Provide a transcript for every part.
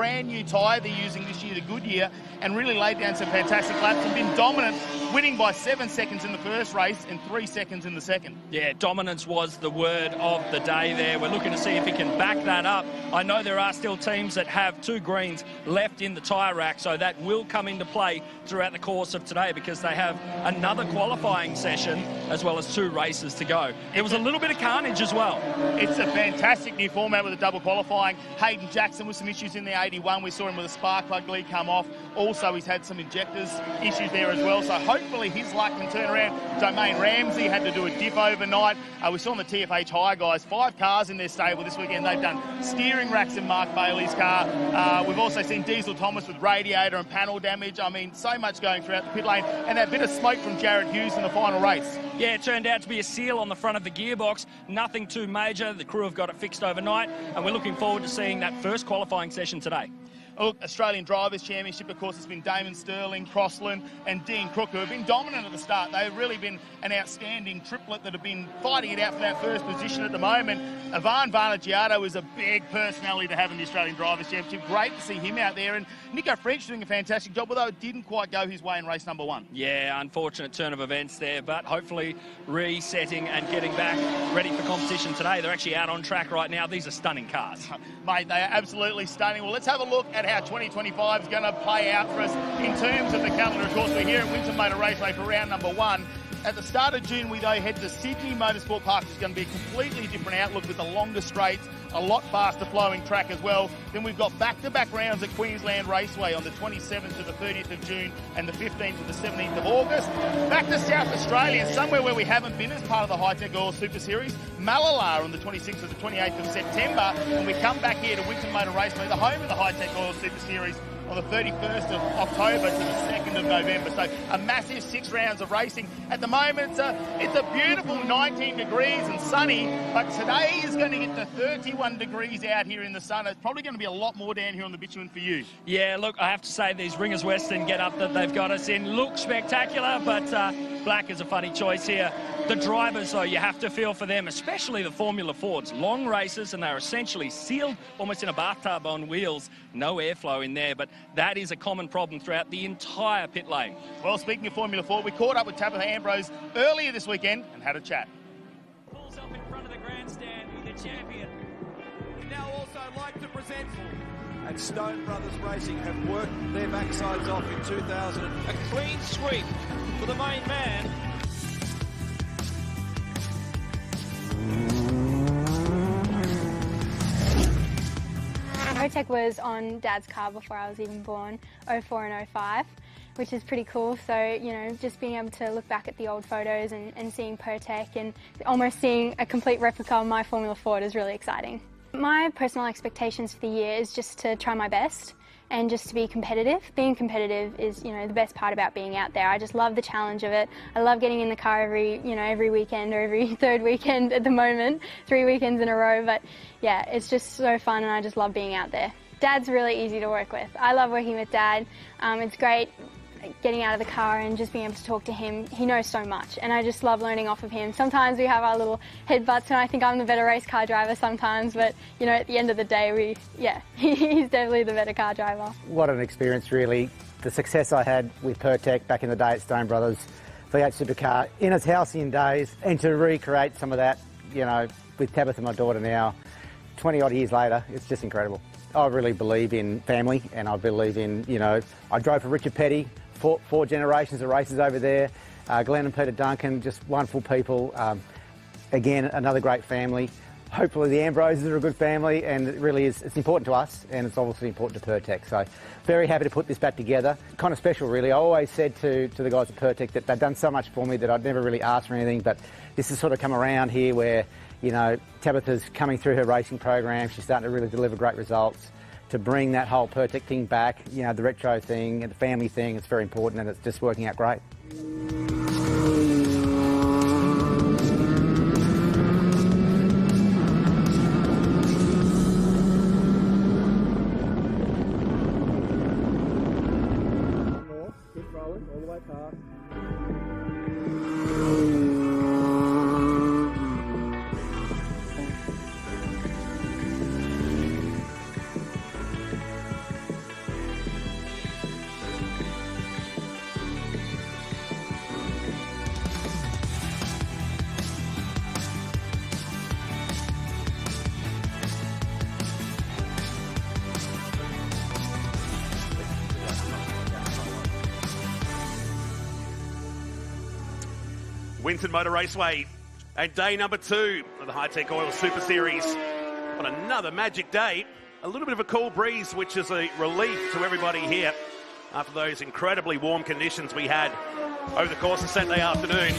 brand new tyre they're using this year, the Goodyear, and really laid down some fantastic laps and been dominant, winning by 7 seconds in the first race and 3 seconds in the second. Yeah, dominance was the word of the day there. We're looking to see if he can back that up. I know there are still teams that have 2 greens left in the tyre rack, so that will come into play throughout the course of today because they have another qualifying session as well as 2 races to go. It was a little bit of carnage as well. It's a fantastic new format with the double qualifying. Hayden Jackson with some issues in the 81. We saw him with a spark plug lead come off. Also, he's had some injectors issues there as well, so hopefully his luck can turn around. Domain Ramsey had to do a diff overnight. We saw on the TFH High guys, 5 cars in their stable this weekend. They've done steering racks in Mark Bailey's car. We've also seen Diesel Thomas with radiator and panel damage. I mean, so much going throughout the pit lane, and that bit of smoke from Jared Hughes in the final race. Yeah, it turned out to be a seal on the front of the gearbox. Nothing too major. The crew have got it fixed overnight, and we're looking forward to seeing that first qualifying session today. Look, Australian Drivers' Championship, of course, has been Damon Sterling, Crossland and Dean Crook, who have been dominant at the start. They've really been an outstanding triplet that have been fighting it out for that first position at the moment. Ivan Varnagiato is a big personality to have in the Australian Drivers' Championship. Great to see him out there. And Nico French doing a fantastic job, although it didn't quite go his way in race number 1. Yeah, unfortunate turn of events there, but hopefully resetting and getting back ready for competition today. They're actually out on track right now. These are stunning cars. Mate, they are absolutely stunning. Well, let's have a look at how 2025 is going to play out for us in terms of the calendar. Of course, we're here at Winton Motor Raceway for round number 1. At the start of June, we though head to Sydney Motorsport Park, which is going to be a completely different outlook with the longer straights, a lot faster flowing track as well. Then we've got back-to-back rounds at Queensland Raceway on the 27th to the 30th of June and the 15th to the 17th of August. Back to South Australia, somewhere where we haven't been as part of the Hi-Tec Oil Super Series, Mallala on the 26th to the 28th of September. And we come back here to Winton Motor Raceway, the home of the Hi-Tec Oil Super Series, on the 31st of October to the 2nd of November. So a massive 6 rounds of racing. At the moment, it's a beautiful 19 degrees and sunny, but today is going to get to 31 degrees out here in the sun. It's probably going to be a lot more down here on the bitumen for you. Yeah, look, I have to say these Ringers Western get-up that they've got us in look spectacular, but black is a funny choice here. The drivers, though, you have to feel for them, especially the Formula Fords. Long races, and they're essentially sealed almost in a bathtub on wheels. No airflow in there, but that is a common problem throughout the entire pit lane. Well, speaking of Formula Ford, we caught up with Tabitha Ambrose earlier this weekend and had a chat. Pulls up in front of the grandstand with the champion. We'd now also like to present... And Stone Brothers Racing have worked their backsides off in 2000. A clean sweep for the main man. Hi-Tec was on Dad's car before I was even born, 04 and 05, which is pretty cool. So, you know, just being able to look back at the old photos and seeing Hi-Tec and almost seeing a complete replica of my Formula Ford is really exciting. My personal expectations for the year is just to try my best and just to be competitive. Being competitive is, you know, the best part about being out there. I just love the challenge of it. I love getting in the car every weekend or every third weekend at the moment, 3 weekends in a row. But yeah, it's just so fun and I just love being out there. Dad's really easy to work with. I love working with Dad. It's great getting out of the car and just being able to talk to him. He knows so much and I just love learning off of him. Sometimes we have our little headbutts and I think I'm the better race car driver sometimes, but you know, at the end of the day, he's definitely the better car driver. What an experience really. The success I had with Hi-Tec back in the day at Stone Brothers, V8 supercar, in its halcyon days, and to recreate some of that, you know, with Tabitha, my daughter now, 20 odd years later, it's just incredible. I really believe in family and I believe in, you know, I drove for Richard Petty, four generations of races over there. Glenn and Peter Duncan, just wonderful people. Again, another great family. Hopefully the Ambroses are a good family and it really is, it's important to us and it's obviously important to Hi-Tec. So very happy to put this back together. Kind of special really. I always said to the guys at Hi-Tec that they've done so much for me that I'd never really asked for anything, but this has sort of come around here where, you know, Tabitha's coming through her racing program. She's starting to really deliver great results. To bring that whole Hi-Tec thing back, you know, the retro thing and the family thing, it's very important and it's just working out great. Keep rolling, all the way past. Winton Motor Raceway, and day number 2 of the Hi-Tec Oil Super Series. On another magic day, a little bit of a cool breeze, which is a relief to everybody here after those incredibly warm conditions we had over the course of Saturday afternoon.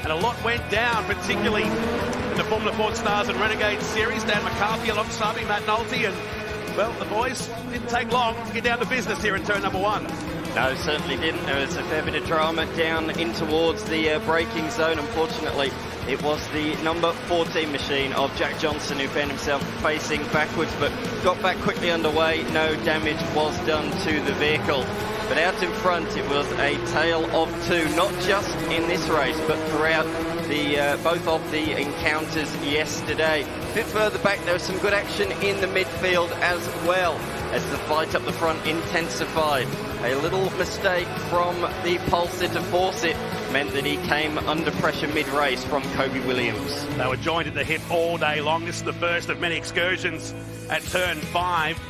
And a lot went down, particularly in the Formula Ford Stars and Renegades series. Dan McCarthy alongside me, Matt Nolte, and, well, the boys didn't take long to get down to business here in turn number 1. No, certainly didn't. There was a fair bit of drama down in towards the braking zone. Unfortunately, it was the number 14 machine of Jack Johnson who found himself facing backwards, but got back quickly underway. No damage was done to the vehicle. But out in front, it was a tale of two, not just in this race, but throughout the both of the encounters yesterday. A bit further back, there was some good action in the midfield as well, as the fight up the front intensified. A little mistake from the pole sitter Fawcett meant that he came under pressure mid-race from Kobe Williams. They were joined at the hip all day long. This is the first of many excursions at turn 5.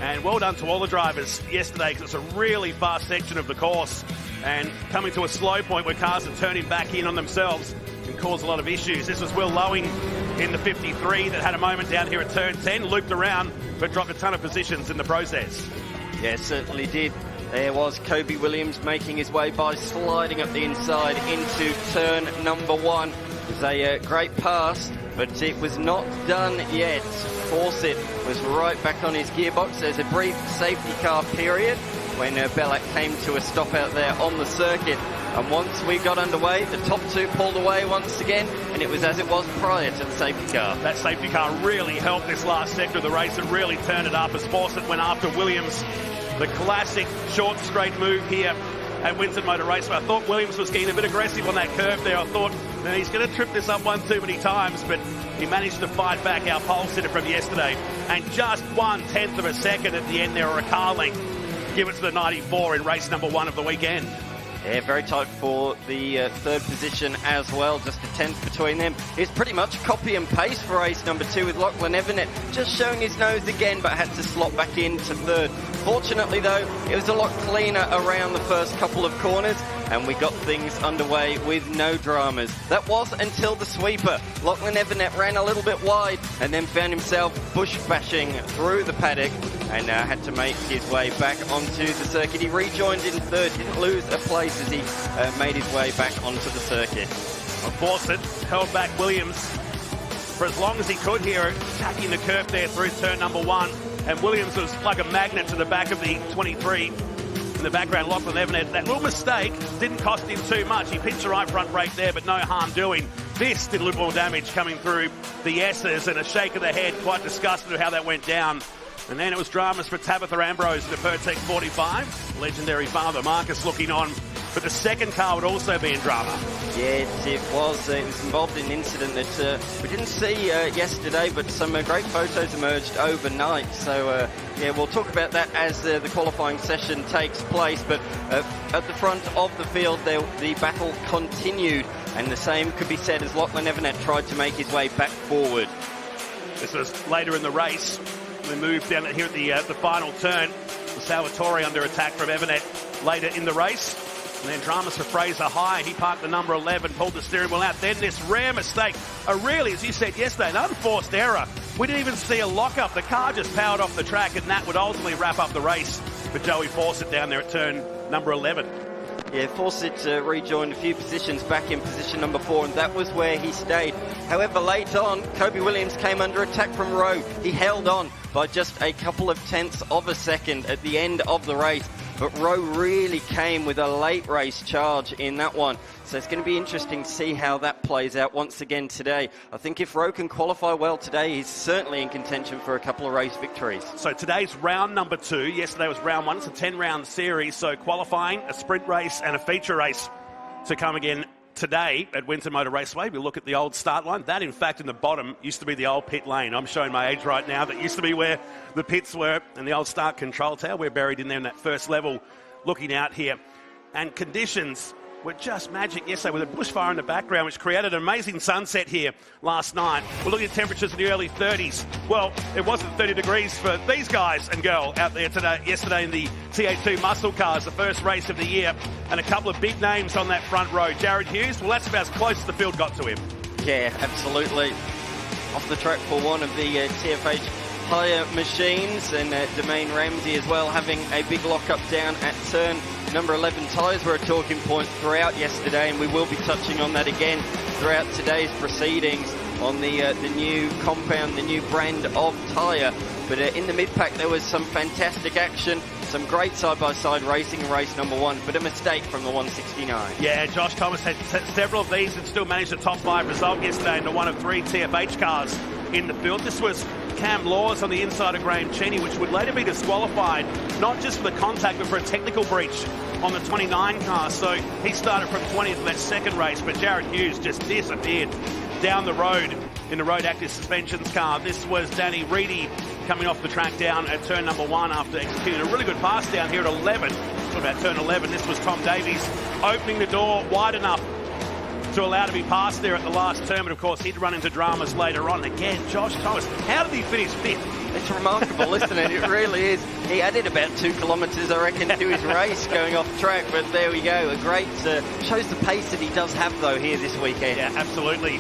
And well done to all the drivers yesterday, because it's a really fast section of the course. And coming to a slow point where cars are turning back in on themselves can cause a lot of issues. This was Will Lowing in the 53 that had a moment down here at turn 10, looped around, but dropped a ton of positions in the process. Yeah, certainly did. There was Kobe Williams making his way by sliding up the inside into turn number 1. It was a great pass, but it was not done yet. Fawcett was right back on his gearbox. There's a brief safety car period when Bellac came to a stop out there on the circuit. And once we got underway, the top 2 pulled away once again, and it was as it was prior to the safety car. That safety car really helped this last sector of the race and really turned it up as Fawcett went after Williams. The classic short straight move here at Winton Motor Raceway. I thought Williams was getting a bit aggressive on that curve there. I thought, man, he's going to trip this up one too many times, but he managed to fight back our pole sitter from yesterday. And just 1/10 of a second at the end there, or a car length, give it to the 94 in race number 1 of the weekend. Yeah, very tight for the third position as well. Just a 10th between them. It's pretty much copy and paste for race number 2 with Lachlan Evanet just showing his nose again, but had to slot back into third. Fortunately, though, it was a lot cleaner around the first couple of corners, and we got things underway with no dramas. That was until the sweeper. Lachlan Evanet ran a little bit wide and then found himself bush bashing through the paddock and had to make his way back onto the circuit. He rejoined in third, didn't lose a place as he made his way back onto the circuit. Of course, it held back Williams for as long as he could here, attacking the curve there through turn number 1. And Williams was like a magnet to the back of the 23. In the background, Lachlan Evanet, that little mistake didn't cost him too much. He pinched the right front brake there, but no harm doing. This did a little more damage coming through the S's, and a shake of the head, quite disgusted with how that went down. And then it was dramas for Tabitha Ambrose in the Pertec 45. Legendary father Marcus looking on. But the second car would also be in drama. Yes, it was. It was involved in an incident that we didn't see yesterday, but some great photos emerged overnight. So, yeah, we'll talk about that as the qualifying session takes place. But at the front of the field, the battle continued. And the same could be said as Lachlan Evanet tried to make his way back forward. This was later in the race. We moved down here at the final turn. Salvatore under attack from Evanet later in the race. And then dramas for Fraser High. He parked the number 11, pulled the steering wheel out. Then this rare mistake, a really, as you said yesterday, an unforced error. We didn't even see a lock-up. The car just powered off the track, and that would ultimately wrap up the race for Joey Fawcett down there at turn number 11. Yeah, Fawcett rejoined a few positions back in position number 4, and that was where he stayed. However, late on, Kobe Williams came under attack from Rowe. He held on by just a couple of tenths of a second at the end of the race. But Rowe really came with a late race charge in that one. So it's going to be interesting to see how that plays out once again today. I think if Rowe can qualify well today, he's certainly in contention for a couple of race victories. So today's round number 2. Yesterday was round 1. It's a 10-round series. So qualifying, a sprint race and a feature race to come again today at Winton Motor Raceway. We look at the old start line. That, in fact, in the bottom used to be the old pit lane. I'm showing my age right now. That used to be where the pits were and the old start control tower. We're buried in there in that first level looking out here. And conditions were just magic yesterday with a bushfire in the background, which created an amazing sunset here last night. We're looking at temperatures in the early 30s. Well, it wasn't 30 degrees for these guys and girl out there yesterday in the T82 muscle cars, the first race of the year, and a couple of big names on that front row. Jared Hughes, well, that's about as close as the field got to him. Yeah, absolutely. Off the track for one of the TFH higher machines, and Domain Ramsey as well having a big lock-up down at turn number 11. Tyres were a talking point throughout yesterday, and we will be touching on that again throughout today's proceedings on the new compound, the new brand of tyre. But in the mid-pack there was some fantastic action, some great side-by-side racing in race number 1, but a mistake from the 169. Yeah, Josh Thomas had several of these and still managed a top 5 result yesterday into one of 3 TFH cars in the field. This was Cam Laws on the inside of Graham Cheney, which would later be disqualified, not just for the contact, but for a technical breach on the 29 car. So he started from 20th in that second race, but Jared Hughes just disappeared down the road in the Road Active Suspensions car. This was Danny Reedy coming off the track down at turn number 1 after executing a really good pass down here at 11. What about turn 11? This was Tom Davies opening the door wide enough to allow to be passed there at the last turn, but of course he'd run into dramas later on. Again, Josh Thomas, how did he finish 5th? It's remarkable, isn't it? It really is. He added about 2 kilometres, I reckon, to his race going off track, but there we go. A great, shows the pace that he does have, though, here this weekend. Yeah, absolutely.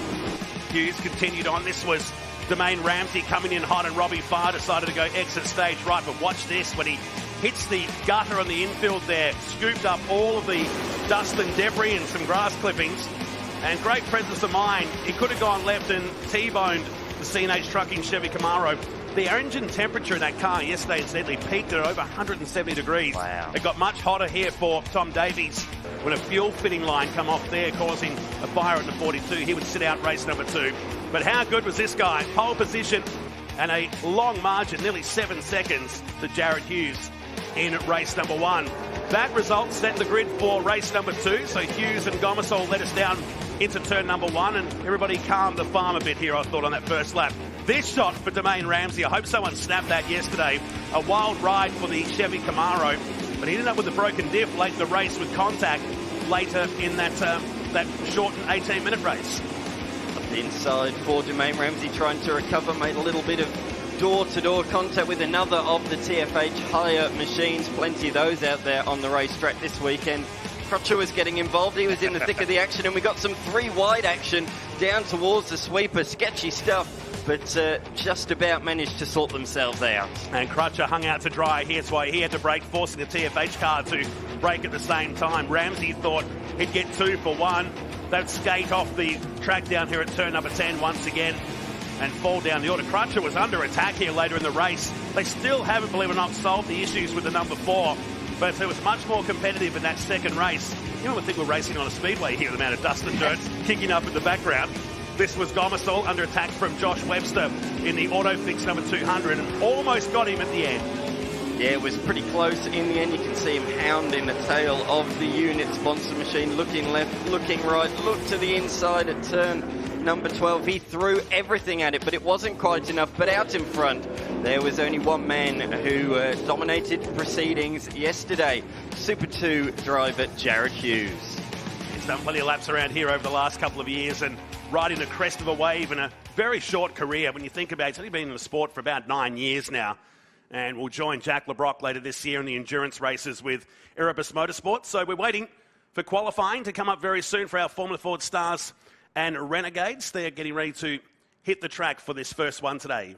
Hughes continued on. This was Domain Ramsey coming in hot, and Robbie Farr decided to go exit stage right, but watch this when he hits the gutter on the infield there, scooped up all of the dust and debris and some grass clippings. And great presence of mind. He could have gone left and T-boned the C&H Trucking Chevy Camaro. The engine temperature in that car yesterday incidentally peaked at over 170 degrees. Wow. It got much hotter here for Tom Davies when a fuel fitting line come off there, causing a fire at the 42. He would sit out race number 2. But how good was this guy? Pole position and a long margin, nearly 7 seconds, to Jared Hughes in race number 1. That result set the grid for race number 2. So Hughes and Gomersall let us down into turn number 1, and everybody calmed the farm a bit here, I thought, on that first lap. This shot for Domain Ramsey, I hope someone snapped that yesterday. A wild ride for the Chevy Camaro, but he ended up with a broken diff late in the race with contact later in that shortened 18-minute race. Up the inside for Domain Ramsey, trying to recover, made a little bit of door-to-door contact with another of the TFH higher machines. Plenty of those out there on the racetrack this weekend. Crutcher was getting involved. He was in the thick of the action, and we got some 3-wide action down towards the sweeper. Sketchy stuff, but just about managed to sort themselves out. And Crutcher hung out to dry. Here's why he had to brake, forcing the TFH car to brake at the same time. Ramsey thought he'd get 2 for 1. They'd skate off the track down here at turn number 10 once again and fall down the order. Crutcher was under attack here later in the race. They still haven't, believe it or not, solved the issues with the number 4. But it was much more competitive in that second race. You would think we're racing on a speedway here, the amount of dust and dirt kicking up in the background. This was Gomersall under attack from Josh Webster in the Autofix number 200, and almost got him at the end. Yeah, it was pretty close in the end. You can see him hounding the tail of the unit sponsor machine, looking left, looking right, look to the inside at turn number 12. He threw everything at it, but it wasn't quite enough. But out in front, there was only one man who dominated proceedings yesterday. Super 2 driver Jared Hughes. He's done plenty of laps around here over the last couple of years and riding the crest of a wave in a very short career. When you think about it, he's only been in the sport for about 9 years now. And will join Jack LeBrock later this year in the endurance races with Erebus Motorsports. So we're waiting for qualifying to come up very soon for our Formula Ford Stars and Renegades. They're getting ready to hit the track for this first one today.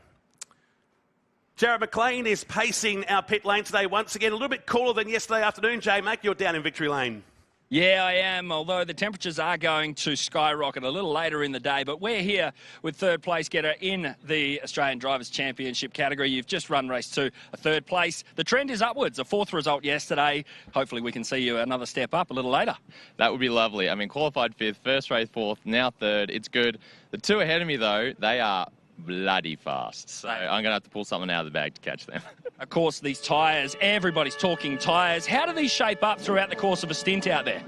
Jared McLean is pacing our pit lane today once again. A little bit cooler than yesterday afternoon. J-Mac, you're down in Victory Lane. Yeah, I am, although the temperatures are going to skyrocket a little later in the day. But we're here with third place getter in the Australian Drivers' Championship category. You've just run race 2, a third place. The trend is upwards, a 4th result yesterday. Hopefully we can see you another step up a little later. That would be lovely. I mean, qualified 5th, first race 4th, now 3rd. It's good. The 2 ahead of me, though, they are bloody fast. So I'm going to have to pull something out of the bag to catch them. Of course, these tyres, everybody's talking tyres. How do these shape up throughout the course of a stint out there?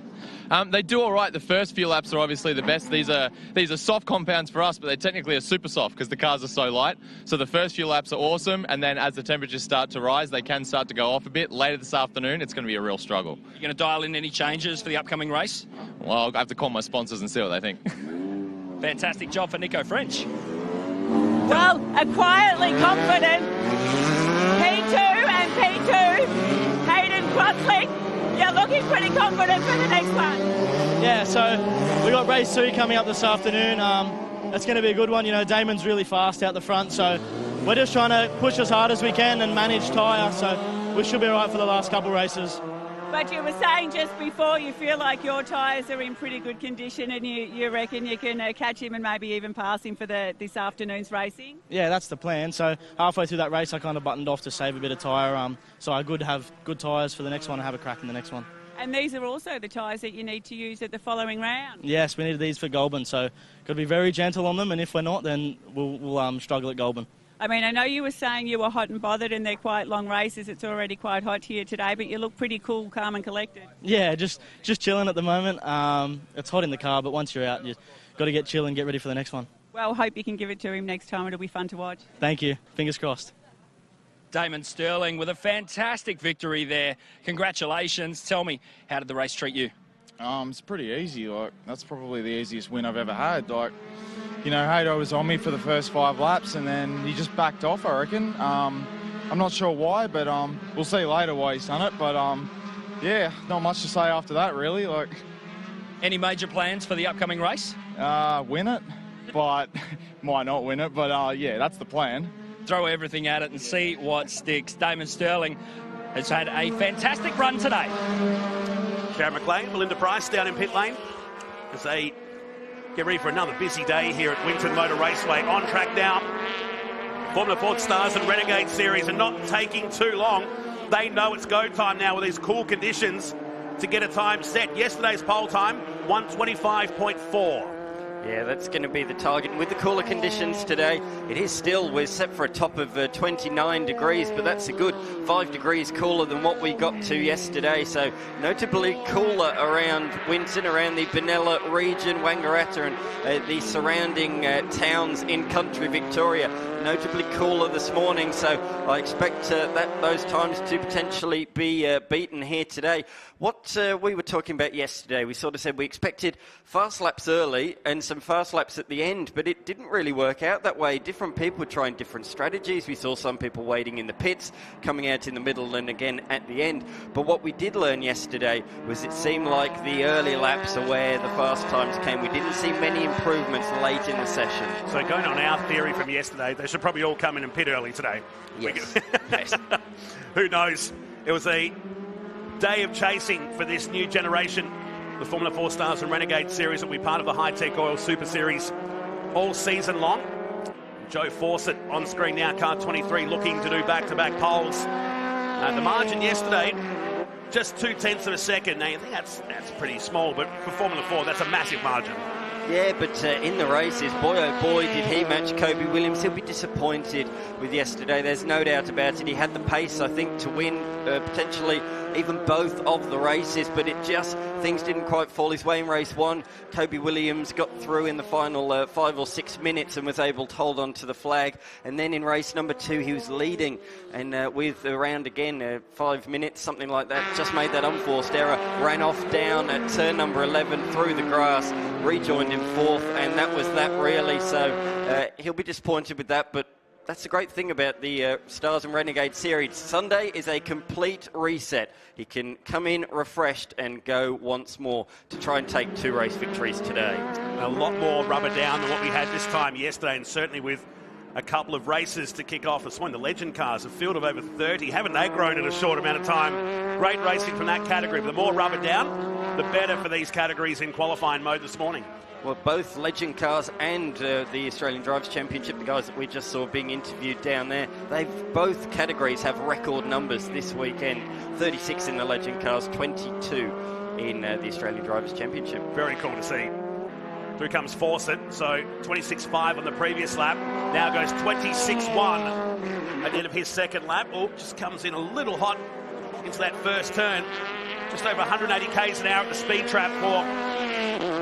They do all right. The first few laps are obviously the best. These are soft compounds for us, but they technically are super soft because the cars are so light. So the first few laps are awesome, and then as the temperatures start to rise, they can start to go off a bit. Later this afternoon, it's going to be a real struggle. You're going to dial in any changes for the upcoming race? Well, I have to call my sponsors and see what they think. Fantastic job for Nico French. Well, a quietly confident P2 and P2, Hayden Crossling. You're looking pretty confident for the next one. Yeah, so we got race 2 coming up this afternoon. That's going to be a good one. You know, Damon's really fast out the front, so we're just trying to push as hard as we can and manage tyre, so we should be all right for the last couple races. But you were saying just before you feel like your tyres are in pretty good condition and you reckon you can catch him and maybe even pass him for this afternoon's racing? Yeah, that's the plan. So halfway through that race, I kind of buttoned off to save a bit of tyre, so I could have good tyres for the next one and have a crack in the next one. And these are also the tyres that you need to use at the following round? Yes, we needed these for Goulburn, so got to be very gentle on them, and if we're not, then we'll struggle at Goulburn. I mean, I know you were saying you were hot and bothered and they're quite long races. It's already quite hot here today, but you look pretty cool, calm and collected. Yeah, just chilling at the moment. It's hot in the car, but once you're out, you've got to get chill and get ready for the next one. Well, hope you can give it to him next time. It'll be fun to watch. Thank you. Fingers crossed. Damon Sterling with a fantastic victory there. Congratulations. Tell me, how did the race treat you? It's pretty easy. Like, that's probably the easiest win I've ever had. Like, you know, Haydo was on me for the first 5 laps and then he just backed off, I reckon. I'm not sure why, but we'll see later why he's done it. But, yeah, not much to say after that, really. Like, any major plans for the upcoming race? Win it, but might not win it. But, yeah, that's the plan. Throw everything at it and see what sticks. Damon Sterling has had a fantastic run today. Sharon McLean, Belinda Price down in pit lane as they get ready for another busy day here at Winton Motor Raceway. On track now. Formula Ford Stars and Renegade Series are not taking too long. They know it's go time now with these cool conditions to get a time set. Yesterday's pole time, 1:25.4. Yeah, that's going to be the target. With the cooler conditions today, it is still, we're set for a top of 29 degrees, but that's a good 5 degrees cooler than what we got to yesterday. So notably cooler around Winton, around the Benalla region, Wangaratta and the surrounding towns in country Victoria. Notably cooler this morning, so I expect those times to potentially be beaten here today. What we were talking about yesterday, we sort of said we expected fast laps early and some fast laps at the end, but it didn't really work out that way. Different people were trying different strategies. We saw some people waiting in the pits, coming out in the middle and again at the end. But what we did learn yesterday was it seemed like the early laps are where the fast times came. We didn't see many improvements late in the session. So going on our theory from yesterday, they should probably all come in and pit early today. Yes. Yes. Who knows? It was a day of chasing for this new generation. The Formula 4 Stars and Renegade Series will be part of the Hi-Tec Oil Super Series all season long. Joe Fawcett on screen now, car 23, looking to do back-to-back poles. The margin yesterday, just 0.2 of a second. Now, you think that's pretty small, but for Formula 4, that's a massive margin. Yeah, but in the races, boy oh boy, did he match Kobe Williams. He'll be disappointed with yesterday. There's no doubt about it. He had the pace, I think, to win potentially even both of the races, but things didn't quite fall his way in race 1. Kobe Williams got through in the final 5 or 6 minutes and was able to hold on to the flag. And then in race number 2, he was leading, and with around again 5 minutes, something like that, just made that unforced error, ran off down at turn number 11 through the grass, rejoined in 4th, and that was that really. So he'll be disappointed with that, but that's the great thing about the Stars and Renegade Series. Sunday is a complete reset. He can come in refreshed and go once more to try and take 2 race victories today. A lot more rubber down than what we had this time yesterday, and certainly with a couple of races to kick off. It's one of the legend cars, a field of over 30. Haven't they grown in a short amount of time? Great racing from that category. But the more rubber down, the better for these categories in qualifying mode this morning. Well, both legend cars and the Australian Drivers' Championship, the guys that we just saw being interviewed down there, both categories have record numbers this weekend. 36 in the legend cars, 22 in the Australian Drivers' Championship. Very cool to see. Through comes Fawcett, so 26.5 on the previous lap. Now goes 26.1 at the end of his second lap. Oh, just comes in a little hot into that first turn. Just over 180 k's an hour at the speed trap for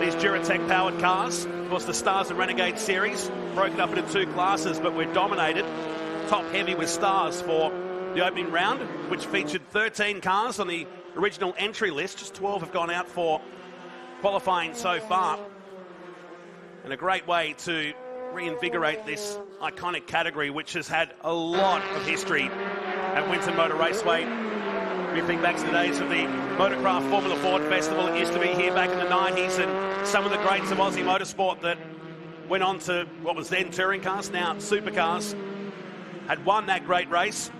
these Duratec powered cars. Of course, the Stars and Renegade series broken up into two classes, but we're dominated top heavy with Stars for the opening round, which featured 13 cars on the original entry list. Just 12 have gone out for qualifying so far. And a great way to reinvigorate this iconic category, which has had a lot of history at Winton Motor Raceway. We think back to the days of the Motorcraft Formula Ford Festival. It used to be here back in the 90s, and some of the greats of Aussie motorsport that went on to what was then touring cars, now supercars, had won that great race,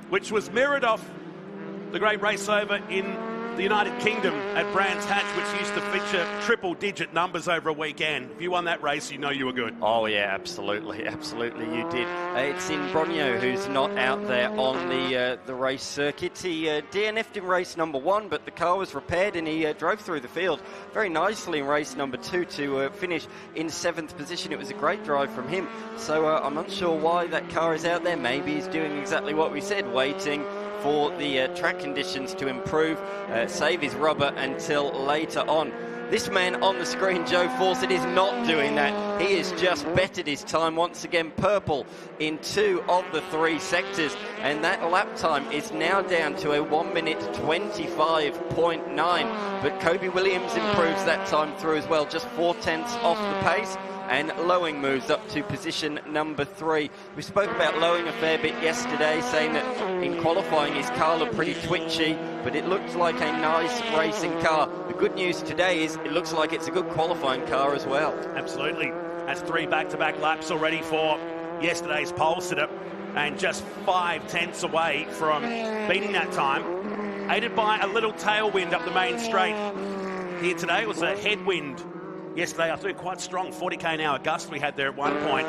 which was mirrored off the great race over in the United Kingdom at Brands Hatch, which used to feature triple-digit numbers over a weekend. If you won that race, you know you were good. Oh, yeah, absolutely. Absolutely, you did. It's in Bronio, who's not out there on the race circuit. He DNF'd in race number 1, but the car was repaired and he drove through the field very nicely in race number 2 to finish in 7th position. It was a great drive from him. So I'm unsure why that car is out there. Maybe he's doing exactly what we said, waiting for the track conditions to improve, save his rubber until later on. This man on the screen, Joe Fawcett, is not doing that. He has just bettered his time once again, purple in 2 of the 3 sectors, and that lap time is now down to a 1 minute 25.9. But Kobe Williams improves that time through as well, just 4/10 off the pace. And Lowing moves up to position number 3. We spoke about Lowing a fair bit yesterday, saying that in qualifying his car looked pretty twitchy, but it looked like a nice racing car. The good news today is it looks like it's a good qualifying car as well. Absolutely. That's 3 back-to-back laps already for yesterday's pole sitter, and just 5/10 away from beating that time, aided by a little tailwind up the main straight. Here today it was a headwind. Yesterday, I thought quite strong 40 k an hour gust we had there at one point.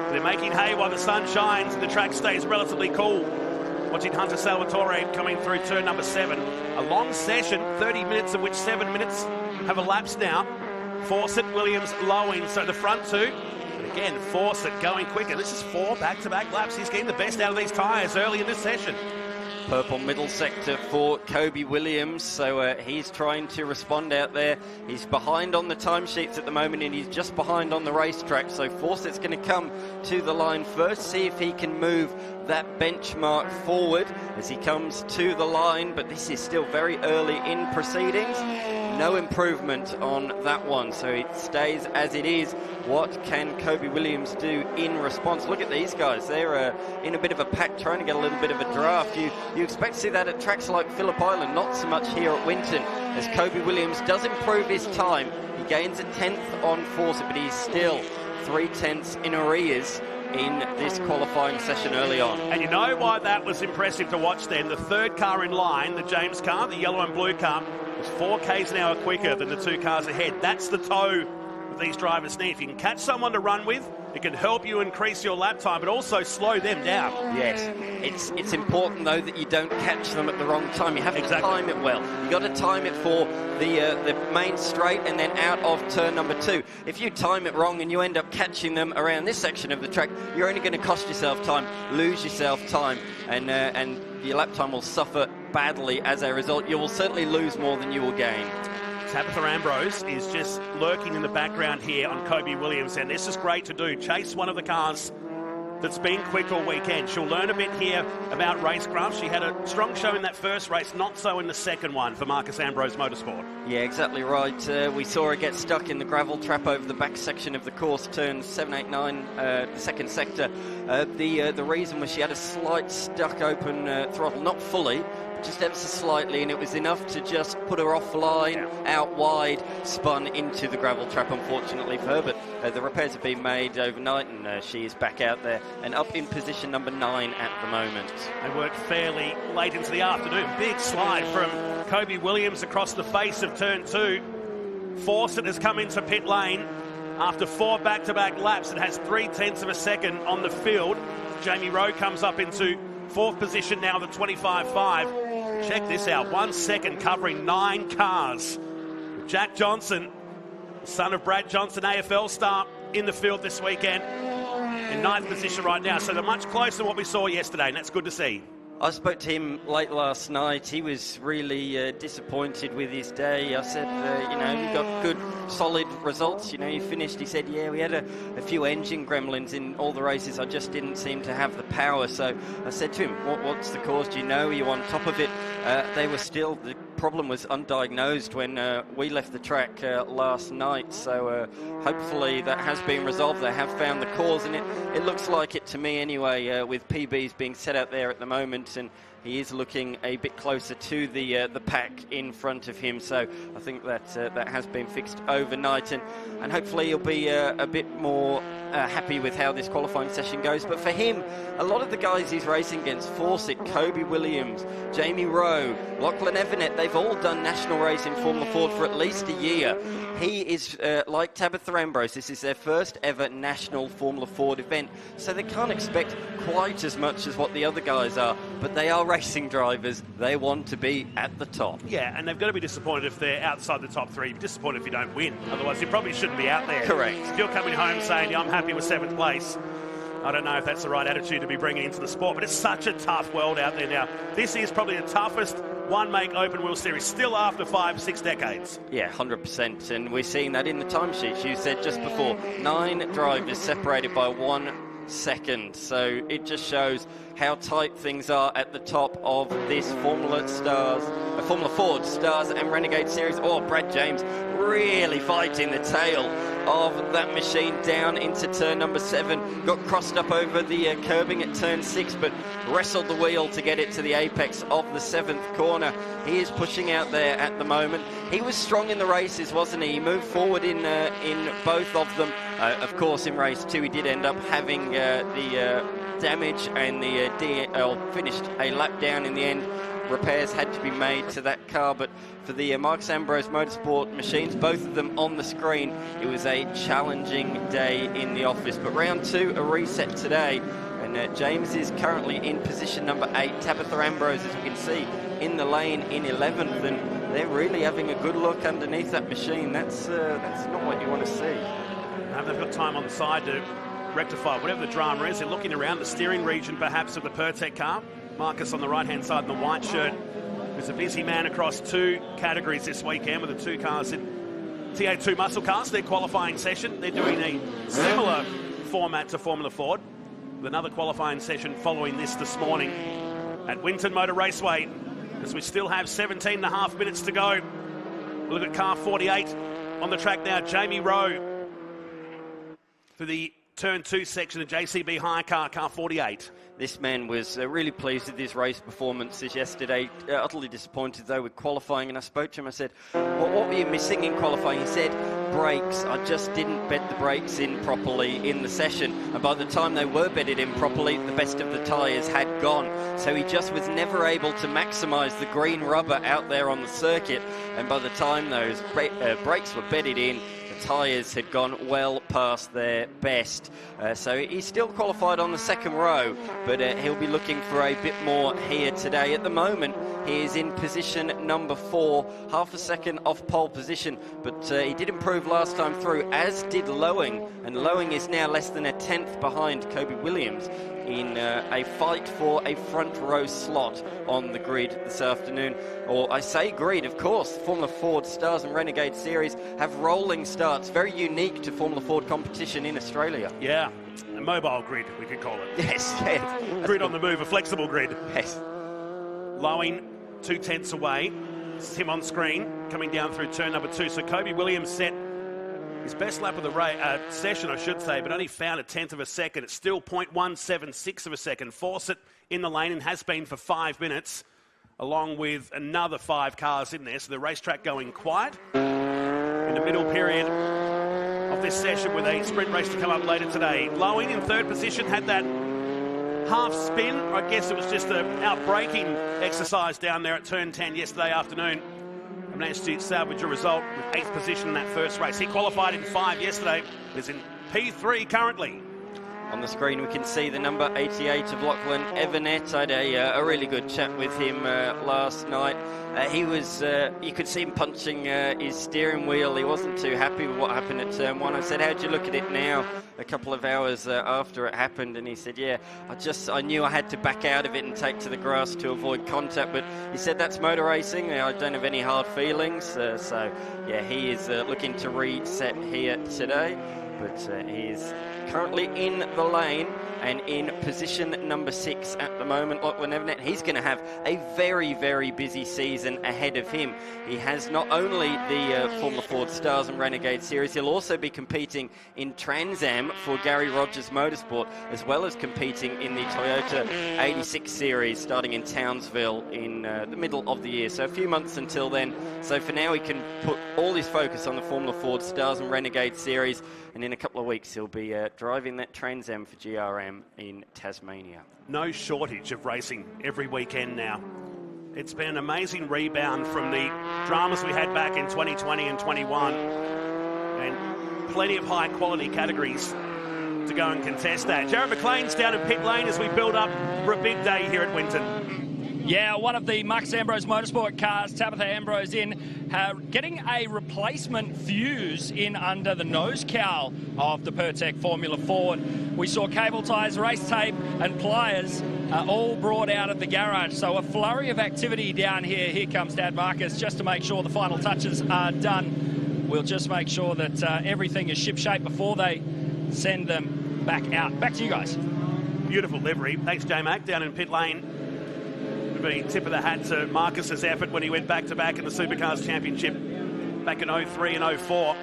They're making hay while the sun shines and the track stays relatively cool. Watching Hunter Salvatore coming through turn number 7. A long session, 30 minutes of which 7 minutes have elapsed now. Fawcett, Williams, Lowing, so the front 2. And again, Fawcett going quicker. This is 4 back-to-back laps. He's getting the best out of these tyres early in this session. Purple middle sector for Kobe Williams, so he's trying to respond out there. He's behind on the timesheets at the moment, and he's just behind on the racetrack, so Fawcett's going to come to the line first, see if he can move that benchmark forward as he comes to the line, but this is still very early in proceedings. No improvement on that one, so it stays as it is. What can Kobe Williams do in response? Look at these guys. They're in a bit of a pack, trying to get a little bit of a draft. You expect to see that at tracks like Phillip Island, not so much here at Winton, as Kobe Williams does improve his time. He gains a 10th on Fawcett, but he's still 3/10 in arrears in this qualifying session early on. And you know why that was impressive to watch then? The third car in line, the James car, the yellow and blue car, was 4 k's an hour quicker than the 2 cars ahead. That's the toe that these drivers need. If you can catch someone to run with, it can help you increase your lap time, but also slow them down. Yes, it's important though that you don't catch them at the wrong time. You have to time it well. You got to time it for the main straight and then out of turn number 2. If you time it wrong and you end up catching them around this section of the track, you're only going to cost yourself time, lose yourself time, and your lap time will suffer badly as a result. You will certainly lose more than you will gain. Tabitha Ambrose is just lurking in the background here on Kobe Williams, and this is great to do. Chase one of the cars that's been quick all weekend. She'll learn a bit here about racecraft. She had a strong show in that first race, not so in the second one for Marcus Ambrose Motorsport. Yeah, exactly right. We saw her get stuck in the gravel trap over the back section of the course, turn 7, 8, 9, the second sector. The reason was she had a slight stuck open throttle, not fully, just ever so slightly, and it was enough to just put her offline, out wide, spun into the gravel trap, unfortunately for her. But the repairs have been made overnight, and she is back out there and up in position number 9 at the moment. They worked fairly late into the afternoon. Big slide from Kobe Williams across the face of turn 2. Fawcett has come into pit lane after 4 back-to-back laps and has 3/10 of a second on the field. Jamie Rowe comes up into 4th position now, the 25.5. Check this out, 1 second covering 9 cars. Jack Johnson son of Brad Johnson, AFL star, in the field this weekend. In 9th position right now, so they're much closer than what we saw yesterday, and that's good to see. I spoke to him late last night. He was really disappointed with his day. I said, you know, you got good, solid results. You know, you finished. He said, yeah, we had a few engine gremlins in all the races. I just didn't seem to have the power. So I said to him, what's the cause? Do you know? Are you on top of it? They were still, the problem was undiagnosed when we left the track last night. So hopefully that has been resolved. They have found the cause, and it looks like it to me anyway, with PBs being set out there at the moment. And he is looking a bit closer to the pack in front of him, so I think that that has been fixed overnight, and hopefully he'll be a bit more happy with how this qualifying session goes. But for him, a lot of the guys he's racing against, Fawcett, Kobe Williams, Jamie Rowe, Lachlan Everett, they've all done national race in Formula Ford for at least a year. He is like Tabitha Ambrose. This is their first ever national Formula Ford event, so they can't expect quite as much as what the other guys are, but they are racing drivers. They want to be at the top. Yeah, and they've got to be disappointed if they're outside the top 3. Be disappointed if you don't win. Otherwise, you probably shouldn't be out there. Correct. If you're coming home saying, yeah, I'm happy with 7th place, I don't know if that's the right attitude to be bringing into the sport, but it's such a tough world out there now. This is probably the toughest one-make open-wheel series, still after 5-6 decades. Yeah, 100%, and we're seeing that in the timesheets. You said just before, 9 drivers separated by 1 second, so it just shows how tight things are at the top of this Formula Ford Stars and Renegade Series. Oh, Brad James really fighting the tail of that machine down into turn number 7. Got crossed up over the curbing at turn 6, but wrestled the wheel to get it to the apex of the 7th corner. He is pushing out there at the moment. He was strong in the races, wasn't he? He moved forward in both of them. Of course, in race 2, he did end up having the damage, and the finished a lap down in the end. Repairs had to be made to that car, but for the Marcus Ambrose Motorsport machines, both of them on the screen, it was a challenging day in the office. But round 2, a reset today, and James is currently in position number 8. Tabitha Ambrose, as we can see, in the lane in 11th, and they're really having a good look underneath that machine. That's not what you want to see. They've got time on the side to rectify whatever the drama is. They're looking around the steering region, perhaps, of the Pertec car. Marcus on the right-hand side in the white shirt is a busy man across 2 categories this weekend with the 2 cars in TA2 muscle cars. Their qualifying session, they're doing a similar format to Formula Ford, with another qualifying session following this morning at Winton Motor Raceway, as we still have 17.5 minutes to go. We'll look at car 48 on the track now. Jamie Rowe for the turn 2 section of JCB hire car 48. This man was really pleased with his race performances yesterday. Utterly disappointed, though, with qualifying. And I spoke to him. I said, well, what were you missing in qualifying? He said, brakes. I just didn't bed the brakes in properly in the session. And by the time they were bedded in properly, the best of the tyres had gone. So he just was never able to maximise the green rubber out there on the circuit. And by the time those brakes were bedded in, tyres had gone well past their best. So he's still qualified on the 2nd row, but he'll be looking for a bit more here today. At the moment, he is in position number 4, half a second off pole position, but he did improve last time through, as did Lowing, and Lowing is now less than a 10th behind Kobe Williams in a fight for a front row slot on the grid this afternoon. Or I say grid, of course. Formula Ford Stars and Renegade Series have rolling starts, very unique to Formula Ford competition in Australia. Yeah, a mobile grid, we could call it. Yes, yes. Grid on the move, a flexible grid. Yes. Lowing 2 tenths away. It's him on screen, coming down through turn number 2. So Kobe Williams set his best lap of the session, I should say, but only found a 10th of a second. It's still 0.176 of a second. Fawcett in the lane and has been for 5 minutes, along with another 5 cars in there. So the racetrack going quiet in the middle period of this session, with a sprint race to come up later today. Lowing in 3rd position, had that half spin. I guess it was just an out-braking exercise down there at turn 10 yesterday afternoon. And managed to salvage a result with 8th position in that first race. He qualified in 5 yesterday. Is in P3 currently. On the screen we can see the number 88 of Lachlan Everett. I had a really good chat with him last night. He was, you could see him punching his steering wheel. He wasn't too happy with what happened at turn 1. I said, how'd you look at it now, a couple of hours after it happened? And he said, yeah, I knew I had to back out of it and take to the grass to avoid contact. But he said, that's motor racing. I don't have any hard feelings. So, yeah, he is looking to reset here today. But he is currently in the lane and in position number 6 at the moment. Lachlan Everett, he's going to have a very, very busy season ahead of him. He has not only the Formula Ford Stars and Renegade Series, he'll also be competing in Trans Am for Gary Rogers Motorsport, as well as competing in the Toyota 86 Series starting in Townsville in the middle of the year. So a few months until then. So for now he can put all his focus on the Formula Ford Stars and Renegade Series, and in a couple of weeks he'll be driving that Trans Am for GRM in Tasmania. No shortage of racing every weekend now. It's been an amazing rebound from the dramas we had back in 2020 and 21, and plenty of high quality categories to go and contest that. Jared McLean's down in pit lane as we build up for a big day here at Winton. Yeah, one of the Max Ambrose Motorsport cars, Tabitha Ambrose, getting a replacement fuse in under the nose cowl of the Pertec Formula Ford. We saw cable ties, race tape and pliers all brought out of the garage. So a flurry of activity down here. Here comes Dad Marcus just to make sure the final touches are done. We'll just make sure that everything is ship-shape before they send them back out. Back to you guys. Beautiful livery. Thanks, J-Mac, down in pit lane. Tip of the hat to Marcus's effort when he went back-to-back in the Supercars Championship back in 03 and 04.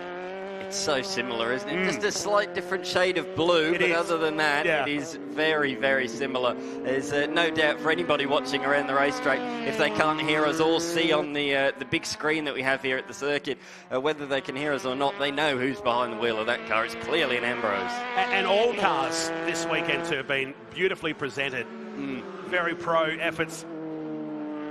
It's so similar, isn't it? Just a slight different shade of blue, but other than that, it is very, very similar. There's no doubt for anybody watching around the racetrack, if they can't hear us all see on the big screen that we have here at the circuit, whether they can hear us or not, they know who's behind the wheel of that car. It's clearly an Ambrose. And all cars this weekend too have been beautifully presented. Very pro efforts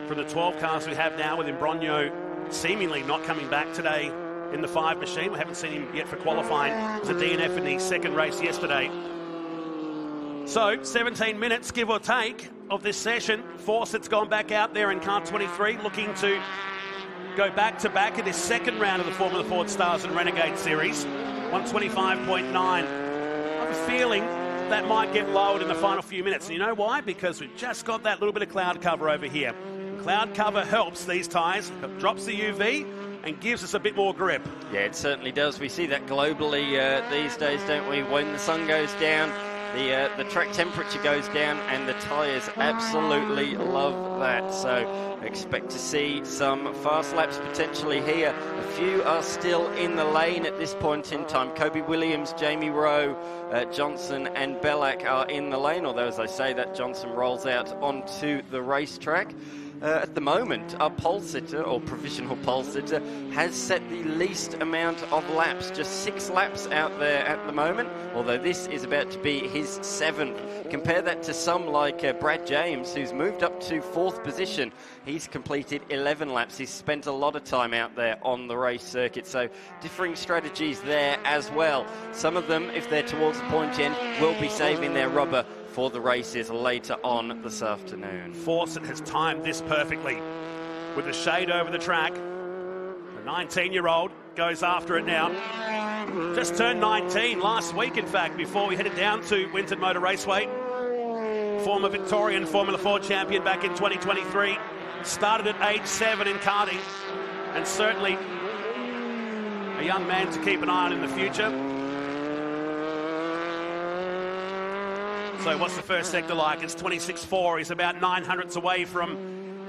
from the 12 cars we have now, with Imbrogno seemingly not coming back today in the 5 machine. We haven't seen him yet for qualifying. It was a DNF in the second race yesterday. So 17 minutes, give or take, of this session. Fawcett's gone back out there in car 23, looking to go back-to-back in this second round of the Formula Ford Stars and Renegade Series. 125.9. I have a feeling that might get lowered in the final few minutes. And you know why? Because we've just got that little bit of cloud cover over here. Cloud cover helps these tyres, drops the UV and gives us a bit more grip. Yeah, it certainly does. We see that globally these days, don't we? When the sun goes down, the track temperature goes down, and the tyres absolutely love that. So expect to see some fast laps potentially here. A few are still in the lane at this point in time. Kobe Williams, Jamie Rowe, Johnson and Bellac are in the lane, although, as I say, that Johnson rolls out onto the racetrack. At the moment, our pole sitter, or provisional pole sitter, has set the least amount of laps. Just 6 laps out there at the moment, although this is about to be his 7th. Compare that to some like Brad James, who's moved up to 4th position. He's completed 11 laps. He's spent a lot of time out there on the race circuit, so differing strategies there as well. Some of them, if they're towards the point end, will be saving their rubber for the races later on this afternoon. Fawcett has timed this perfectly with the shade over the track. The 19-year-old goes after it now. Just turned 19 last week, in fact, before we headed down to Winton Motor Raceway. Former Victorian Formula Ford champion back in 2023. Started at age 7 in karting, and certainly a young man to keep an eye on in the future. So what's the first sector like? It's 26.4. He's about 900ths away from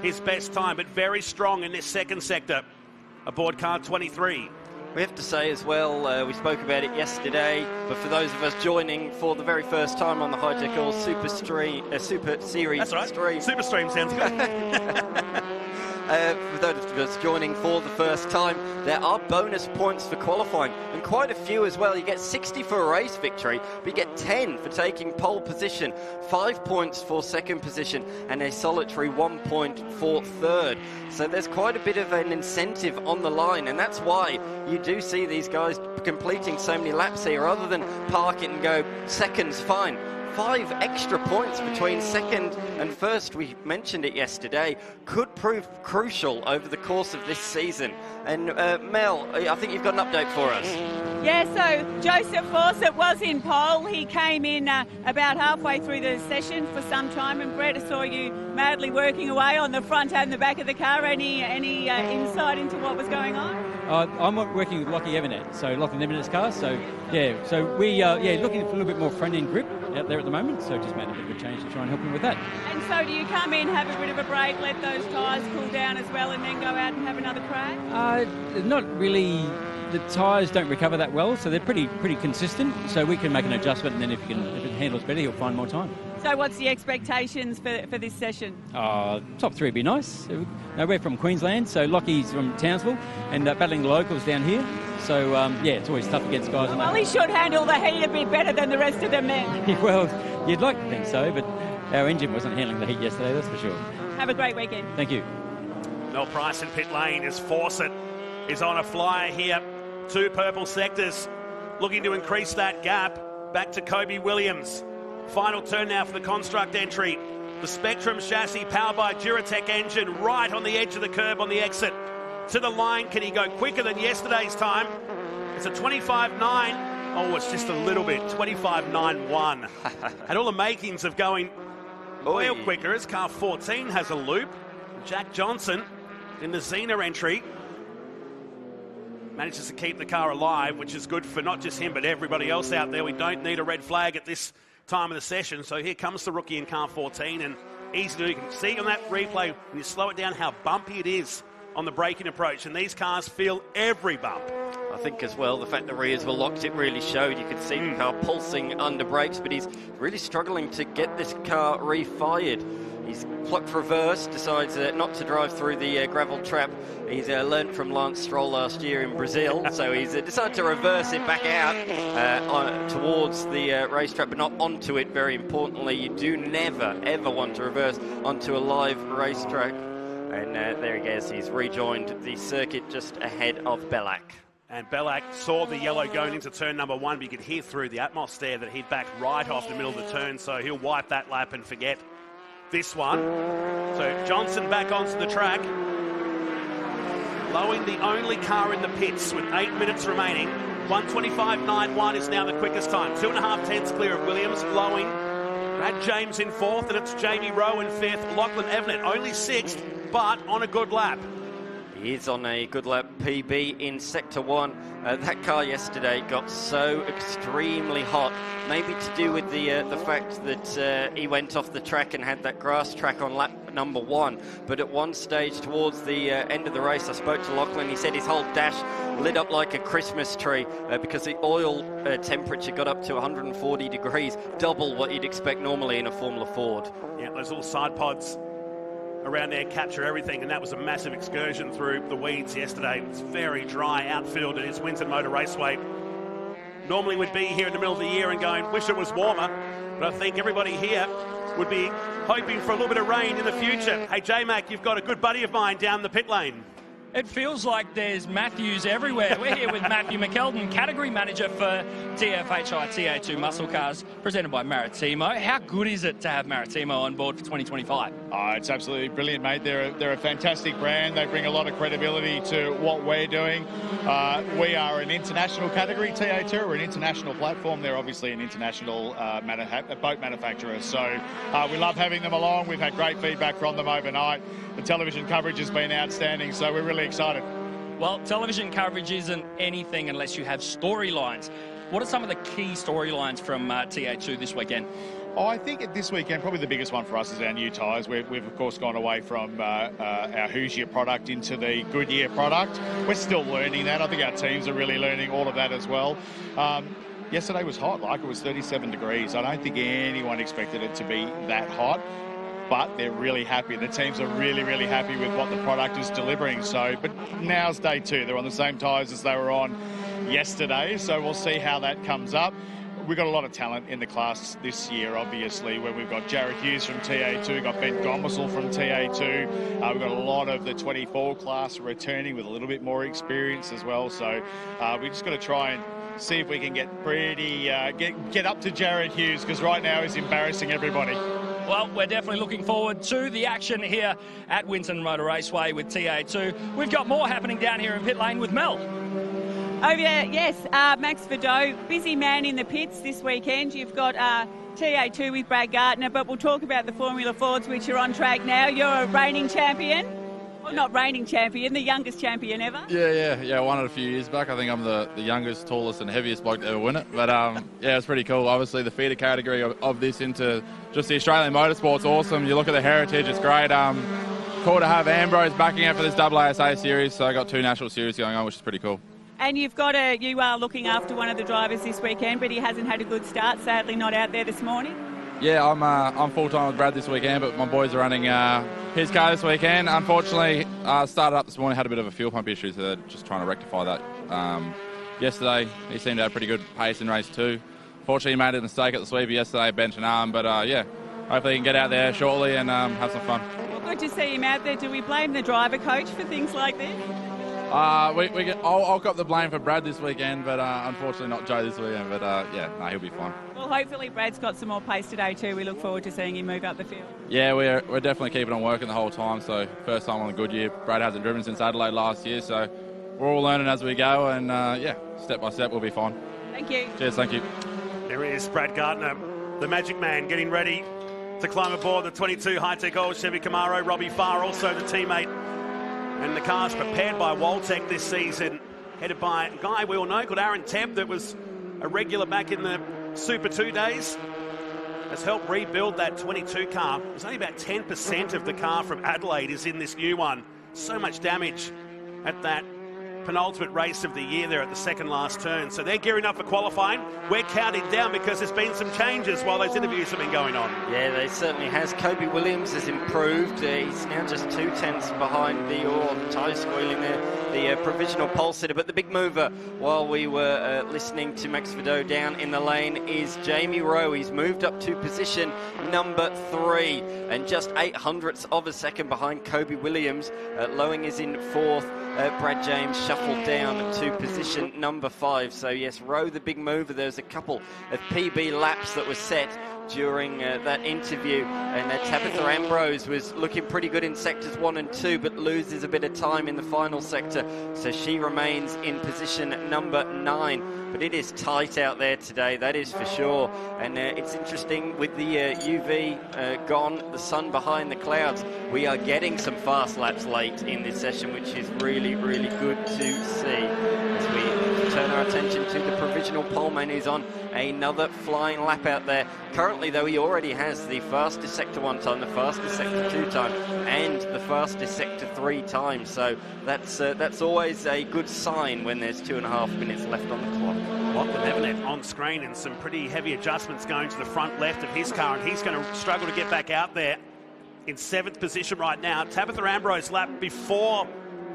his best time, but very strong in this second sector aboard car 23. We have to say as well, we spoke about it yesterday, but for those of us joining for the very first time on the Hi-Tec All Super Series That's right. stream. Super Stream sounds good. for those of us joining for the first time, there are bonus points for qualifying, and quite a few as well. You get 60 for a race victory, but you get 10 for taking pole position, 5 points for second position, and a solitary 1 point for third. So there's quite a bit of an incentive on the line, and that's why you do see these guys completing so many laps here. Rather than park it and go seconds, fine. 5 extra points between second and first, we mentioned it yesterday, could prove crucial over the course of this season. And Mel, I think you've got an update for us. Yeah, so Joseph Fawcett was in pole. He came in about halfway through the session for some time, and Brett, I saw you madly working away on the front and the back of the car. Any insight into what was going on? I'm working with Lockie Evernet, so Lachlan Evernet's car. So we looking for a little bit more front end grip out there at the moment. So just made a bit of a change to try and help him with that. And so do you come in, have a bit of a break, let those tyres cool down as well, and then go out and have another crack? Not really. The tyres don't recover that well, so they're pretty consistent. So we can make an adjustment, and then if it handles better, he'll find more time. So what's the expectations for this session? Top 3 would be nice. We're from Queensland, so Lockie's from Townsville, and battling the locals down here. So, it's always tough against guys. Well, he should handle the heat a bit better than the rest of them then. Well, you'd like to think so, but our engine wasn't handling the heat yesterday, that's for sure. Have a great weekend. Thank you. Mel Price in pit lane as Fawcett is on a flyer here. 2 purple sectors, looking to increase that gap. Back to Kobe Williams. Final turn now for the construct entry. The Spectrum chassis powered by Duratec engine right on the edge of the curb on the exit. To the line, can he go quicker than yesterday's time? It's a 25.9. Oh, it's just a little bit. 25.91. Had all the makings of going well quicker as car 14 has a loop. Jack Johnson in the Xena entry manages to keep the car alive, which is good for not just him but everybody else out there. We don't need a red flag at this time of the session. So here comes the rookie in car 14, and easy to do. You can see on that replay when you slow it down how bumpy it is on the braking approach, and these cars feel every bump. I think as well, the fact the rears were locked, it really showed. You could see the car pulsing under brakes, but he's really struggling to get this car refired. He's plucked reverse, decides not to drive through the gravel trap. He's learnt from Lance Stroll last year in Brazil, so he's decided to reverse it back out towards the racetrack, but not onto it, very importantly. You do never, ever want to reverse onto a live racetrack. And there he goes, he's rejoined the circuit just ahead of Bellac. And Bellac saw the yellow going into turn number 1, but you could hear through the atmos there that he'd back right off the middle of the turn, so he'll wipe that lap and forget this one. So Johnson back onto the track. Lowing the only car in the pits with 8 minutes remaining. 1:25.91 is now the quickest time. 2.5 tenths clear of Williams. Lowing. Brad James in 4th, and it's Jamie Rowe in 5th. Lachlan Evnet only 6th, but on a good lap. He is on a good lap PB in Sector 1. That car yesterday got so extremely hot, maybe to do with the fact that he went off the track and had that grass track on lap number 1. But at one stage towards the end of the race, I spoke to Lachlan. He said his whole dash lit up like a Christmas tree because the oil temperature got up to 140 degrees, double what you'd expect normally in a Formula Ford. Yeah, those little side pods around there capture everything, and that was a massive excursion through the weeds yesterday. It's very dry outfield. It is Winton Motor Raceway. Normally we'd be here in the middle of the year and going, wish it was warmer, but I think everybody here would be hoping for a little bit of rain in the future. Hey, J-Mac, you've got a good buddy of mine down the pit lane. It feels like there's Matthews everywhere. We're here with Matthew McKeldin, Category Manager for TFHI TA2 Muscle Cars, presented by Maritimo. How good is it to have Maritimo on board for 2025? Oh, it's absolutely brilliant, mate. They're a fantastic brand. They bring a lot of credibility to what we're doing. We are an international category, TA2. We're an international platform. They're obviously an international boat manufacturer. So we love having them along. We've had great feedback from them overnight. The television coverage has been outstanding, so we're really excited. Well, television coverage isn't anything unless you have storylines. What are some of the key storylines from TA2 this weekend? Oh, I think this weekend, probably the biggest one for us is our new tyres. We've of course, gone away from our Hoosier product into the Goodyear product. We're still learning that. I think our teams are really learning all of that as well. Yesterday was hot, like it was 37 degrees. I don't think anyone expected it to be that hot. but they're really happy. The teams are really, really happy with what the product is delivering. So, but now's day 2. They're on the same tyres as they were on yesterday, so we'll see how that comes up. We've got a lot of talent in the class this year, obviously, where we've got Jared Hughes from TA2, we've got Ben Gomersall from TA2. We've got a lot of the 24 class returning with a little bit more experience as well. So we just got to try and see if we can get get up to Jared Hughes, because right now he's embarrassing everybody. Well, we're definitely looking forward to the action here at Winton Motor Raceway with TA2. We've got more happening down here in pit lane with Mel. Oh, yeah, yes, Max Verdeaux, busy man in the pits this weekend. You've got TA2 with Brad Gardner, but we'll talk about the Formula Fords, which are on track now. You're a reigning champion. Well, not reigning champion, the youngest champion ever. Yeah, won it a few years back. I think I'm the youngest, tallest and heaviest bloke to ever win it. But yeah, it's pretty cool. Obviously, the feeder category of this into just the Australian motorsport's awesome. You look at the heritage, it's great. Cool to have Ambrose backing out for this AASA series, so I got 2 national series going on, which is pretty cool. And you are looking after one of the drivers this weekend, but he hasn't had a good start, sadly not out there this morning. Yeah, I'm full-time with Brad this weekend, but my boys are running his car this weekend. Unfortunately, started up this morning, had a bit of a fuel pump issue, so they're just trying to rectify that. Yesterday, he seemed to have pretty good pace in race 2. Fortunately, he made a mistake at the sweeper yesterday, bench and arm, but yeah, hopefully he can get out there shortly and have some fun. Well, good to see him out there. Do we blame the driver coach for things like this? I'll cop the blame for Brad this weekend, but unfortunately not Joe this weekend. But yeah, no, he'll be fine. Well, hopefully Brad's got some more pace today too. We look forward to seeing him move up the field. Yeah, we're definitely keeping on working the whole time. So first time on a good year. Brad hasn't driven since Adelaide last year, so we're all learning as we go, and yeah, step by step we'll be fine. Thank you. Cheers, thank you. There is Brad Gardner, the Magic Man, getting ready to climb aboard the 22 Hi-Tec old Chevy Camaro. Robbie Farr, also the teammate. And the car's prepared by Waltec this season, headed by a guy we all know called Aaron Tebb, that was a regular back in the Super 2 days. Has helped rebuild that 22 car. There's only about 10% of the car from Adelaide is in this new one. So much damage at that penultimate race of the year there at the second last turn. So they're gearing up for qualifying. We're counting down because there's been some changes while those interviews have been going on. Yeah, they certainly has. Kobe Williams has improved. He's now just 2 tenths behind the tyre squealing there, the provisional pole sitter. But the big mover while we were listening to Max Verdeaux down in the lane is Jamie Rowe. He's moved up to position number 3 and just 0.08 of a second behind Kobe Williams. Lowing is in 4th. Brad James shuffled down to position number 5. So yes, Rowe the big mover. There's a couple of PB laps that were set during that interview, and Tabitha Ambrose was looking pretty good in sectors 1 and 2, but loses a bit of time in the final sector, so she remains in position number 9. But it is tight out there today, that is for sure. And it's interesting with the UV gone, the sun behind the clouds, we are getting some fast laps late in this session, which is really, really good to see. As we turn our attention to the provisional poleman, who's on another flying lap out there. Currently, though, he already has the fastest sector 1 time, the fastest sector 2 time, and the fastest sector 3 time. So that's always a good sign when there's 2.5 minutes left on the clock. Lachlan Nevernet on screen, and some pretty heavy adjustments going to the front left of his car, and he's going to struggle to get back out there in 7th position right now. Tabitha Ambrose lap before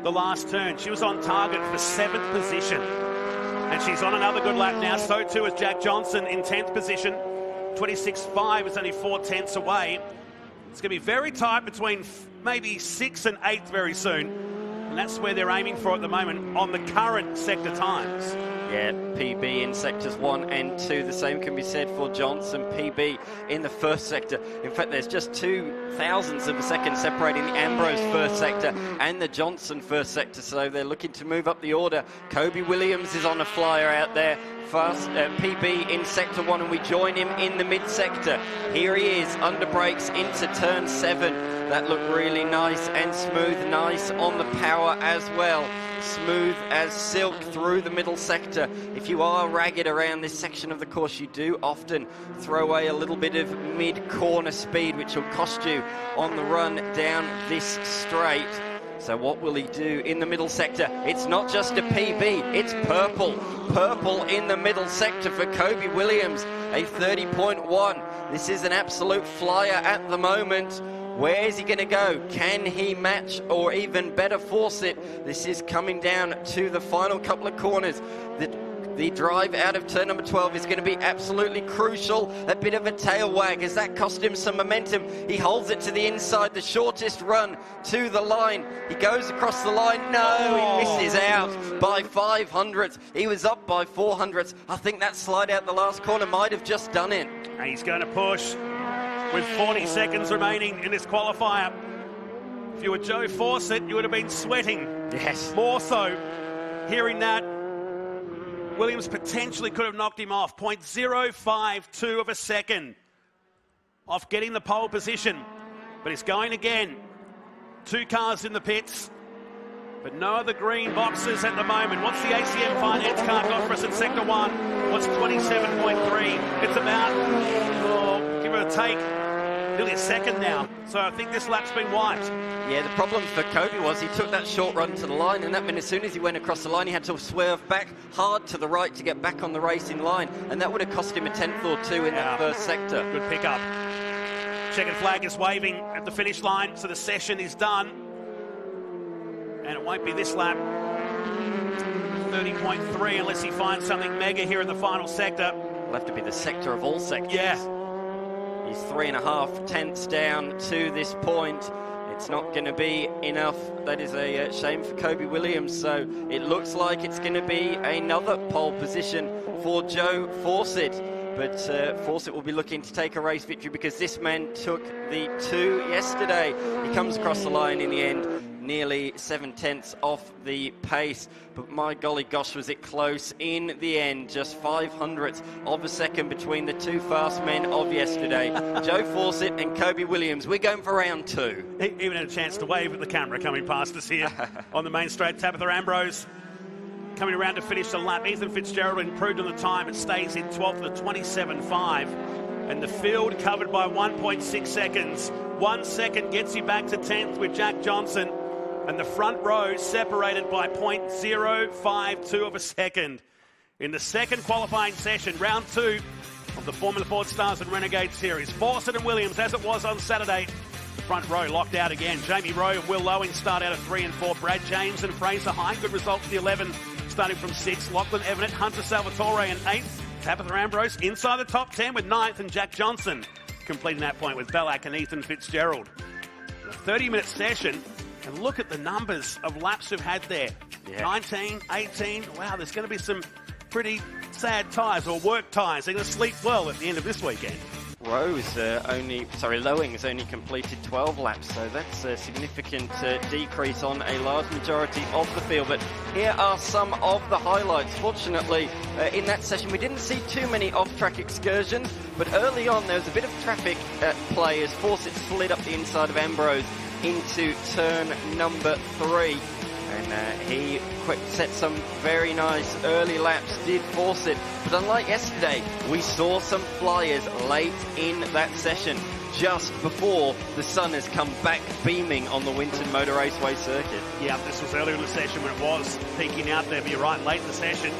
the last turn. She was on target for 7th position, and she's on another good lap now. So too is Jack Johnson in 10th position. 26.5 is only 4 tenths away. It's going to be very tight between maybe 6th and 8th very soon, and that's where they're aiming for at the moment on the current sector times. Yeah, PB in sectors 1 and 2. The same can be said for Johnson. PB in the first sector. In fact, there's just 0.02 of a second separating the Ambrose first sector and the Johnson first sector. So they're looking to move up the order. Kobe Williams is on a flyer out there. Fast PB in sector 1, and we join him in the mid-sector. Here he is, under brakes into turn 7. That looked really nice and smooth, nice on the power as well. Smooth as silk through the middle sector. If you are ragged around this section of the course, you do often throw away a little bit of mid-corner speed, which will cost you on the run down this straight. So what will he do in the middle sector? It's not just a PB, it's purple. Purple in the middle sector for Kobe Williams, a 30.1. This is an absolute flyer at the moment. Where's he going to go? Can he match or even better force it? This is coming down to the final couple of corners. The drive out of turn number 12 is going to be absolutely crucial. A bit of a tail wag as that cost him some momentum. He holds it to the inside, the shortest run to the line. He goes across the line. No, he misses out by 500ths. He was up by 400ths. I think that slide out the last corner might have just done it. And he's going to push with 40 seconds remaining in this qualifier. If you were Joe Fawcett, you would have been sweating. Yes. More so, hearing that. Williams potentially could have knocked him off. 0.052 of a second off getting the pole position. But he's going again. 2 cars in the pits, but no other green boxes at the moment. What's the ACM Finance car got for us in Sector 1? What's 27.3? It's about, give it a take, nearly a second now. So I think this lap's been wiped. Yeah, the problem for Kobe was he took that short run to the line, and that meant as soon as he went across the line, he had to swerve back hard to the right to get back on the racing line, and that would have cost him a 10th or 2 in that first sector. Good pickup. Checkered flag is waving at the finish line, so the session is done. And it won't be this lap. 30.3 unless he finds something mega here in the final sector. It'll have to be the sector of all sectors. Yeah. He's 3.5 tenths down to this point. It's not going to be enough. That is a shame for Kobe Williams. So it looks like it's going to be another pole position for Joe Fawcett. But Fawcett will be looking to take a race victory because this man took the 2 yesterday. He comes across the line in the end, nearly 7 tenths off the pace. But my golly gosh, was it close in the end. Just 500ths of a second between the 2 fast men of yesterday. Joe Fawcett and Kobe Williams. We're going for round 2. He even had a chance to wave at the camera coming past us here on the main straight. Tabitha Ambrose coming around to finish the lap. Ethan Fitzgerald improved on the time. It stays in 12th to 27.5. And the field covered by 1.6 seconds. 1 second gets you back to 10th with Jack Johnson. And the front row separated by 0.052 of a second. In the second qualifying session, round 2 of the Formula Ford Stars and Renegade Series. Fawcett and Williams, as it was on Saturday. The front row locked out again. Jamie Rowe and Will Lowing start out of 3 and 4. Brad James and Fraser Hine, good result for the 11, starting from 6. Lachlan Evanet, Hunter Salvatore in 8th. Tabitha Ambrose inside the top 10 with 9th, and Jack Johnson completing that point with Bellac and Ethan Fitzgerald. A 30-minute session, and look at the numbers of laps we've had there. Yeah. 19, 18, wow, there's going to be some pretty sad tyres or work tyres. They're going to sleep well at the end of this weekend. Lowing has only completed 12 laps, so that's a significant decrease on a large majority of the field. But here are some of the highlights. Fortunately, in that session, we didn't see too many off-track excursions, but early on there was a bit of traffic at play as Fawcett slid up the inside of Ambrose into turn number 3. And he set some very nice early laps, did Fawcett. But unlike yesterday, we saw some flyers late in that session, just before the sun has come back beaming on the Winton Motor Raceway circuit. Yeah, this was earlier in the session when it was peaking out there, but you're right, late in the session.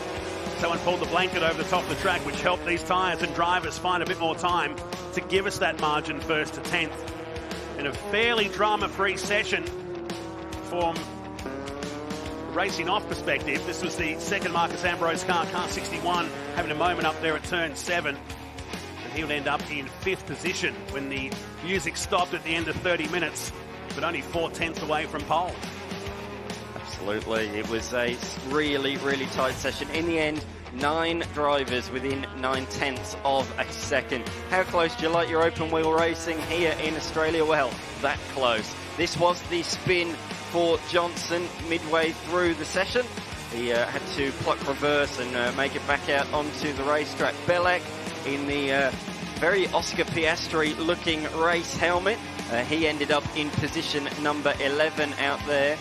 Someone pulled the blanket over the top of the track, which helped these tyres and drivers find a bit more time to give us that margin first to 10th. In a fairly drama-free session from racing off perspective. This was the second Marcus Ambrose car 61, having a moment up there at turn 7. And he would end up in 5th position when the music stopped at the end of 30 minutes, but only 4 tenths away from pole. Absolutely. It was a really, really tight session. In the end, 9 drivers within 9 tenths of a second. How close do you like your open wheel racing here in Australia? Well, that close. This was the spin for Johnson midway through the session. He had to pluck reverse and make it back out onto the racetrack. Bellac in the very Oscar Piastri looking race helmet. He ended up in position number 11 out there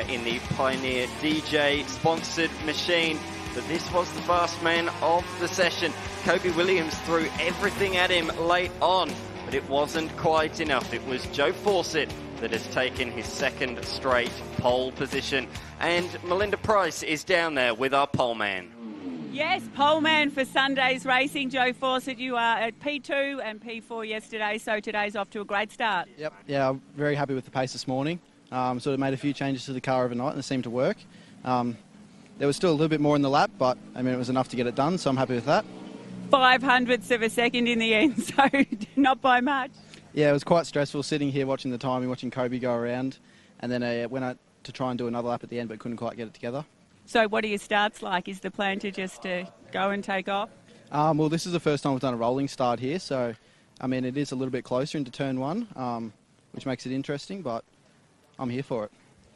in the Pioneer DJ sponsored machine. But this was the fast man of the session. Kobe Williams threw everything at him late on, but it wasn't quite enough. It was Joe Fawcett that has taken his 2nd straight pole position. And Melinda Price is down there with our pole man. Yes, poleman for Sunday's racing. Joe Fawcett, you are at P2 and P4 yesterday, so today's off to a great start. Yep, yeah, I'm very happy with the pace this morning. Sort of made a few changes to the car overnight and it seemed to work. There was still a little bit more in the lap, but I mean, it was enough to get it done, so I'm happy with that. 0.05 of a second in the end, so not by much. Yeah, it was quite stressful sitting here watching the timing, watching Kobe go around, and then I went out to try and do another lap at the end, but couldn't quite get it together. So what are your starts like? Is the plan to just go and take off? Well, this is the first time we've done a rolling start here, so I mean, it is a little bit closer into turn one, which makes it interesting, but I'm here for it.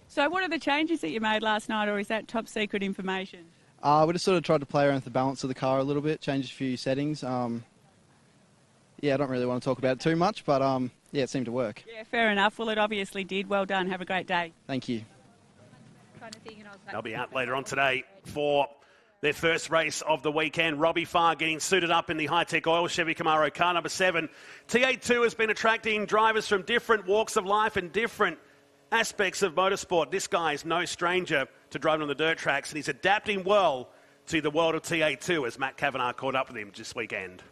So what are the changes that you made last night, or is that top secret information? We just sort of tried to play around with the balance of the car a little bit, change a few settings. Yeah, I don't really want to talk about it too much, but yeah, it seemed to work. Yeah, fair enough. Well, it obviously did. Well done. Have a great day. Thank you. They'll be out later on today for their first race of the weekend. Robbie Farr getting suited up in the Hi-Tec Oil Chevy Camaro car number 7. T82 has been attracting drivers from different walks of life and different aspects of motorsport. This guy is no stranger to driving on the dirt tracks, and he's adapting well to the world of T82 as Matt Kavanagh caught up with him this weekend.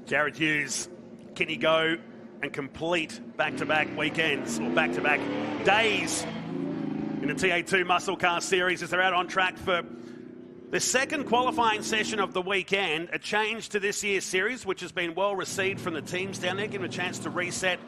Jared Hughes, can he go and complete back-to-back weekends or back-to-back days in the TA2 Muscle Car Series as they're out on track for the second qualifying session of the weekend? A change to this year's series, which has been well received from the teams down there, giving them a chance to reset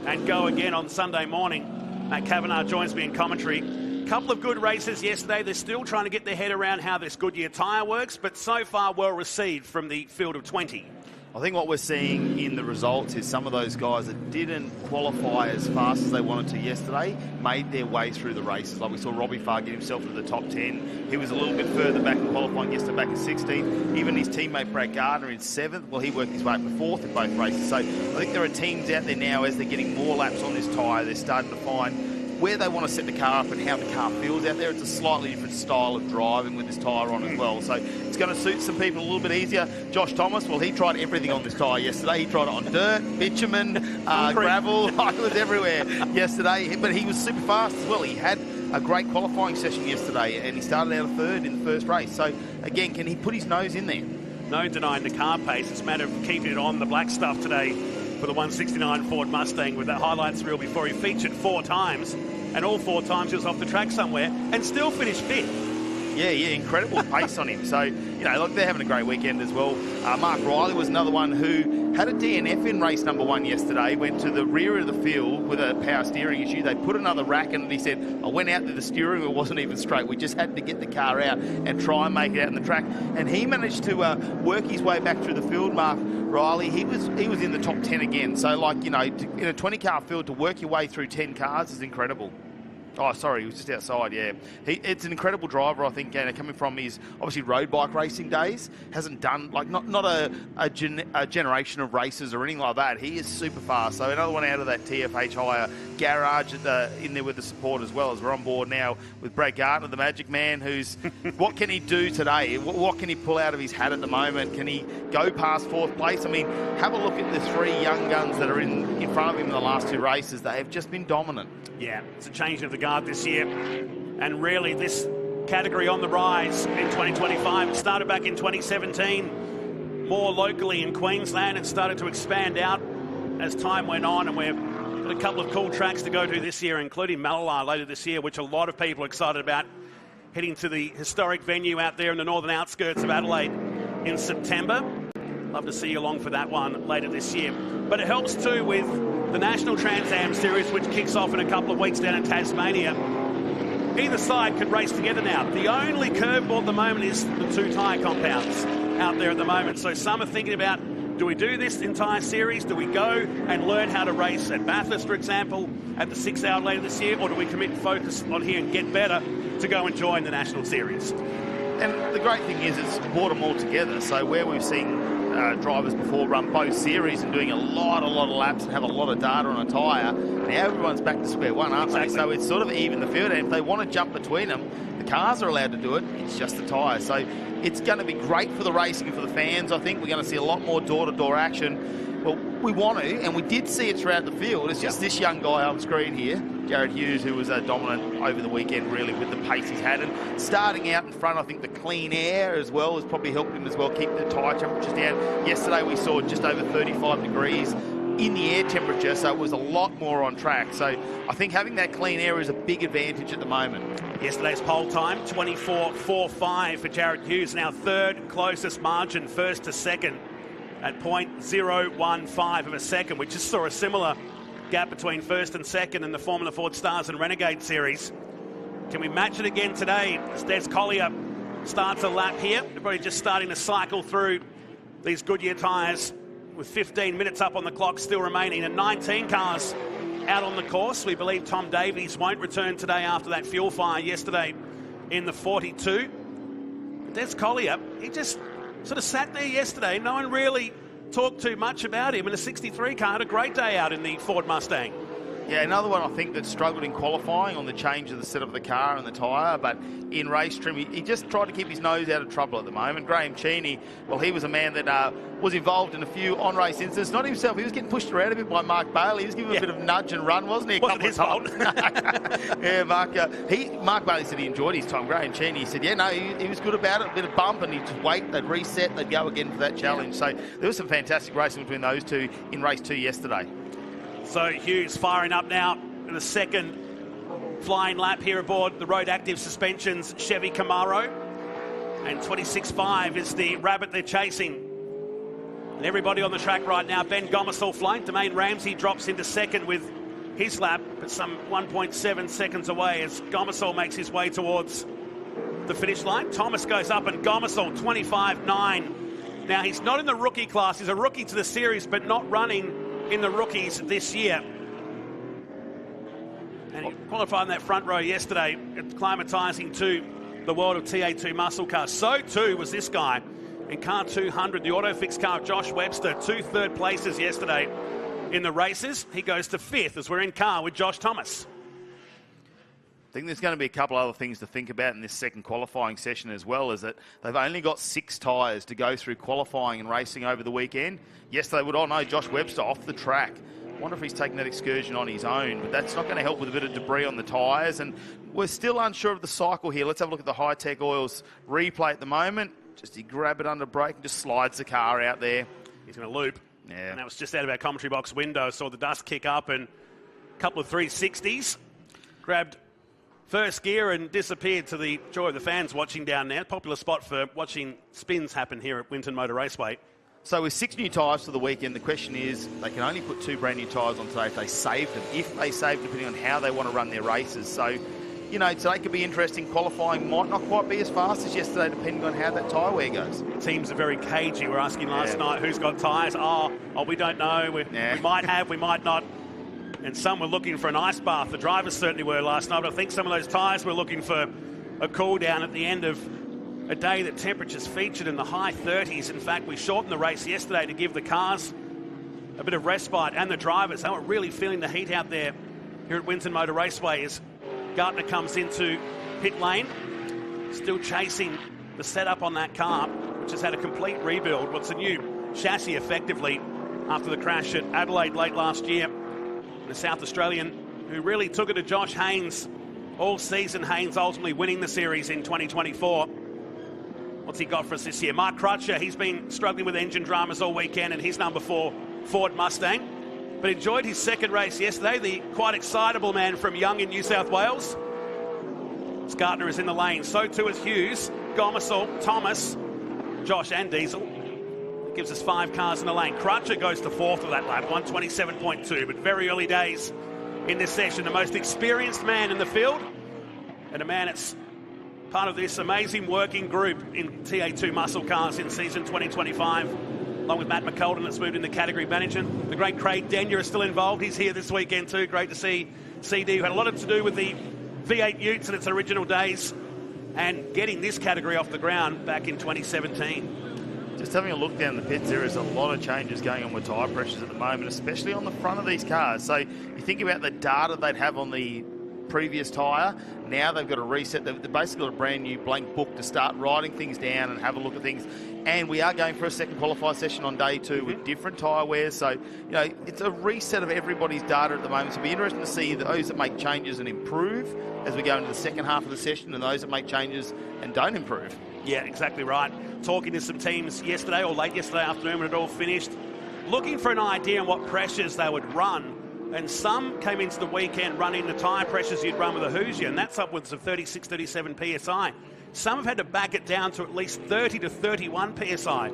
and go again on Sunday morning. Matt Kavanagh joins me in commentary. Couple of good races yesterday. They're still trying to get their head around how this Goodyear tyre works, but so far well received from the field of 20. I think what we're seeing in the results is some of those guys that didn't qualify as fast as they wanted to yesterday made their way through the races. Like we saw Robbie Farr get himself to the top 10. He was a little bit further back in qualifying yesterday, back in 16th. Even his teammate Brad Gardner in 7th, well, he worked his way up to 4th in both races. So I think there are teams out there now, as they're getting more laps on this tyre, they're starting to find where they want to set the car up and how the car feels out there. It's a slightly different style of driving with this tyre on as well. So it's going to suit some people a little bit easier. Josh Thomas, well, he tried everything on this tyre yesterday. He tried it on dirt, bitumen, gravel. It was everywhere yesterday. But he was super fast as well. He had a great qualifying session yesterday, and he started out 3rd in the first race. So, again, can he put his nose in there? No denying the car pace. It's a matter of keeping it on the black stuff today for the 169 Ford Mustang with that highlights reel before he featured 4 times, and all 4 times he was off the track somewhere and still finished 5th. Yeah, incredible pace on him. So, look, they're having a great weekend as well. Mark Riley was another one who had a DNF in race number 1 yesterday, went to the rear of the field with a power steering issue. They put another rack in, and he said, I went out to the steering wheel, wasn't even straight. We just had to get the car out and try and make it out in the track. And he managed to work his way back through the field, Mark Riley. He was in the top 10 again. So, in a 20-car field, to work your way through 10 cars is incredible. Oh, sorry, he was just outside, yeah. It's an incredible driver, I think, coming from his, obviously, road bike racing days. Hasn't done, not a generation of races or anything like that. He is super fast. So another one out of that TFH Hire garage in there with the support as well, as we're on board now with Brad Gardner, the Magic Man, who's, what can he do today? What can he pull out of his hat at the moment? Can he go past 4th place? I mean, have a look at the 3 young guns that are in front of him in the last 2 races. They have just been dominant. Yeah, it's a change of the guard this year, and really this category on the rise in 2025. It started back in 2017, more locally in Queensland, and started to expand out as time went on, and we've got a couple of cool tracks to go to this year, including Mallala later this year, which a lot of people are excited about, heading to the historic venue out there in the northern outskirts of Adelaide in September. Love to see you along for that one later this year. But it helps too with the National Trans Am Series, which kicks off in a couple of weeks down in Tasmania. Either side could race together now. The only curveball at the moment is the 2 tyre compounds out there at the moment. So some are thinking about, do we do this entire series? Do we go and learn how to race at Bathurst, for example, at the 6 Hour later this year? Or do we commit and focus on here and get better to go and join the National Series? And the great thing is it's brought them all together. So where we've seen drivers before run both series and doing a lot of laps and have a lot of data on a tyre, now everyone's back to square one, aren't they? So it's sort of even the field, and if they want to jump between them, the cars are allowed to do it. It's just the tyre. So it's going to be great for the racing and for the fans. I think we're going to see a lot more door-to-door action. Well, we want to, and we did see it throughout the field. It's just this young guy on screen here, Jared Hughes, who was dominant over the weekend, really, with the pace he's had. And starting out in front, I think the clean air as well has probably helped him as well keep the tyre temperatures down. Yesterday we saw just over 35 degrees in the air temperature, so it was a lot more on track. So I think having that clean air is a big advantage at the moment. Yesterday's pole time, 24.45 for Jared Hughes, now 3rd closest margin, 1st to 2nd. At 0.015 of a second. We just saw a similar gap between 1st and 2nd in the Formula Ford Stars and Renegade Series. Can we match it again today? As Des Collier starts a lap here. They're probably just starting to cycle through these Goodyear tyres with 15 minutes up on the clock still remaining, and 19 cars out on the course. We believe Tom Davies won't return today after that fuel fire yesterday in the 42. Des Collier, he just sort of sat there yesterday. No one really talked too much about him. In a 63 car, had a great day out in the Ford Mustang. Yeah, another one I think that struggled in qualifying on the change of the set of the car and the tyre, but in race trim, he just tried to keep his nose out of trouble at the moment. Graham Cheney, well, he was a man that was involved in a few on-race incidents. Not himself, he was getting pushed around a bit by Mark Bailey. He was giving him a bit of nudge and run, wasn't he? Wasn't his fault. Yeah, Mark Bailey said he enjoyed his time. Graham Cheney, he said, yeah, no, he was good about it, a bit of bump, and he'd just wait, they'd reset, they'd go again for that challenge. So there was some fantastic racing between those two in race 2 yesterday. So Hughes firing up now in the 2nd flying lap here aboard the Road Active Suspensions Chevy Camaro. And 26.5 is the rabbit they're chasing. And everybody on the track right now, Ben Gomersall flying. Domain Ramsey drops into 2nd with his lap, but some 1.7 seconds away as Gomersall makes his way towards the finish line. Thomas goes up and Gomersall 25.9 Now, he's not in the rookie class. He's a rookie to the series, but not running in the rookies this year. And he qualified in that front row yesterday, acclimatising to the world of TA2 muscle cars. So too was this guy in car 200, the Autofix car of Josh Webster. 2 third places yesterday in the races. He goes to 5th as we're in car with Josh Thomas. I think there's going to be a couple other things to think about in this second qualifying session as well, is that they've only got 6 tyres to go through qualifying and racing over the weekend. Yes, they would all know Josh Webster off the track. I wonder if he's taking that excursion on his own, but that's not going to help with a bit of debris on the tyres. And we're still unsure of the cycle here. Let's have a look at the Hi-Tec Oils replay at the moment. Just he grab it under brake and just slides the car out there. He's going to loop. Yeah. And that was just out of our commentary box window. Saw the dust kick up and a couple of 360s. Grabbed first gear and disappeared, to the joy of the fans watching down there. Popular spot for watching spins happen here at Winton Motor Raceway. So with 6 new tyres for the weekend, the question is they can only put 2 brand new tyres on today if they save them. If they save them, depending on how they want to run their races. So, you know, today could be interesting. Qualifying might not quite be as fast as yesterday, depending on how that tyre wear goes. Teams are very cagey. We're asking last night who's got tyres. Oh, we don't know. We might have, we might not. And some were looking for an ice bath. The drivers certainly were last night. But I think some of those tyres were looking for a cool down at the end of a day that temperatures featured in the high 30s. In fact, we shortened the race yesterday to give the cars a bit of respite, and the drivers. They were really feeling the heat out there here at Winton Motor Raceway as Gartner comes into pit lane, still chasing the setup on that car, which has had a complete rebuild. What's a new chassis, effectively, after the crash at Adelaide late last year. The South Australian who really took it to Josh Haynes all season. Haynes ultimately winning the series in 2024. What's he got for us this year? Mark Crutcher, he's been struggling with engine dramas all weekend in his number 4 Ford Mustang, but enjoyed his second race yesterday. The quite excitable man from Young in New South Wales. Gartner is in the lane. So too is Hughes, Gomersall, Thomas, Josh and Diesel. That gives us 5 cars in the lane. Crutcher goes to 4th of that lap, 127.2, but very early days in this session. The most experienced man in the field, and a man that's part of this amazing working group in TA2 muscle cars in season 2025, along with Matt McCuldin that's moved into category management. The great Craig Denyer is still involved. He's here this weekend too. Great to see CD, who had a lot to do with the V8 Utes in its original days and getting this category off the ground back in 2017. Just having a look down the pits, there is a lot of changes going on with tyre pressures at the moment, especially on the front of these cars. So you think about the data they'd have on the previous tyre. Now they've got to reset. They've basically got a brand new blank book to start writing things down and have a look at things. And we are going for a second qualify session on day 2 with different tyre wears. So, you know, it's a reset of everybody's data at the moment. So it'll be interesting to see those that make changes and improve as we go into the second half of the session, and those that make changes and don't improve. Yeah, exactly right. Talking to some teams yesterday or late yesterday afternoon when it all finished, looking for an idea on what pressures they would run. And some came into the weekend running the tyre pressures you'd run with a Hoosier, and that's upwards of 36, 37 PSI. Some have had to back it down to at least 30 to 31 PSI,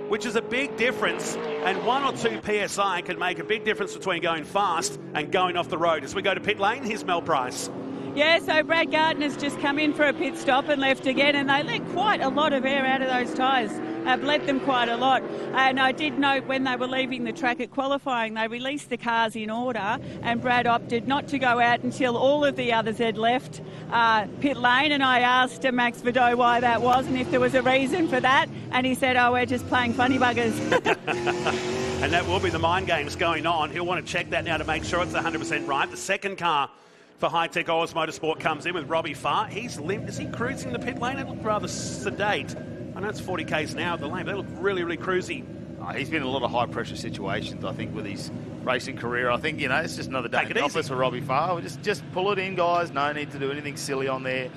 which is a big difference, and 1 or 2 PSI can make a big difference between going fast and going off the road. As we go to pit lane, here's Mel Price. Yeah, so Brad Gardner's just come in for a pit stop and left again, and they let quite a lot of air out of those tyres. Bled them quite a lot. And I did note when they were leaving the track at qualifying, they released the cars in order, and Brad opted not to go out until all of the others had left pit lane. And I asked Max Vidot why that was and if there was a reason for that, and he said, oh, we're just playing funny buggers. And that will be the mind games going on. He'll want to check that now to make sure it's 100% right. The second car for Hi-Tec Oils Motorsport comes in with Robbie Farr. He's limped. Is he cruising the pit lane? It looked rather sedate. I know it's 40 k's now at the lane, but they look really, really cruisy. He's been in a lot of high-pressure situations, I think, with his racing career. I think, you know, it's just another day in the office for Robbie Farr. Just pull it in, guys. No need to do anything silly on there.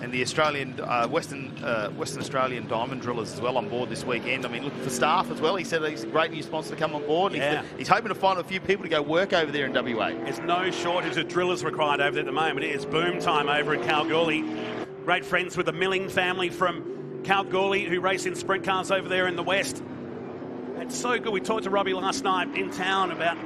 And the Australian, Western Australian diamond drillers as well on board this weekend. I mean, looking for staff as well. He said he's a great new sponsor to come on board. Yeah. He's hoping to find a few people to go work over there in WA. There's no shortage of drillers required over there at the moment. It is boom time over in Kalgoorlie. Great friends with the Milling family from Kalgoorlie who race in sprint cars over there in the west. It's so good. We talked to Robbie last night in town about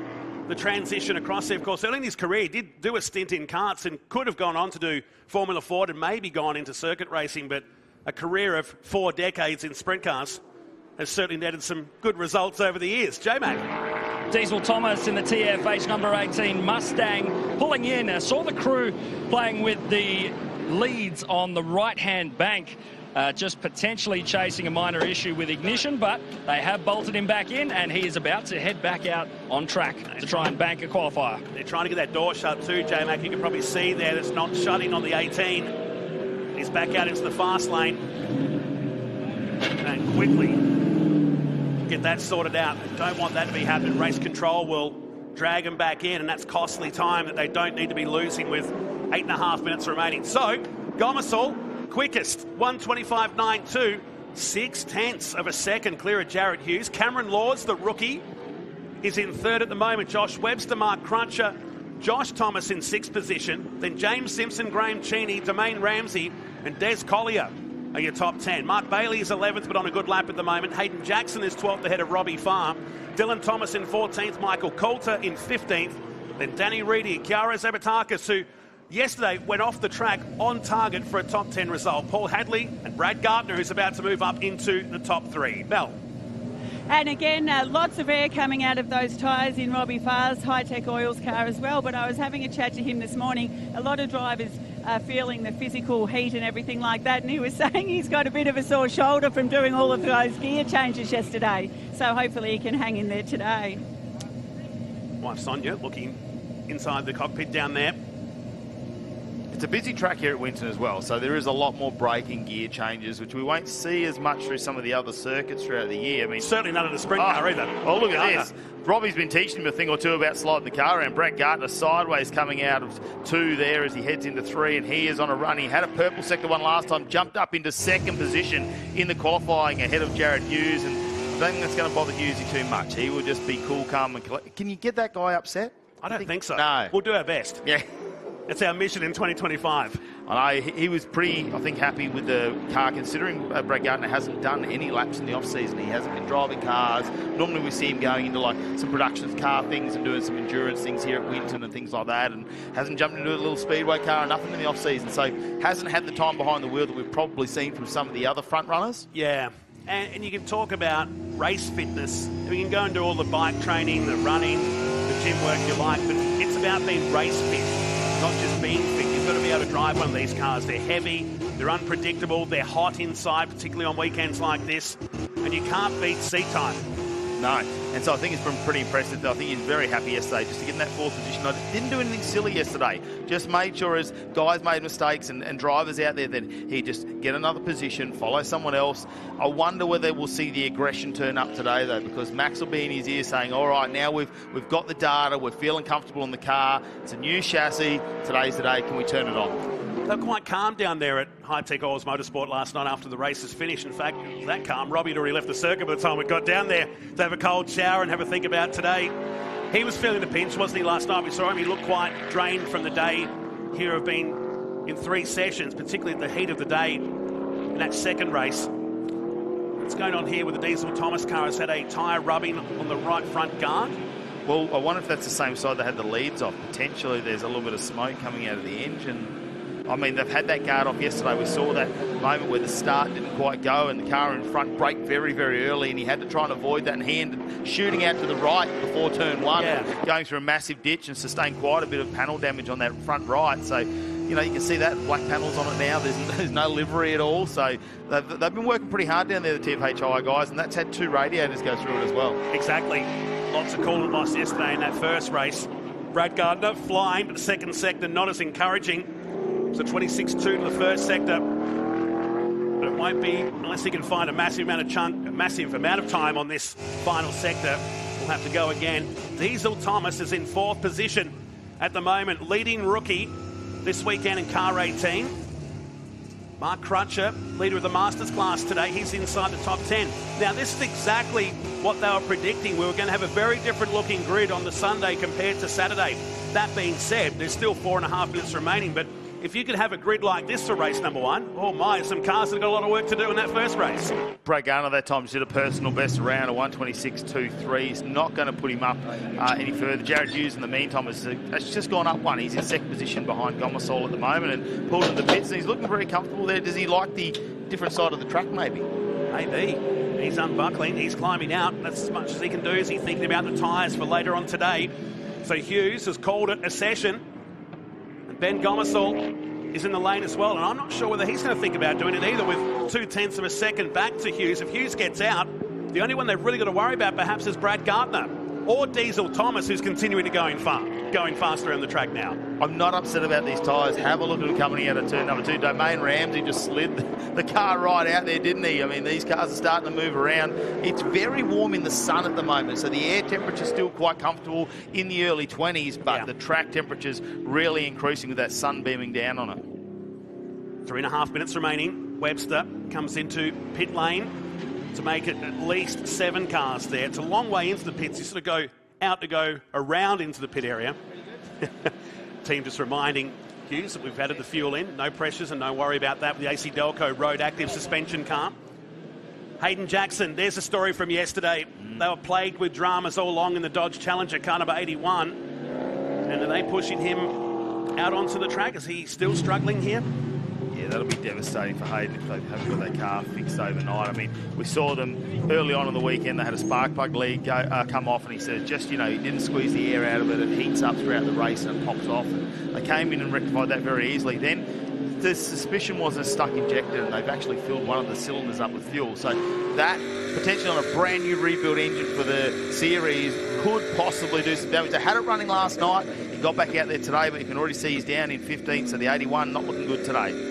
the transition across there. Of course, early in his career, he did do a stint in karts and could have gone on to do Formula Ford and maybe gone into circuit racing, but a career of 4 decades in sprint cars has certainly netted some good results over the years. J-Mac. Diesel Thomas in the TFH number 18 Mustang pulling in. I saw the crew playing with the leads on the right-hand bank. Just potentially chasing a minor issue with ignition, but they have bolted him back in, and he is about to head back out on track to try and bank a qualifier. They're trying to get that door shut too, J-Mac. You can probably see there that's not shutting on the 18. He's back out into the fast lane. And quickly get that sorted out. Don't want that to be happening. Race control will drag him back in, and that's costly time that they don't need to be losing with 8.5 minutes remaining. So, Gomersall, quickest, 1:25.92, 0.6 of a second clear of Jared Hughes. Cameron Laws, the rookie, is in third at the moment. Josh Webster, Mark Cruncher, Josh Thomas in sixth position. Then James Simpson, Graham Cheney, Domain Ramsey, and Des Collier are your top 10. Mark Bailey is 11th, but on a good lap at the moment. Hayden Jackson is 12th ahead of Robbie Farr. Dylan Thomas in 14th, Michael Coulter in 15th. Then Danny Reedy, Chiara Zabatakis, who yesterday went off the track on target for a top 10 result. Paul Hadley and Brad Gardner, who's about to move up into the top 3. Mel. And again, lots of air coming out of those tyres in Robbie Farr's Hi-Tec Oils car as well. But I was having a chat to him this morning. A lot of drivers are feeling the physical heat and everything like that. And he was saying he's got a bit of a sore shoulder from doing all of those gear changes yesterday. So hopefully he can hang in there today. Wife Sonia looking inside the cockpit down there. It's a busy track here at Winton as well, so there is a lot more braking gear changes, which we won't see as much through some of the other circuits throughout the year. I mean, certainly none of the sprint car either. Oh, look at this. Robbie's been teaching him a thing or two about sliding the car around. Brad Gardner sideways coming out of 2 there as he heads into 3, and he is on a run. He had a purple sector 1 last time, jumped up into second position in the qualifying ahead of Jared Hughes, and I don't think that's going to bother Hughesy too much. He will just be cool, calm, and collect. Can you get that guy upset? I don't think so. No. We'll do our best. Yeah. It's our mission in 2025. I know he was pretty, I think, happy with the car, considering Brad Gardner hasn't done any laps in the off-season. He hasn't been driving cars. Normally we see him going into like some production car things and doing some endurance things here at Winton and things like that, and hasn't jumped into a little speedway car or nothing in the off-season. So hasn't had the time behind the wheel that we've probably seen from some of the other front runners. Yeah, and you can talk about race fitness. We can go and do all the bike training, the running, the gym work you like, but it's about being race fit. Not just being fit. You've got to be able to drive one of these cars. They're heavy, they're unpredictable, they're hot inside, particularly on weekends like this, and you can't beat seat time. No, and so I think it's been pretty impressive. I think he's very happy yesterday just to get in that 4th position. I didn't do anything silly yesterday. Just made sure as guys made mistakes and drivers out there that he just get another position, follow someone else. I wonder whether we'll see the aggression turn up today though, because Max will be in his ear saying, all right, now we've got the data, we're feeling comfortable in the car, it's a new chassis, today's the day, can we turn it on? They're quite calm down there at Hi-Tec Oils Motorsport last night after the race was finished. In fact, it was that calm. Robbie had already left the circuit by the time we got down there to have a cold shower and have a think about today. He was feeling the pinch, wasn't he, last night? We saw him. He looked quite drained from the day here of being in 3 sessions, particularly at the heat of the day in that second race. What's going on here with the Diesel Thomas car? Has had a tyre rubbing on the right front guard. Well, I wonder if that's the same side that had the leads off. Potentially there's a little bit of smoke coming out of the engine. I mean, they've had that guard off yesterday. We saw that moment where the start didn't quite go and the car in front braked very, very early, and he had to try and avoid that, and he ended shooting out to the right before turn 1, going through a massive ditch and sustained quite a bit of panel damage on that front right. So, you know, you can see that black panels on it now. There's no livery at all. So they've been working pretty hard down there, the TFHI guys, and that's had 2 radiators go through it as well. Exactly. Lots of coolant loss yesterday in that first race. Brad Gardner flying, but the second sector not as encouraging. It's a 26.2 to the first sector. But it won't be unless he can find a massive amount of time on this final sector. We'll have to go again. Diesel Thomas is in 4th position at the moment, leading rookie this weekend in car 18. Mark Cruncher, leader of the Masters class today, he's inside the top 10. Now, this is exactly what they were predicting. We were going to have a very different looking grid on the Sunday compared to Saturday. That being said, there's still 4.5 minutes remaining, but if you could have a grid like this for race number 1, oh my, some cars that have got a lot of work to do in that first race. Brad Gardner that time did a personal best around a 1:26.23. He's not going to put him up any further. Jared Hughes in the meantime has just gone up 1. He's in 2nd position behind Gomersall at the moment and pulled into the pits, and he's looking very comfortable there. Does he like the different side of the track maybe? Maybe. He's unbuckling, he's climbing out. That's as much as he can do. Is he thinking about the tyres for later on today? So Hughes has called it a session. And Ben Gomersall is in the lane as well. And I'm not sure whether he's going to think about doing it either, with 0.2 of a second back to Hughes. If Hughes gets out, the only one they've really got to worry about perhaps is Brad Gardner or Diesel Thomas, who's continuing to going faster around the track now. I'm not upset about these tyres. Have a look at them coming out of turn number 2. Domain Ramsey just slid the car right out there, didn't he? I mean, these cars are starting to move around. It's very warm in the sun at the moment, so the air temperature's still quite comfortable in the early 20s, but the track temperature's really increasing with that sun beaming down on it. 3.5 minutes remaining. Webster comes into pit lane to make it at least 7 cars there. It's a long way into the pits. You sort of go out to go around into the pit area. Team just reminding Hughes that we've added the fuel in. No pressures and no worry about that with the AC Delco Road Active suspension car. Hayden Jackson, there's a story from yesterday. They were plagued with dramas all along in the Dodge Challenger, car number 81. And are they pushing him out onto the track? Is he still struggling here? Yeah, that'll be devastating for Hayden if they haven't got their car fixed overnight. I mean, we saw them early on in the weekend. They had a spark plug lead come off, and he said just, you know, he didn't squeeze the air out of it. It heats up throughout the race and it pops off. And they came in and rectified that very easily. Then the suspicion was a stuck injector, and they've actually filled one of the cylinders up with fuel. So that, potentially on a brand new rebuilt engine for the series, could possibly do some damage. They had it running last night. He got back out there today, but you can already see he's down in 15th, so the 81 not looking good today.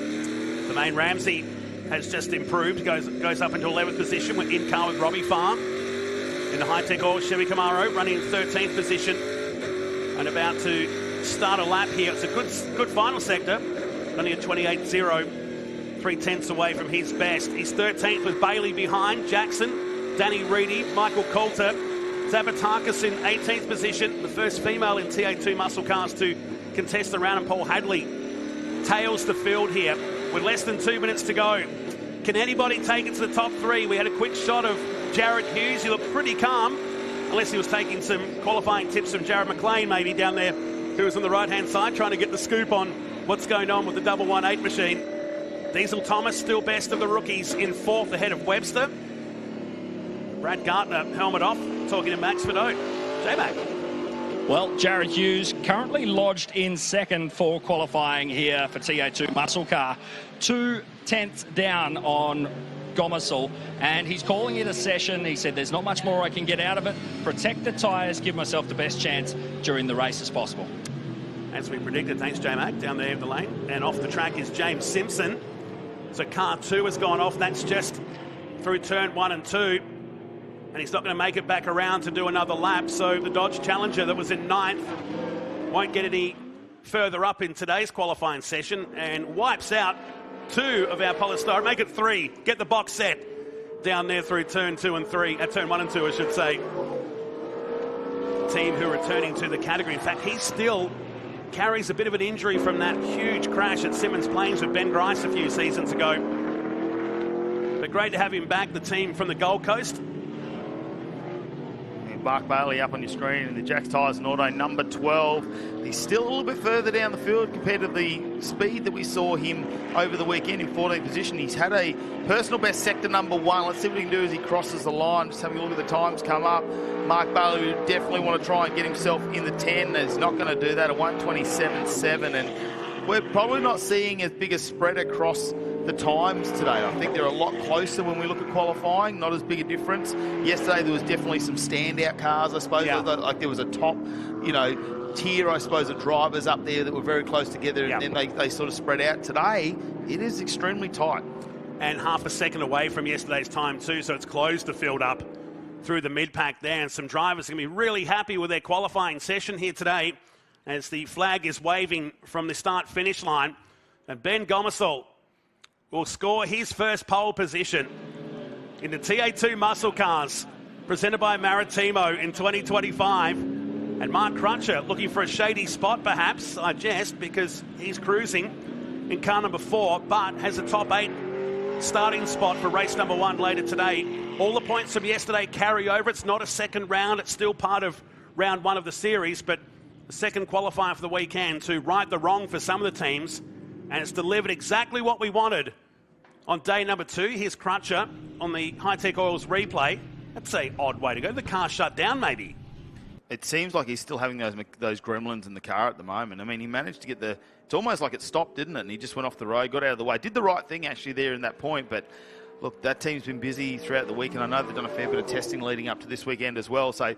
Domain Ramsey has just improved, goes up into 11th position. We're in car with Robbie Farr in the Hi-Tec or Chevy Camaro, running in 13th position and about to start a lap here. It's a good final sector, only a 28.0, 3/10 away from his best. He's 13th with Bailey behind, Jackson, Danny Reedy, Michael Coulter, Zabatakis in 18th position, the first female in TA2 muscle cars to contest the round, and Paul Hadley tails the field here with less than 2 minutes to go. Can anybody take it to the top 3? We had a quick shot of Jared Hughes. He looked pretty calm, unless he was taking some qualifying tips from Jared McLean, maybe down there, who was on the right-hand side, trying to get the scoop on what's going on with the 118 machine. Diesel Thomas, still best of the rookies, in 4th ahead of Webster. Brad Gardner, helmet off, talking to Max Fedot. J-Mac. Well, Jared Hughes currently lodged in 2nd for qualifying here for TA2 muscle car. 2/10 down on Gomersall, and he's calling it a session. He said there's not much more I can get out of it. Protect the tyres, give myself the best chance during the race as possible. As we predicted, thanks J-Mac, down there in the lane. And off the track is James Simpson. So car 2 has gone off. That's just through turn 1 and 2. And he's not going to make it back around to do another lap. So the Dodge Challenger that was in 9th won't get any further up in today's qualifying session and wipes out 2 of our polystyrene. Make it 3. Get the box set down there through turn 2 and 3. Turn 1 and 2, I should say. Team who are returning to the category. In fact, he still carries a bit of an injury from that huge crash at Simmons Plains with Ben Grice a few seasons ago. But great to have him back, the team from the Gold Coast. Mark Bailey up on your screen in the Jack's Tyres and Auto number 12. He's still a little bit further down the field compared to the speed that we saw him over the weekend in 14th position. He's had a personal best sector number 1. Let's see what he can do as he crosses the line. Just having a look at the times come up. Mark Bailey would definitely want to try and get himself in the 10. He's not going to do that at 1:27.7, and we're probably not seeing as big a spread across the times today. I think they're a lot closer when we look at qualifying, not as big a difference. Yesterday there was definitely some standout cars, I suppose. Yeah. Like there was a top, tier, I suppose, of drivers up there that were very close together, and then they sort of spread out. Today, it is extremely tight. And half a second away from yesterday's time too, so it's closed the field up through the mid-pack there, and some drivers are going to be really happy with their qualifying session here today as the flag is waving from the start-finish line. And Ben Gomersall will score his first pole position in the TA2 muscle cars presented by Maritimo in 2025. And Mark Crutcher looking for a shady spot perhaps, I jest, because he's cruising in car number 4, but has a top 8 starting spot for race number 1 later today. All the points from yesterday carry over. It's not a second round. It's still part of round 1 of the series, but the second qualifier for the weekend to right the wrong for some of the teams. And it's delivered exactly what we wanted On day number 2, here's Crutcher on the Hi-Tec Oils replay. That's an odd way to go. The car shut down, maybe. It seems like he's still having those gremlins in the car at the moment. I mean, he managed to get it's almost like it stopped, didn't it? And he just went off the road, got out of the way. Did the right thing, actually, there in that point. But, look, that team's been busy throughout the week, and I know they've done a fair bit of testing leading up to this weekend as well. So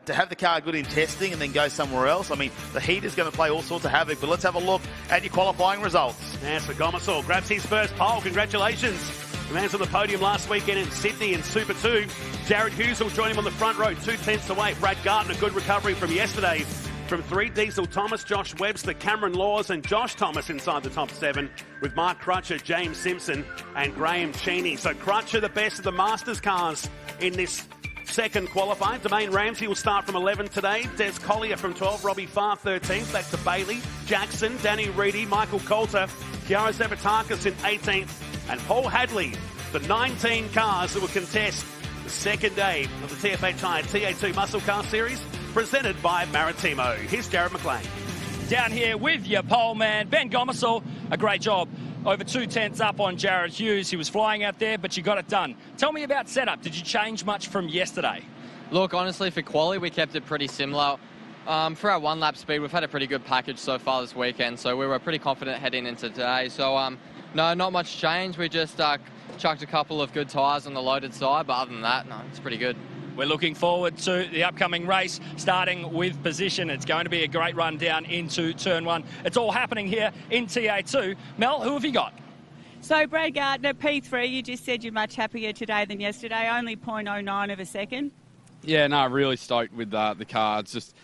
to have the car good in testing and then go somewhere else, I mean, the heat is going to play all sorts of havoc. But let's have a look at your qualifying results. As for Gomersall, grabs his first pole. Congratulations. The man's on the podium last weekend in Sydney in Super 2. Jared Hughes will join him on the front row, 2/10 away. Brad Garton, a good recovery from yesterday. From 3, Diesel Thomas, Josh Webster, Cameron Laws and Josh Thomas inside the top 7, with Mark Crutcher, James Simpson and Graham Cheney. So Crutcher, the best of the Masters cars in this second qualifying. Domain Ramsey will start from 11 today. Des Collier from 12, Robbie Farr 13th, back to Bailey, Jackson, Danny Reedy, Michael Coulter, Kiara Zavatakis in 18th, and Paul Hadley, the 19 cars that will contest the second day of the TFA Tyre TA2 Muscle Car Series, presented by Maritimo. Here's Jared McLean. Down here with your pole man, Ben Gomersall. A great job. Over 2/10 up on Jared Hughes. He was flying out there, but you got it done. Tell me about setup. Did you change much from yesterday? Look, honestly, for quali, we kept it pretty similar. For our one-lap speed, we've had a pretty good package so far this weekend, so we were pretty confident heading into today. So, no, not much change. We just chucked a couple of good tyres on the loaded side, but other than that, no, it's pretty good. We're looking forward to the upcoming race, starting with position. It's going to be a great run down into Turn 1. It's all happening here in TA2. Mel, who have you got? So, Brad Gardner, P3, you just said you're much happier today than yesterday, only 0.09 of a second. Yeah, no, really stoked with the car. It's just,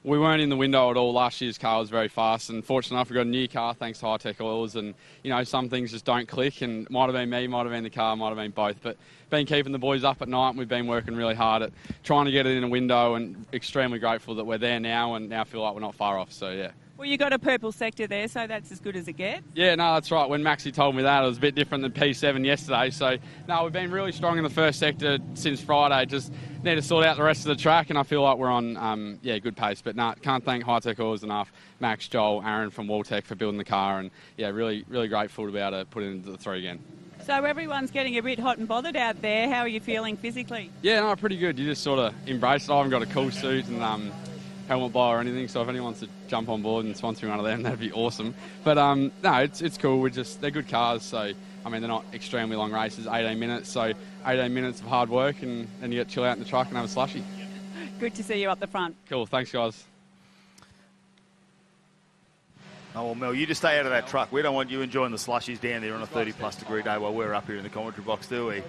we weren't in the window at all. Last year's car was very fast, and fortunate enough, we got a new car thanks to Hi-Tec Oils, and, you know, some things just don't click, and might have been me, might have been the car, might have been both, but been keeping the boys up at night, and we've been working really hard at trying to get it in a window, and extremely grateful that we're there now, and now feel like we're not far off, so yeah. Well, you got a purple sector there, so that's as good as it gets. Yeah, no, that's right. When Maxie told me that, it was a bit different than P7 yesterday. So, no, we've been really strong in the first sector since Friday. Just need to sort out the rest of the track, and I feel like we're on, good pace. But no, can't thank Hi-Tec Oils enough. Max, Joel, Aaron from Waltech for building the car, and yeah, really, really grateful to be able to put it into the 3 again. So everyone's getting a bit hot and bothered out there. How are you feeling physically? Yeah, no, pretty good. You just sort of embrace it. I haven't got a cool suit and helmet buy or anything, so if anyone wants to jump on board and sponsor one of them, that'd be awesome. But no, it's cool. They're good cars, so I mean, they're not extremely long races, 18 minutes, so 18 minutes of hard work, and then you get to chill out in the truck and have a slushy. Good to see you up the front. Cool, thanks guys. Oh, well, Mel, you just stay out of that truck. We don't want you enjoying the slushies down there on a 30-plus degree day while we're up here in the commentary box, do we?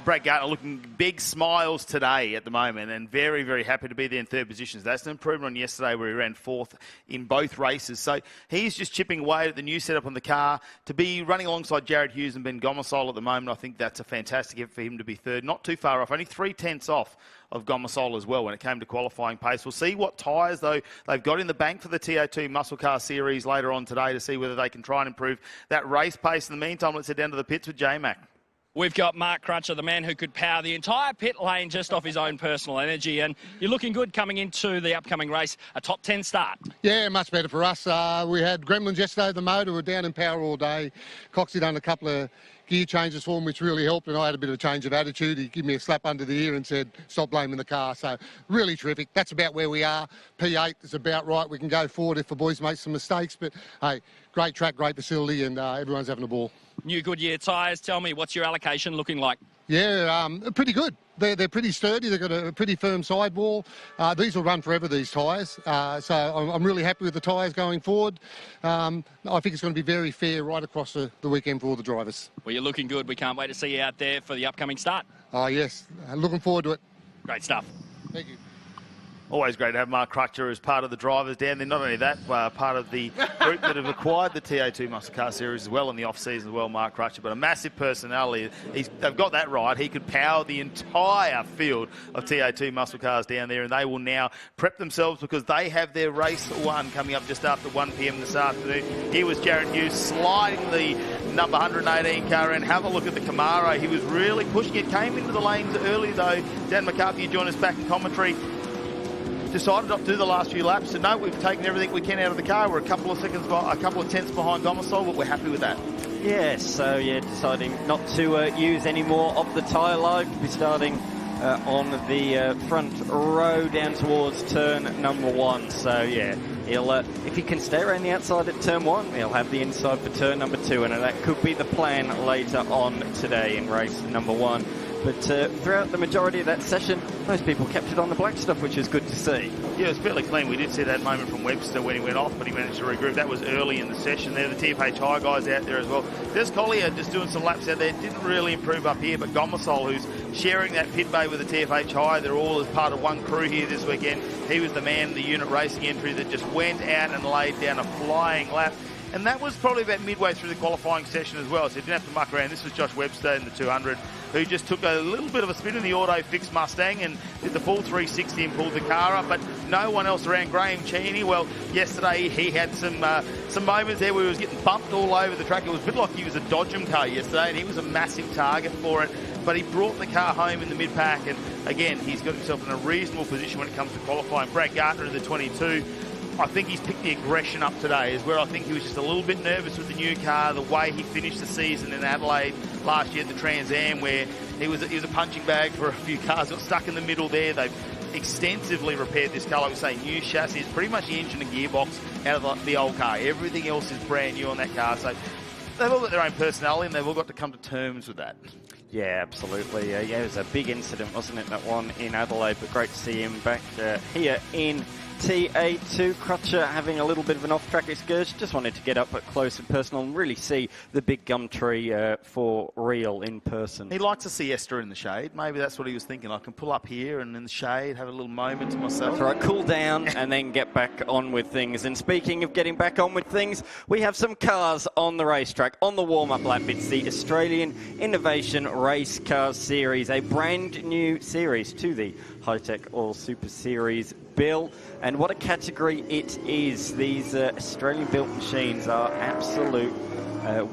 Brad Gartner looking big smiles today at the moment, and very, very happy to be there in third position. That's an improvement on yesterday where he ran fourth in both races. So he's just chipping away at the new setup on the car. To be running alongside Jared Hughes and Ben Gomersall at the moment, I think that's a fantastic effort for him to be third. Not too far off, only 3/10 off of Gomersall as well when it came to qualifying pace. We'll see what tyres, though, they've got in the bank for the TA2 Muscle Car Series later on today to see whether they can try and improve that race pace. In the meantime, let's head down to the pits with J-Mac. We've got Mark Crutcher, the man who could power the entire pit lane just off his own personal energy, and you're looking good coming into the upcoming race, a top 10 start. Yeah, much better for us. We had gremlins yesterday, the motor, we were down in power all day. Coxie done a couple of gear changes for him, which really helped, and I had a bit of a change of attitude. He gave me a slap under the ear and said, stop blaming the car. So really terrific. That's about where we are. P8 is about right. We can go forward if the boys make some mistakes, but hey, great track, great facility, and everyone's having a ball. New Goodyear tyres. Tell me, what's your allocation looking like? Yeah, pretty good. They're pretty sturdy. They've got a pretty firm sidewall. These will run forever, these tyres. So I'm really happy with the tyres going forward. I think it's going to be very fair right across the weekend for all the drivers. Well, you're looking good. We can't wait to see you out there for the upcoming start. Oh, yes. Looking forward to it. Great stuff. Thank you. Always great to have Mark Crutcher as part of the drivers down there. Not only that, part of the group that have acquired the TA2 Muscle Car Series as well in the off-season as well, Mark Crutcher. But a massive personality. They've got that right. He could power the entire field of TA2 muscle cars down there, and they will now prep themselves because they have their race 1 coming up just after 1 p.m. this afternoon. Here was Jared Hughes sliding the number 118 car in. Have a look at the Camaro. He was really pushing it. Came into the lanes early, though. Dan McCarthy, you join us back in commentary. Decided not to do the last few laps, so no, we've taken everything we can out of the car. We're a couple of tenths behind Gomersall, but we're happy with that. Yes, so yeah, deciding not to use any more of the tyre life. We'll be starting on the front row down towards turn number 1. So yeah, he'll if he can stay around the outside at turn 1, he'll have the inside for turn number 2, and that could be the plan later on today in race number 1. But throughout the majority of that session, most people kept it on the black stuff, which is good to see. Yeah, it was fairly clean. We did see that moment from Webster when he went off, but he managed to regroup. That was early in the session there. The TFH High guys out there as well. Des Collier just doing some laps out there. Didn't really improve up here, but Gomersol, who's sharing that pit bay with the TFH High, they're all as part of one crew here this weekend. He was the man, the unit racing entry that just went out and laid down a flying lap. And that was probably about midway through the qualifying session as well, so you didn't have to muck around. This was Josh Webster in the 200, who just took a little bit of a spin in the auto-fixed Mustang and did the full 360 and pulled the car up, but no one else around. Graham Cheney, well, yesterday he had some moments there where he was getting bumped all over the track. It was a bit like he was a Dodgem car yesterday, and he was a massive target for it, but he brought the car home in the mid-pack, and again, he's got himself in a reasonable position when it comes to qualifying. Brad Gardner in the 22, I think he's picked the aggression up today, is where I think he was just a little bit nervous with the new car, the way he finished the season in Adelaide last year at the Trans Am, where he was a punching bag for a few cars, got stuck in the middle there. They've extensively repaired this car, like we say, new chassis, pretty much the engine and gearbox out of the old car. Everything else is brand new on that car, so they've all got their own personality and they've all got to come to terms with that. Yeah, absolutely. Yeah, it was a big incident, wasn't it, that one in Adelaide, but great to see him back here in TA2. Crutcher having a little bit of an off-track excursion. Just wanted to get up at close and personal and really see the big gum tree for real in person. He likes a siesta in the shade. Maybe that's what he was thinking. I can pull up here and in the shade, have a little moment to myself. That's right, cool down and then get back on with things. And speaking of getting back on with things, we have some cars on the racetrack, on the warm-up lap. It's the Australian Innovation Race Cars Series, a brand new series to the Hi-Tec All Super Series bill, and what a category it is. These Australian-built machines are absolute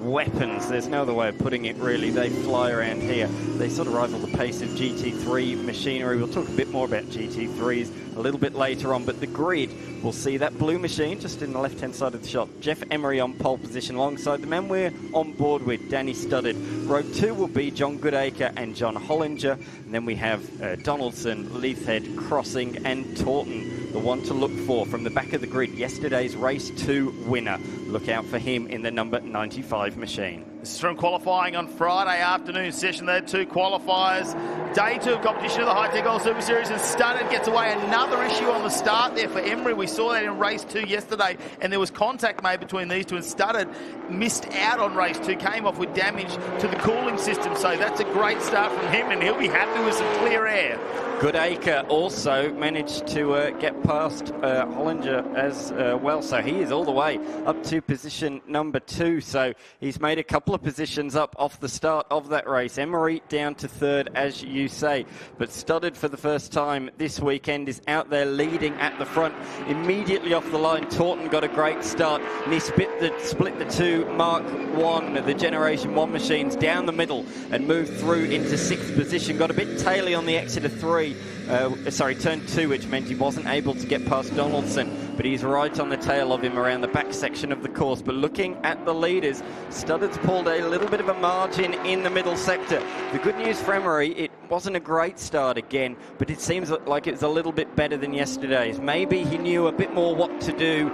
weapons. There's no other way of putting it, really. They fly around here. They sort of rival the pace of GT3 machinery. We'll talk a bit more about GT3s a little bit later on, but the grid, we'll see that blue machine just in the left-hand side of the shot. Jeff Emery on pole position alongside the man we're on board with, Danny Studdard. Row 2 will be John Goodacre and John Hollinger, and then we have Donaldson, Leithhead, Crossing and Taunton, the one to look for from the back of the grid. Yesterday's race 2 winner. Look out for him in the number 95 machine. This is from qualifying on Friday afternoon session. There are 2 qualifiers. Day 2 of competition of the Hi-Tec All Super Series, and Studdard gets away. Another issue on the start there for Emery. We saw that in race 2 yesterday, and there was contact made between these two, and Studdard missed out on race 2, came off with damage to the cooling system. So that's a great start from him, and he'll be happy with some clear air. Goodacre also managed to get past Hollinger as well, so he is all the way up to position number 2. So he's made a couple of positions up off the start of that race. Emery down to 3rd, as you say, but Studdard for the first time this weekend is out there leading at the front. Immediately off the line, Taunton got a great start, and he split the 2 Mark 1, the Generation 1 machines down the middle and moved through into 6th position. Got a bit taily on the exit of turn 2, which meant he wasn't able to get past Donaldson, but he's right on the tail of him around the back section of the course. But looking at the leaders, Studdard's pulled a little bit of a margin in the middle sector. The good news for Emery, it wasn't a great start again, but it seems like it was a little bit better than yesterday's. Maybe he knew a bit more what to do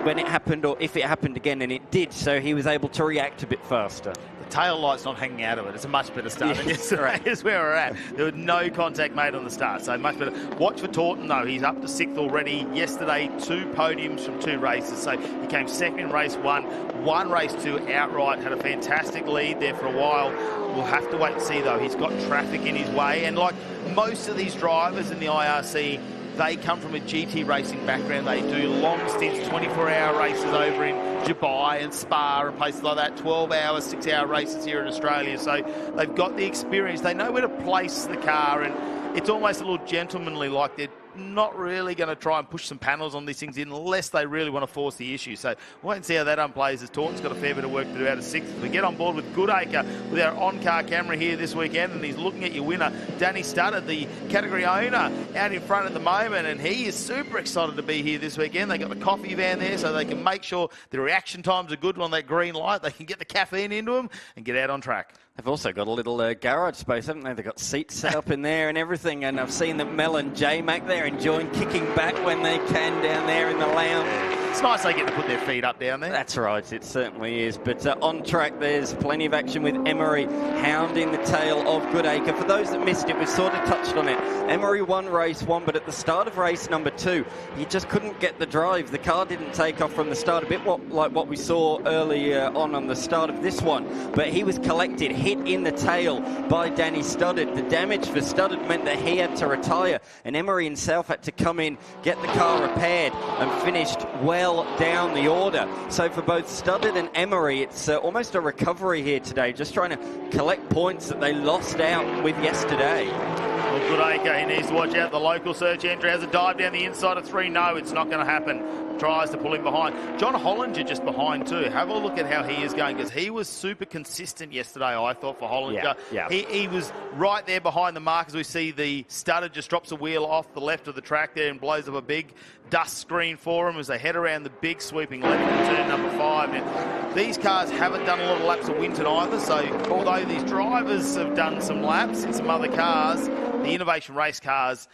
when it happened, or if it happened again, and it did, so he was able to react a bit faster. The tail light's not hanging out of it. It's a much better start than yesterday, is where we're at. There was no contact made on the start, so much better. Watch for Taunton, though. He's up to 6th already. Yesterday, 2 podiums from 2 races, so he came 2nd in race 1 race 2 outright, had a fantastic lead there for a while. We'll have to wait and see, though. He's got traffic in his way, and like most of these drivers in the IRC, they come from a GT racing background. They do long stints, 24-hour races over in Dubai and Spa and places like that, 12-hour, 6-hour races here in Australia. So they've got the experience. They know where to place the car, and it's almost a little gentlemanly, like they're not really going to try and push some panels on these things in unless they really want to force the issue. So we'll wait and see how that unplays as Taunton's got a fair bit of work to do out of 6th. We get on board with Goodacre with our on-car camera here this weekend, and he's looking at your winner, Danny Studdard, the category owner, out in front at the moment, and he is super excited to be here this weekend. They got the coffee van there so they can make sure the reaction times are good on that green light. They can get the caffeine into them and get out on track. They've also got a little garage space, haven't they? They've got seats set up in there and everything. And I've seen that Mel and J-Mac there enjoying kicking back when they can down there in the lounge. It's nice they get to put their feet up down there. That's right, it certainly is. But on track, there's plenty of action with Emery hounding the tail of Goodacre. For those that missed it, we sort of touched on it. Emery won race 1, but at the start of race number 2, he just couldn't get the drive. The car didn't take off from the start, a bit like what we saw earlier on the start of this one. But he was collected, hit in the tail by Danny Studdard. The damage for Studdard meant that he had to retire, and Emery himself had to come in, get the car repaired, and finished well down the order. So for both Studdard and Emery, it's almost a recovery here today, just trying to collect points that they lost out with yesterday. Well, Goodacre, he needs to watch out. The local search entry has a dive down the inside of 3. No, it's not going to happen. Tries to pull him behind. John Hollinger just behind too. Have a look at how he is going, because he was super consistent yesterday, I thought, for Hollinger. Yeah. He was right there behind the mark as we see the Studdard just drops a wheel off the left of the track there and blows up a big dust screen for him as they head around the big sweeping left in turn number 5. Now, these cars haven't done a lot of laps at Winton either, so although these drivers have done some laps in some other cars, the Innovation Race cars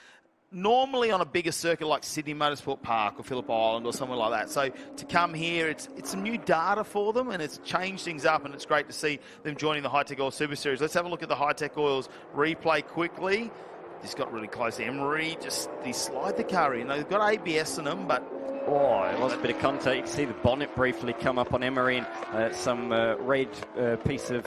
normally on a bigger circuit like Sydney Motorsport Park or Phillip Island or somewhere like that. So to come here, it's some new data for them, and it's changed things up, and it's great to see them joining the Hi-Tec Oil Super Series. Let's have a look at the Hi-Tec Oils replay quickly. This got really close. Emery he slide the car in. They've got ABS in them, but oh, it was a bit of contact. You can see the bonnet briefly come up on Emery, and some red piece of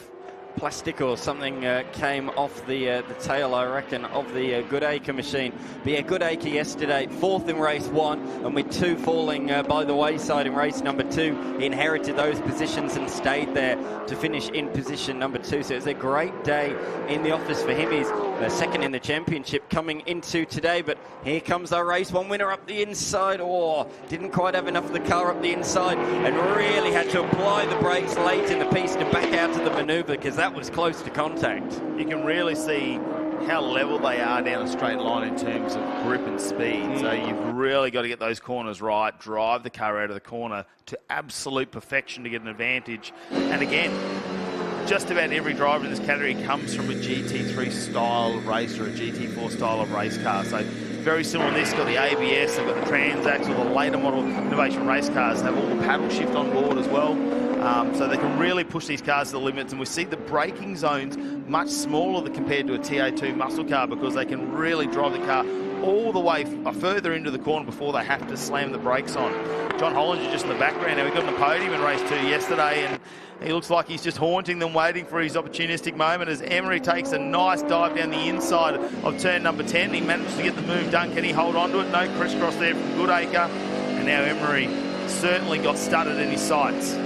plastic or something came off the tail, I reckon, of the Goodacre machine. But yeah, Goodacre yesterday, 4th in race 1, and with 2 falling by the wayside in race number 2, he inherited those positions and stayed there to finish in position number 2. So it's a great day in the office for him. He's 2nd in the championship coming into today, but here comes our race 1 winner up the inside. Oh, didn't quite have enough of the car up the inside and really had to apply the brakes late in the piece to back out of the manoeuvre, because that was close to contact. You can really see how level they are down a straight line in terms of grip and speed. So you've really got to get those corners right, drive the car out of the corner to absolute perfection to get an advantage. And again, just about every driver in this category comes from a GT3 style of race or a GT4 style of race car. So very similar to this. Got the ABS, they've got the Transaxle, the later model Innovation Race cars. They have all the paddle shift on board as well. So they can really push these cars to the limits, and we see the braking zones much smaller than compared to a TA2 muscle car, because they can really drive the car all the way further into the corner before they have to slam the brakes on. John Hollinger just in the background. Now, we got on the podium in race 2 yesterday, and he looks like he's just haunting them, waiting for his opportunistic moment as Emery takes a nice dive down the inside of turn number 10. He manages to get the move done. Can he hold on to it? No crisscross there from Goodacre. And now Emery certainly got Studdard in his sights.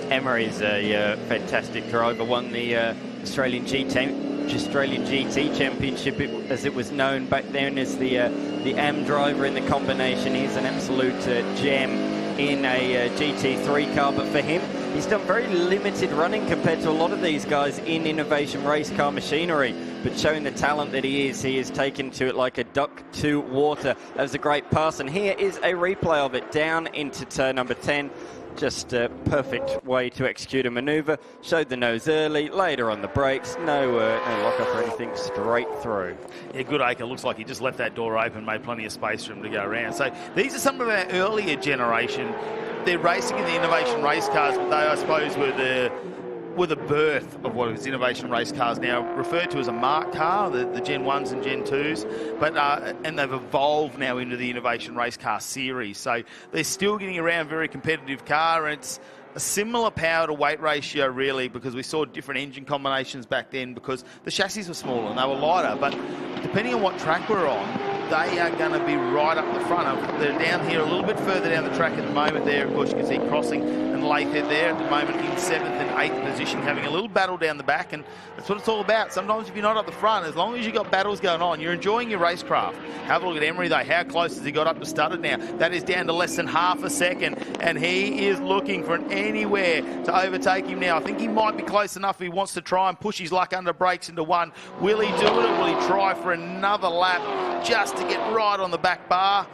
Emery's a fantastic driver, won the Australian GT Championship, as it was known back then, as the AM driver in the combination. He's an absolute gem in a GT3 car, but for him, he's done very limited running compared to a lot of these guys in Innovation Race car machinery, but showing the talent that he is taken to it like a duck to water. That was a great pass, and here is a replay of it down into turn number 10. Just a perfect way to execute a manoeuvre. Showed the nose early, later on the brakes, no lock-up or anything, straight through. Yeah, Goodacre looks like he just left that door open, made plenty of space for him to go around. So these are some of our earlier generation. They're racing in the Innovation Race cars, but they, I suppose, were the birth of what is Innovation Race cars now, referred to as a mark car, the Gen 1s and Gen 2s, but and they've evolved now into the Innovation Race car series. So they're still getting around, very competitive car, and it's a similar power to weight ratio really, because we saw different engine combinations back then because the chassis were smaller and they were lighter, but depending on what track we're on, they are going to be right up the front. They're down here a little bit further down the track at the moment there. Of course, you can see Crossing and Lathed there at the moment in 7th and 8th position, having a little battle down the back, and that's what it's all about. Sometimes if you're not up the front, as long as you've got battles going on, you're enjoying your racecraft. Have a look at Emery, though. How close has he got up to Studded now? That is down to less than half a second, and he is looking for anywhere to overtake him now. I think he might be close enough if he wants to try and push his luck under brakes into one. Will he do it, or will he try for another lap just to get right on the back bar?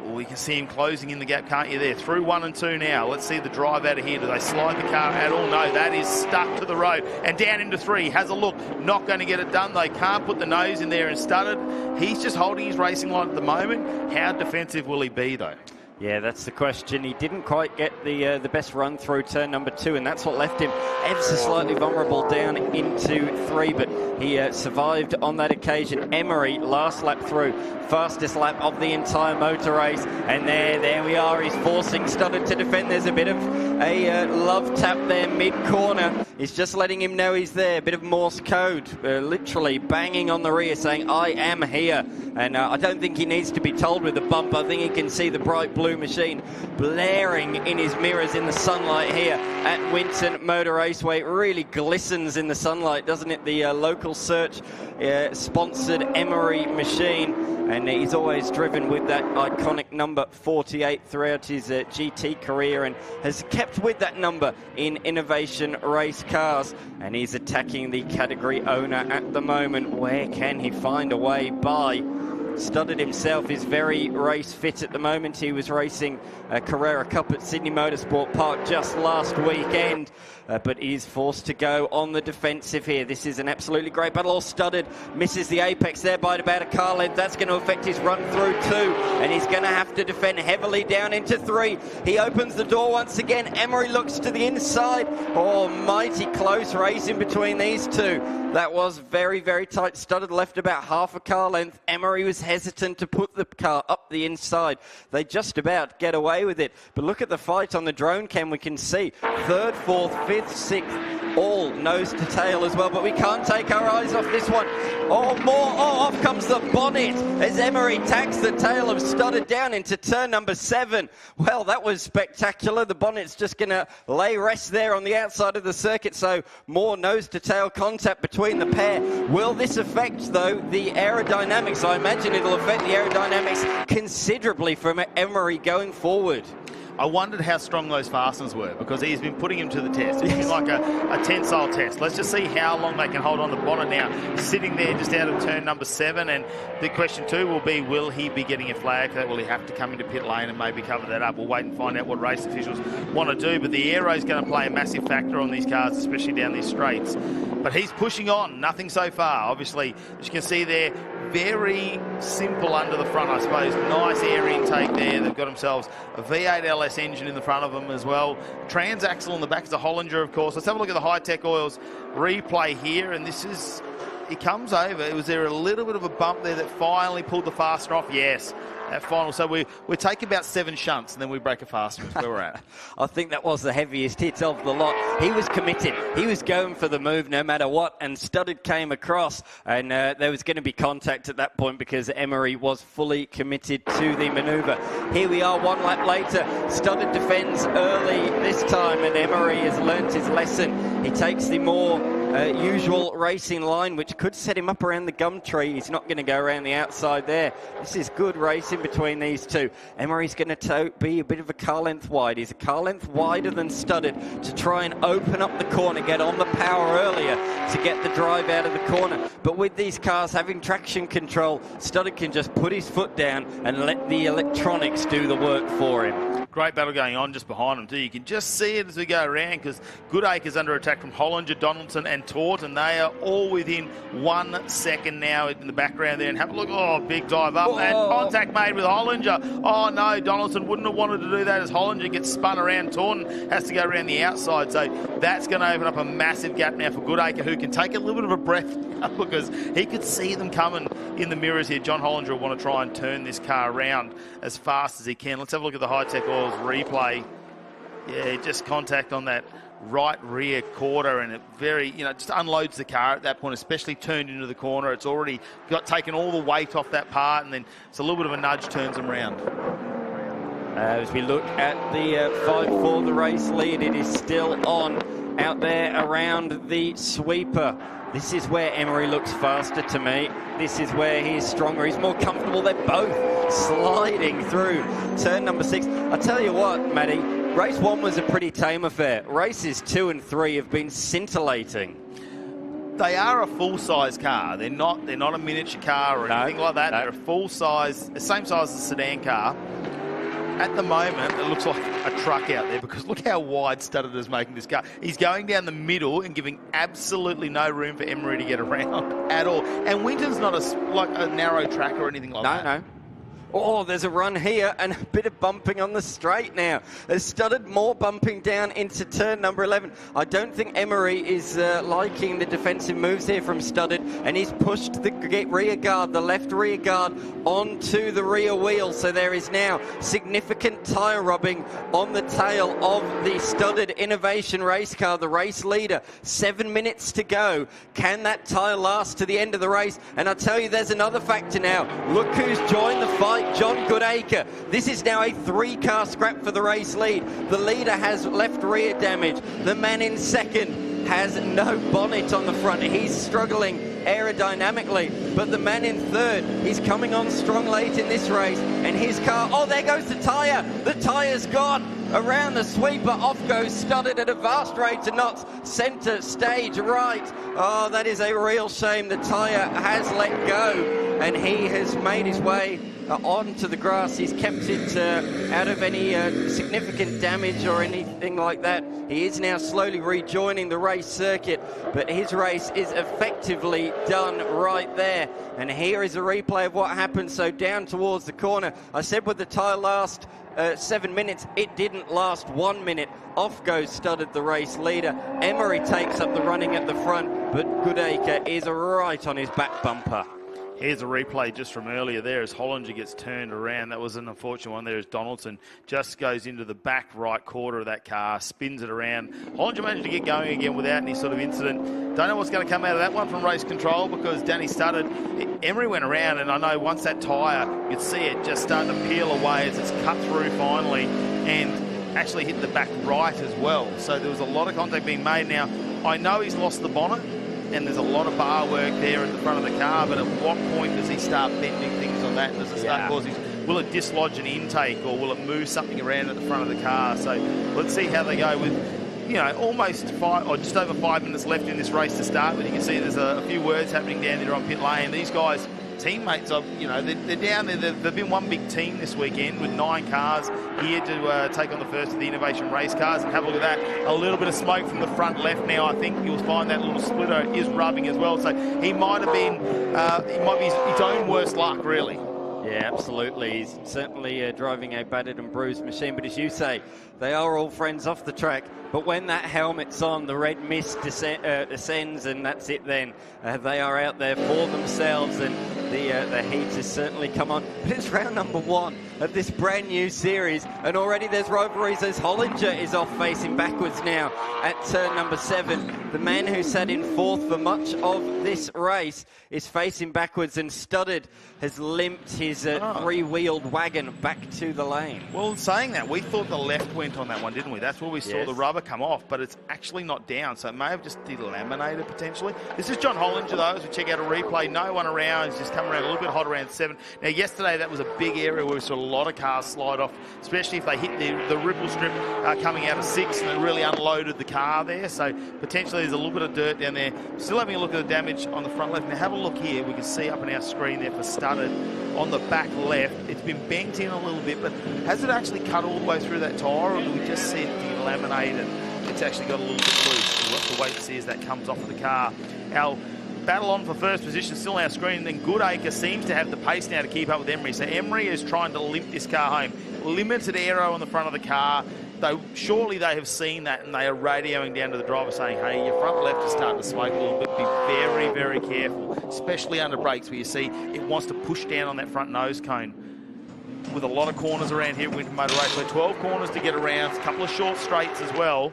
Oh, you can see him closing in the gap, can't you, there? Through 1 and 2 now. Let's see the drive out of here. Do they slide the car at all? No, that is stuck to the road. And down into 3. Has a look. Not going to get it done. They can't put the nose in there and Studded. He's just holding his racing line at the moment. How defensive will he be, though? Yeah, that's the question. He didn't quite get the best run through turn number 2, and that's what left him ever so slightly vulnerable down into 3, but he survived on that occasion. Emery, last lap through, fastest lap of the entire motor race, and there we are. He's forcing Studded to defend. There's a bit of a love tap there mid-corner. He's just letting him know he's there. A bit of Morse code, literally banging on the rear saying, I am here. And I don't think he needs to be told with the bump. I think he can see the bright blue machine blaring in his mirrors in the sunlight here at Winton Motor Raceway. It really glistens in the sunlight, doesn't it? The local search sponsored Emery machine, and he's always driven with that iconic number 48 throughout his GT career, and has kept with that number in innovation race cars, and he's attacking the category owner at the moment. Where can he find a way by? Studded himself is very race fit at the moment. He was racing a Carrera Cup at Sydney Motorsport Park just last weekend, but he's forced to go on the defensive here. This is an absolutely great battle. All Studded misses the apex there by about a car length. That's going to affect his run through 2, and he's going to have to defend heavily down into 3. He opens the door once again. Emery looks to the inside. Oh, mighty close race in between these two. That was very, very tight. Studded left about half a car length. Emery was hesitant to put the car up the inside. They just about get away with it. But look at the fight on the drone cam. We can see 3rd, 4th, 5th, 6th, all nose to tail as well. But we can't take our eyes off this one. Oh, more. Oh, off comes the bonnet as Emery tacks the tail of Studded down into turn number 7. Well, that was spectacular. The bonnet's just going to lay rest there on the outside of the circuit. So more nose to tail contact between the pair. Will this affect, though, the aerodynamics? I imagine it'll affect the aerodynamics considerably from Emery going forward. I wondered how strong those fasteners were, because he's been putting him to the test. It's been like a tensile test. Let's just see how long they can hold on the bonnet now. Sitting there just out of turn number 7, and the question 2 will be, will he be getting a flag for that? Will he have to come into pit lane and maybe cover that up? We'll wait and find out what race officials want to do, but the aero is going to play a massive factor on these cars, especially down these straights. But he's pushing on, nothing so far. Obviously, as you can see there, very simple under the front, I suppose. Nice air intake there. They've got themselves a V8 LS engine in the front of them as well. Transaxle on the back is a Hollinger, of course. Let's have a look at the Hi-Tec oils replay here, and this is, he comes over. Was there a little bit of a bump there that finally pulled the fastener off? Yes. That final. So we take about 7 shunts and then we break a fastener. That's where we're at. I think that was the heaviest hit of the lot. He was committed. He was going for the move no matter what, and Studded came across, and there was going to be contact at that point because Emery was fully committed to the manoeuvre. Here we are 1 lap later. Studded defends early this time, and Emery has learnt his lesson. He takes the more usual racing line, which could set him up around the gum tree. He's not going to go around the outside there. This is good racing between these two. Emery's going to be a bit of a car length wide. He's a car length wider than Studded to try and open up the corner, get on the power earlier to get the drive out of the corner. But with these cars having traction control, Studded can just put his foot down and let the electronics do the work for him. Great battle going on just behind him too. You can just see it as we go around, because Goodacre's under attack from Hollinger, Donaldson and Tort, and they are all within 1 second now in the background there. And have a look. Oh, big dive up. Whoa. And contact made with Hollinger. Oh no, Donaldson wouldn't have wanted to do that as Hollinger gets spun around. Taunton has to go around the outside. So that's going to open up a massive gap now for Goodacre, who can take a little bit of a breath because he could see them coming in the mirrors here. John Hollinger will want to try and turn this car around as fast as he can. Let's have a look at the Hi-Tec oils replay. Yeah, just contact on that right rear quarter, and it very, just unloads the car at that point, especially turned into the corner. It's already taken all the weight off that part, and then it's a little bit of a nudge, turns them round. As we look at the fight for the race lead, it is still on out there around the sweeper. This is where Emery looks faster to me. This is where he's stronger. He's more comfortable. They're both sliding through turn number 6. I tell you what, Matty, race 1 was a pretty tame affair. Races 2 and 3 have been scintillating. They are a full-size car. They're not a miniature car or anything like that. They're a full-size, the same size as a sedan car. At the moment, it looks like a truck out there because look how wide Studdard is making this car. He's going down the middle and giving absolutely no room for Emery to get around at all. And Winton's not like a narrow track or anything like that. No. Oh, there's a run here and a bit of bumping on the straight now. There's Studdard more bumping down into turn number 11. I don't think Emery is liking the defensive moves here from Studdard, and he's pushed the rear guard, the left rear guard, onto the rear wheel. So there is now significant tyre rubbing on the tail of the Studdard Innovation race car, the race leader. 7 minutes to go. Can that tyre last to the end of the race? And I'll tell you, there's another factor now. Look who's joined the fight. John Goodacre. This is now a 3-car scrap for the race lead. The leader has left rear damage. The man in second has no bonnet on the front. He's struggling aerodynamically. But the man in third, he's coming on strong late in this race. And his car, oh, there goes the tyre. The tyre's gone. Around the sweeper, off goes Studdard at a vast rate of knots. Centre stage right. Oh, that is a real shame. The tyre has let go, and he has made his way onto the grass. He's kept it out of any significant damage or anything like that. He is now slowly rejoining the race circuit, but his race is effectively done right there. And here is a replay of what happened. So down towards the corner, I said would the tyre last 7 minutes, it didn't last 1 minute. Off goes Studdard, the race leader. Emery takes up the running at the front, but Goodacre is right on his back bumper. Here's a replay just from earlier there as Hollinger gets turned around. That was an unfortunate one there as Donaldson just goes into the back right quarter of that car, spins it around. Hollinger managed to get going again without any sort of incident. Don't know what's going to come out of that one from race control because Danny Studdard, Emery went around, and I know once that tyre, you could see it just starting to peel away as it's cut through finally and actually hit the back right as well. So there was a lot of contact being made. Now, I know he's lost the bonnet, and there's a lot of bar work there at the front of the car, but at what point does he start bending things on that? Does it start causing, will it dislodge an intake, or will it move something around at the front of the car? So let's see how they go with, almost 5 or just over 5 minutes left in this race to start. But you can see there's a few words happening down there on pit lane. These guys, teammates, they're down there. They've been one big team this weekend with 9 cars here to take on the first of the Innovation race cars. And have a look at that. A little bit of smoke from the front left now. I think you'll find that little splitter is rubbing as well. So he might have been, his own worst luck, really. Yeah, absolutely. He's certainly driving a battered and bruised machine. But as you say, they are all friends off the track. But when that helmet's on, the red mist descends, and that's it then. They are out there for themselves, and the heat has certainly come on. But it's round number 1 of this brand new series, and already there's rivalries as Hollinger is off facing backwards now at turn number 7. The man who sat in 4th for much of this race is facing backwards, and Studdard has limped his 3-wheeled wagon back to the lane. Well, saying that, we thought the left went on that one, didn't we? That's where we saw the rubber come off, but it's actually not down, so it may have just delaminated potentially. This is John Hollinger, though, as we check out a replay. No one around. He's just come around a little bit hot around 7. Now, yesterday, that was a big area where we saw a lot of cars slide off, especially if they hit the ripple strip coming out of 6, and it really unloaded the car there. So potentially there's a little bit of dirt down there. Still having a look at the damage on the front left. Now, have a look here. We can see up on our screen there for Studdard on the back left. It's been bent in a little bit, but has it actually cut all the way through that tyre, or do we just see it delaminate and it's actually got a little bit loose? We'll have to wait to see as that comes off of the car. Our battle on for first position still on our screen, and then Goodacre seems to have the pace now to keep up with Emery. So Emery is trying to limp this car home. Limited aero on the front of the car. Though surely they have seen that, and they are radioing down to the driver saying, hey, your front left is starting to smoke a little bit. Be very, very careful, especially under brakes where you see it wants to push down on that front nose cone. With a lot of corners around here at Winton Motor Raceway, 12 corners to get around, a couple of short straights as well.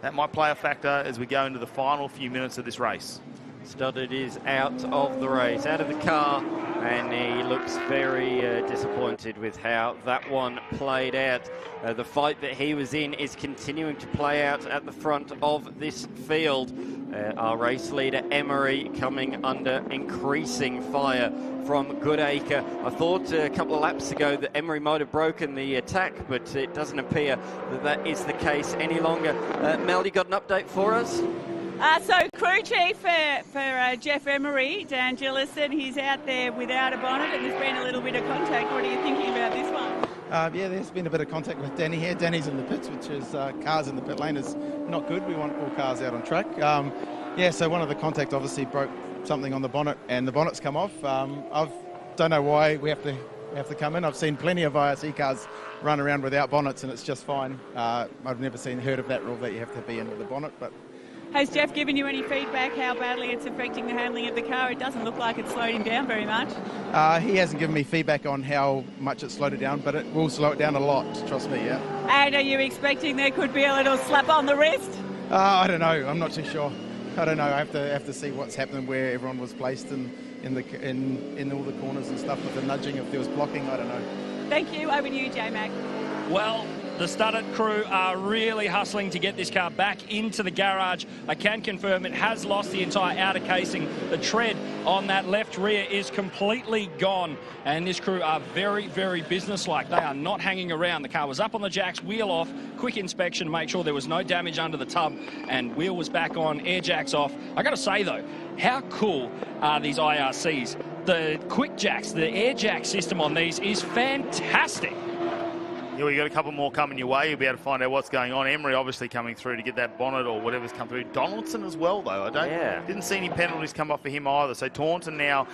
that might play a factor as we go into the final few minutes of this race. Stoddard is out of the race, out of the car, and he looks very disappointed with how that one played out. The fight that he was in is continuing to play out at the front of this field. Our race leader, Emery, coming under increasing fire from Goodacre. I thought a couple of laps ago that Emery might have broken the attack, but it doesn't appear that that is the case any longer. Mel, you got an update for us? So crew chief for Jeff Emery, Dan Gillison, he's out there without a bonnet and there's been a little bit of contact. What are you thinking about this one? Yeah, there's been a bit of contact with Danny here. Danny's in the pits, which is cars in the pit lane is not good. We want all cars out on track. Yeah, so one of the contact obviously broke something on the bonnet and the bonnet's come off. I don't know why we have to come in. I've seen plenty of IRC cars run around without bonnets and it's just fine. I've never heard of that rule that you have to be in with a bonnet, but has Jeff given you any feedback how badly it's affecting the handling of the car? It doesn't look like it's slowed him down very much. He hasn't given me feedback on how much it slowed it down, but it will slow it down a lot, trust me, yeah. And are you expecting there could be a little slap on the wrist? I don't know. I'm not too sure. I don't know. I have to see what's happening where everyone was placed in all the corners and stuff with the nudging. If there was blocking, I don't know. Thank you. Over to you, J-Mac. Well, the Studdard crew are really hustling to get this car back into the garage. I can confirm it has lost the entire outer casing. The tread on that left rear is completely gone. And this crew are very, very businesslike. They are not hanging around. The car was up on the jacks, wheel off, quick inspection to make sure there was no damage under the tub, and wheel was back on, air jacks off. I got to say, though, how cool are these IRCs? The quick jacks, the air jack system on these is fantastic. Yeah, we got a couple more coming your way. You'll be able to find out what's going on. Emery obviously coming through to get that bonnet or whatever's come through. Donaldson as well, though. Didn't see any penalties come off for him either. So Taunton now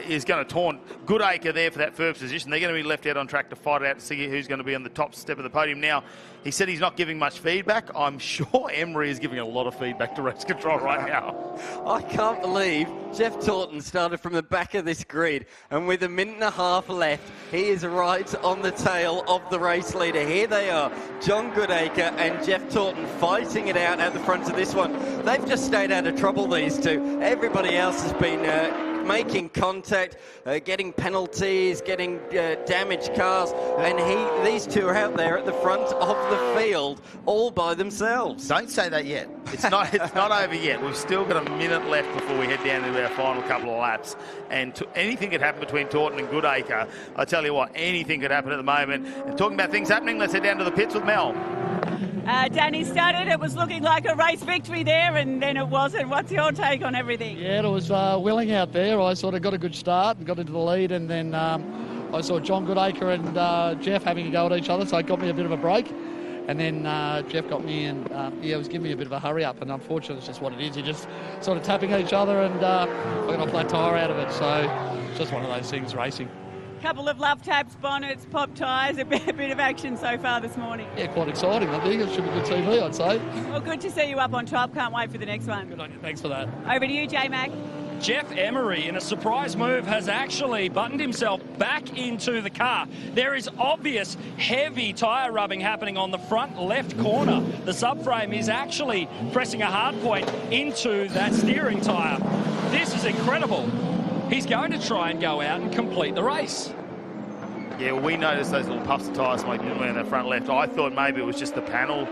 is going to taunt Goodacre there for that first position. They're going to be left out on track to fight it out to see who's going to be on the top step of the podium. Now, he said he's not giving much feedback. I'm sure Emery is giving a lot of feedback to race control right now. I can't believe Jeff Taunton started from the back of this grid, and with a minute and a half left, he is right on the tail of the race leader. Here they are, John Goodacre and Jeff Taunton fighting it out at the front of this one. They've just stayed out of trouble, these two. Everybody else has been making contact, getting penalties, getting damaged cars, and these two are out there at the front of the field all by themselves. Don't say that yet. It's not over yet. We've still got a minute left before we head down to our final couple of laps, and anything could happen between Taunton and Goodacre. I tell you what, anything could happen at the moment. And talking about things happening, let's head down to the pits with Mel. Danny started, it was looking like a race victory there, and then it wasn't. What's your take on everything? Yeah, it was willing out there. I sort of got a good start and got into the lead, and then I saw John Goodacre and Jeff having a go at each other, so it got me a bit of a break. And then Jeff got me and he was giving me a bit of a hurry up, and unfortunately it's just what it is. You're just sort of tapping at each other, and I got a flat tyre out of it, so it's just one of those things, racing. Couple of love taps, bonnets, pop tyres, a bit of action so far this morning. Yeah, quite exciting, I think. It should be good TV, I'd say. Well, good to see you up on top. Can't wait for the next one. Good on you. Thanks for that. Over to you, J-Mac. Jeff Emery, in a surprise move, has actually buttoned himself back into the car. There is obvious heavy tyre rubbing happening on the front left corner. The subframe is actually pressing a hard point into that steering tyre. This is incredible. He's going to try and go out and complete the race. Yeah, well, we noticed those little puffs of tyre smoke in that front left. I thought maybe it was just the panel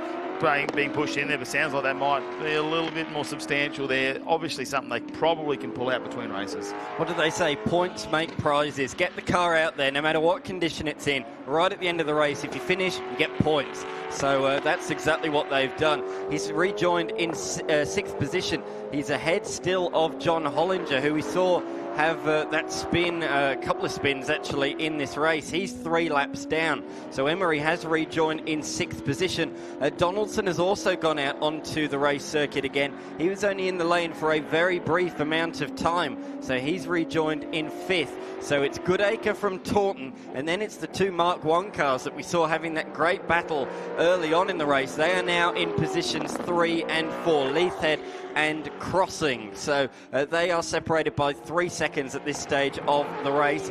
being pushed in there, but sounds like that might be a little bit more substantial there. Obviously something they probably can pull out between races. What do they say? Points make prizes. Get the car out there no matter what condition it's in. Right at the end of the race, if you finish, you get points. So that's exactly what they've done. He's rejoined in sixth position. He's ahead still of John Hollinger, who we saw have that spin, a couple of spins actually in this race. He's 3 laps down. So Emery has rejoined in 6th position. Donaldson has also gone out onto the race circuit again. He was only in the lane for a very brief amount of time. So he's rejoined in 5th. So it's Goodacre from Taunton, and then it's the 2 Mark 1 cars that we saw having that great battle early on in the race. They are now in positions 3 and 4. Leithhead and crossing. So they are separated by 3 seconds at this stage of the race.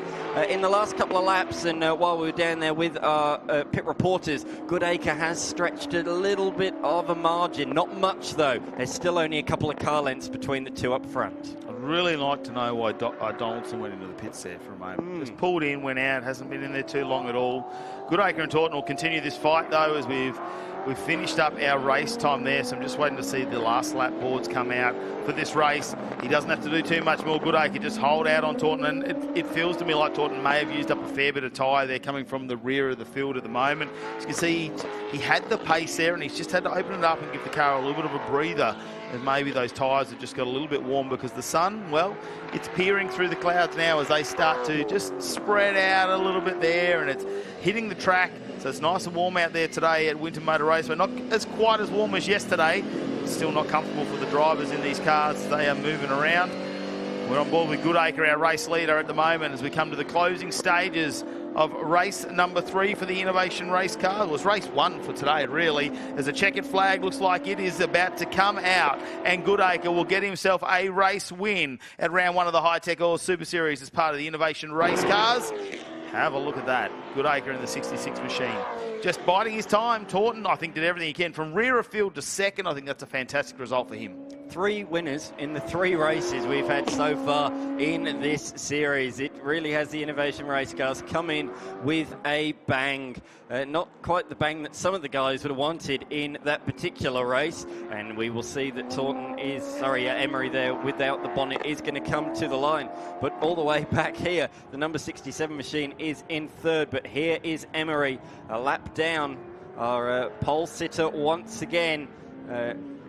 In the last couple of laps, and while we were down there with our pit reporters, Goodacre has stretched a little bit of a margin. Not much, though. There's still only a couple of car lengths between the two up front. I'd really like to know why Donaldson went into the pits there for a moment. Just pulled in, went out, hasn't been in there too long at all. Goodacre and Taunton will continue this fight, though, as we've finished up our race time there, so I'm just waiting to see the last lap boards come out for this race. He doesn't have to do too much more. Goodacre just hold out on Taunton, and it feels to me like Taunton may have used up a fair bit of tyre there coming from the rear of the field at the moment. As you can see, he had the pace there, and he's just had to open it up and give the car a little bit of a breather. And maybe those tyres have just got a little bit warm because the sun, well, it's peering through the clouds now as they start to just spread out a little bit there, and it's hitting the track. So it's nice and warm out there today at Winton Motor Raceway. Not as quite as warm as yesterday. Still not comfortable for the drivers in these cars as they are moving around. We're on board with Goodacre, our race leader at the moment, as we come to the closing stages of race number 3 for the Innovation Race car. It was race 1 for today, really, as a checkered flag looks like it is about to come out, and Goodacre will get himself a race win at round 1 of the Hi-Tec Oil Super Series as part of the Innovation Race cars. Have a look at that. Goodacre in the 66 machine. Just biding his time. Taunton, I think, did everything he can. From rear of field to second, I think that's a fantastic result for him. 3 winners in the 3 races we've had so far in this series. It really has the Innovation Race cars come in with a bang. Not quite the bang that some of the guys would have wanted in that particular race. And we will see that Emery there without the bonnet is going to come to the line. But all the way back here, the number 67 machine is in 3rd. But here is Emery, a lap down. Our pole sitter once again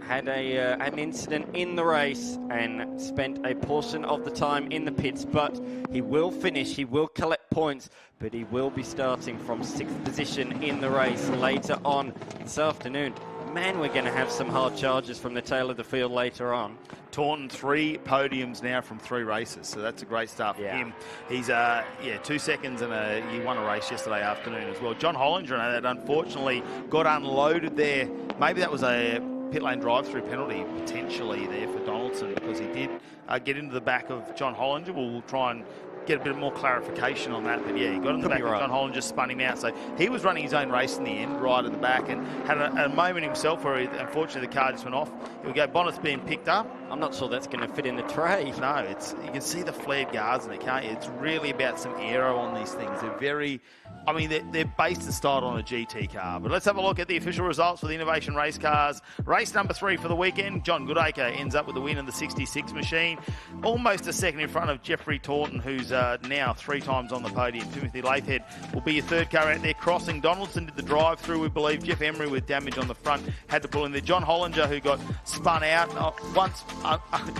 had an incident in the race and spent a portion of the time in the pits, but he will finish, he will collect points, but he will be starting from 6th position in the race later on this afternoon. Man, we're going to have some hard charges from the tail of the field later on. Taunton 3 podiums now from 3 races, so that's a great start for him. He's 2 seconds, and he won a race yesterday afternoon as well. John Hollinger, that unfortunately got unloaded there. Maybe that was a pit lane drive-through penalty potentially there for Donaldson, because he did get into the back of John Hollinger. We'll try and get a bit more clarification on that, but yeah, he got in the back of John Hollinger, just spun him out. So he was running his own race in the end, right at the back, and had a moment himself where unfortunately the car just went off. Here we go, bonnet's being picked up. I'm not sure that's going to fit in the tray. No, you can see the flared guards in it, can't you? It's really about some aero on these things. They're very, I mean, they're based and styled on a GT car. But let's have a look at the official results for the Innovation Race cars. Race number 3 for the weekend. John Goodacre ends up with the win in the 66 machine. Almost a second in front of Jeffrey Taunton, who's now 3 times on the podium. Timothy Lathhead will be your 3rd car out there crossing. Donaldson did the drive-through, we believe. Jeff Emery with damage on the front had to pull in there. John Hollinger, who got spun out once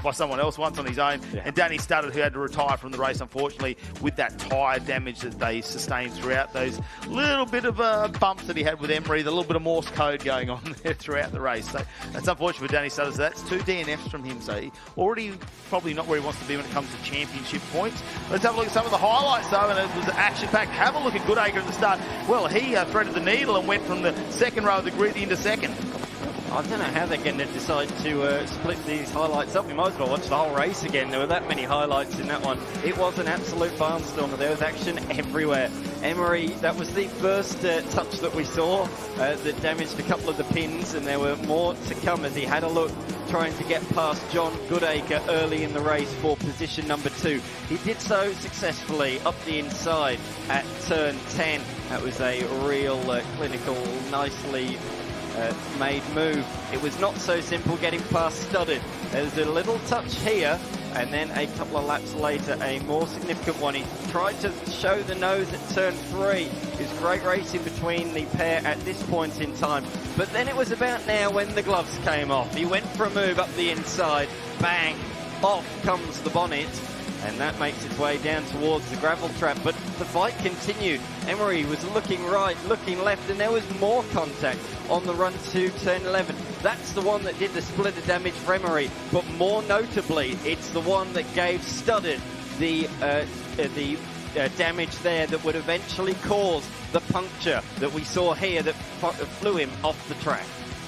by someone else, once on his own. Yeah. And Danny Studdard, who had to retire from the race, unfortunately, with that tyre damage that they sustained throughout those little bit of bumps that he had with Emery, the little bit of Morse code going on there throughout the race. So that's unfortunate for Danny Studdard. So that's 2 DNFs from him. So he already probably not where he wants to be when it comes to championship points. Let's have a look at some of the highlights, though, and it was action-packed. Have a look at Goodacre at the start. Well, he threaded the needle and went from the 2nd row of the grid into 2nd. I don't know how they're going to decide to split these highlights up. We might as well watch the whole race again. There were that many highlights in that one. It was an absolute barnstormer. There was action everywhere. Emery, that was the first touch that we saw that damaged a couple of the pins, and there were more to come as he had a look trying to get past John Goodacre early in the race for position number 2. He did so successfully up the inside at turn 10. That was a real clinical, nicely made move. It was not so simple getting past Studdard. There's a little touch here, and then a couple of laps later, a more significant one. He tried to show the nose at turn 3. It was great racing between the pair at this point in time. But then it was about now when the gloves came off. He went for a move up the inside. Bang! Off comes the bonnet. And that makes its way down towards the gravel trap. But the fight continued. Emery was looking right, looking left, and there was more contact on the run to turn 11. That's the one that did the split of damage for Emery. But more notably, it's the one that gave Studdard the damage there that would eventually cause the puncture that we saw here that flew him off the track.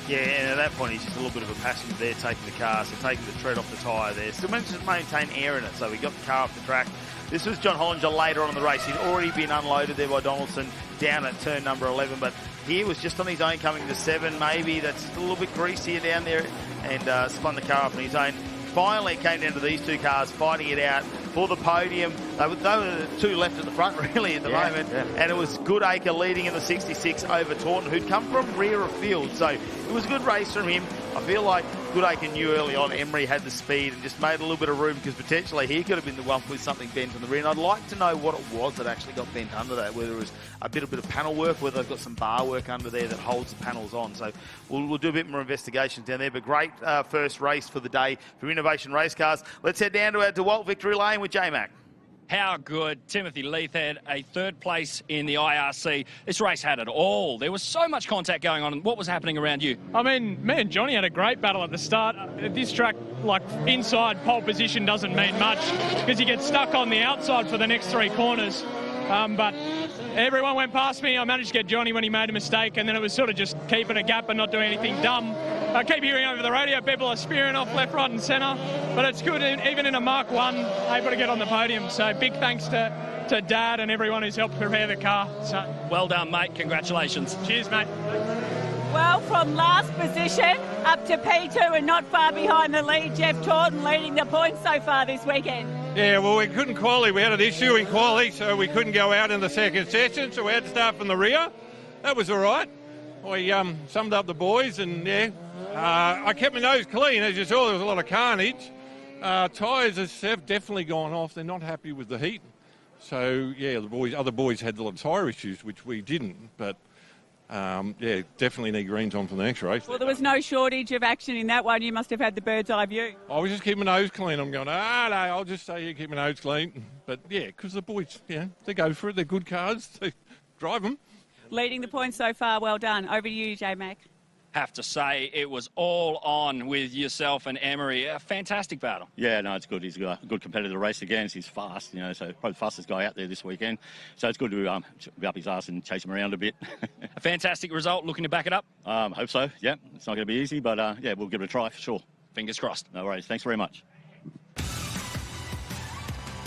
Yeah, and at that point, he's just a little bit of a passenger there taking the car, so taking the tread off the tyre there. Still managed to maintain air in it, so we got the car off the track. This was John Hollinger later on in the race. He'd already been unloaded there by Donaldson down at turn number 11, but he was just on his own coming to 7, maybe. That's a little bit greasier down there, and spun the car off on his own. Finally, it came down to these two cars fighting it out for the podium. They were the two left at the front, really, at the moment. Yeah. And it was Goodacre leading in the 66 over Taunton, who'd come from rear of field. So it was a good race from him. I feel like Goodacre knew early on Emery had the speed and just made a little bit of room, because potentially he could have been the one with something bent on the rear. And I'd like to know what it was that actually got bent under that, whether it was a bit of panel work, whether they've got some bar work under there that holds the panels on. So we'll do a bit more investigations down there. But great first race for the day for Innovation Race Cars. Let's head down to our DeWalt Victory Lane with J-Mac. How good. Timothy Leith had a third place in the IRC. This race had it all. There was so much contact going on. What was happening around you? I mean, me and Johnny had a great battle at the start. This track, like, inside pole position doesn't mean much, because you get stuck on the outside for the next 3 corners. But everyone went past me. I managed to get Johnny when he made a mistake, and then it was sort of just keeping a gap and not doing anything dumb. I keep hearing over the radio people are spearing off left, right and centre, but it's good, even in a Mark 1, able to get on the podium. So big thanks to Dad and everyone who's helped prepare the car. So well done, mate. Congratulations. Cheers, mate. Well, from last position up to P2 and not far behind the lead, Jeff Taunton leading the points so far this weekend. Yeah, well, we couldn't quali. We had an issue in quali, so we couldn't go out in the second session, so we had to start from the rear. That was all right. We summed up the boys, and yeah, I kept my nose clean. As you saw, there was a lot of carnage. Tyres have definitely gone off. They're not happy with the heat. So, yeah, other boys had a lot of tyre issues, which we didn't, but yeah, definitely need greens on for the next race. Well, there was no shortage of action in that one. You must have had the bird's eye view. I was just keeping my nose clean. I'm going, no, I'll just stay here, keep my nose clean. But, yeah, because the boys, they go for it. They're good cars. They drive them. Leading the points so far, well done. Over to you, J-Mac. Have to say, it was all on with yourself and Emery. A fantastic battle. Yeah, no, it's good. He's got a good competitor to race against. He's fast, so probably the fastest guy out there this weekend. So it's good to be up his arse and chase him around a bit. A fantastic result. Looking to back it up? Hope so, yeah. It's not going to be easy, but yeah, we'll give it a try for sure. Fingers crossed. No worries. Thanks very much.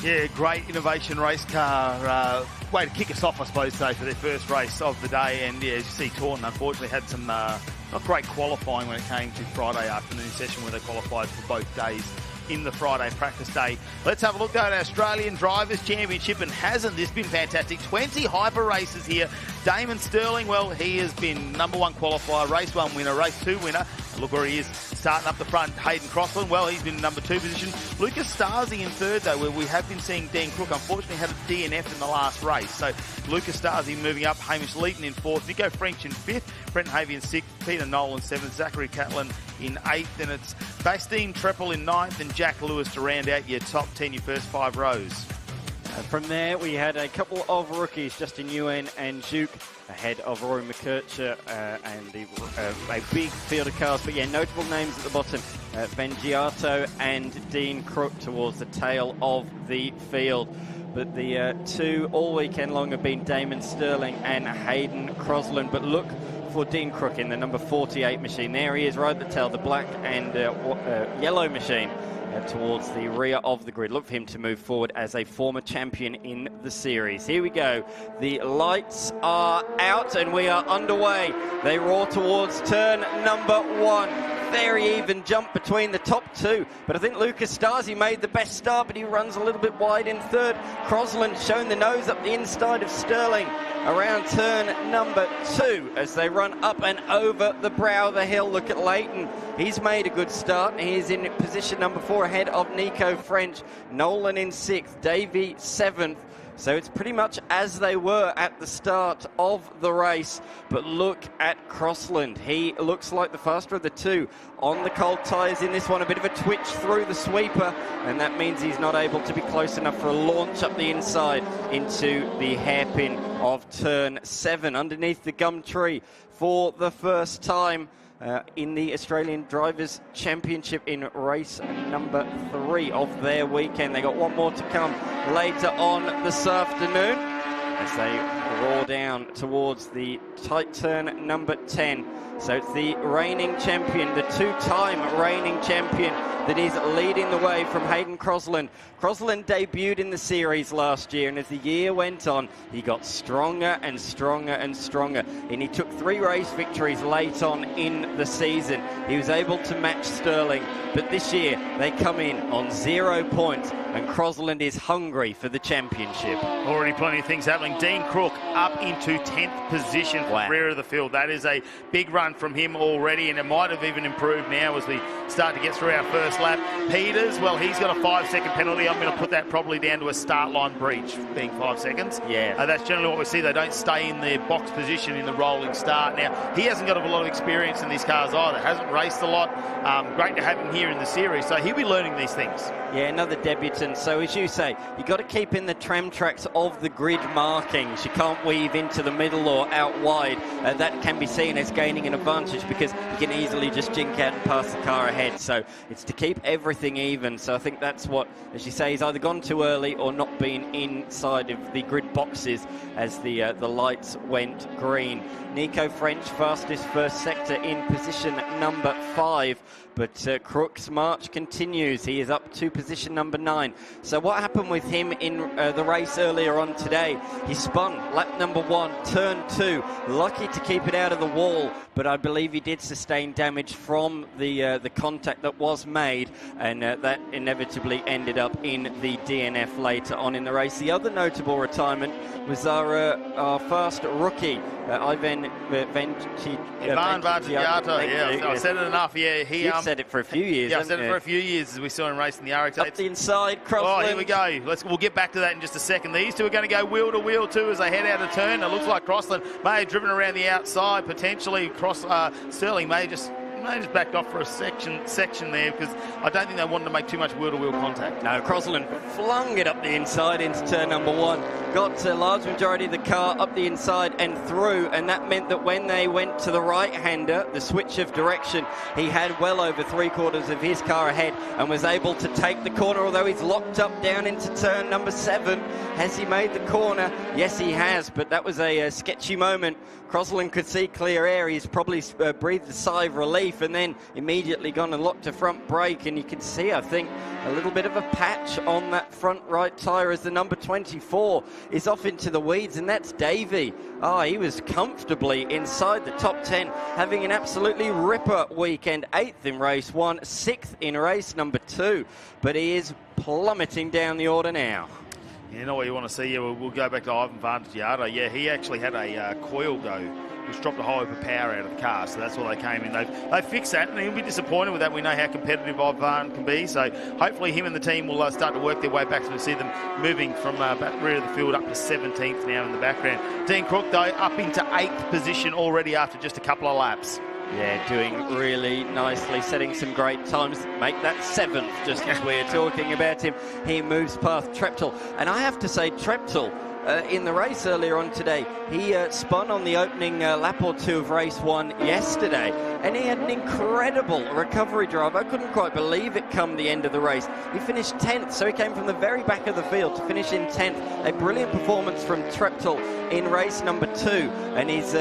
Yeah, great Innovation Race Car way to kick us off, I suppose, today for their first race of the day. And yeah, as you see, Taunton unfortunately had some not great qualifying when it came to Friday afternoon session, where they qualified for both days in the Friday practice day. Let's have a look at our Australian Drivers' Championship, and hasn't this been fantastic? 20 hyper races here. Damon Sterling, well, he has been #1 qualifier, race 1 winner, race 2 winner. And look where he is, starting up the front. Hayden Crossland, well, he's been in #2 position. Lucas Stasi in 3rd, though, where we have been seeing Dean Crook unfortunately had a DNF in the last race. So Lucas Stasi moving up, Hamish Leeton in 4th, Nico French in 5th, Brenton Havey in 6th, Peter Nolan 7th, Zachary Catlin in 8th, and it's Bastien Treppel in 9th, and Jack Lewis to round out your top 10, your first 5 rows. From there, we had a couple of rookies, Justin Yuen and Juke, ahead of Rory McKercher and a big field of cars. But yeah, notable names at the bottom, Vengiato and Dean Crook towards the tail of the field. But the two all weekend long have been Damon Sterling and Hayden Crossland. But look for Dean Crook in the number 48 machine. There he is, right at the tail, the black and yellow machine. Towards the rear of the grid. Look for him to move forward as a former champion in the series. Here we go. The lights are out and we are underway. They roar towards turn number 1. Very even jump between the top 2, but I think Lucas Stasi made the best start, but he runs a little bit wide in 3rd. Crossland showing the nose up the inside of Sterling around turn number 2 as they run up and over the brow of the hill. Look at Leighton. He's made a good start. He's in position number 4 ahead of Nico French. Nolan in 6th, Davey 7th. So it's pretty much as they were at the start of the race. But look at Crossland. He looks like the faster of the two on the cold tyres in this one. A bit of a twitch through the sweeper, and that means he's not able to be close enough for a launch up the inside into the hairpin of turn 7 underneath the gum tree for the first time. In the Australian Drivers' Championship in race number 3 of their weekend. They got one more to come later on this afternoon. as they roar down towards the tight turn number 10. So it's the reigning champion, the two-time reigning champion, that is leading the way from Hayden Crosland. Crosland debuted in the series last year, and as the year went on, he got stronger and stronger and stronger. And he took 3 race victories late on in the season. He was able to match Sterling, but this year they come in on 0 points, and Crosland is hungry for the championship. Already plenty of things happening. Dean Crook up into 10th position for rear of the field. That is a big run from him already, and it might have even improved now as we start to get through our first lap. Peters, well, he's got a 5-second penalty. I'm going to put that probably down to a start line breach, being 5 seconds. Yeah. That's generally what we see. They don't stay in their box position in the rolling start. Now, he hasn't got a lot of experience in these cars either. Hasn't raced a lot. Great to have him here in the series, so he'll be learning these things. Yeah, another debutant. So as you say, you've got to keep in the tram tracks of the grid markings. You can't weave into the middle or out wide. That can be seen as gaining an advantage because you can easily just jink out and pass the car ahead. So it's to keep everything even. So I think that's what, as you say, he's either gone too early or not been inside of the grid boxes as the lights went green. Nico French, fastest first sector in position number 5. But Crook's march continues. He is up to position number 9. So what happened with him in the race earlier on today? He spun lap number 1, turn 2. Lucky to keep it out of the wall, but I believe he did sustain damage from the contact that was made, and that inevitably ended up in the DNF later on in the race. The other notable retirement was our first rookie, Ivan Vargiato. Yeah, I've said it enough. Yeah, You've said it for a few years. Yeah, I've said it for a few years as we saw him racing the Hi-Octane. Up the inside, Crosland. Oh, here we go. We'll get back to that in just a second. These two are going to go wheel to wheel too as they head out of turn. It looks like Crosland may have driven around the outside, potentially. Sterling may just backed off for a section there because I don't think they wanted to make too much wheel-to-wheel contact. No, Crosland flung it up the inside into turn number 1. Got a large majority of the car up the inside and through, and that meant that when they went to the right-hander, the switch of direction, he had well over 3/4 of his car ahead and was able to take the corner, although he's locked up down into turn number 7. Has he made the corner? Yes, he has, but that was a sketchy moment. Crosland could see clear air. He's probably breathed a sigh of relief and then immediately gone and locked a front brake, and you can see, I think, a little bit of a patch on that front right tyre as the number 24 is off into the weeds, and that's Davey. Oh, he was comfortably inside the top 10, having an absolutely ripper weekend. 8th in race 1, 6th in race number 2, but he is plummeting down the order now. You know what you want to see? Yeah, we'll go back to Ivan Vargiato. Yeah, he actually had a coil go, which dropped a whole heap of power out of the car, so that's why they came in. They fixed that, and he'll be disappointed with that. We know how competitive Ivan can be, so hopefully him and the team will start to work their way back, so we'll see them moving from back rear of the field up to 17th now in the background. Dean Crook, though, up into 8th position already after just a couple of laps. Yeah, doing really nicely, setting some great times. Make that 7th, just as we're talking about him. He moves past Treptow. And I have to say, Treptow, in the race earlier on today, he spun on the opening lap or 2 of race 1 yesterday, and he had an incredible recovery drive. I couldn't quite believe it come the end of the race. He finished 10th, so he came from the very back of the field to finish in 10th. A brilliant performance from Treptow in race number 2, and he's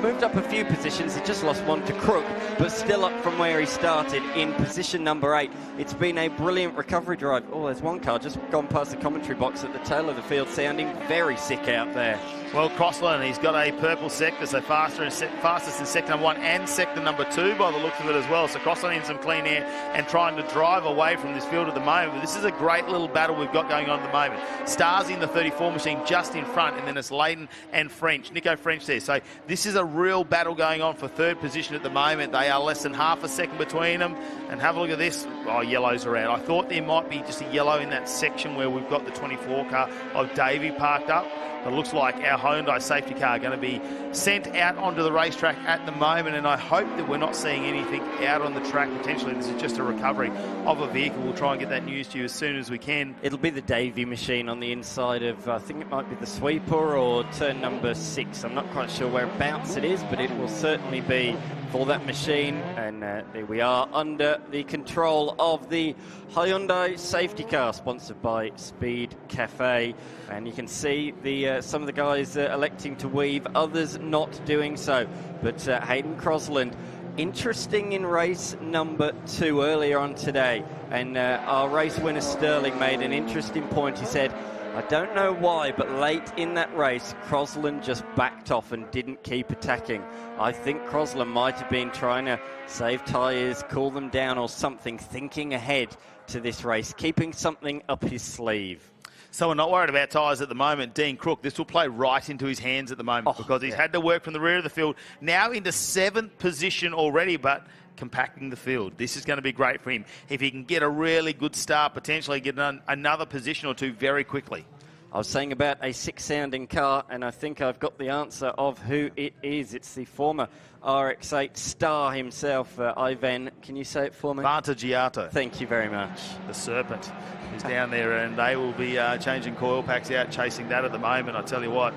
moved up a few positions. He just lost 1 to Crook, but still up from where he started in position number 8. It's been a brilliant recovery drive. Oh, there's one car just gone past the commentary box at the tail of the field, sounding very sick out there. Well, Crosland, he's got a purple sector, so fastest in sector number 1 and sector number 2 by the looks of it as well. So Crosland in some clean air and trying to drive away from this field at the moment. But this is a great little battle we've got going on at the moment. Stars in the 34 machine just in front, and then it's Leighton and French. Nico French there. So this is a real battle going on for 3rd position at the moment. They are less than half a second between them. And have a look at this. Oh, yellows are out. I thought there might be just a yellow in that section where we've got the 24 car of Davey parked up. But it looks like our Hyundai safety car going to be sent out onto the racetrack at the moment, and I hope that we're not seeing anything out on the track. Potentially this is just a recovery of a vehicle. We'll try and get that news to you as soon as we can. It'll be the Davey machine on the inside of, I think it might be the sweeper or turn number 6. I'm not quite sure whereabouts it is, but it will certainly be for that machine. And there we are under the control of the Hyundai safety car, sponsored by Speed Cafe. And you can see some of the guys electing to weave, others not doing so. But Hayden Crosland, interesting in race number 2 earlier on today. And our race winner Sterling made an interesting point. He said, I don't know why, but late in that race, Crosland just backed off and didn't keep attacking. I think Crosland might have been trying to save tyres, cool them down or something, thinking ahead to this race, keeping something up his sleeve. So we're not worried about tyres at the moment. Dean Crook, this will play right into his hands at the moment because he's had to work from the rear of the field. Now into 7th position already, but compacting the field. This is going to be great for him. If he can get a really good start, potentially get another position or two very quickly. I was saying about a 6-sounding car, and I think I've got the answer of who it is. It's the former RX-8 star himself, Ivan. Can you say it for me? Vantagiato. Thank you very much. The Serpent is down there, and they will be changing coil packs out, chasing that at the moment. I tell you what,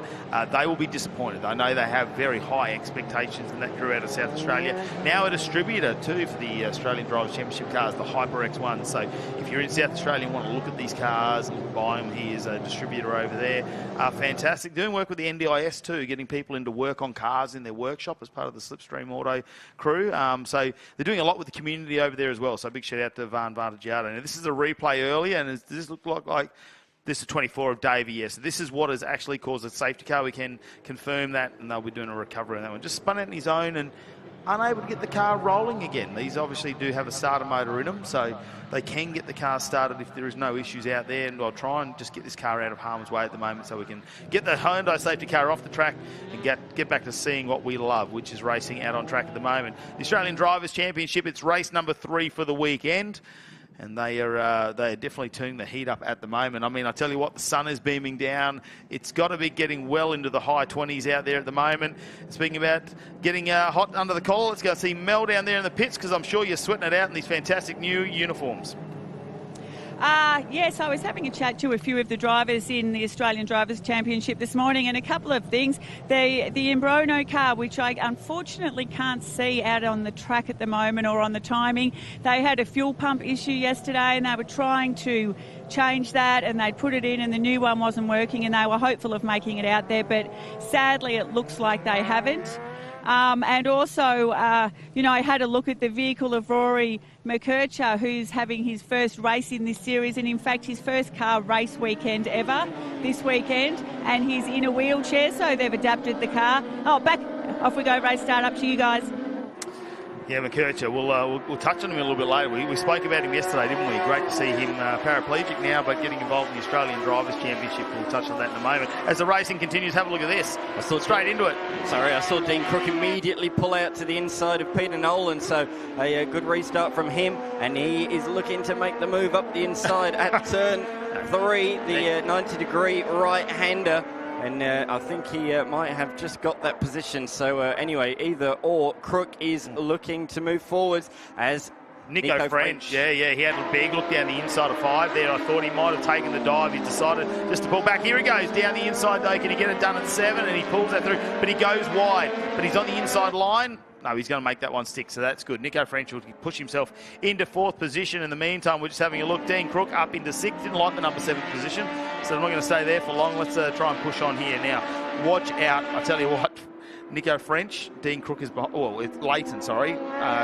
they will be disappointed. I know they have very high expectations in that crew out of South Australia. Now a distributor too for the Australian Drivers' Championship cars, the Hyper X1. So if you're in South Australia and want to look at these cars and buy them, he is a distributor over there. Fantastic. Doing work with the NDIS too, getting people into work on cars in their workshop as part of the Slipstream Auto crew. So they're doing a lot with the community over there as well. So big shout out to Vantagiato. Now this is a replay earlier, and does this look like this is 24 of Davey? Yes. This is what has actually caused a safety car. We can confirm that, and they'll be doing a recovery on that one. Just spun out in his own and unable to get the car rolling again. These obviously do have a starter motor in them, so they can get the car started if there is no issues out there. And I'll try and just get this car out of harm's way at the moment so we can get the Hyundai safety car off the track and get back to seeing what we love, which is racing out on track at the moment. The Australian Drivers' Championship, it's race number 3 for the weekend. And they are definitely turning the heat up at the moment. I mean, I tell you what, the sun is beaming down. It's got to be getting well into the high 20s out there at the moment. Speaking about getting hot under the collar, let's go see Mel down there in the pits because I'm sure you're sweating it out in these fantastic new uniforms. Yes, I was having a chat to a few of the drivers in the Australian Drivers' Championship this morning, and a couple of things. The Imbrono car, which I unfortunately can't see out on the track at the moment or on the timing, they had a fuel pump issue yesterday and they were trying to change that, and they'd put it in and the new one wasn't working, and they were hopeful of making it out there, but sadly it looks like they haven't. And also, I had a look at the vehicle of Rory McKercher, who's having his first race in this series, and in fact his first car race weekend ever this weekend, and he's in a wheelchair, so they've adapted the car. Oh, back off we go, race start, up to you guys. Yeah, McKercher, we'll touch on him a little bit later. We spoke about him yesterday, didn't we? Great to see him paraplegic now, but getting involved in the Australian Drivers' Championship. We'll touch on that in a moment. As the racing continues, have a look at this. I saw straight into it. Sorry, I saw Dean Crook immediately pull out to the inside of Peter Nolan, so a good restart from him, and he is looking to make the move up the inside at turn 3, the 90-degree right-hander. And I think he might have just got that position. So anyway, either or, Crook is looking to move forwards as Nico French. Yeah, he had a big look down the inside of 5 there. I thought he might have taken the dive. He decided just to pull back. Here he goes down the inside though. Can he get it done at 7? And he pulls that through, but he goes wide. But he's on the inside line. No, he's going to make that one stick, so that's good. Nico French will push himself into 4th position. In the meantime, we're just having a look. Dean Crook up into 6th. Didn't like the number 7 position, so I'm not going to stay there for long. Let's try and push on here now. Watch out. I tell you what, Nico French, Dean Crook is behind. Oh, it's Leighton, sorry.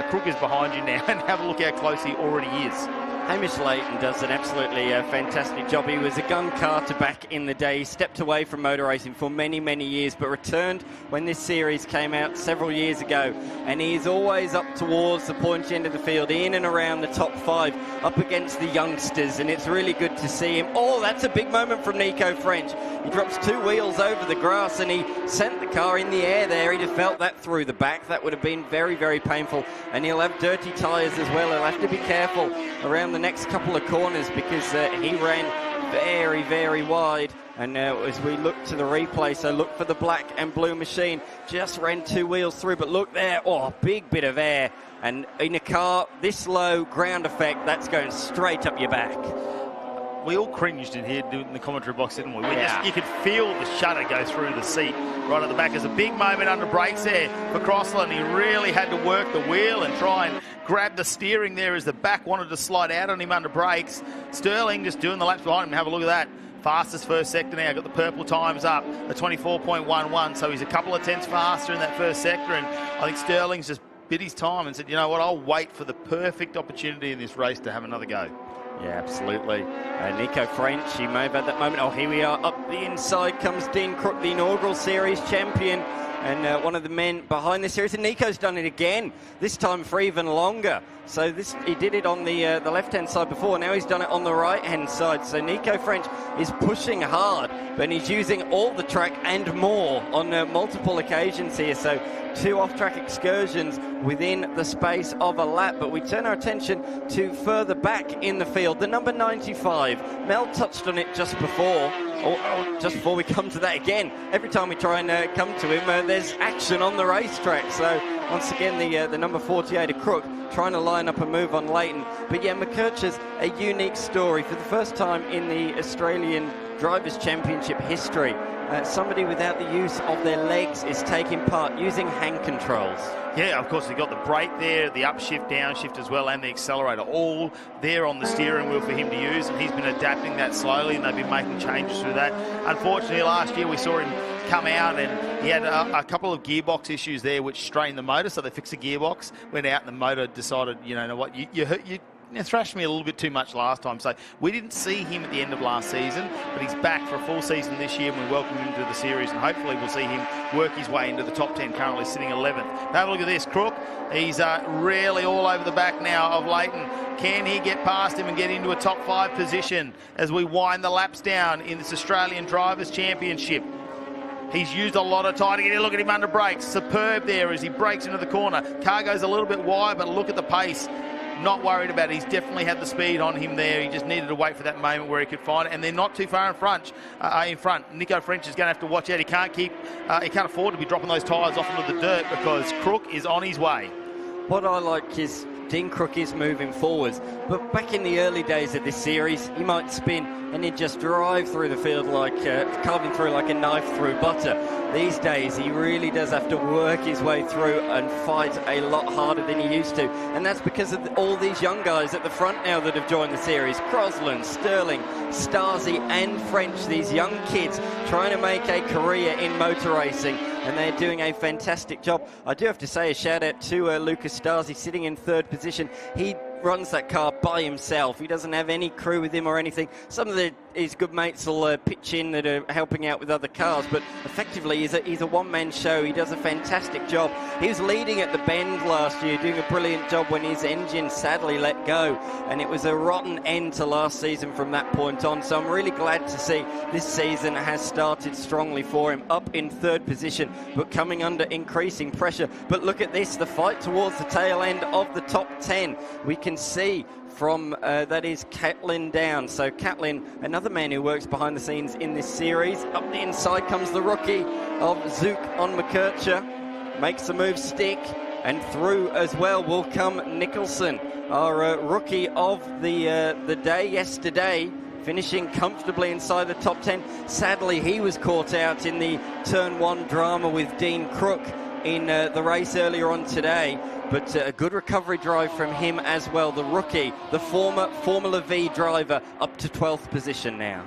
Crook is behind you now, and have a look how close he already is. Hamish Leighton does an absolutely fantastic job. He was a gun carter back in the day. He stepped away from motor racing for many, many years, but returned when this series came out several years ago. And he is always up towards the pointy end of the field, in and around the top 5, up against the youngsters. And it's really good to see him. Oh, that's a big moment from Nico French. He drops 2 wheels over the grass and he sent the car in the air there. He'd have felt that through the back. That would have been very, very painful. And he'll have dirty tyres as well. He'll have to be careful around the next couple of corners because he ran very, very wide. And as we look to the replay, so look for the black and blue machine, just ran 2 wheels through, but look there, oh, big bit of air. And in a car this low, ground effect, that's going straight up your back. we all cringed in here in the commentary box, didn't we? You could feel the shudder go through the seat right at the back. There's a big moment under brakes there for Crossland. He really had to work the wheel and try and grab the steering there as the back wanted to slide out on him under brakes. Sterling just doing the laps behind him. Have a look at that. Fastest first sector now. Got the purple times up, a 24.11. So he's a couple of tenths faster in that first sector. And I think Sterling's just bit his time and said, you know what, I'll wait for the perfect opportunity in this race to have another go. Yeah, absolutely. Nico French, he may have had that moment. Oh, here we are. Up the inside comes Dean Crook, the inaugural series champion, and one of the men behind the series. And Nico's done it again, this time for even longer. So he did it on the left-hand side before. Now he's done it on the right-hand side. So Nico French is pushing hard, but he's using all the track and more on multiple occasions here. So 2 off-track excursions within the space of a lap. But we turn our attention to further back in the field. The number 95. Mel touched on it just before. Just before we come to that again. Every time we try and come to him, there's action on the racetrack. So once again, the number 48 of Crook trying to line up a move on Leighton. But yeah, McKercher's a unique story. For the first time in the Australian Drivers' Championship history, somebody without the use of their legs is taking part using hand controls. Yeah, of course, you've got the brake there, the upshift, downshift as well, and the accelerator, all there on the steering wheel for him to use, and he's been adapting that slowly, and they've been making changes through that. Unfortunately, last year we saw him come out, and he had a couple of gearbox issues there which strained the motor, so they fixed the gearbox, went out, and the motor decided, you know what, you thrashed me a little bit too much last time. So we didn't see him at the end of last season, but he's back for a full season this year, and we welcome him to the series, and hopefully we'll see him work his way into the top 10, currently sitting 11th. Have a look at this, Crook. He's really all over the back now of Leighton. Can he get past him and get into a top 5 position as we wind the laps down in this Australian Drivers' Championship? He's used a lot of time to get in. Look at him under brakes. Superb there as he breaks into the corner. Car goes a little bit wide, but look at the pace. Not worried about it. He's definitely had the speed on him there. He just needed to wait for that moment where he could find it. And they're not too far in front. Nico French is going to have to watch out. He can't afford to be dropping those tyres off into the dirt because Crook is on his way. What I like is Dean Crook is moving forwards, but back in the early days of this series, he might spin and he'd just drive through the field like carving through like a knife through butter. These days, he really does have to work his way through and fight a lot harder than he used to, and that's because of all these young guys at the front now that have joined the series. Crosland, Sterling, Stasi and French, these young kids trying to make a career in motor racing, and they're doing a fantastic job. I do have to say a shout out to Lucas Stasi sitting in 3rd position. He runs that car by himself. He doesn't have any crew with him or anything. Some of his good mates will pitch in that are helping out with other cars, but effectively he's a one-man show. He does a fantastic job. He was leading at the bend last year, doing a brilliant job when his engine sadly let go, and it was a rotten end to last season from that point on. So I'm really glad to see this season has started strongly for him, up in 3rd position, but coming under increasing pressure. But look at this, the fight towards the tail end of the top 10. We can see from that is Catlin down. So Catlin, another man who works behind the scenes in this series. Up the inside comes the rookie of Zook on McKercher, makes the move stick, and through as well will come Nicholson, our rookie of the day yesterday, finishing comfortably inside the top 10. Sadly, he was caught out in the turn 1 drama with Dean Crook in the race earlier on today, but a good recovery drive from him as well. The rookie, the former Formula V driver, up to 12th position now.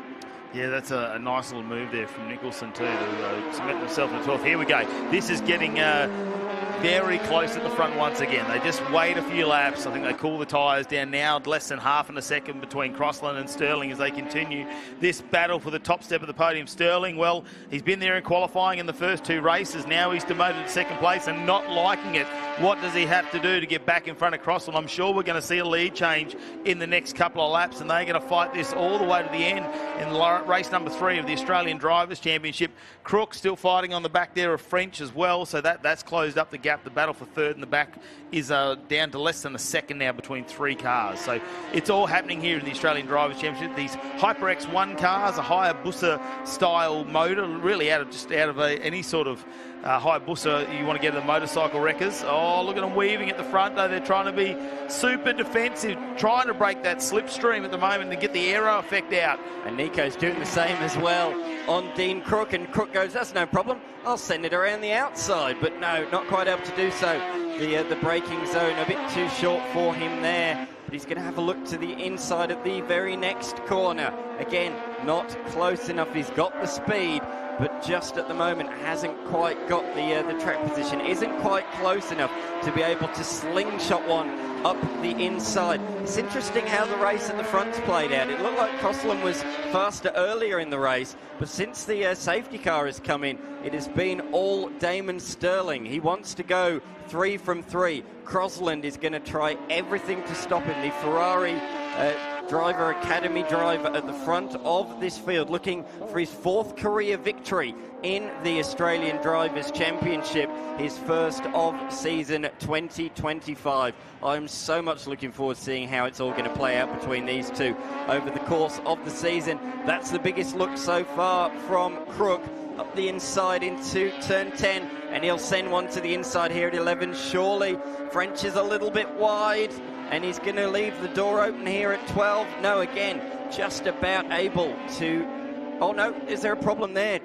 Yeah, that's a nice little move there from Nicholson too, to cement himself in the 12th. Here we go. This is getting very close at the front once again. They just wait a few laps. I think they cool the tyres down now. Less than half in a second between Crossland and Sterling as they continue this battle for the top step of the podium. Sterling, well, he's been there in qualifying in the first 2 races. Now he's demoted to 2nd place and not liking it. What does he have to do to get back in front of Crossland? I'm sure we're going to see a lead change in the next couple of laps, and they're going to fight this all the way to the end in race number 3 of the Australian Drivers' Championship. Crook still fighting on the back there of French as well, so that's closed up the gap. The battle for 3rd in the back is down to less than a second now between 3 cars. So it's all happening here in the Australian Drivers' Championship. These Hyper X1 cars, a Hayabusa style motor, really out of any sort of Hayabusa you want to get in the motorcycle wreckers. Oh, Oh, look at them weaving at the front, though. They're trying to be super defensive, trying to break that slipstream at the moment and get the aero effect out. And Nico's doing the same as well on Dean Crook, and Crook goes, that's no problem, I'll send it around the outside. But no, not quite able to do so. The braking zone a bit too short for him there. But he's going to have a look to the inside of the very next corner. Again, not close enough. He's got the speed, but just at the moment hasn't quite got the track position, isn't quite close enough to be able to slingshot one up the inside. It's interesting how the race at the front's played out. It looked like Crossland was faster earlier in the race, but since the safety car has come in, it has been all Damon Sterling. He wants to go 3 from 3. Crossland is going to try everything to stop him. The Ferrari driver, academy driver at the front of this field, looking for his 4th career victory in the Australian Drivers' Championship, his first of season 2025. I'm so much looking forward to seeing how it's all going to play out between these two over the course of the season. That's the biggest look so far from Crook. Up the inside into turn 10, and he'll send one to the inside here at 11. Surely French is a little bit wide, and he's going to leave the door open here at 12. No, again, just about able to... Oh, no, is there a problem there?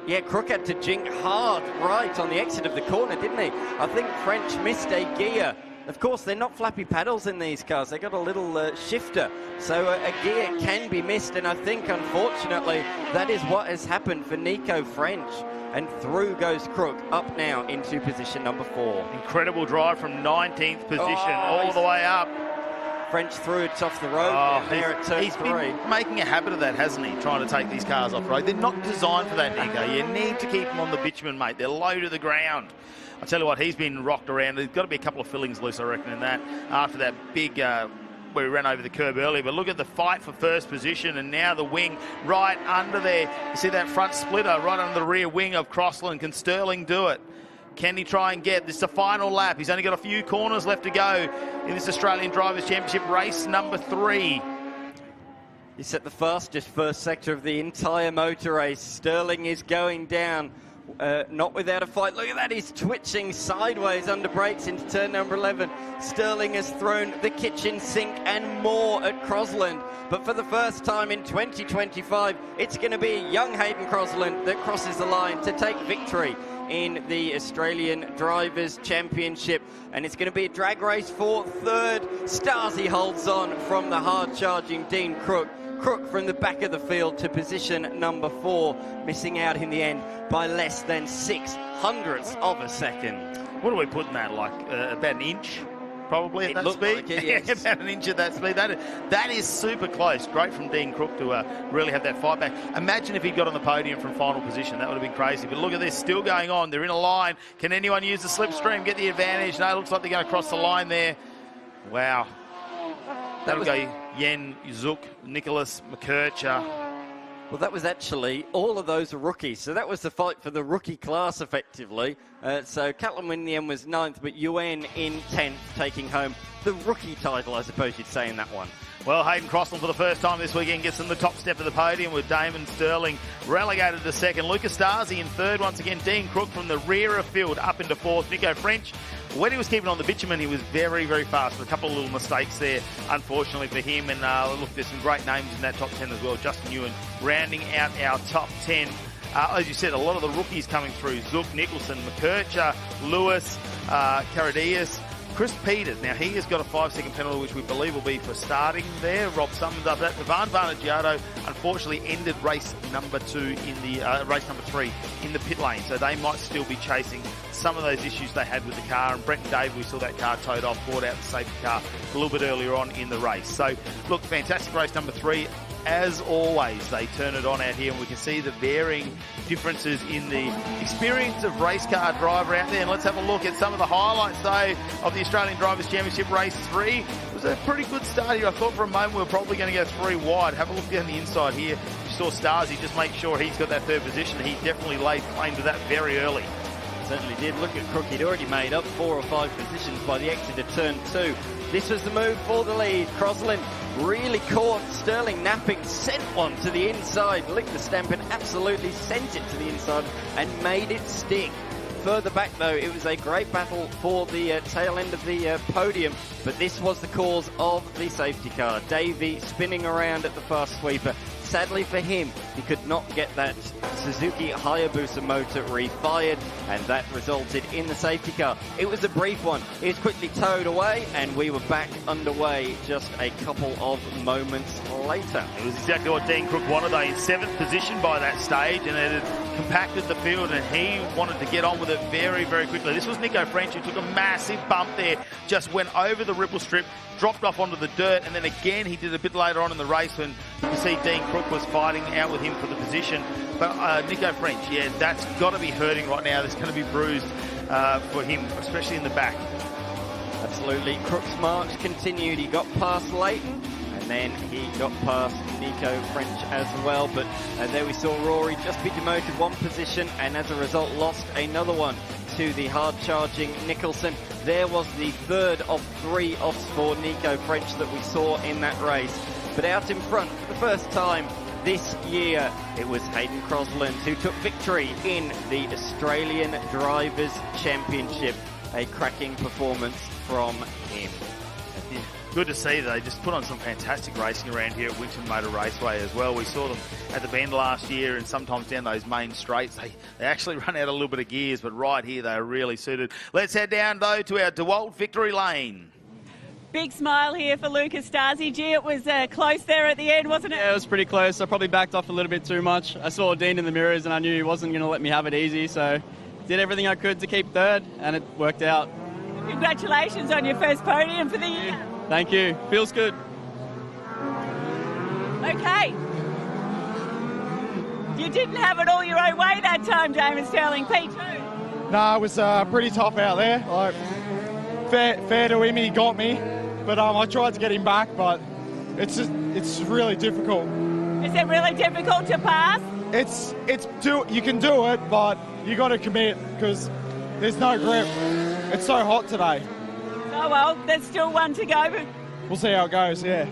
Yeah, Crook had to jink hard right on the exit of the corner, didn't he? I think French missed a gear. Of course, they're not flappy paddles in these cars. They've got a little shifter, so a gear can be missed, and I think, unfortunately, that is what has happened for Nico French. And through goes Crook, up now into position number 4. Incredible drive from 19th position all the way up. French through it off the road there at turn 3. He's been making a habit of that, hasn't he? Trying to take these cars off road. They're not designed for that, Nico. You need to keep them on the bitumen, mate. They're low to the ground. I tell you what, he's been rocked around. There's got to be a couple of fillings loose, I reckon, in that after that big where he ran over the curb earlier. But look at the fight for first position, and now the wing right under there. You see that front splitter right under the rear wing of Crossland. Can Sterling do it? Can he try and get this? The final lap. He's only got a few corners left to go in this Australian Drivers' Championship race number 3. He's set the fastest first sector of the entire motor race. Sterling is going down. Not without a fight. Look at that, he's twitching sideways under brakes into turn number 11. Sterling has thrown the kitchen sink and more at Crossland. But for the first time in 2025, it's going to be young Hayden Crossland that crosses the line to take victory in the Australian Drivers' Championship. And it's going to be a drag race for 3rd. Stasi holds on from the hard-charging Dean Crook. Crook from the back of the field to position number 4, missing out in the end by less than 0.06 of a second. What are we putting that, like about an inch? Probably at that speed? Like it, yes. About an inch at that speed. That is super close. Great from Dean Crook to really have that fight back. Imagine if he got on the podium from final position. That would have been crazy. But look at this, still going on. They're in a line. Can anyone use the slipstream, get the advantage? No, it looks like they're going to cross the line there. Wow. That'll go Yen, Zook, Nicholas, McKercher. Well, that was actually, all of those are rookies. So that was the fight for the rookie class, effectively. So Catlin in the end was 9th, but Yuen in 10th, taking home the rookie title, I suppose you'd say, in that one. Well, Hayden Crossland for the first time this weekend gets on the top step of the podium with Damon Sterling relegated to 2nd. Lucas Stasi in 3rd once again. Dean Crook from the rear of field up into 4th. Nico French, when he was keeping on the bitumen, he was very, very fast. A couple of little mistakes there, unfortunately, for him. And look, there's some great names in that top 10 as well. Justin Ewan rounding out our top 10. As you said, a lot of the rookies coming through. Zook, Nicholson, McKercher, Lewis, Caradias, Chris Peters. Now, he has got a 5-second penalty, which we believe will be for starting there. Rob Summons up that. Ivan Varnagiato, unfortunately, ended race number 2 in the race number 3 in the pit lane. So they might still be chasing some of those issues they had with the car. And Brent Dave, we saw that car towed off, brought out the safety car a little bit earlier on in the race. So, look, fantastic race number 3. As always, they turn it on out here, and we can see the varying differences in the experience of race car driver out there. And let's have a look at some of the highlights, though, of the Australian Drivers' Championship Race 3. It was a pretty good start here. I thought for a moment we were probably going to go 3 wide. Have a look down the inside here. You saw Stasi just make sure he's got that 3rd position. He definitely laid claim to that very early. Certainly did. Look at Crook. He'd already made up 4 or 5 positions by the exit of turn 2. This was the move for the lead. Crossland really caught Sterling napping, sent one to the inside, licked the stamp and absolutely sent it to the inside and made it stick. further back, though, it was a great battle for the tail end of the podium, but this was the cause of the safety car. Davey spinning around at the fast sweeper. Sadly for him, he could not get that Suzuki Hayabusa motor refired, and that resulted in the safety car. It was a brief one. It was quickly towed away, and we were back underway just a couple of moments later. It was exactly what Dean Crook wanted, though, in 7th position by that stage, and it had compacted the field, and he wanted to get on with it very, very quickly. This was Nico French, who took a massive bump there, just went over the ripple strip, dropped off onto the dirt, and then again he did a bit later on in the race when you can see Dean Crook was fighting out with him for the position. But Nico French, yeah, that's got to be hurting right now. There's going to be bruised for him, especially in the back. Absolutely. Crook's march continued. He got past Leighton, and then he got past Nico French as well. But there we saw Rory just be demoted one position, and as a result lost another one to the hard-charging Nicholson. There was the third of 3 offs for Nico French that we saw in that race. But out in front for the first time this year, it was Hayden Crosland who took victory in the Australian Drivers' Championship. A cracking performance from him. Yeah, good to see. They just put on some fantastic racing around here at Winton Motor Raceway as well. We saw them at the bend last year, and sometimes down those main straights they actually run out a little bit of gears, but right here they are really suited. Let's head down though to our DeWalt Victory Lane. Big smile here for Lucas Stasi. Gee, it was close there at the end, wasn't it? Yeah, it was pretty close. I probably backed off a little bit too much. I saw Dean in the mirrors and I knew he wasn't going to let me have it easy, so did everything I could to keep third, and it worked out. Congratulations on your first podium for the year. Thank you. Feels good. Okay. You didn't have it all your own way that time, Damon Sterling, P2. No, it was pretty tough out there. Like, fair to him, he got me. But I tried to get him back, but it's really difficult. Is it really difficult to pass? You can do it, but you got to commit because there's no grip. It's so hot today. Oh well, there's still one to go. But we'll see how it goes. Yeah.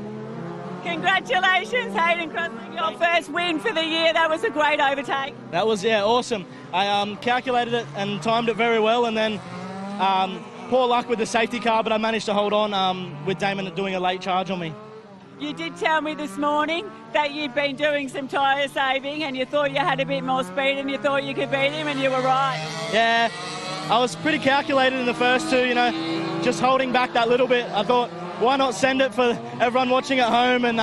Congratulations, Hayden Crosland, your first win for the year. That was a great overtake. That was awesome. I calculated it and timed it very well, and then. Poor luck with the safety car, but I managed to hold on with Damon doing a late charge on me. You did tell me this morning that you'd been doing some tyre saving and you thought you had a bit more speed and you thought you could beat him, and you were right. Yeah, I was pretty calculated in the first two, just holding back that little bit. I thought, why not send it for everyone watching at home? And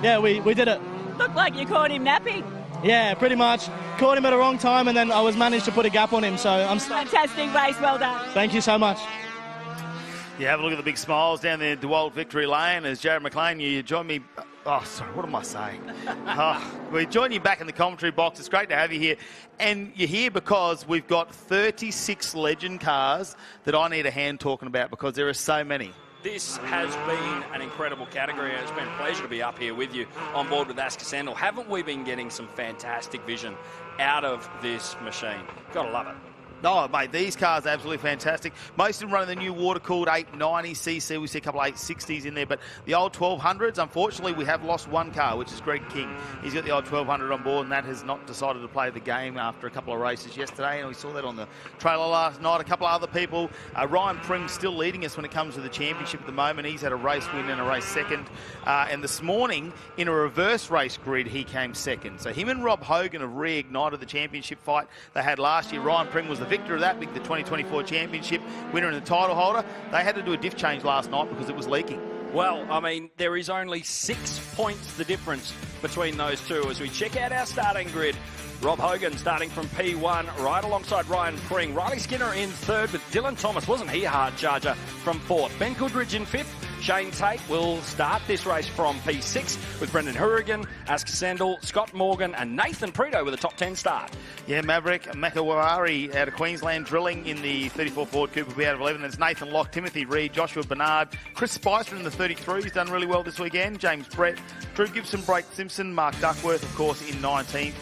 yeah, we did it. Looked like you caught him napping. Yeah, pretty much. Caught him at the wrong time, and then I managed to put a gap on him. So I'm fantastic race, well done. Thank you so much. Yeah, have a look at the big smiles down there at DeWalt Victory Lane as Jared McLean, you join me. Oh, sorry, what am I saying? We join you back in the commentary box. It's great to have you here. And you're here because we've got 36 legend cars that I need a hand talking about because there are so many. This has been an incredible category, and it's been a pleasure to be up here with you on board with Asker Sandal. Haven't we been getting some fantastic vision out of this machine? Gotta love it. Oh, mate, these cars are absolutely fantastic. Most of them running the new water-cooled 890cc. We see a couple of 860s in there, but the old 1200s, unfortunately, we have lost one car, which is Greg King. He's got the old 1200 on board, and that has not decided to play the game after a couple of races yesterday, and we saw that on the trailer last night. A couple of other people. Ryan Pring still leading us when it comes to the championship at the moment. He's had a race win and a race second. And this morning, in a reverse race grid, he came second. So him and Rob Hogan have reignited the championship fight they had last year. Ryan Pring was the victor of that, the 2024 championship winner and the title holder. They had to do a diff change last night because it was leaking. Well, I mean, there is only 6 points the difference between those two as we check out our starting grid. Rob Hogan starting from P1 right alongside Ryan Pring. Riley Skinner in third, but Dylan Thomas, wasn't he a hard charger, from fourth. Ben Goodridge in fifth. Shane Tate will start this race from P6 with Brendan Hourigan, Asker Sandal, Scott Morgan and Nathan Preto with a top 10 start. Yeah, Maverick Makawari out of Queensland drilling in the 34 Ford Coupe will be out of 11. There's Nathan Locke, Timothy Reed, Joshua Bernard, Chris Spicer in the 33. He's done really well this weekend. James Brett, Drew Gibson, Blake Simpson, Mark Duckworth, of course, in 19th.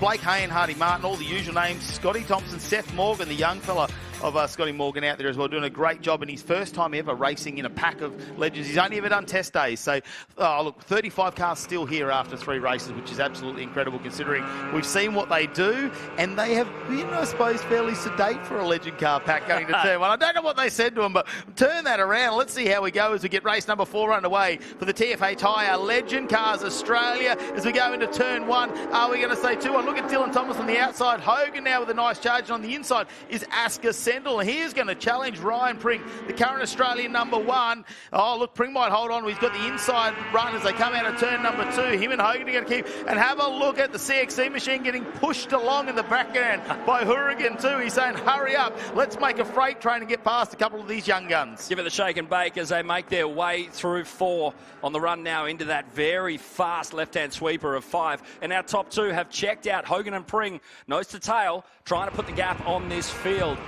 Blake Hay and Hardy Martin, all the usual names. Scotty Thompson, Seth Morgan, the young fella, of Scotty Morgan out there as well, doing a great job in his first time ever racing in a pack of legends. He's only ever done test days. So, look, 35 cars still here after 3 races, which is absolutely incredible considering we've seen what they do, and they have been, I suppose, fairly sedate for a legend car pack going to turn 1. I don't know what they said to him, but turn that around. Let's see how we go as we get race number 4 underway for the TFH Hire Legend Cars Australia as we go into turn 1. Are we going to say 2-1? Look at Dylan Thomas on the outside. Hogan now with a nice charge. On the inside is Asker Sendel. He's going to challenge Ryan Pring, the current Australian number 1. Oh, look, Pring might hold on. He's got the inside run as they come out of turn number 2. Him and Hogan are going to keep. And have a look at the CXC machine getting pushed along in the background by Hourigan too. He's saying, hurry up. Let's make a freight train and get past a couple of these young guns. Give it the shake and bake as they make their way through 4 on the run now into that very fast left-hand sweeper of 5. And our top 2 have checked out. Hogan and Pring, nose to tail, trying to put the gap on this field.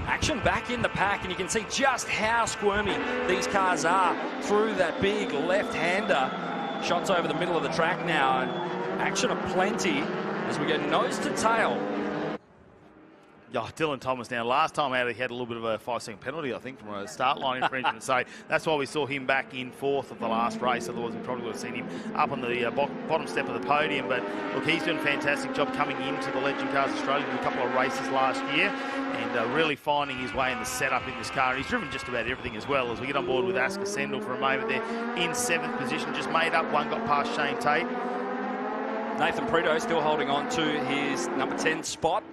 Action back in the pack, and you can see just how squirmy these cars are through that big left-hander. Shots over the middle of the track now, and action aplenty as we go nose to tail. Oh, Dylan Thomas now. Last time out, he had a little bit of a 5-second penalty, I think, from a start line infringement. So that's why we saw him back in 4th of the last race. Otherwise, we probably would have seen him up on the bottom step of the podium. But look, he's doing a fantastic job coming into the Legend Cars Australia in a couple of races last year, and really finding his way in the setup in this car. And he's driven just about everything as well. As we get on board with Asker Sendel for a moment there in 7th position, just made up one, got past Shane Tate. Nathan Prito still holding on to his number 10 spot.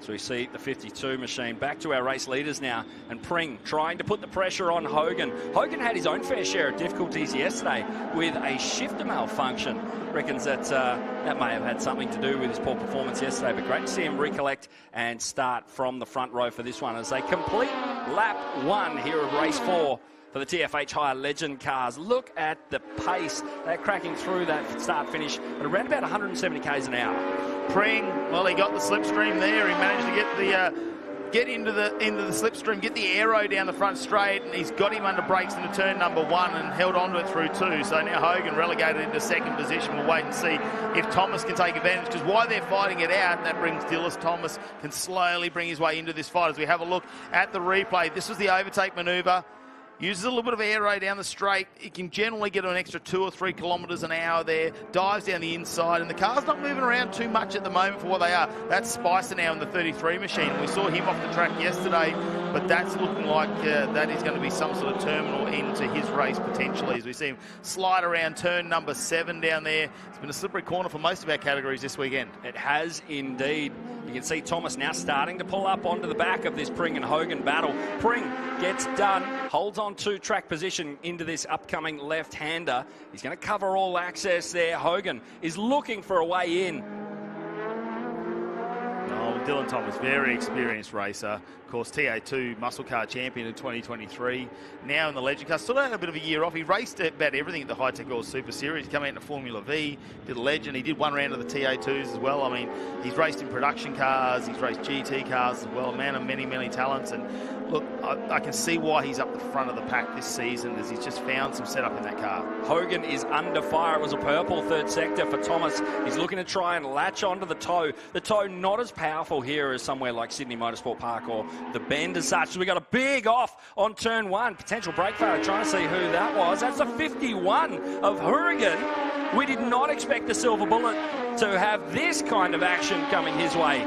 So we see the 52 machine. Back to our race leaders now. And Pring trying to put the pressure on Hogan. Hogan had his own fair share of difficulties yesterday with a shifter malfunction. Reckons that that may have had something to do with his poor performance yesterday. But great to see him recollect and start from the front row for this one as they complete lap 1 here of race 4. For the TFH Hire Legend cars. Look at the pace. They're cracking through that start-finish at around about 170 k's an hour. Pring, well, he got the slipstream there. He managed to get into the slipstream, get the aero down the front straight, and he's got him under brakes into turn number 1 and held on to it through 2. So now Hogan relegated into 2nd position. We'll wait and see if Thomas can take advantage, because while they're fighting it out, that brings Dillis Thomas can slowly bring his way into this fight. As we have a look at the replay, this was the overtake manoeuvre. Uses a little bit of aero down the straight. He can generally get an extra 2 or 3 kilometres an hour there. Dives down the inside, and the car's not moving around too much at the moment for what they are. That's Spicer now in the 33 machine. We saw him off the track yesterday, but that's looking like that is going to be some sort of terminal end to his race potentially, as we see him slide around turn number 7 down there. It's been a slippery corner for most of our categories this weekend. It has indeed. You can see Thomas now starting to pull up onto the back of this Pring and Hogan battle. Pring gets done, holds on to track position into this upcoming left-hander. He's going to cover all access there. Hogan is looking for a way in. Oh, Dylan Thomas, very experienced racer. Of course, TA2 muscle car champion in 2023. Now in the Legend car. Still had a bit of a year off. He raced about everything at the Hi-Tec World Super Series. He came out into Formula V, did a Legend. He did 1 round of the TA2s as well. I mean, he's raced in production cars. He's raced GT cars as well. A man of many, many talents. And look, I can see why he's up the front of the pack this season, as he's just found some setup in that car. Hogan is under fire. It was a purple 3rd sector for Thomas. He's looking to try and latch onto the toe. The toe not as powerful here as somewhere like Sydney Motorsport Park or the Bend as such. So we got a big off on turn 1. Potential brake failure. Trying to see who that was. That's the 51 of Hourigan. We did not expect the Silver Bullet to have this kind of action coming his way.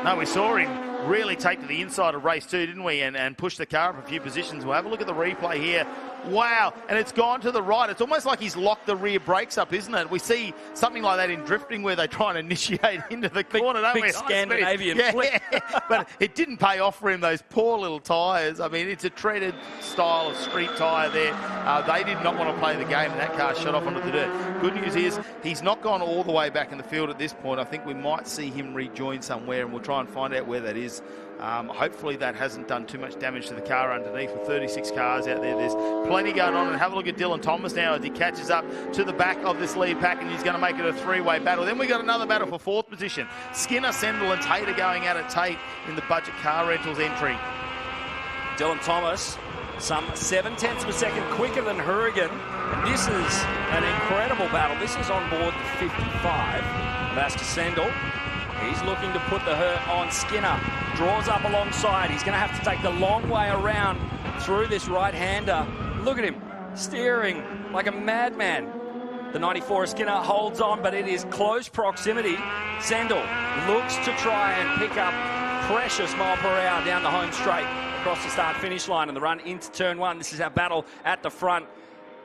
No, we saw him really take to the inside of race 2, didn't we? And push the car up a few positions. We'll have a look at the replay here. Wow, and it's gone to the right. It's almost like he's locked the rear brakes up, isn't it? We see something like that in drifting where they try and initiate into the corner, don't we? Big Scandinavian flip. But it didn't pay off for him, those poor little tyres. I mean, it's a treaded style of street tyre there. They did not want to play the game, and that car shot off onto the dirt. Good news is he's not gone all the way back in the field at this point. I think we might see him rejoin somewhere, and we'll try and find out where that is. Hopefully that hasn't done too much damage to the car underneath. With 36 cars out there, there's plenty going on. And have a look at Dylan Thomas now as he catches up to the back of this lead pack, and he's going to make it a 3-way battle. Then we got another battle for 4th position. Skinner, Sendel and Tate are going at it. Tate in the budget car rentals entry. Dylan Thomas, some 0.7 of a second quicker than Hourigan. And this is an incredible battle. This is on board the 55 of Asker Sendel. He's looking to put the hurt on Skinner. Draws up alongside. He's going to have to take the long way around through this right-hander. Look at him, steering like a madman. The 94 Skinner holds on, but it is close proximity. Sendel looks to try and pick up precious mile per hour down the home straight across the start-finish line and the run into turn one. This is our battle at the front.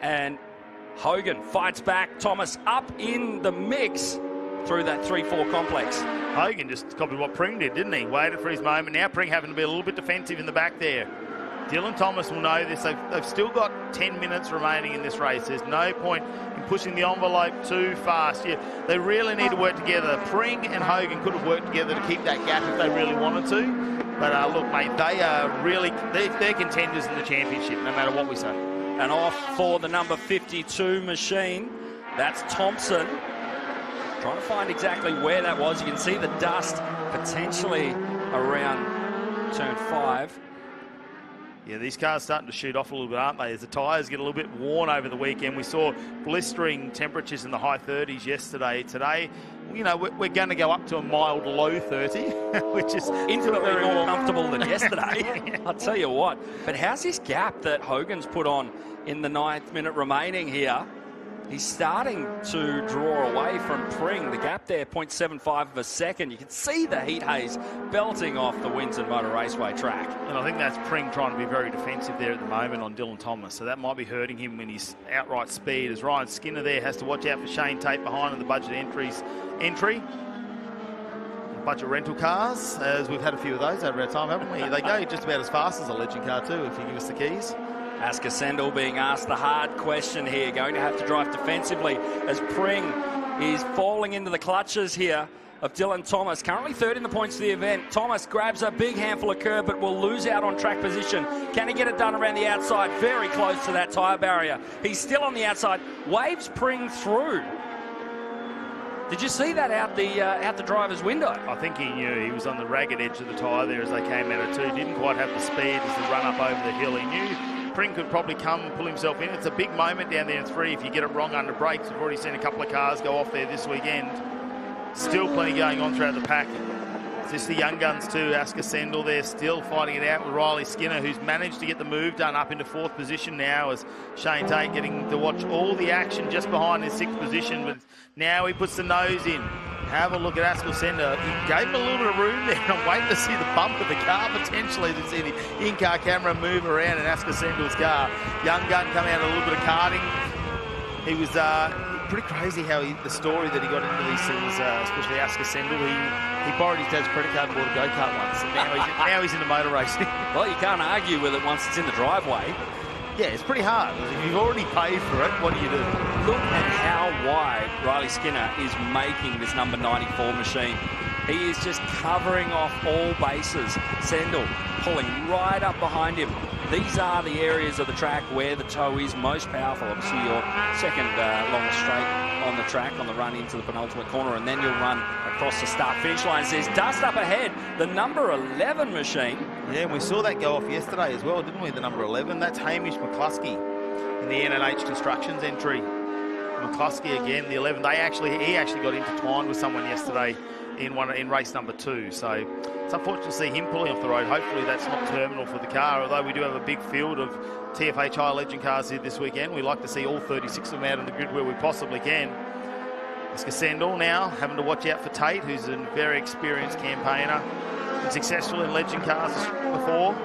And Hogan fights back. Thomas up in the mix through that 3-4 complex. Hogan just copied what Pring did, didn't he? Waited for his moment. Now Pring having to be a little bit defensive in the back there. Dylan Thomas will know this. They've still got 10 minutes remaining in this race. There's no point in pushing the envelope too fast. They really need to work together. Pring and Hogan could have worked together to keep that gap if they really wanted to. But look, mate, they are really, they're contenders in the championship, no matter what we say. And off for the number 52 machine. That's Thompson. Trying to find exactly where that was. You can see the dust potentially around turn 5. Yeah, these cars starting to shoot off a little bit, aren't they? As the tyres get a little bit worn over the weekend. We saw blistering temperatures in the high 30s yesterday. Today, you know, we're going to go up to a mild low 30, which is infinitely more comfortable than yesterday. I'll tell you what. But how's this gap that Hogan's put on in the 9th minute remaining here? He's starting to draw away from Pring. The gap there, 0.75 of a second. You can see the heat haze belting off the Winton Motor Raceway track. And I think that's Pring trying to be very defensive there at the moment on Dylan Thomas. So that might be hurting him in his outright speed. As Ryan Skinner there has to watch out for Shane Tate behind in the budget entry. Budget rental cars, as we've had a few of those over our time, haven't we? They go just about as fast as a Legend car too, if you give us the keys. Asker Sendel being asked the hard question here, going to have to drive defensively as Pring is falling into the clutches here of Dylan Thomas. Currently third in the points of the event. Thomas grabs a big handful of curb but will lose out on track position. Can he get it done around the outside? Very close to that tyre barrier. He's still on the outside, waves Pring through. Did you see that out the driver's window? I think he knew. He was on the ragged edge of the tyre there as they came out of two. Didn't quite have the speed as the run up over the hill. He knew Pring could probably come and pull himself in. It's a big moment down there in 3 if you get it wrong under brakes. We've already seen a couple of cars go off there this weekend. Still plenty going on throughout the pack. It's just the young guns too. Asker Sendel there still fighting it out with Riley Skinner, who's managed to get the move done up into 4th position now, as Shane Tate getting to watch all the action just behind his 6th position. But now he puts the nose in. Have a look at Asker Sendel. He gave him a little bit of room there. I'm waiting to see the bump of the car, potentially to see the in-car camera move around in Asker Sendel's car. Young gun coming out a little bit of karting. He was pretty crazy how the story that he got into these things, especially Asker Sendel. He borrowed his dad's credit card and bought a go-kart once, and now he's into motor racing. Well, you can't argue with it once it's in the driveway. Yeah, it's pretty hard. If you've already paid for it, what do you do? Look at how wide Riley Skinner is making this number 94 machine. He is just covering off all bases. Sendel pulling right up behind him. These are the areas of the track where the toe is most powerful. Obviously, your second longest straight on the track on the run into the penultimate corner, and then you'll run across the start-finish line. There's dust up ahead. The number 11 machine. Yeah, and we saw that go off yesterday as well, didn't we? The number 11. That's Hamish McCluskey in the NNH Constructions entry. McCluskey again, the 11. He actually got intertwined with someone yesterday in race number 2. So it's unfortunate to see him pulling off the road. Hopefully that's not terminal for the car, although we do have a big field of TFH High Legend cars here this weekend. We like to see all 36 of them out on the grid where we possibly can. Asker Sendel now having to watch out for Tate, who's a very experienced campaigner and successful in Legend cars before.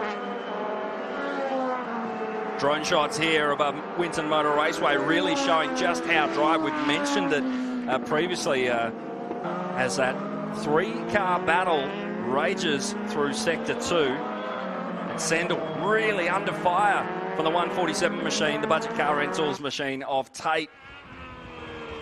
Drone shots here above Winton Motor Raceway really showing just how dry. We've mentioned it previously as that 3-car battle rages through Sector 2. And Sendel really under fire from the 147 machine, the budget car rentals machine of Tate.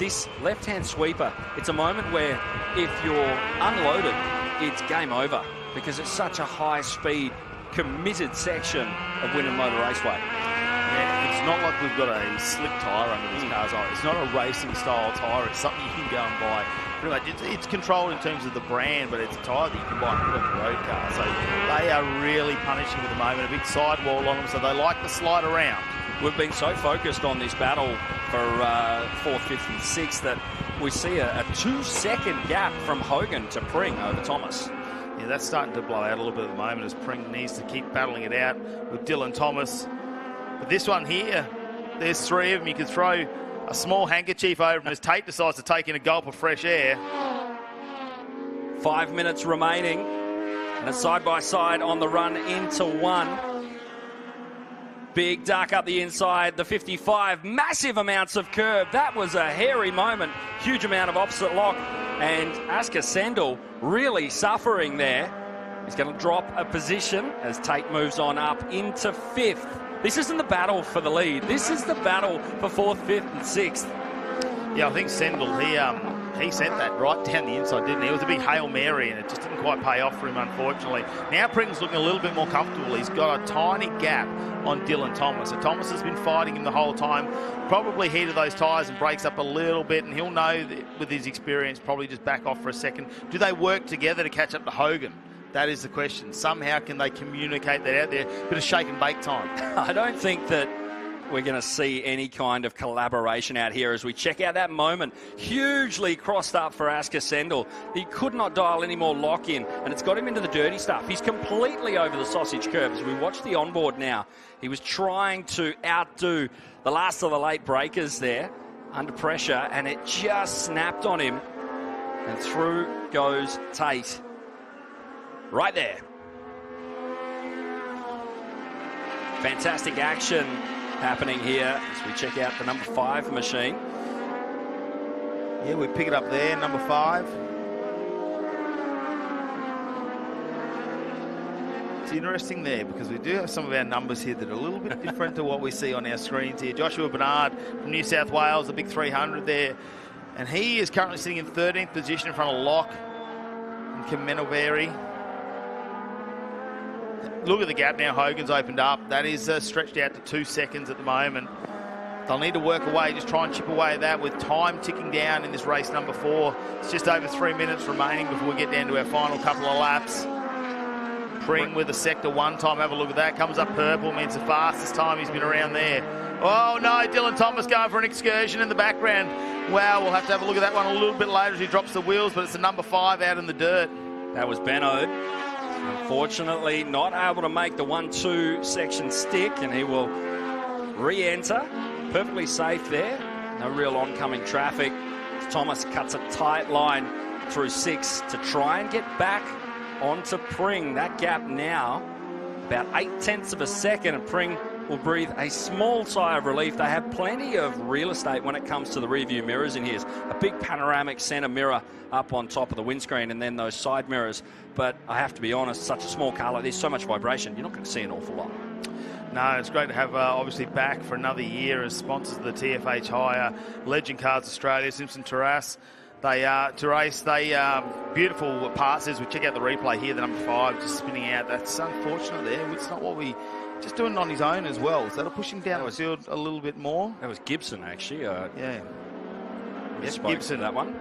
This left-hand sweeper, it's a moment where if you're unloaded, it's game over because it's such a high-speed, committed section of Winton Motor Raceway. Yeah, it's not like we've got a slick tyre under these cars. It's not a racing-style tyre. It's something you can go and buy. Pretty much, it's controlled in terms of the brand, but it's a tyre that you can buy and put on your road car. So they are really punishing at the moment. A big sidewall on them, so they like to slide around. We've been so focused on this battle for 4th, 5th and 6th that we see a 2-second gap from Hogan to Pring over Thomas. Yeah, that's starting to blow out a little bit at the moment as Pring needs to keep battling it out with Dylan Thomas. But this one here, there's three of them. You could throw a small handkerchief over him as Tate decides to take in a gulp of fresh air. 5 minutes remaining, and a side-by-side on the run into one. Big duck up the inside, the 55, massive amounts of curb. That was a hairy moment, huge amount of opposite lock, and Asker Sendel really suffering there. He's going to drop a position as Tate moves on up into 5th. This isn't the battle for the lead. This is the battle for 4th, 5th and 6th. Yeah, I think Sendel, he sent that right down the inside, didn't he? It was a big Hail Mary, and it just didn't quite pay off for him, unfortunately. Now Pring's looking a little bit more comfortable. He's got a tiny gap on Dylan Thomas. So Thomas has been fighting him the whole time. Probably heated those tyres and breaks up a little bit, and he'll know that with his experience, probably just back off for a second. Do they work together to catch up to Hogan? That is the question. Somehow can they communicate that out there? Bit of shake and bake time. I don't think that we're going to see any kind of collaboration out here as we check out that moment. Hugely crossed up for Asker Sendel. He could not dial any more lock in, and it's got him into the dirty stuff. He's completely over the sausage curve. As we watch the onboard now, he was trying to outdo the last of the late breakers there under pressure, and it just snapped on him, and through goes Tate. Right there. Fantastic action happening here as we check out the number 5 machine. Yeah, we pick it up there, number 5. It's interesting there because we do have some of our numbers here that are a little bit different to what we see on our screens here. Joshua Bernard from New South Wales, the big 300 there. And he is currently sitting in 13th position in front of Locke and Kemenoveri. Look at the gap now Hogan's opened up. That is stretched out to 2 seconds at the moment. They'll need to work away, just try and chip away at that with time ticking down in this race number 4. It's just over 3 minutes remaining before we get down to our final couple of laps. Pring with a sector 1 time. Have a look at that. Comes up purple, means the fastest time he's been around there. Oh no, Dylan Thomas going for an excursion in the background. Wow, we'll have to have a look at that one a little bit later as he drops the wheels, but it's the number 5 out in the dirt. That was Benno. Unfortunately, not able to make the 1-2 section stick, and he will re-enter. Perfectly safe there. No real oncoming traffic. Thomas cuts a tight line through 6 to try and get back onto Pring. That gap now, about 0.8 of a second, and Pring will breathe a small sigh of relief. They have plenty of real estate when it comes to the rear view mirrors in here. A big panoramic centre mirror up on top of the windscreen, and then those side mirrors. But I have to be honest, such a small car like this, so much vibration, you're not going to see an awful lot. No, it's great to have obviously back for another year as sponsors of the TFH Hire, Legend Cars Australia, Simpson Terrace. They to race. Beautiful parts as we check out the replay here. The number 5 just spinning out. That's unfortunate there. It's not what we just doing it on his own as well. So that'll push him down the field a little bit more. That was Gibson actually. Yeah. Yes, Gibson. That one.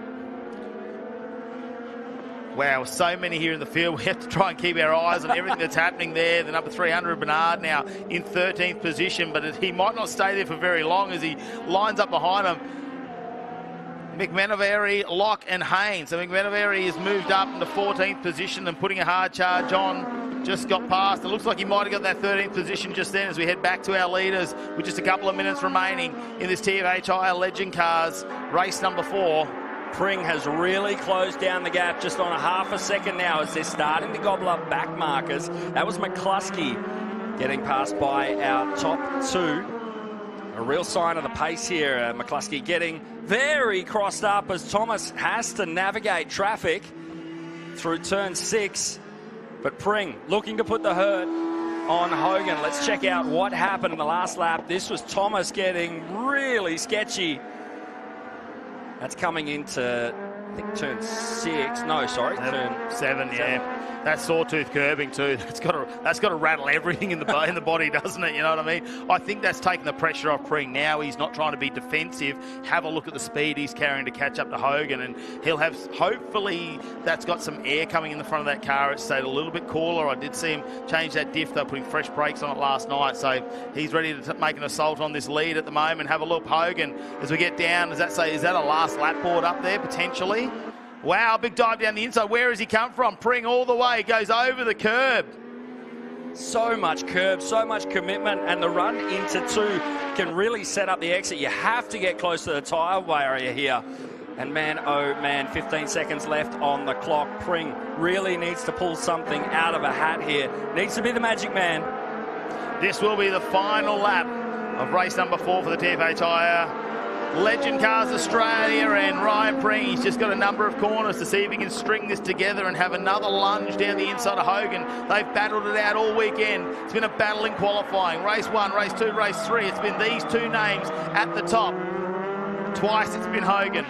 Wow, so many here in the field. We have to try and keep our eyes on everything that's happening there. The number 300, Bernard, now in 13th position, but he might not stay there for very long as he lines up behind him. McManaveri, Locke and Haynes. So McManaveri has moved up into 14th position and putting a hard charge on. Just got past. It looks like he might have got that 13th position just then as we head back to our leaders with just a couple of minutes remaining in this TFH Hire Legend Cars race number 4. Pring has really closed down the gap just on a half a second now as they're starting to gobble up back markers. That was McCluskey getting passed by our top 2. A real sign of the pace here. McCluskey getting very crossed up as Thomas has to navigate traffic through turn 6. But Pring looking to put the hurt on Hogan. Let's check out what happened in the last lap. This was Thomas getting really sketchy. That's coming into, I think, turn 6. No, sorry, turn 7, yeah. That sawtooth curbing too, that's got to rattle everything in the body, doesn't it? You know what I mean? I think that's taken the pressure off Pring. Now he's not trying to be defensive. Have a look at the speed he's carrying to catch up to Hogan, and he'll have, hopefully that's got some air coming in the front of that car. It stayed a little bit cooler. I did see him change that diff. They're putting fresh brakes on it last night, so he's ready to make an assault on this lead at the moment. Have a look, Hogan, as we get down. Does that say, is that a last lap board up there potentially? Wow, big dive down the inside. Where has he come from? Pring all the way, goes over the curb. So much curb, so much commitment, and the run into 2 can really set up the exit. You have to get close to the tyre area here. And man, oh man, 15 seconds left on the clock. Pring really needs to pull something out of a hat here. Needs to be the magic man. This will be the final lap of race number 4 for the TFA Tyre. Legend Cars Australia, and Ryan Pring, he's just got a number of corners to see if he can string this together and have another lunge down the inside of Hogan. They've battled it out all weekend. It's been a battle in qualifying. Race 1, race 2, race 3. It's been these 2 names at the top. Twice it's been Hogan.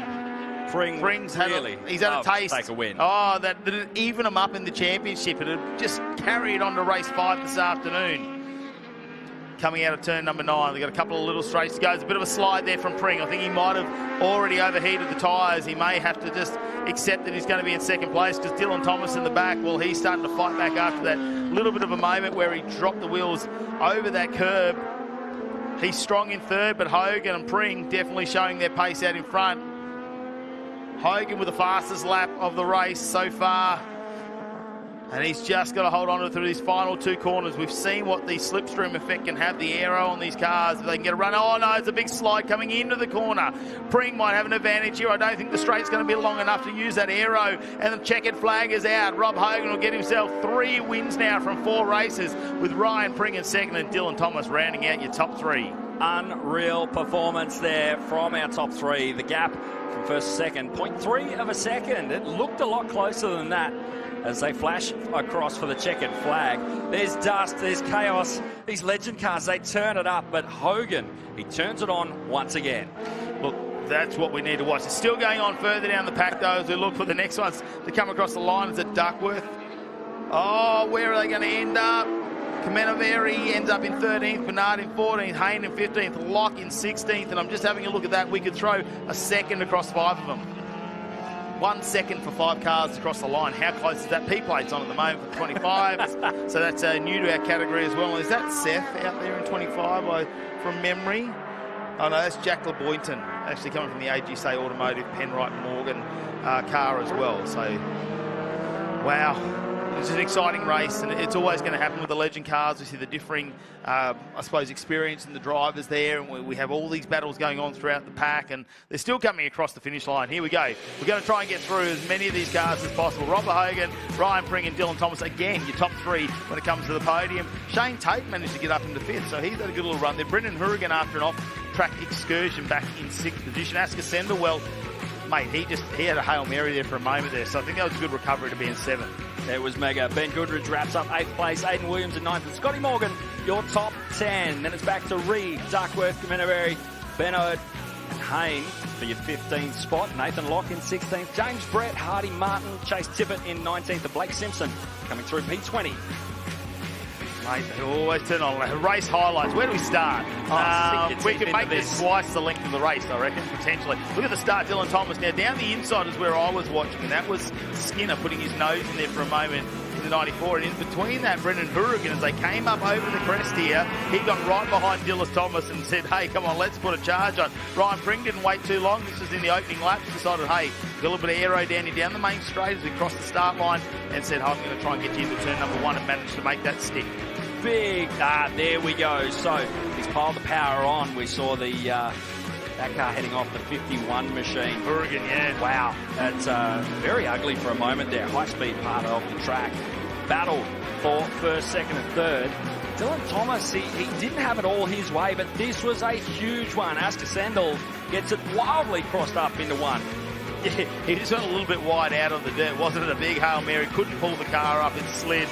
Pring's really he's had a taste. Take a win. Oh, that it'd even him up in the championship. It'd just carry it on to race 5 this afternoon. Coming out of turn number 9. They've got a couple of little straights to go. There's a bit of a slide there from Pring. I think he might have already overheated the tyres. He may have to just accept that he's going to be in second place, because Dylan Thomas in the back, well, he's starting to fight back after that little bit of a moment where he dropped the wheels over that curb. He's strong in third, but Hogan and Pring definitely showing their pace out in front. Hogan with the fastest lap of the race so far. And he's just got to hold on to it through these final 2 corners. We've seen what the slipstream effect can have, the aero on these cars. If they can get a run. Oh, no, it's a big slide coming into the corner. Pring might have an advantage here. I don't think the straight's going to be long enough to use that aero. And the checkered flag is out. Rob Hogan will get himself 3 wins now from 4 races, with Ryan Pring in second and Dylan Thomas rounding out your top 3. Unreal performance there from our top 3. The gap from first to second, 0.3 of a second. It looked a lot closer than that as they flash across for the checkered flag. There's dust, there's chaos. These legend cars, they turn it up, but Hogan, he turns it on once again. Look, that's what we need to watch. It's still going on further down the pack, though, as we look for the next ones to come across the line. Is it Duckworth? Oh, where are they going to end up? Kamenoveri ends up in 13th, Bernard in 14th, Hayne in 15th, Locke in 16th, and I'm just having a look at that. We could throw a second across 5 of them. 1 second for 5 cars across the line. How close is that? P-plate's on at the moment for 25. So that's new to our category as well. Is that Seth out there in 25 from memory? Oh no, that's Jack LeBoynton, actually coming from the AG Automotive, Penwright and Morgan car as well. So, wow. It's an exciting race, and it's always going to happen with the legend cars. We see the differing, I suppose, experience in the drivers there, and we have all these battles going on throughout the pack, and they're still coming across the finish line. Here we go. We're going to try and get through as many of these cars as possible. Robert Hogan, Ryan Pring, and Dylan Thomas, again, your top 3 when it comes to the podium. Shane Tate managed to get up into 5th, so he's had a good little run there. Brendan Hourigan after an off-track excursion back in 6th position. Asker Sender, well, mate, he had a Hail Mary there for a moment there, so I think that was a good recovery to be in 7th. It was mega. Ben Goodridge wraps up 8th place. Aidan Williams in 9th. And Scotty Morgan, your top 10. Then it's back to Reed, Duckworth, Kamenoveri, Bennard, and Hayne for your 15th spot. Nathan Locke in 16th. James Brett, Hardy Martin, Chase Tippett in 19th. And Blake Simpson coming through P20. Mate, they always turn on. Race highlights. Where do we start? We could make this twice the length of the race, I reckon, potentially. Look at the start, Dylan Thomas. Now, down the inside is where I was watching, and that was Skinner putting his nose in there for a moment in the 94. And in between that, Brendan Hourigan, as they came up over the crest here, he got right behind Dylan Thomas and said, hey, come on, let's put a charge on. Ryan Pring didn't wait too long. This was in the opening lap. He decided, hey, got a little bit of aero down the main straight as we crossed the start line, and said, I'm going to try and get you into turn number 1, and managed to make that stick. Big, there we go. So he's piled the power on. We saw the that car heading off the 51 machine. Hourigan, yeah. Wow, that's very ugly for a moment there. High speed part of the track. Battle for first, second and third. Dylan Thomas, he didn't have it all his way, but this was a huge one. Asker Sandel gets it wildly crossed up into 1. Yeah, he just went a little bit wide out on the dirt. Wasn't it a big Hail Mary? Couldn't pull the car up. It slid.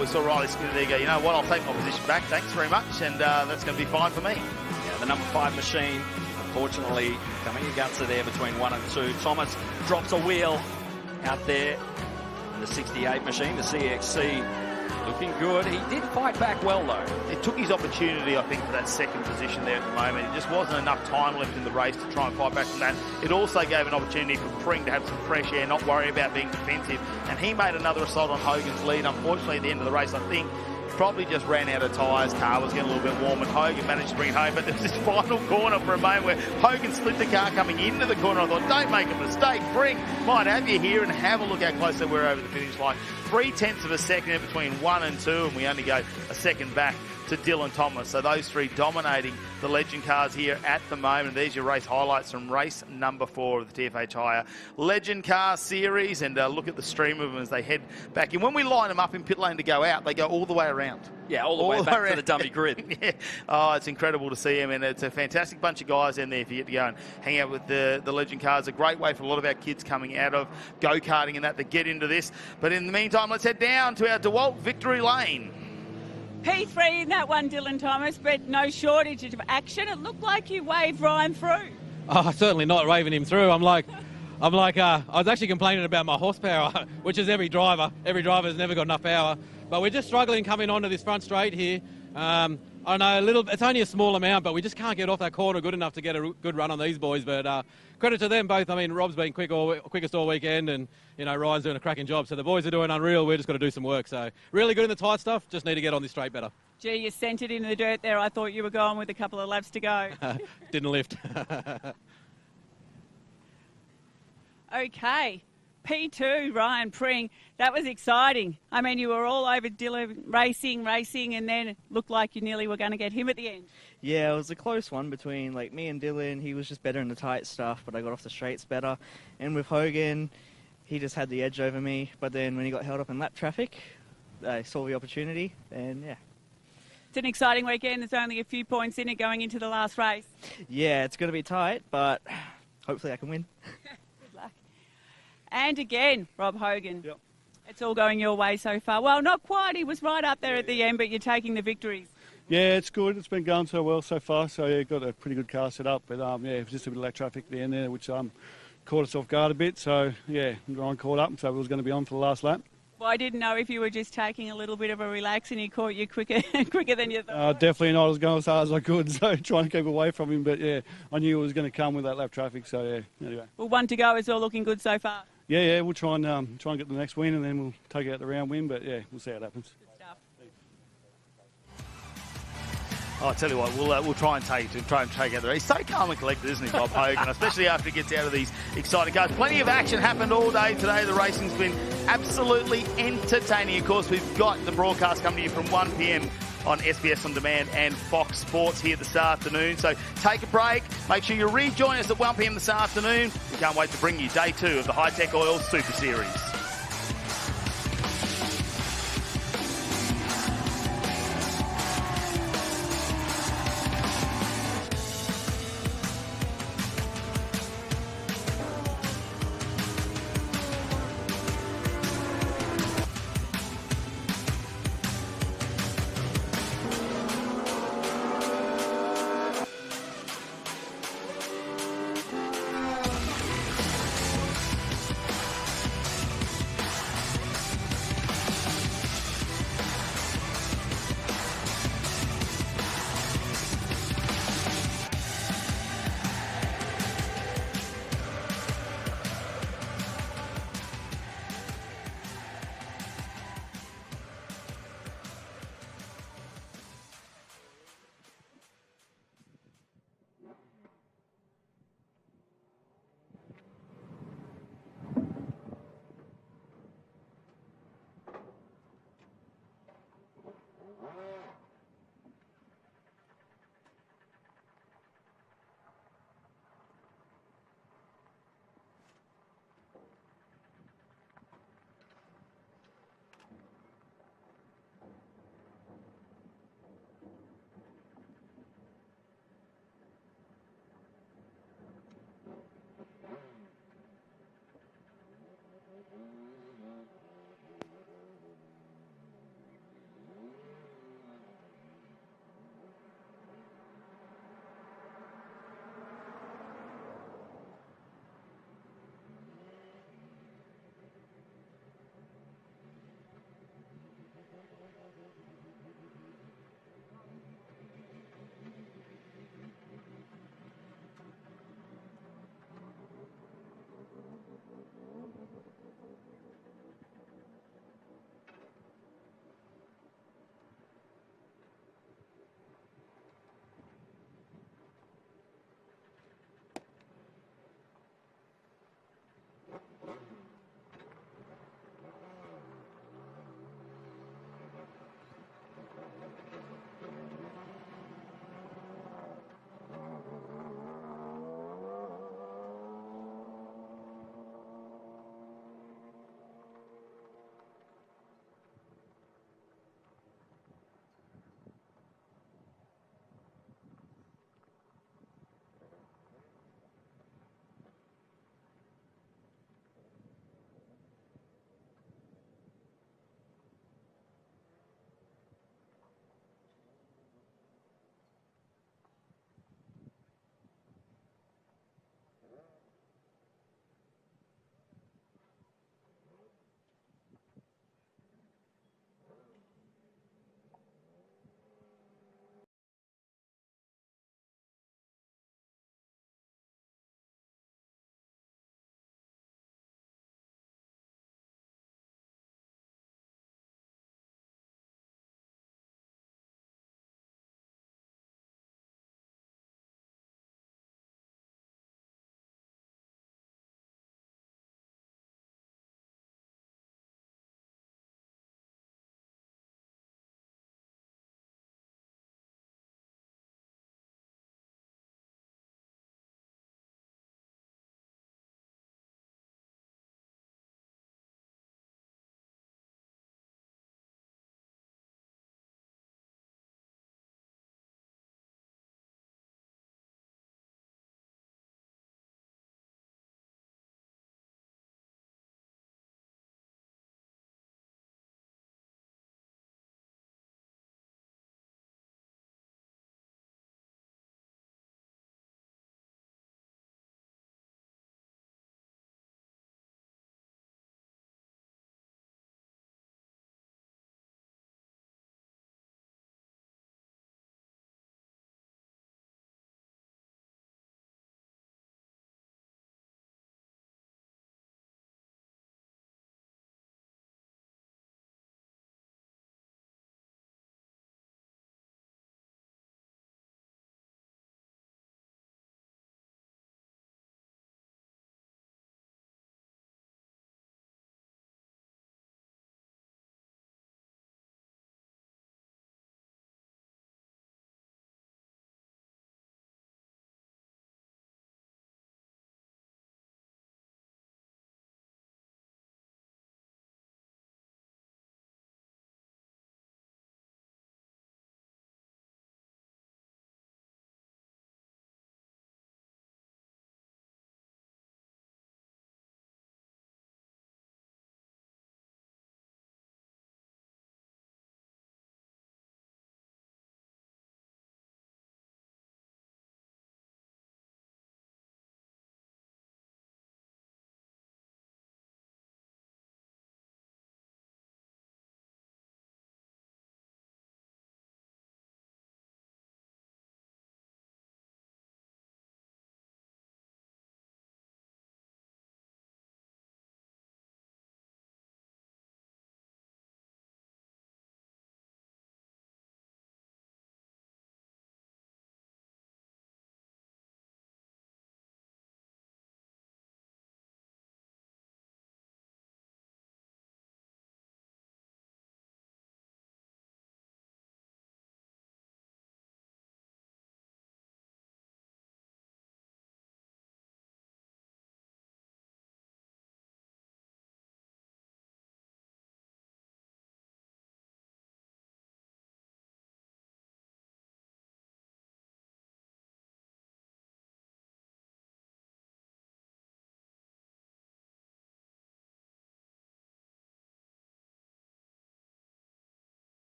We saw Riley Skinner there go, you know what, I'll take my position back, thanks very much, and that's going to be fine for me. Yeah, the number 5 machine, unfortunately, coming against it there between 1 and 2. Thomas drops a wheel out there. The 68 machine, the CXC, looking good. He did fight back well, though. It took his opportunity, I think, for that second position there at the moment. It just wasn't enough time left in the race to try and fight back from that. It also gave an opportunity for Pring to have some fresh air, not worry about being defensive. And he made another assault on Hogan's lead. Unfortunately, at the end of the race, I think, probably just ran out of tyres. Car was getting a little bit warm, and Hogan managed to bring it home. But there was this final corner for a moment where Hogan slid the car coming into the corner. I thought, don't make a mistake. Pring might have you here, and have a look how close they were over the finish line. 0.3 of a second in between 1 and 2, and we only go a second back to Dylan Thomas. So those three dominating the Legend cars here at the moment. There's your race highlights from race number 4 of the TFH Hire Legend Car Series. And look at the stream of them as they head back in. When we line them up in pit lane to go out, they go all the way around. Yeah, all the way back to the dummy grid. Yeah. Oh, it's incredible to see them, and it's a fantastic bunch of guys in there if you get to go and hang out with the Legend cars. A great way for a lot of our kids coming out of go-karting and that to get into this. But in the meantime, let's head down to our DeWalt Victory Lane. P3 in that one, Dylan Thomas, but no shortage of action. It looked like you waved Ryan through. Oh, certainly not waving him through. I was actually complaining about my horsepower, which is every driver. Every driver's never got enough power. But we're just struggling coming onto this front straight here. I know it's only a small amount, but we just can't get off that corner good enough to get a good run on these boys. But credit to them both. I mean, Rob's been quickest all weekend, and Ryan's doing a cracking job. So the boys are doing unreal. We're just got to do some work. So really good in the tight stuff. Just need to get on this straight better. Gee, you sent it into the dirt there. I thought you were going with a couple of laps to go. Didn't lift. Okay. P2, Ryan Pring. That was exciting. I mean, you were all over Dylan racing, and then it looked like you nearly were going to get him at the end. Yeah, it was a close one between me and Dylan. He was just better in the tight stuff, but I got off the straights better. And with Hogan, he just had the edge over me. But then when he got held up in lap traffic, I saw the opportunity, and yeah. It's an exciting weekend. There's only a few points in it going into the last race. Yeah, it's going to be tight, but hopefully I can win. And again, Rob Hogan. Yep. It's all going your way so far. Well, not quite. He was right up there at the end, but you're taking the victories. Yeah, it's good. It's been going so well so far. So, yeah, got a pretty good car set up. But, yeah, it was just a bit of late traffic at the end there, which caught us off guard a bit. So, yeah, Ryan caught up, so it was going to be on for the last lap. Well, I didn't know if you were just taking a little bit of a relax and he caught you quicker than you thought. Definitely not. I was going as hard as I could, so trying to keep away from him. But, yeah, I knew it was going to come with that lap traffic. So, yeah, anyway. Well, 1 to go is all looking good so far. Yeah, we'll try and get the next win, and then we'll take out the round win. But yeah, we'll see how it happens. I'll tell you what, we'll try and take out the race. He's so calm and collected, isn't he, Bob Hogan? Especially after he gets out of these exciting cars. Plenty of action happened all day today. The racing's been absolutely entertaining. Of course, we've got the broadcast coming to you from 1 p.m. on SBS On Demand and Fox Sports here this afternoon. So take a break. Make sure you rejoin us at 1 p.m. this afternoon. We can't wait to bring you day 2 of the Hi-Tec Oil Super Series.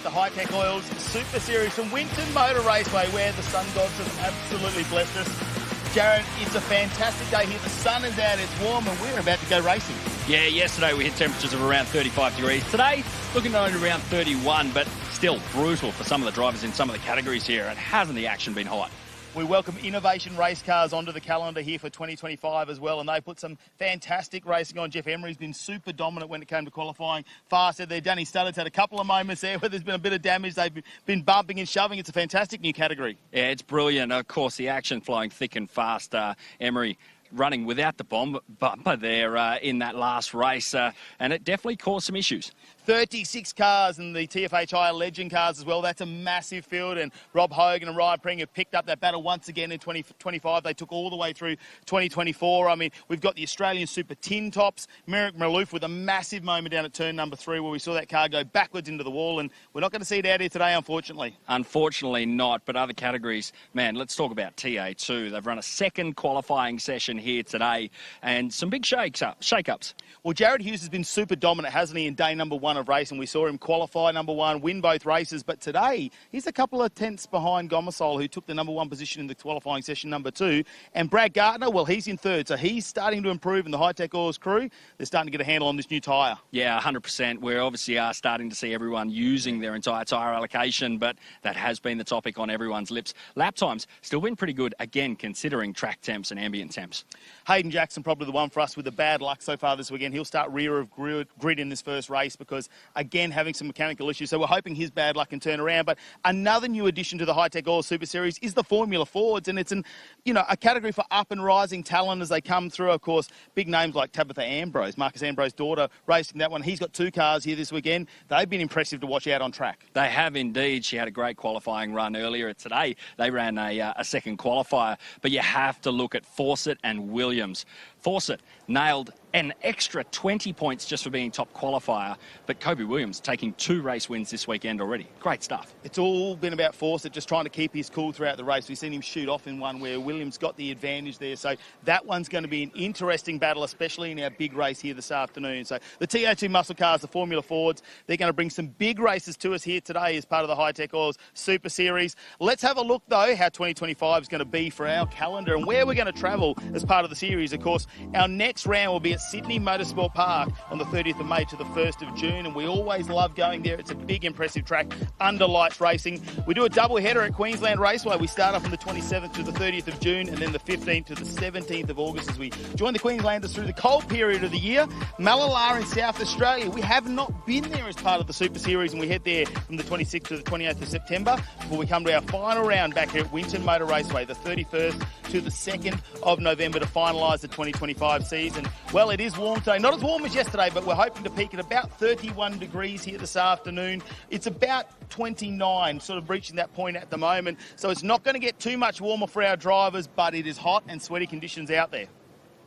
at the Hi-Tec Oils Super Series from Winton Motor Raceway, where the sun gods have absolutely blessed us. Jared, it's a fantastic day here. The sun is out, it's warm, and we're about to go racing. Yeah, yesterday we hit temperatures of around 35 degrees. Today, looking at only around 31, but still brutal for some of the drivers in some of the categories here. And hasn't the action been hot? We welcome Innovation Race Cars onto the calendar here for 2025 as well, and they put some fantastic racing on. Jeff Emery's been super dominant when it came to qualifying. Fast there. Danny Studdett's had a couple of moments there where there's been a bit of damage. They've been bumping and shoving. It's a fantastic new category. Yeah, it's brilliant. Of course, the action flowing thick and fast. Emery running without the bumper there in that last race, and it definitely caused some issues. 36 cars in the TFHI Legend cars as well. That's a massive field, and Rob Hogan and Ryan Pring have picked up that battle once again in 2025. They took all the way through 2024. I mean, we've got the Australian Super Tin Tops, Merrick Malouf with a massive moment down at turn number 3 where we saw that car go backwards into the wall, and we're not going to see it out here today, unfortunately. Unfortunately not, but other categories, man, let's talk about TA2. They've run a second qualifying session here today, and some big shake-ups. Well, Jared Hughes has been super dominant, hasn't he, in day number 1 of racing. We saw him qualify number 1, win both races, but today he's a couple of tenths behind Gomersole, who took the number 1 position in the qualifying session number 2. And Brad Gardner, well, he's in 3rd, so he's starting to improve in the Hi-Tec Oils crew. They're starting to get a handle on this new tyre. Yeah, 100%. We obviously are starting to see everyone using their entire tyre allocation, but that has been the topic on everyone's lips. Lap times still been pretty good, again, considering track temps and ambient temps. Hayden Jackson, probably the one for us with the bad luck so far this weekend. He'll start rear of grid in this first race because, again, having some mechanical issues. So we're hoping his bad luck can turn around. But another new addition to the Hi-Tec Oil Super Series is the Formula Fords, and it's a category for up and rising talent as they come through. Of course, big names like Tabitha Ambrose, Marcus Ambrose's daughter, racing that one. He's got 2 cars here this weekend. They've been impressive to watch out on track. They have indeed. She had a great qualifying run earlier today. They ran a second qualifier, but you have to look at Fawcett and Williams. Fawcett nailed an extra 20 points just for being top qualifier, but Kobe Williams taking 2 race wins this weekend already. Great stuff. It's all been about Fawcett just trying to keep his cool throughout the race. We've seen him shoot off in one where Williams got the advantage there, so that one's going to be an interesting battle, especially in our big race here this afternoon. So the TA2 muscle cars, the Formula Fords, they're going to bring some big races to us here today as part of the Hi-Tec Oils Super Series. Let's have a look, though, how 2025 is going to be for our calendar and where we're going to travel as part of the series. Of course, our next round will be at Sydney Motorsport Park on the 30th of May to the 1st of June, and we always love going there. It's a big, impressive track, under lights racing. We do a double header at Queensland Raceway. We start off on the 27th to the 30th of June, and then the 15th to the 17th of August as we join the Queenslanders through the cold period of the year. Mallala in South Australia. We have not been there as part of the Super Series, and we head there from the 26th to the 28th of September before we come to our final round back here at Winton Motor Raceway, the 31st to the 2nd of November to finalise the 2025 season. Well, it is warm today. Not as warm as yesterday, but we're hoping to peak at about 31 degrees here this afternoon. It's about 29, sort of reaching that point at the moment. So it's not going to get too much warmer for our drivers, but it is hot and sweaty conditions out there.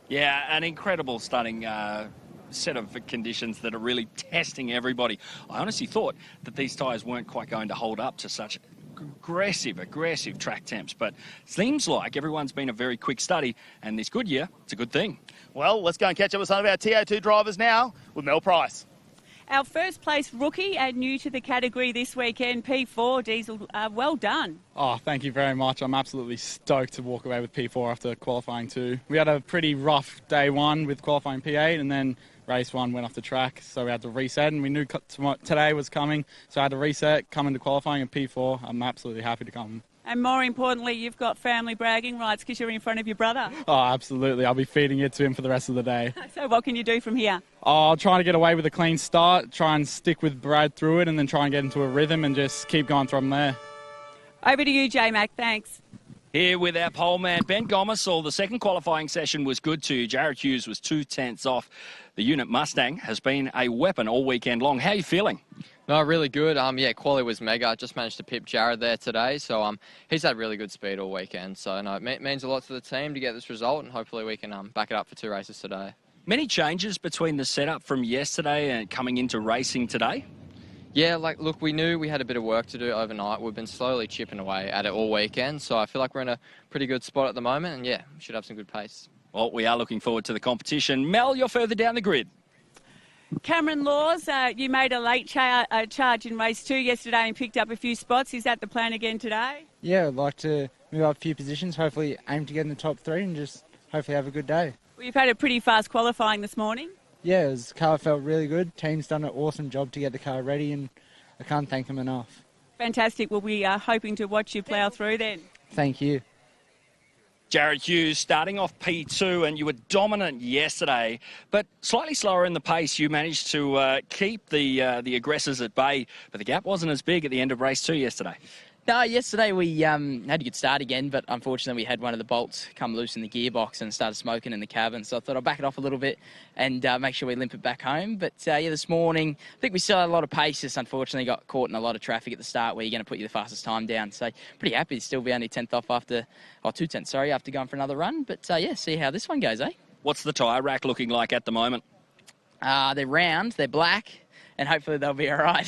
Yeah, an incredible, stunning set of conditions that are really testing everybody. I honestly thought that these tyres weren't quite going to hold up to such aggressive track temps, but seems like everyone's been a very quick study, and this good year, it's a good thing. Well, let's go and catch up with some of our TA2 drivers now with Mel Price. Our first place rookie and new to the category this weekend, P4 Diesel, well done. Oh, thank you very much. I'm absolutely stoked to walk away with P4 after qualifying 2. We had a pretty rough day 1 with qualifying P8, and then race 1 went off the track, so we had to reset, and we knew today was coming, so I had to reset, come into qualifying at P4. I'm absolutely happy to come. And more importantly, you've got family bragging rights because you're in front of your brother. Oh, absolutely. I'll be feeding it to him for the rest of the day. So what can you do from here? I'll try to get away with a clean start, try and stick with Brad through it, and then try and get into a rhythm and just keep going from there. Over to you, J-Mac. Thanks. Here with our pole man, Ben Gomersole. The second qualifying session was good too. Jared Hughes was 2 tenths off. The unit Mustang has been a weapon all weekend long. How are you feeling? No, really good. Yeah, quali was mega. Just managed to pip Jared there today. So he's had really good speed all weekend. So no, it means a lot to the team to get this result, and hopefully we can back it up for 2 races today. Many changes between the setup from yesterday and coming into racing today? Yeah, look, we knew we had a bit of work to do overnight. We've been slowly chipping away at it all weekend. So I feel like we're in a pretty good spot at the moment, and yeah, should have some good pace. Well, we are looking forward to the competition. Mel, you're further down the grid. Cameron Laws, you made a late charge in race 2 yesterday and picked up a few spots. Is that the plan again today? Yeah, I'd like to move up a few positions, hopefully aim to get in the top 3 and just hopefully have a good day. Well, you've had a pretty fast qualifying this morning. Yeah, the car felt really good. Team's done an awesome job to get the car ready and I can't thank them enough. Fantastic. Well, we are hoping to watch you plough through then. Thank you. Jared Hughes starting off P2, and you were dominant yesterday, but slightly slower in the pace. You managed to keep the aggressors at bay, but the gap wasn't as big at the end of race 2 yesterday. No, yesterday we had a good start again, but unfortunately we had one of the bolts come loose in the gearbox and started smoking in the cabin. So I thought I'd back it off a little bit and make sure we limp it back home. But yeah, this morning I think we still had a lot of pace. Just unfortunately got caught in a lot of traffic at the start where you're going to put you the fastest time down. So pretty happy to still be only 10th off after 2/10, sorry, after going for another run. But yeah, see how this one goes, eh? What's the tyre rack looking like at the moment? They're round, they're black. And hopefully they'll be all right.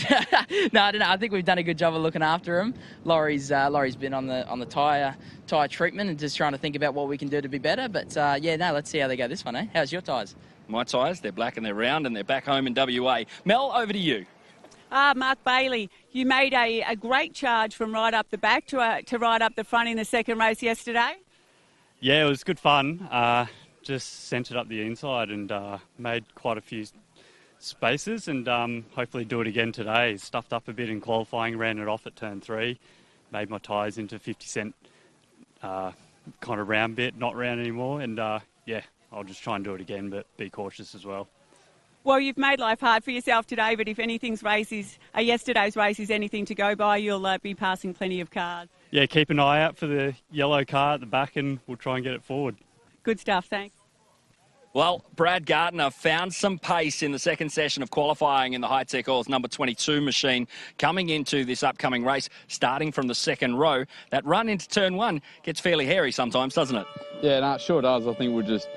No, I don't know. I think we've done a good job of looking after them. Laurie's been on the tyre treatment and just trying to think about what we can do to be better. But yeah, no, let's see how they go this one, eh? How's your tyres? My tyres, they're black and they're round and they're back home in WA. Mel, over to you. Mark Bailey, you made a great charge from right up the back to right up the front in the second race yesterday. Yeah, it was good fun. Just centred up the inside and made quite a few spaces and hopefully do it again today. Stuffed up a bit in qualifying, ran it off at turn 3, made my tyres into 50 cent kind of round bit, not round anymore, and yeah, I'll just try and do it again, but be cautious as well. Well, you've made life hard for yourself today, but if yesterday's race is anything to go by, you'll be passing plenty of cars. Yeah, keep an eye out for the yellow car at the back and we'll try and get it forward. Good stuff, thanks. Well, Brad Gardner found some pace in the second session of qualifying in the Hi-Tec Oils number 22 machine coming into this upcoming race, starting from the second row. That run into turn 1 gets fairly hairy sometimes, doesn't it? Yeah, no, it sure does. I think we'll just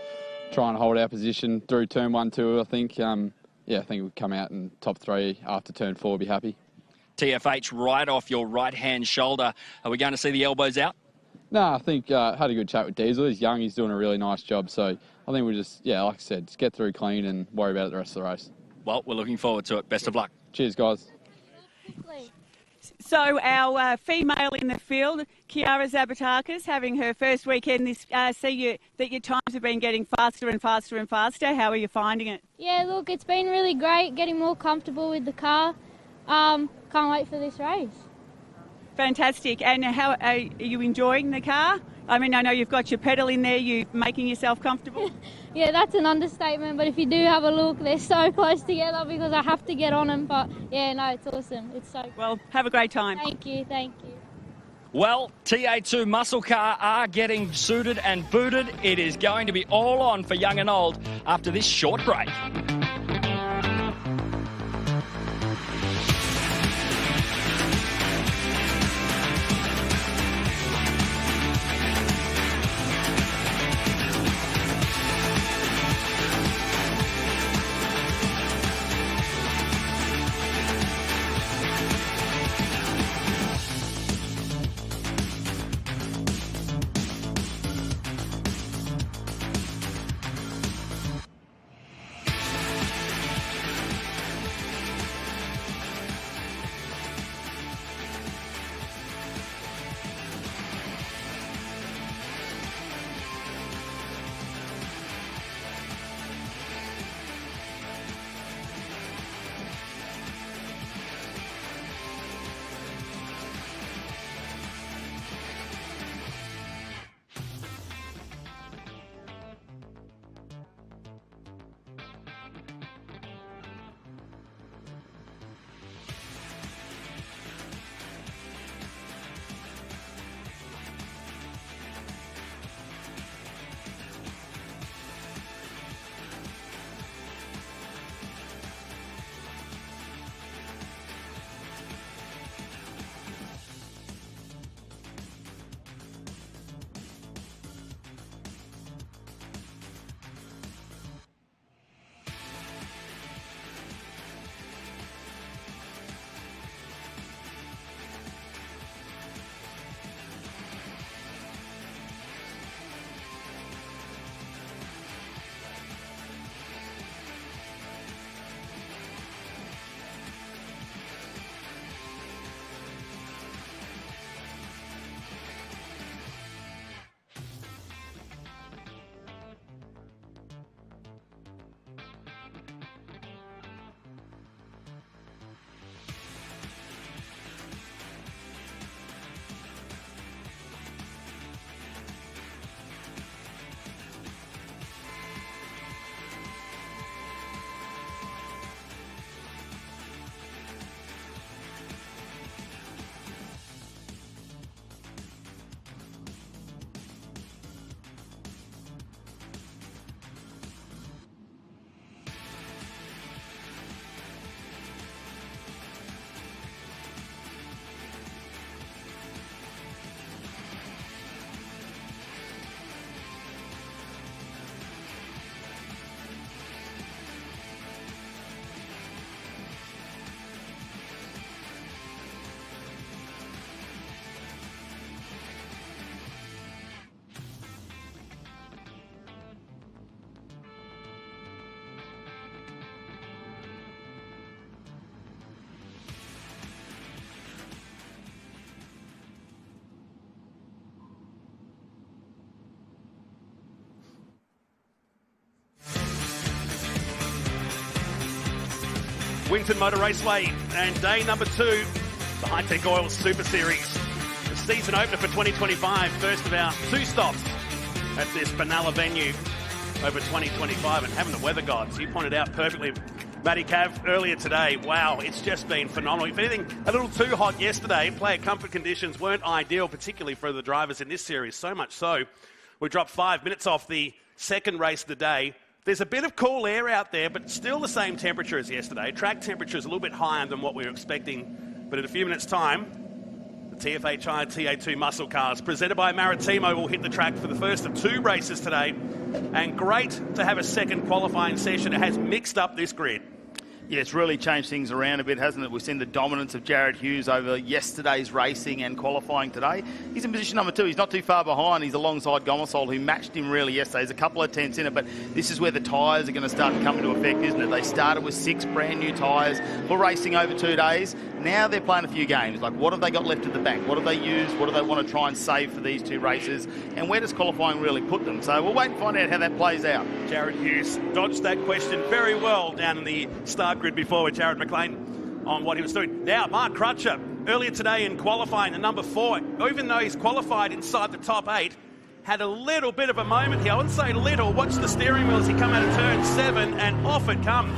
try and hold our position through turn 1, 2, I think. Yeah, I think we'll come out in top 3 after turn 4, be happy. TFH right off your right-hand shoulder. Are we going to see the elbows out? No, I think had a good chat with Diesel. He's young, he's doing a really nice job. So I think we'll just, yeah, like I said, just get through clean and worry about it the rest of the race. Well, we're looking forward to it. Best of luck. Cheers, guys. So our female in the field, Kiara Zabatakis, having her first weekend this, see that your times have been getting faster and faster and faster. How are you finding it? Yeah, look, it's been really great, getting more comfortable with the car. Can't wait for this race. Fantastic. And how are you enjoying the car? I mean, I know you've got your pedal in there. You making yourself comfortable? Yeah, that's an understatement. But if you do have a look, they're so close together because I have to get on them. But yeah, no, it's awesome. It's so. Well, have a great time. Thank you. Thank you. Well, TA2 muscle car are getting suited and booted. It is going to be all on for young and old after this short break. Winton Motor Raceway, and day number 2, the Hi-Tec Oil Super Series. The season opener for 2025, first of our 2 stops at this Benalla venue over 2025, and having the weather gods, you pointed out perfectly, Matty Cav, earlier today. Wow, it's just been phenomenal. If anything, a little too hot yesterday. Player comfort conditions weren't ideal, particularly for the drivers in this series, so much so we dropped 5 minutes off the second race of the day. There's a bit of cool air out there, but still the same temperature as yesterday. Track temperature is a little bit higher than what we were expecting, but in a few minutes' time, the TFH Hire TA2 muscle cars, presented by Maritimo, will hit the track for the first of 2 races today. And great to have a second qualifying session. It has mixed up this grid. Yeah, it's really changed things around a bit, hasn't it? We've seen the dominance of Jared Hughes over yesterday's racing and qualifying today. He's in position number 2. He's not too far behind. He's alongside Gomersol, who matched him really yesterday. There's a couple of tenths in it, but this is where the tyres are going to start to come into effect, isn't it? They started with 6 brand new tyres for racing over 2 days. Now they're playing a few games. Like, what have they got left at the bank? What have they used? What do they want to try and save for these 2 races? And where does qualifying really put them? So we'll wait and find out how that plays out. Jared Hughes dodged that question very well down in the start grid before with Jared McLean on what he was doing. Now, Mark Crutcher, earlier today in qualifying, the number 4, even though he's qualified inside the top 8, had a little bit of a moment here. I wouldn't say little. Watch the steering wheel as he come out of turn 7, and off it comes.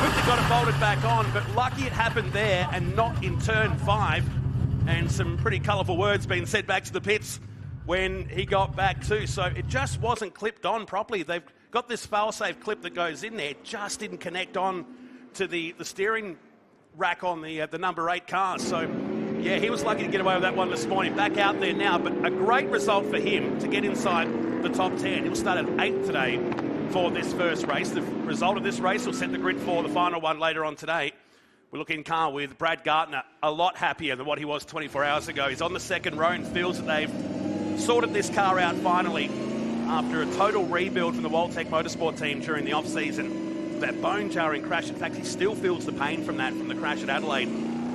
Quickly got it bolted back on, but lucky it happened there and not in turn 5. And some pretty colourful words being said back to the pits when he got back too. So it just wasn't clipped on properly. They've got this fail-safe clip that goes in there. It just didn't connect on to the steering rack on the number 8 car. So, yeah, he was lucky to get away with that one this morning. Back out there now, but a great result for him to get inside the top 10. He'll start at 8th today for this first race. The result of this race will set the grid for the final one later on today. We're looking car with Brad Gartner, a lot happier than what he was 24 hours ago. He's on the second row and feels that they've sorted this car out finally after a total rebuild from the Hi-Tec Motorsport team during the off-season. That bone-jarring crash. In fact, he still feels the pain from that, from the crash at Adelaide,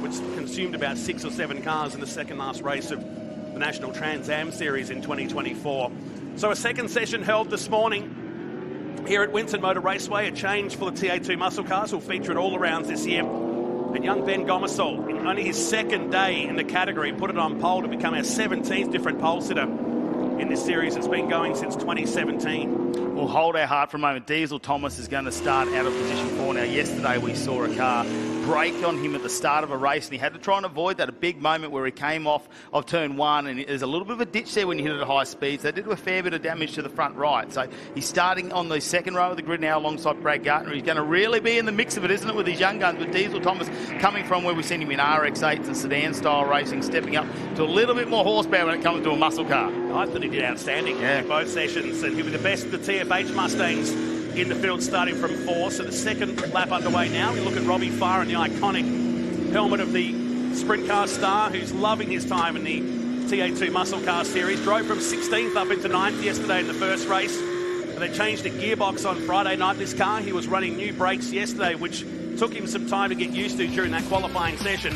which consumed about 6 or 7 cars in the second last race of the National Trans Am Series in 2024. So a second session held this morning here at Winton Motor Raceway. A change for the TA2 muscle cars will feature at all rounds this year. And young Ben Gomersol, in only his second day in the category, put it on pole to become our 17th different pole sitter in this series. It's been going since 2017. We'll hold our heart for a moment. Diesel Thomas is going to start out of position 4 now. Yesterday we saw a car brake on him at the start of a race, and he had to try and avoid that. A big moment where he came off of turn 1, and there's a little bit of a ditch there when you hit it at high speeds. They did a fair bit of damage to the front right. So he's starting on the second row of the grid now alongside Brad Gartner. He's going to really be in the mix of it, isn't it, with these young guns? But Diesel Thomas coming from where we've seen him in RX-8s and sedan-style racing, stepping up to a little bit more horsepower when it comes to a muscle car. I thought he did outstanding in both sessions, and he'll be the best of the TFH Mustangs in the field starting from 4. So the second lap underway now. We look at Robbie Farr in the iconic helmet of the sprint car star, who's loving his time in the TA2 muscle car series. Drove from 16th up into 9th yesterday in the first race. And they changed the gearbox on Friday night. This car, he was running new brakes yesterday, which took him some time to get used to during that qualifying session.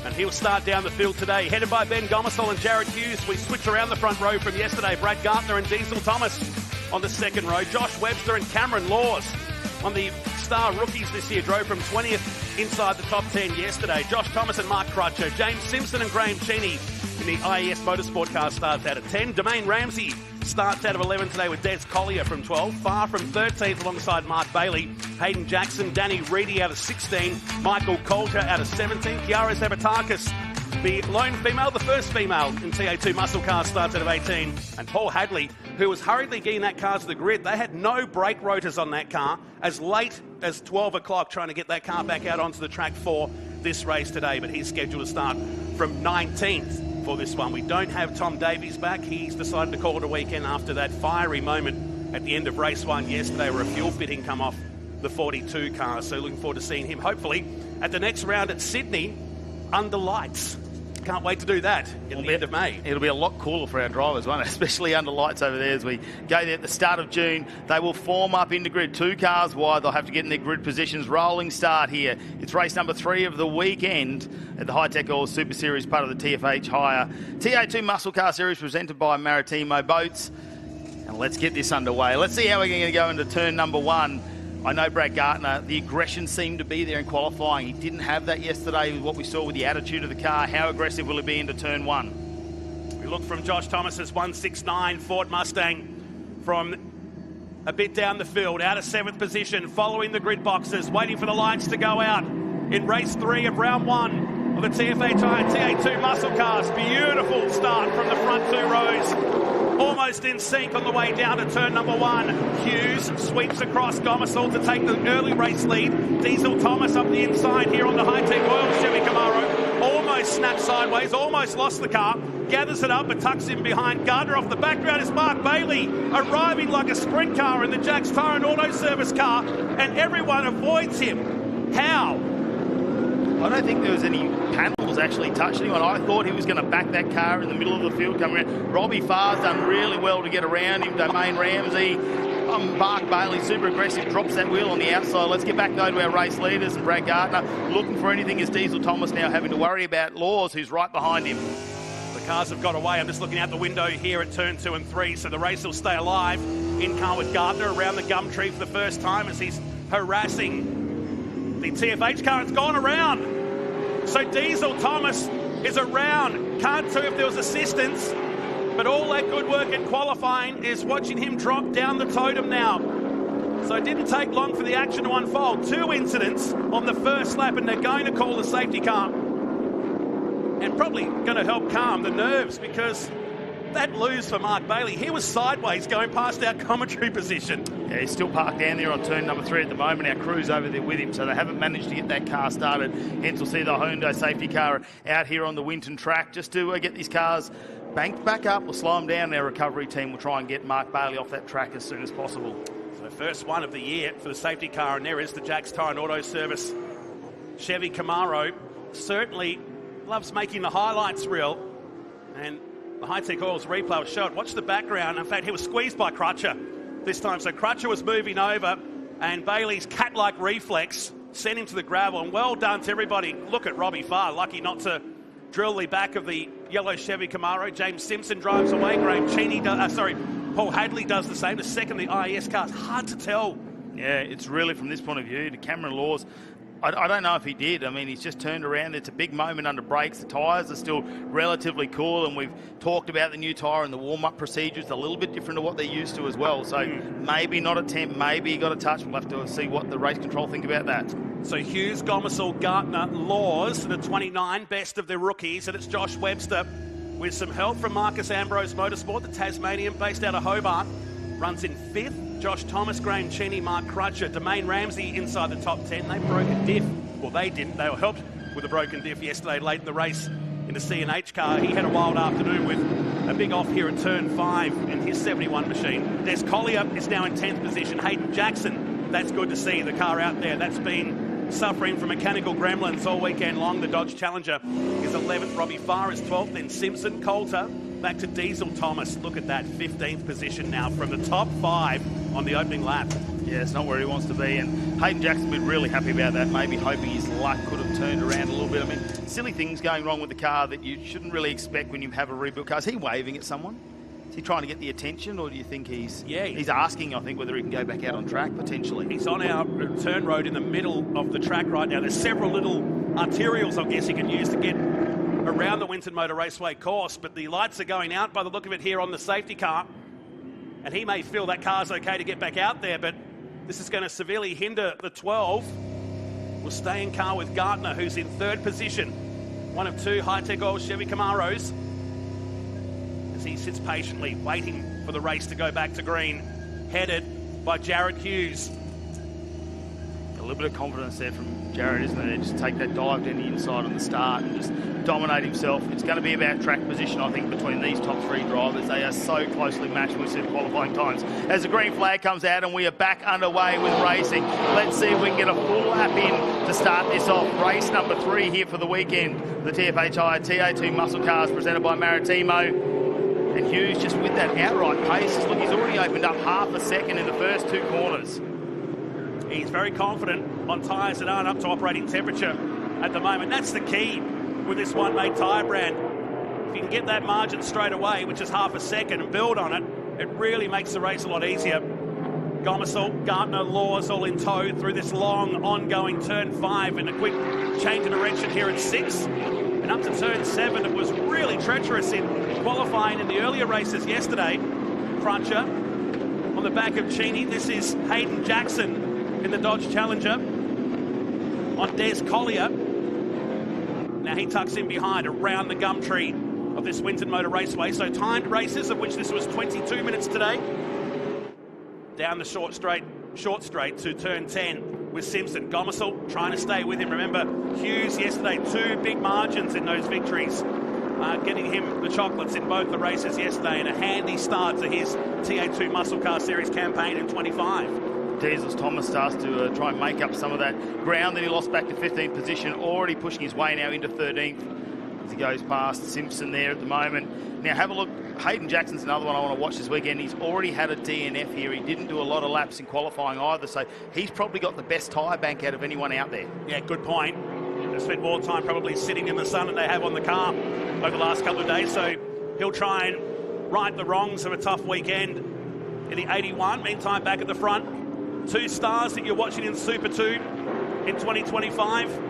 And he'll start down the field today. Headed by Ben Gomersol and Jared Hughes. We switch around the front row from yesterday. Brad Gartner and Diesel Thomas on the second row. Josh Webster and Cameron Laws on the star rookies this year. Drove from 20th inside the top 10 yesterday. Josh Thomas and Mark Crutcher. James Simpson and Graham Cheney in the IES Motorsport car starts out at 10. Domain Ramsey starts out of 11 today with Des Collier from 12. Far from 13th alongside Mark Bailey. Hayden Jackson, Danny Reedy out of 16. Michael Coulter out of 17. Kiara Zavatakis, the lone female, the first female in TA2 muscle car, starts out of 18. And Paul Hadley, who was hurriedly getting that car to the grid. They had no brake rotors on that car as late as 12 o'clock trying to get that car back out onto the track for this race today. But he's scheduled to start from 19th for this one. We don't have Tom Davies back. He's decided to call it a weekend after that fiery moment at the end of race 1 yesterday where a fuel fitting come off the 42 car. So looking forward to seeing him hopefully at the next round at Sydney under lights. Can't wait to do that at the end of May. It'll be a lot cooler for our drivers, won't it? Especially under lights over there as we go there at the start of June. They will form up into grid, 2 cars wide. They'll have to get in their grid positions. Rolling start here. It's race number 3 of the weekend at the Hi-Tec Oil Super Series, part of the TFH Hire TA2 Muscle Car Series presented by Maritimo Boats. And let's get this underway. Let's see how we're going to go into turn number 1. I know Brad Gartner, the aggression seemed to be there in qualifying. He didn't have that yesterday with what we saw with the attitude of the car. How aggressive will he be into turn 1? We look from Josh Thomas's 169 Ford Mustang from a bit down the field, out of 7th position, following the grid boxes, waiting for the lights to go out in race 3 of round 1 of the TFHI TA2 muscle cars. Beautiful start from the front 2 rows. Almost in sync on the way down to turn number 1. Hughes sweeps across Gomersall to take the early race lead. Diesel Thomas up the inside here on the Hi-Tec Royal Chevy Camaro. Almost snapped sideways, almost lost the car. Gathers it up and tucks in behind. Gardner off the background is Mark Bailey, arriving like a sprint car in the Jack's Tire and Auto Service car, and everyone avoids him. How? I don't think there was any panels actually touching him. I thought he was going to back that car in the middle of the field coming around. Robbie Farr's done really well to get around him. Domain Ramsey, Mark Bailey, super aggressive, drops that wheel on the outside. Let's get back though to our race leaders, and Brad Gartner looking for anything as Diesel Thomas now having to worry about Laws, who's right behind him. The cars have got away. I'm just looking out the window here at turn 2 and 3, so the race will stay alive. In car with Gardner around the gum tree for the first time as he's harassing the TFH car. It's gone around. So Diesel Thomas is around. Can't tell if there was assistance, but all that good work in qualifying is watching him drop down the totem now. So it didn't take long for the action to unfold. 2 incidents on the first lap, and they're going to call the safety car. And probably going to help calm the nerves, because that lose for Mark Bailey, he was sideways going past our commentary position. Yeah, he's still parked down there on turn number 3 at the moment. Our crew's over there with him, so they haven't managed to get that car started. Hence we'll see the Hyundai safety car out here on the Winton track just to get these cars banked back up. We'll slow them down. Our recovery team will try and get Mark Bailey off that track as soon as possible. So first one of the year for the safety car, and there is the Jack's Tire and Auto Service Chevy Camaro. Certainly loves making the highlights reel, and the Hi-Tec Oils replay was showed. Watch the background. In fact, he was squeezed by Crutcher this time. So Crutcher was moving over, and Bailey's cat-like reflex sent him to the gravel. And well done to everybody. Look at Robbie Farr, lucky not to drill the back of the yellow Chevy Camaro. James Simpson drives away. Graham Cheney Paul Hadley does the same. The second the IES car. It's hard to tell. Yeah, it's really from this point of view to Cameron Laws. I don't know if he did. I mean, he's just turned around. It's a big moment under brakes. The tyres are still relatively cool, and we've talked about the new tyre and the warm-up procedures, a little bit different to what they're used to as well. So maybe not a temp, maybe he got a touch. We'll have to see what the race control think about that. So Hughes, Gomersall, Gartner, Laws, the 29 best of the rookies, and it's Josh Webster with some help from Marcus Ambrose Motorsport, the Tasmanian based out of Hobart, runs in 5th. Josh Thomas, Graham Cheney, Mark Crutcher, Domain Ramsey inside the top 10. They broke a diff. Well, they didn't. They were helped with a broken diff yesterday late in the race in the C&H car. He had a wild afternoon with a big off here at turn 5 in his 71 machine. Des Collier is now in 10th position. Hayden Jackson, that's good to see the car out there. That's been suffering from mechanical gremlins all weekend long. The Dodge Challenger is 11th. Robbie Farr is 12th. Then Simpson, Coulter, back to Diesel Thomas. Look at that, 15th position now from the top 5 on the opening lap. Yeah, it's not where he wants to be, and Hayden Jackson will be really happy about that, maybe hoping his luck could have turned around a little bit. I mean, silly things going wrong with the car that you shouldn't really expect when you have a rebuilt car. Is he waving at someone? Is he trying to get the attention, or do you think he's asking, I think, whether he can go back out on track, potentially? He's on our turn road in the middle of the track right now. There's several little arterials, I guess, you can use to get around the Winton Motor Raceway course, but the lights are going out by the look of it here on the safety car, and he may feel that car's okay to get back out there, but this is going to severely hinder the 12. We'll stay in car with Gartner, who's in 3rd position, one of 2 Hi-Tec Oil Chevy Camaros, as he sits patiently waiting for the race to go back to green, headed by Jared Hughes. A little bit of confidence there from Jared, isn't it? Just take that dive down the inside on the start and just dominate himself. It's going to be about track position, I think, between these top 3 drivers. They are so closely matched with some qualifying times. As the green flag comes out and we are back underway with racing, let's see if we can get a full lap in to start this off. Race number 3 here for the weekend. The TFHI TA2 muscle cars presented by Maritimo. And Hughes just with that outright pace. Look, he's already opened up half a second in the first 2 corners. He's very confident on tyres that aren't up to operating temperature at the moment. That's the key with this one-mate tyre brand. If you can get that margin straight away, which is half a second, and build on it, it really makes the race a lot easier. Gomersall, Gardner, Laws all in tow through this long, ongoing turn 5 and a quick change of direction here at 6. And up to turn 7, it was really treacherous in qualifying in the earlier races yesterday. Crutcher on the back of Cheney. This is Hayden Jackson in the Dodge Challenger on Des Collier. Now he tucks in behind around the Gumtree of this Winton Motor Raceway. So timed races, of which this was 22 minutes today. Down the short straight to turn 10 with Simpson. Gomersall trying to stay with him. Remember, Hughes yesterday, 2 big margins in those victories. Getting him the chocolates in both the races yesterday, and a handy start to his TA2 Muscle Car Series campaign in 25. Diesel's Thomas starts to try and make up some of that ground that he lost back to 15th position, already pushing his way now into 13th as he goes past Simpson there at the moment. Now have a look, Hayden Jackson's another one I want to watch this weekend. He's already had a DNF here. He didn't do a lot of laps in qualifying either, so he's probably got the best tyre bank out of anyone out there. Yeah, good point. They spent more time probably sitting in the sun than they have on the car over the last couple of days, so he'll try and right the wrongs of a tough weekend in the 81. Meantime, back at the front, 2 stars that you're watching in Super 2 in 2025.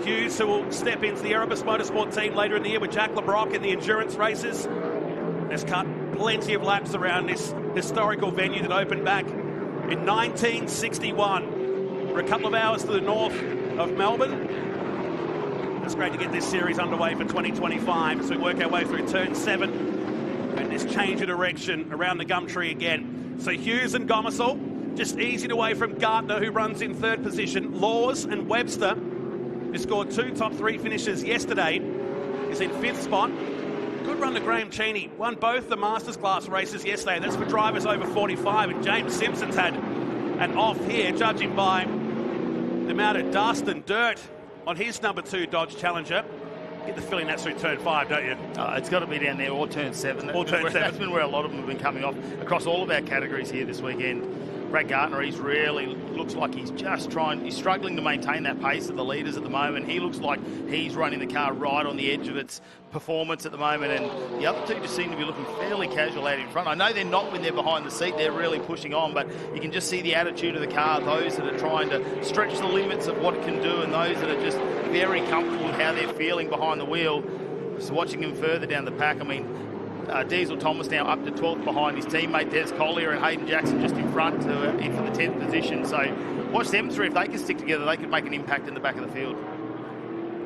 Hughes, who will step into the Erebus Motorsport team later in the year with Jack LeBrock in the endurance races. Has cut plenty of laps around this historical venue that opened back in 1961. For a couple of hours to the north of Melbourne. It's great to get this series underway for 2025 as we work our way through turn 7 and this change of direction around the Gumtree again. So Hughes and Gomersall just easing away from Gardner, who runs in 3rd position. Laws and Webster, who scored 2 top 3 finishes yesterday, is in 5th spot. Good run to Graham Cheney. Won both the Masters class races yesterday. That's for drivers over 45. And James Simpson's had an off here, judging by the amount of dust and dirt on his number 2 Dodge Challenger. Get the feeling that's through turn 5, don't you? It's got to be down there, or turn 7. Or turn 7. That's been where a lot of them have been coming off across all of our categories here this weekend. Brad Gardner, he's really looks like he's just he's struggling to maintain that pace of the leaders at the moment. He looks like he's running the car right on the edge of its performance at the moment, and the other 2 just seem to be looking fairly casual out in front. I know they're not when they're behind the seat, they're really pushing on, but you can just see the attitude of the car, those that are trying to stretch the limits of what it can do, and those that are just very comfortable with how they're feeling behind the wheel. Just watching him further down the pack, I mean, Diesel Thomas now up to 12th behind his teammate Des Collier, and Hayden Jackson just in front in for the 10th position. So watch them 3. If they can stick together, they could make an impact in the back of the field.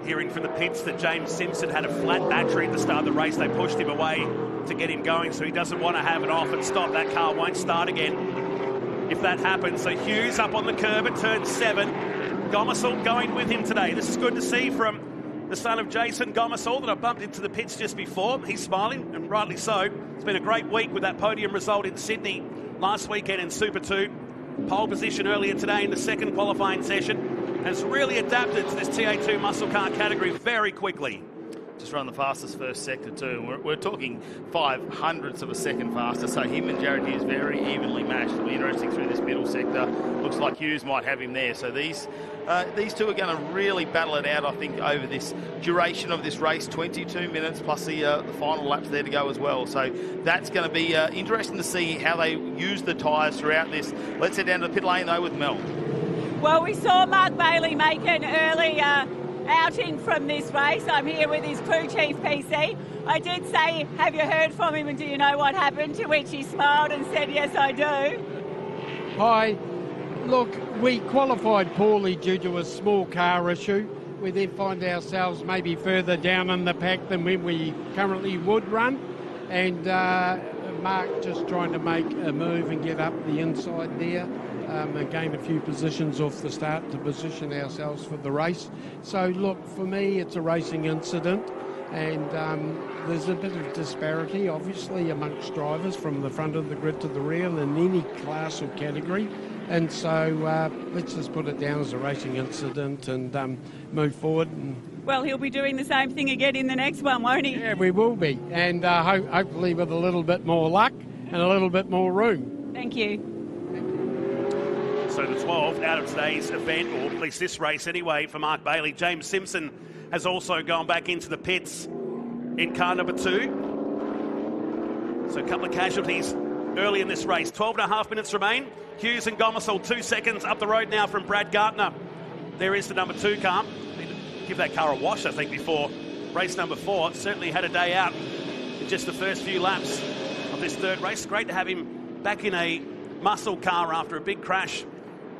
Hearing from the pits that James Simpson had a flat battery at the start of the race. They pushed him away to get him going, so he doesn't want to have it off and stop. That car won't start again if that happens. So Hughes up on the curb at turn 7. Gomersall going with him today. This is good to see from the son of Jason Gomersall that I bumped into the pits just before. He's smiling, and rightly so. It's been a great week with that podium result in Sydney last weekend in Super 2. Pole position earlier today in the 2nd qualifying session. And has really adapted to this TA2 muscle car category very quickly. Just run the fastest first sector too. We're talking 0.05 of a second faster, so him and Jared Hughes very evenly matched. It'll be interesting through this middle sector. Looks like Hughes might have him there. So these 2 are going to really battle it out, I think, over this duration of this race, 22 minutes plus the final laps there to go as well. So that's going to be interesting to see how they use the tyres throughout this. Let's head down to the pit lane though with Mel. Well, we saw Mark Bailey make an early outing from this race. I'm here with his crew chief, PC. I did say, have you heard from him and do you know what happened? To which he smiled and said, yes, I do. Hi. Look, we qualified poorly due to a small car issue. We then find ourselves maybe further down in the pack than when we currently would run. And Mark just trying to make a move and get up the inside there. And gain a few positions off the start to position ourselves for the race. So look, for me it's a racing incident, and there's a bit of disparity obviously amongst drivers from the front of the grid to the rear in any class or category, and so let's just put it down as a racing incident and move forward. Well, he'll be doing the same thing again in the next one, won't he? Yeah, we will be, and hopefully with a little bit more luck and a little bit more room. Thank you. So the 12th out of today's event, or at least this race anyway, for Mark Bailey. James Simpson has also gone back into the pits in car number 2. So a couple of casualties early in this race. 12.5 minutes remain. Hughes and Gomersall 2 seconds up the road now from Brad Gartner. There is the number 2 car. Need to give that car a wash, I think, before race number 4. Certainly had a day out in just the first few laps of this third race. Great to have him back in a muscle car after a big crash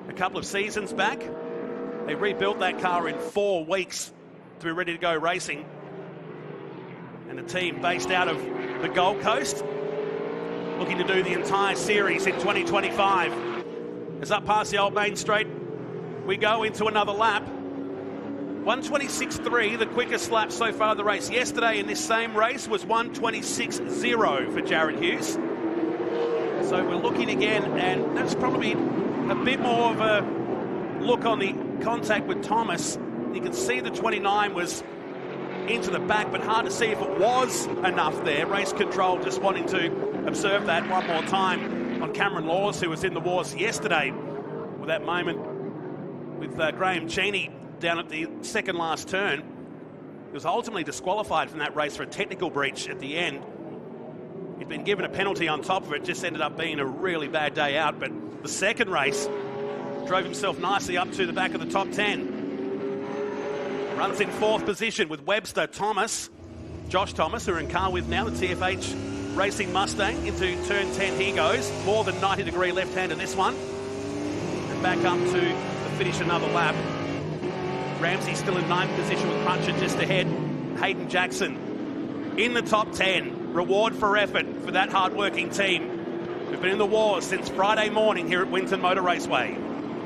a couple of seasons back. They rebuilt that car in 4 weeks to be ready to go racing. And a team based out of the Gold Coast looking to do the entire series in 2025. As up past the old main straight, we go into another lap. 1:26.3, the quickest lap so far of the race. Yesterday in this same race was 1:26.0 for Jared Hughes. So we're looking again, and that's probably a bit more of a look on the contact with Thomas. You can see the 29 was into the back, but hard to see if it was enough there. Race control just wanting to observe that one more time on Cameron Laws, who was in the wars yesterday with that moment with Graham Cheney down at the second last turn. He was ultimately disqualified from that race for a technical breach at the end. He'd been given a penalty on top of it, just ended up being a really bad day out, but the second race drove himself nicely up to the back of the top 10. Runs in 4th position with Webster, Thomas, Josh Thomas, who are in car with now, the TFH Racing Mustang. Into turn 10 he goes. More than 90-degree left-hander this one. And back up to finish another lap. Ramsey still in 9th position with Crutcher just ahead. Hayden Jackson in the top 10. Reward for effort for that hard-working team who've been in the wars since Friday morning here at Winton Motor Raceway.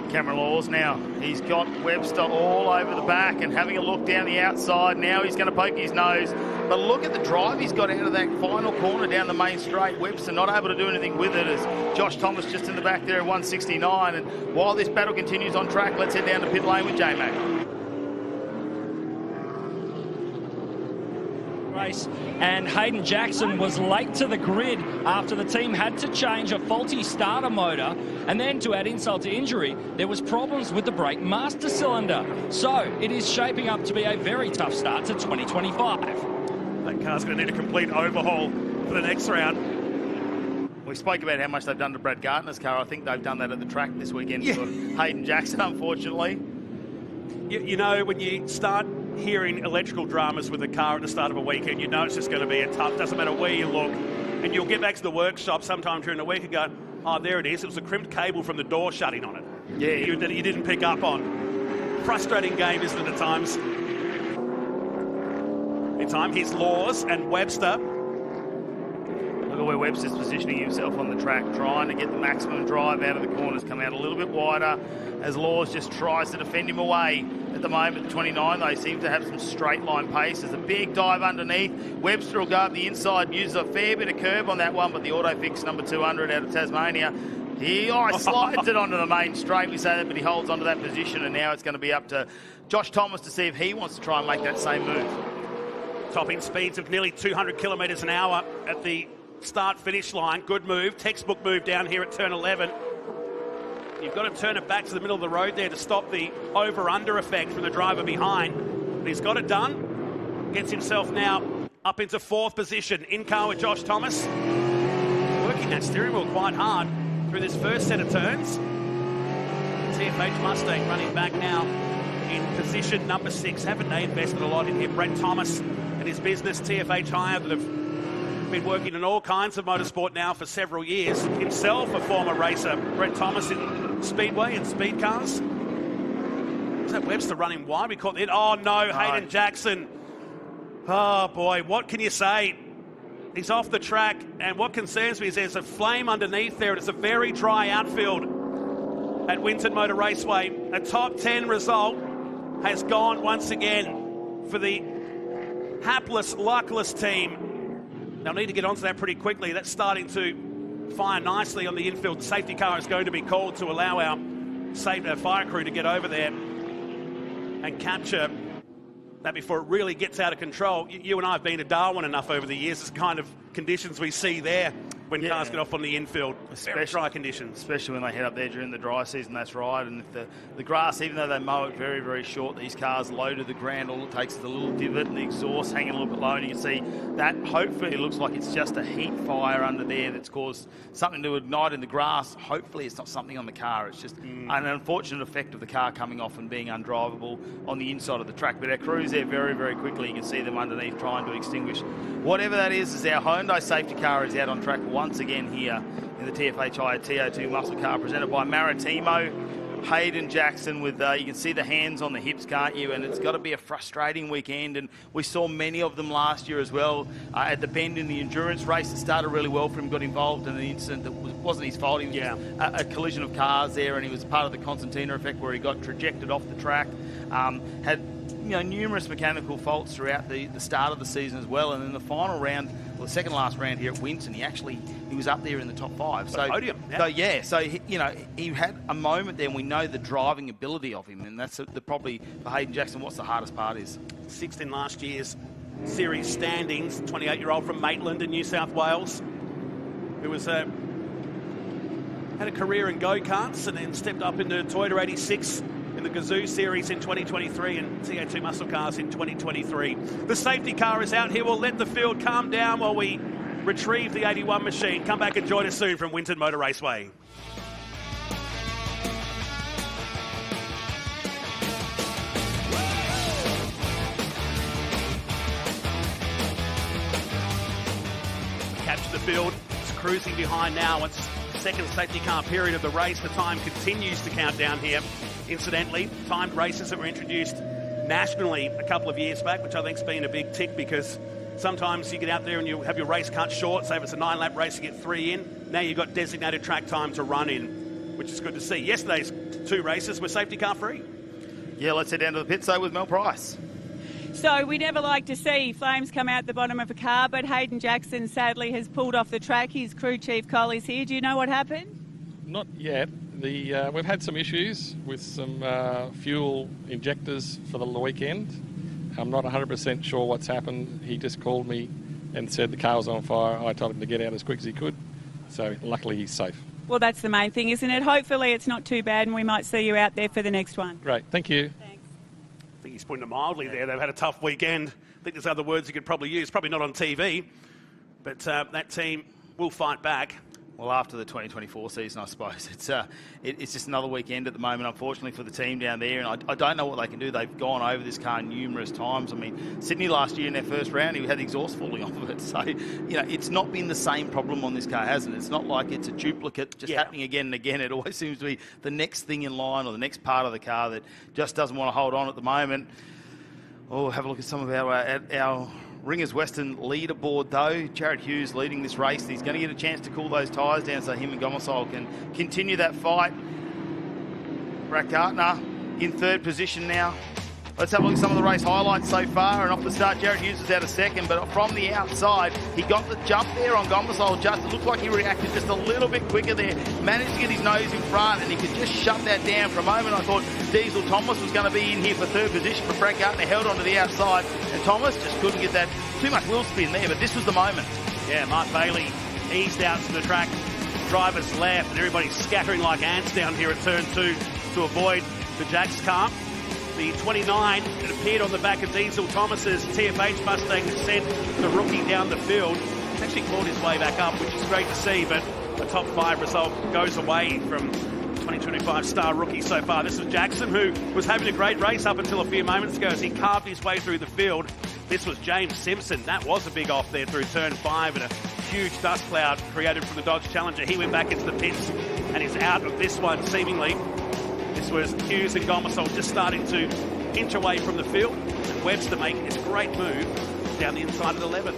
Cameron Laws now. He's got Webster all over the back and having a look down the outside. Now he's going to poke his nose. But look at the drive he's got out of that final corner down the main straight. Webster not able to do anything with it as Josh Thomas just in the back there at 169. And while this battle continues on track, let's head down to pit lane with J-Mac. And Hayden Jackson was late to the grid after the team had to change a faulty starter motor, and then to add insult to injury, there was problems with the brake master cylinder. So it is shaping up to be a very tough start to 2025. That car's going to need a complete overhaul for the next round. We spoke about how much they've done to Brad Gartner's car. I think they've done that at the track this weekend for Hayden Jackson, unfortunately. You know, when you start hearing electrical dramas with a car at the start of a weekend, you know it's just going to be a tough, doesn't matter where you look. And you'll get back to the workshop sometime during the week and go, oh, there it is. It was a crimped cable from the door shutting on it. Yeah. That you didn't pick up on. Frustrating game, isn't it, at times? Meantime, here's Laws and Webster. Look at where Webster's positioning himself on the track, trying to get the maximum drive out of the corners, come out a little bit wider as Laws just tries to defend him away. At the moment, the 29, they seem to have some straight line pace. There's a big dive underneath. Webster will go up the inside, use a fair bit of curb on that one, but the Autofix number 200 out of Tasmania, he slides it onto the main straight. We say that, but he holds onto that position, and now it's going to be up to Josh Thomas to see if he wants to try and make that same move. Topping speeds of nearly 200 kilometres an hour at the start-finish line. Good move, textbook move down here at turn 11. You've got to turn it back to the middle of the road there to stop the over-under effect from the driver behind. But he's got it done. Gets himself now up into 4th position. In car with Josh Thomas. Working that steering wheel quite hard through this first set of turns. The TFH Mustang running back now in position number 6. Haven't they invested a lot in here? Brent Thomas and his business, TFH Hire, that have been working in all kinds of motorsport now for several years. Himself a former racer. Brent Thomas in Speedway and speed cars. Is that Webster running wide? We caught it. Oh no, Hayden Jackson. Oh boy, what can you say? He's off the track, and what concerns me is there's a flame underneath there. It's a very dry outfield at Winton Motor Raceway. A top 10 result has gone once again for the hapless, luckless team. They'll need to get onto that pretty quickly. That's starting to fire nicely on the infield. The safety car is going to be called to allow our fire crew to get over there and capture that before it really gets out of control. You and I have been to Darwin enough over the years. It's the kind of conditions we see there when cars get off on the infield. Very dry conditions. Especially when they head up there during the dry season, that's right. And if the grass, even though they mow it very, very short, these cars low to the ground, all it takes is a little divot and the exhaust hanging a little bit low, and you can see that hopefully it looks like it's just a heat fire under there that's caused something to ignite in the grass. Hopefully it's not something on the car. It's just an unfortunate effect of the car coming off and being undrivable on the inside of the track. But our crew's there very, very quickly. You can see them underneath trying to extinguish whatever that is our Hyundai safety car is out on track once again here in the TFH High TO2 muscle car presented by Maritimo. Hayden Jackson with, you can see the hands on the hips, can't you? And it's got to be a frustrating weekend. And we saw many of them last year as well. At the Bend in the endurance race, it started really well for him, got involved in an incident that wasn't his fault. He was just a collision of cars there, and he was part of the Constantino effect where he got trajected off the track. Had numerous mechanical faults throughout the start of the season as well. And in the final round, well, the second last round here at Winton, he was up there in the top 5. So podium. He had a moment there, and we know the driving ability of him, and that's probably for Hayden Jackson. What's the hardest part is sixth in last year's series standings. 28-year-old from Maitland in New South Wales, who was had a career in go-karts and then stepped up into Toyota 86 in the Gazoo Series in 2023 and TO2 muscle cars in 2023. The safety car is out here. We'll let the field calm down while we retrieve the 81 machine. Come back and join us soon from Winton Motor Raceway. Capture the field. It's cruising behind now. It's the second safety car period of the race. The time continues to count down here. Incidentally, timed races that were introduced nationally a couple of years back, which I think's been a big tick, because sometimes you get out there and you have your race cut short. Say if it's a 9-lap race, you get 3 in. Now you've got designated track time to run in, which is good to see. Yesterday's 2 races were safety car free. Yeah, let's head down to the pit with Mel Price. So we never like to see flames come out the bottom of a car, but Hayden Jackson sadly has pulled off the track. His crew chief Colley's here. Do you know what happened? Not yet. We've had some issues with some fuel injectors for the weekend. I'm not 100% sure what's happened. He just called me and said the car was on fire. I told him to get out as quick as he could. So luckily he's safe. Well, that's the main thing, isn't it? Hopefully it's not too bad and we might see you out there for the next one. Great, thank you. Thanks. I think he's putting it mildly there. They've had a tough weekend. I think there's other words you could probably use. Probably not on TV, but that team will fight back. Well, after the 2024 season, I suppose. It's just another weekend at the moment, unfortunately, for the team down there. And I don't know what they can do. They've gone over this car numerous times. I mean, Sydney last year in their first round, he had the exhaust falling off of it. So, it's not been the same problem on this car, hasn't it? It's not like it's a duplicate just happening again and again. It always seems to be the next thing in line or the next part of the car that just doesn't want to hold on at the moment. Oh, have a look at some of our Ringers Western leaderboard though. Jared Hughes leading this race. He's going to get a chance to cool those tyres down so him and Gomersol can continue that fight. Brad Gartner in 3rd position now. Let's have a look at some of the race highlights so far. And off the start, Jared Hughes was out a second, but from the outside, he got the jump there on Gomersol. Just it looked like he reacted just a little bit quicker there. Managed to get his nose in front, and he could just shut that down. For a moment, I thought Diesel Thomas was going to be in here for 3rd position, but Brad Gartner held onto the outside, and Thomas just couldn't get that too much wheel spin there. But this was the moment. Yeah, Mark Bailey eased out to the track. Drivers left, and everybody's scattering like ants down here at turn 2 to avoid the Jack's car. The 29, it appeared on the back of Diesel Thomas's TFH Mustang that sent the rookie down the field. Actually clawed his way back up, which is great to see, but a top 5 result goes away from 2025 star rookie so far. This was Jackson, who was having a great race up until a few moments ago as he carved his way through the field. This was James Simpson. That was a big off there through turn 5 and a huge dust cloud created from the Dodge Challenger. He went back into the pits and is out of this one seemingly. This was Hughes and Gomersol just starting to inch away from the field. And Webster making this great move down the inside of the 11.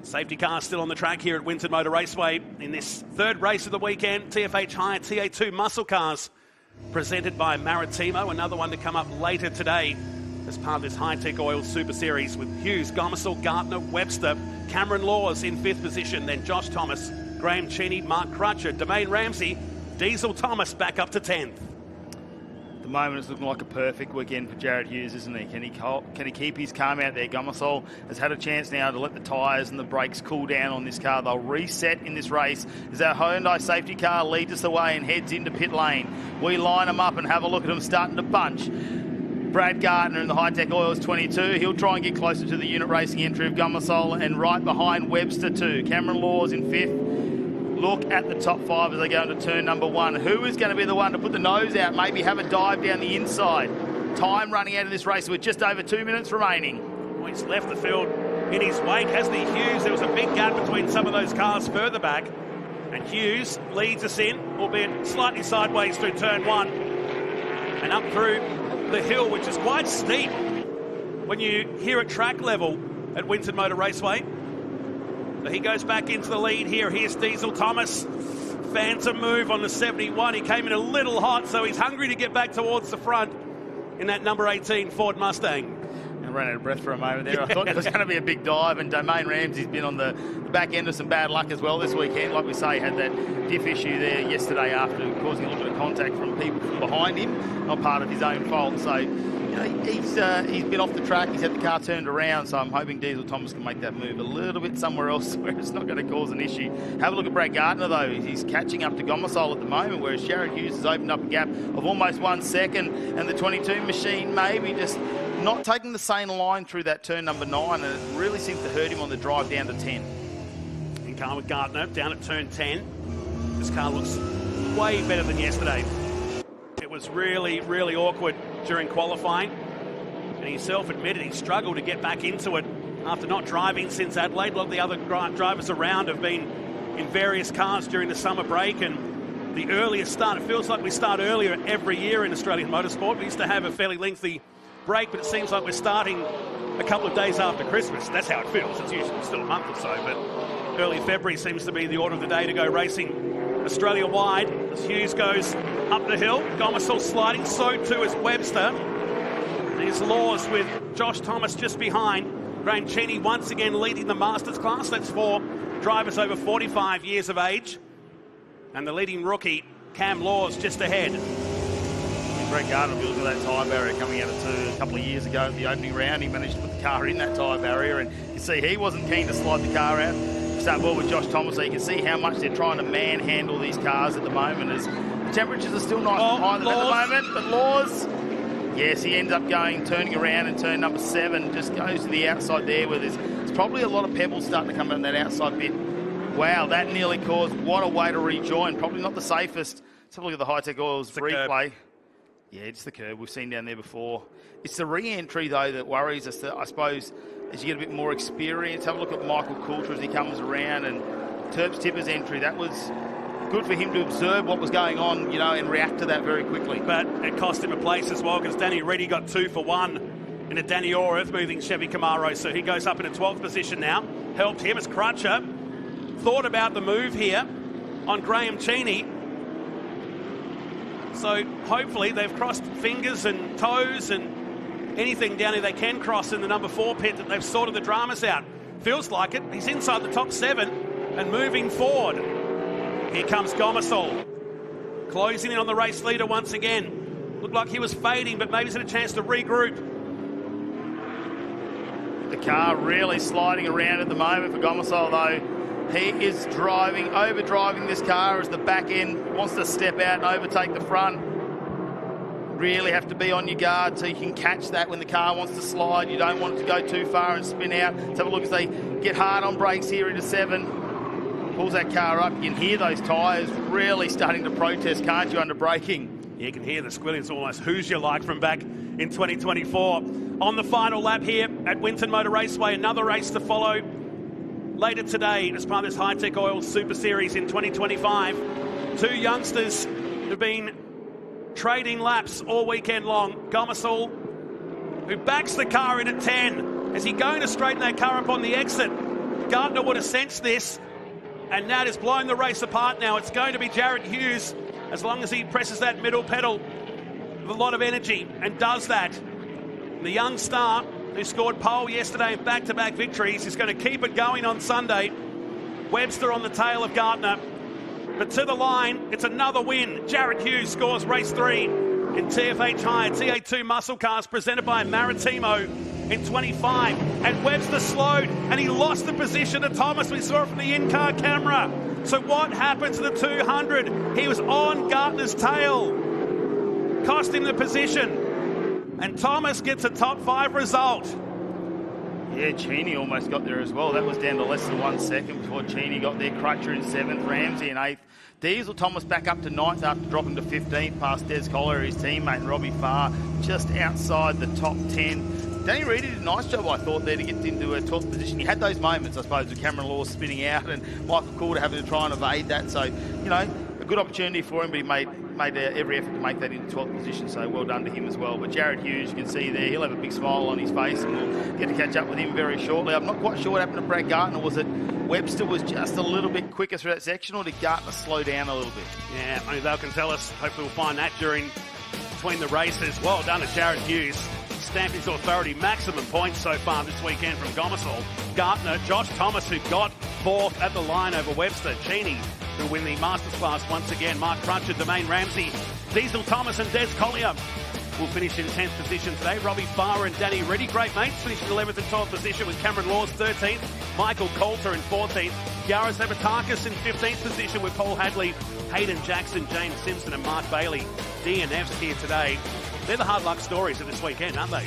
Safety car still on the track here at Winton Motor Raceway in this 3rd race of the weekend. TFH High TA2 muscle cars presented by Maritimo. Another one to come up later today as part of this Hi-Tec Oil Super Series with Hughes, Gomersol, Gartner, Webster, Cameron Laws in 5th position, then Josh Thomas, Graham Cheney, Mark Crutcher, Domain Ramsey, Diesel Thomas back up to 10th. the moment it's looking like a perfect weekend for Jared Hughes, isn't he? Can he keep his calm out there? Gomersall has had a chance now to let the tyres and the brakes cool down on this car. They'll reset in this race as our Hyundai safety car leads us away and heads into pit lane. We line them up and have a look at them starting to bunch. Brad Gardner in the Hi-Tec Oils 22. He'll try and get closer to the unit racing entry of Gomersall, and right behind Webster too. Cameron Laws in 5th. Look at the top 5 as they go into turn number 1. Who is going to be the one to put the nose out, maybe have a dive down the inside? Time running out of this race with just over 2 minutes remaining. Well, he's left the field in his wake, hasn't he, Hughes? There was a big gap between some of those cars further back, and Hughes leads us in, albeit slightly sideways through turn 1 and up through the hill, which is quite steep when you hear at track level at Winton Motor Raceway. So he goes back into the lead here. Here's Diesel Thomas. Phantom move on the 71. He came in a little hot, so he's hungry to get back towards the front in that number 18 Ford Mustang. I ran out of breath for a moment there. I thought there was going to be a big dive, and Domain Ramsey's been on the back end of some bad luck as well this weekend. Like we say, had that diff issue there yesterday after causing a little bit of contact from people from behind him, not part of his own fault. So, you know, he's been off the track. He's had the car turned around, so I'm hoping Diesel Thomas can make that move a little bit somewhere else where it's not going to cause an issue. Have a look at Brad Gardner, though. He's catching up to Gomersall at the moment, whereas Jared Hughes has opened up a gap of almost 1 second, and the 22 machine maybe just not taking the same line through that turn number 9, and it really seems to hurt him on the drive down to 10. In car with Gardner down at turn 10. This car looks way better than yesterday. It was really, really awkward during qualifying, and he self-admitted he struggled to get back into it after not driving since Adelaide. A lot of the other drivers around have been in various cars during the summer break, and the earliest start, it feels like we start earlier every year in Australian motorsport. We used to have a fairly lengthy break, but it seems like we're starting a couple of days after Christmas. That's how it feels. It's usually still a month or so, but early February seems to be the order of the day to go racing Australia-wide as Hughes goes up the hill. Gomersall sliding, so too is Webster. There's Laws with Josh Thomas just behind. Graham Cheney once again leading the Masters class. That's for drivers over 45 years of age. And the leading rookie, Cam Laws, just ahead. Brett Gardner, if you look at that tyre barrier coming out of 2 a couple of years ago in the opening round, he managed to put the car in that tyre barrier, and you see he wasn't keen to slide the car out. Start well with Josh Thomas, so you can see how much they're trying to manhandle these cars at the moment, as the temperatures are still nice and high at the moment. But Laws, yes, he ends up turning around in turn number 7, just goes to the outside there where there's probably a lot of pebbles starting to come out in that outside bit. Wow, that nearly caused, what a way to rejoin. Probably not the safest. Let's have a look at the Hi-Tec Oils replay. Yeah, it's the curb we've seen down there before. It's the re-entry, though, that worries us, that I suppose, as you get a bit more experience. Have a look at Michael Coulter as he comes around, and Terps Tipper's entry. That was good for him to observe what was going on, you know, and react to that very quickly. But it cost him a place as well, because Danny Reedy got 2 for 1 in a Danny Orr earth-moving Chevy Camaro, so he goes up in a 12th position now. Helped him as Crutcher thought about the move here on Graham Cheney. So hopefully they've crossed fingers and toes and anything down here they can cross in the number 4 pit, that they've sorted the dramas out. Feels like it. He's inside the top 7 and moving forward. Here comes Gomersall, closing in on the race leader once again. Looked like he was fading, but maybe he's had a chance to regroup. The car really sliding around at the moment for Gomersall, though. He is overdriving this car as the back end wants to step out and overtake the front. Really have to be on your guard so you can catch that when the car wants to slide. You don't want it to go too far and spin out. Let's have a look as they get hard on brakes here into 7. Pulls that car up. You can hear those tyres really starting to protest, can't you, under braking? You can hear the squealing. It's almost Hoosier-like from back in 2024. On the final lap here at Winton Motor Raceway, another race to follow later today as part of this Hi-Tec Oils Super Series in 2025. 2 youngsters who've been trading laps all weekend long. Gomersall, who backs the car in at 10. Is he going to straighten that car up on the exit? Gardner would have sensed this, and that is blowing the race apart now. It's going to be Jared Hughes, as long as he presses that middle pedal with a lot of energy and does that. The young star who scored pole yesterday in back-to-back victories is going to keep it going on Sunday. Webster on the tail of Gardner. But to the line, it's another win. Jared Hughes scores race 3. in TFH High, TA2 muscle cars presented by Maritimo in 25. And Webster slowed, and he lost the position to Thomas. We saw it from the in-car camera. So what happened to the 200? He was on Gartner's tail. Cost him the position. And Thomas gets a top 5 result. Yeah, Cheney almost got there as well. That was down to less than 1 second before Cheney got there. Crutcher in 7th, Ramsey in 8th. Diesel Thomas back up to 9th after dropping to 15th past Des Collier, his teammate, and Robbie Farr just outside the top 10. Danny Reedy did a nice job, I thought, there to get into a 12th position. He had those moments, I suppose, with Cameron Law spinning out and Michael Coulter having to try and evade that. So, you know, a good opportunity for him, but he made every effort to make that into 12th position, so well done to him as well. But Jared Hughes, you can see there, he'll have a big smile on his face, and we'll get to catch up with him very shortly. I'm not quite sure what happened to Brad Gartner. Was it Webster was just a little bit quicker through that section, or did Gartner slow down a little bit? Yeah, only they can tell us. Hopefully we'll find that between the races. Well done to Jared Hughes. Stamped his authority. Maximum points so far this weekend from Gomersall. Gartner, Josh Thomas, who got 4th at the line over Webster. Cheney, who win the Masters class once again. Mark Crutcher, Domain Ramsey, Diesel Thomas and Des Collier will finish in 10th position today. Robbie Farr and Danny Reddy, great mates, finishing 11th and 12th position with Cameron Laws 13th. Michael Coulter in 14th. Yaris Evatakis in 15th position with Paul Hadley, Hayden Jackson, James Simpson and Mark Bailey. DNFs here today. They're the hard luck stories of this weekend, aren't they?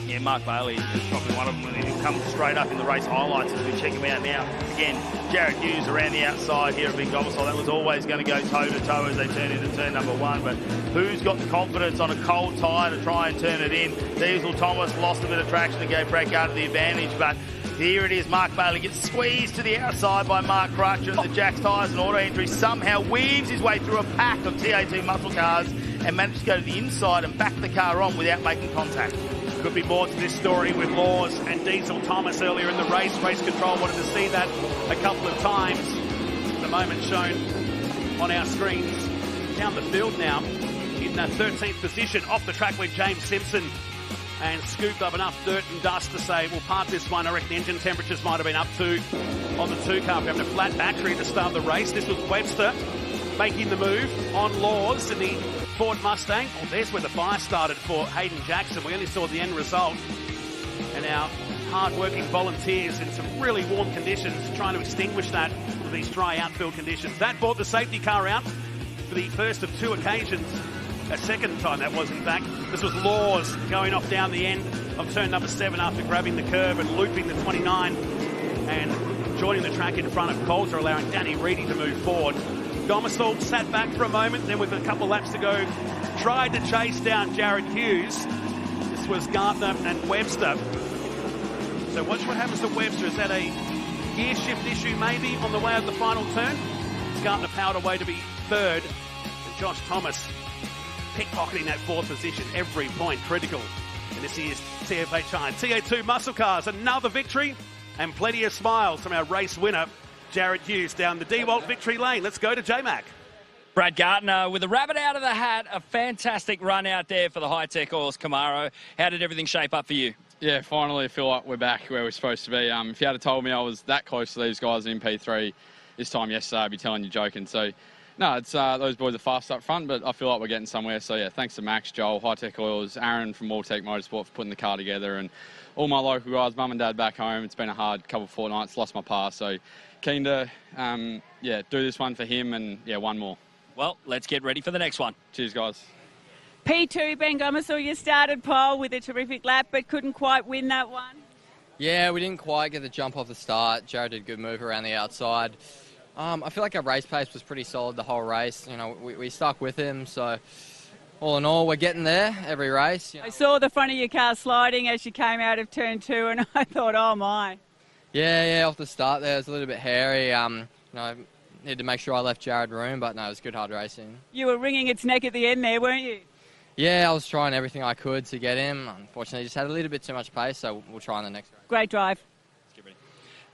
Yeah, Mark Bailey is probably one of them, and he'll come straight up in the race highlights as we check him out now. Again, Jared Hughes around the outside here at Big Gomersall. That was always going to go toe-to-toe as they turn into turn number 1, but who's got the confidence on a cold tyre to try and turn it in? Diesel Thomas lost a bit of traction and gave Brad Gardner the advantage, but here it is. Mark Bailey gets squeezed to the outside by Mark Crutcher, and the Jack's Tyres and Auto Entry somehow weaves his way through a pack of TA2 muscle cars and managed to go to the inside and back the car on without making contact. Could be more to this story with Laws and Diesel Thomas earlier in the race. Race control wanted to see that a couple of times. The moment shown on our screens. Down the field now in 13th position off the track with James Simpson, and scooped up enough dirt and dust to say we'll park this one. I reckon the engine temperatures might have been up to on the 2 car. We're having a flat battery to start the race. This was Webster making the move on Laws in the Ford Mustang. Oh, there's where the fire started for Hayden Jackson. We only saw the end result. And our hard-working volunteers in some really warm conditions trying to extinguish that with these dry outfield conditions. That brought the safety car out for the first of 2 occasions. A second time that was, in fact. This was Laws going off down the end of turn number 7 after grabbing the curve and looping the 29 and joining the track in front of Coulter, allowing Danny Reedy to move forward. Gomersall sat back for a moment, then with a couple of laps to go, tried to chase down Jared Hughes. This was Gartner and Webster. So watch what happens to Webster. Is that a gear shift issue maybe on the way of the final turn? It's Gartner powered away to be 3rd. And Josh Thomas pickpocketing that 4th position. Every point critical. And this is TFH High. TA2 muscle cars, another victory and plenty of smiles from our race winner, Jared Hughes, down the DeWalt victory lane. Let's go to J-Mac. Brad Gartner with a rabbit out of the hat. A fantastic run out there for the Hi-Tec Oils Camaro. How did everything shape up for you? Yeah, finally I feel like we're back where we're supposed to be. If you had told me I was that close to these guys in P3 this time yesterday, I'd be telling you joking. So, no, it's those boys are fast up front, but I feel like we're getting somewhere. So, yeah, thanks to Max, Joel, Hi-Tec Oils, Aaron from Tech Motorsport for putting the car together, and all my local guys, mum and dad back home. It's been a hard couple of fortnights, lost my pa, so keen to, do this one for him and, one more. Well, let's get ready for the next one. Cheers, guys. P2, Ben Gomersall, you started pole with a terrific lap, but couldn't quite win that one. Yeah, we didn't quite get the jump off the start. Jared did a good move around the outside. I feel like our race pace was pretty solid the whole race. You know, we stuck with him, so all in all, we're getting there every race. I saw the front of your car sliding as you came out of turn 2, and I thought, oh my. Yeah, off the start there, it was a little bit hairy. Needed to make sure I left Jared room, but no, it was good hard racing. You were wringing its neck at the end there, weren't you? Yeah, I was trying everything I could to get him. Unfortunately, just had a little bit too much pace, so we'll try on the next race. Great drive. Let's get ready.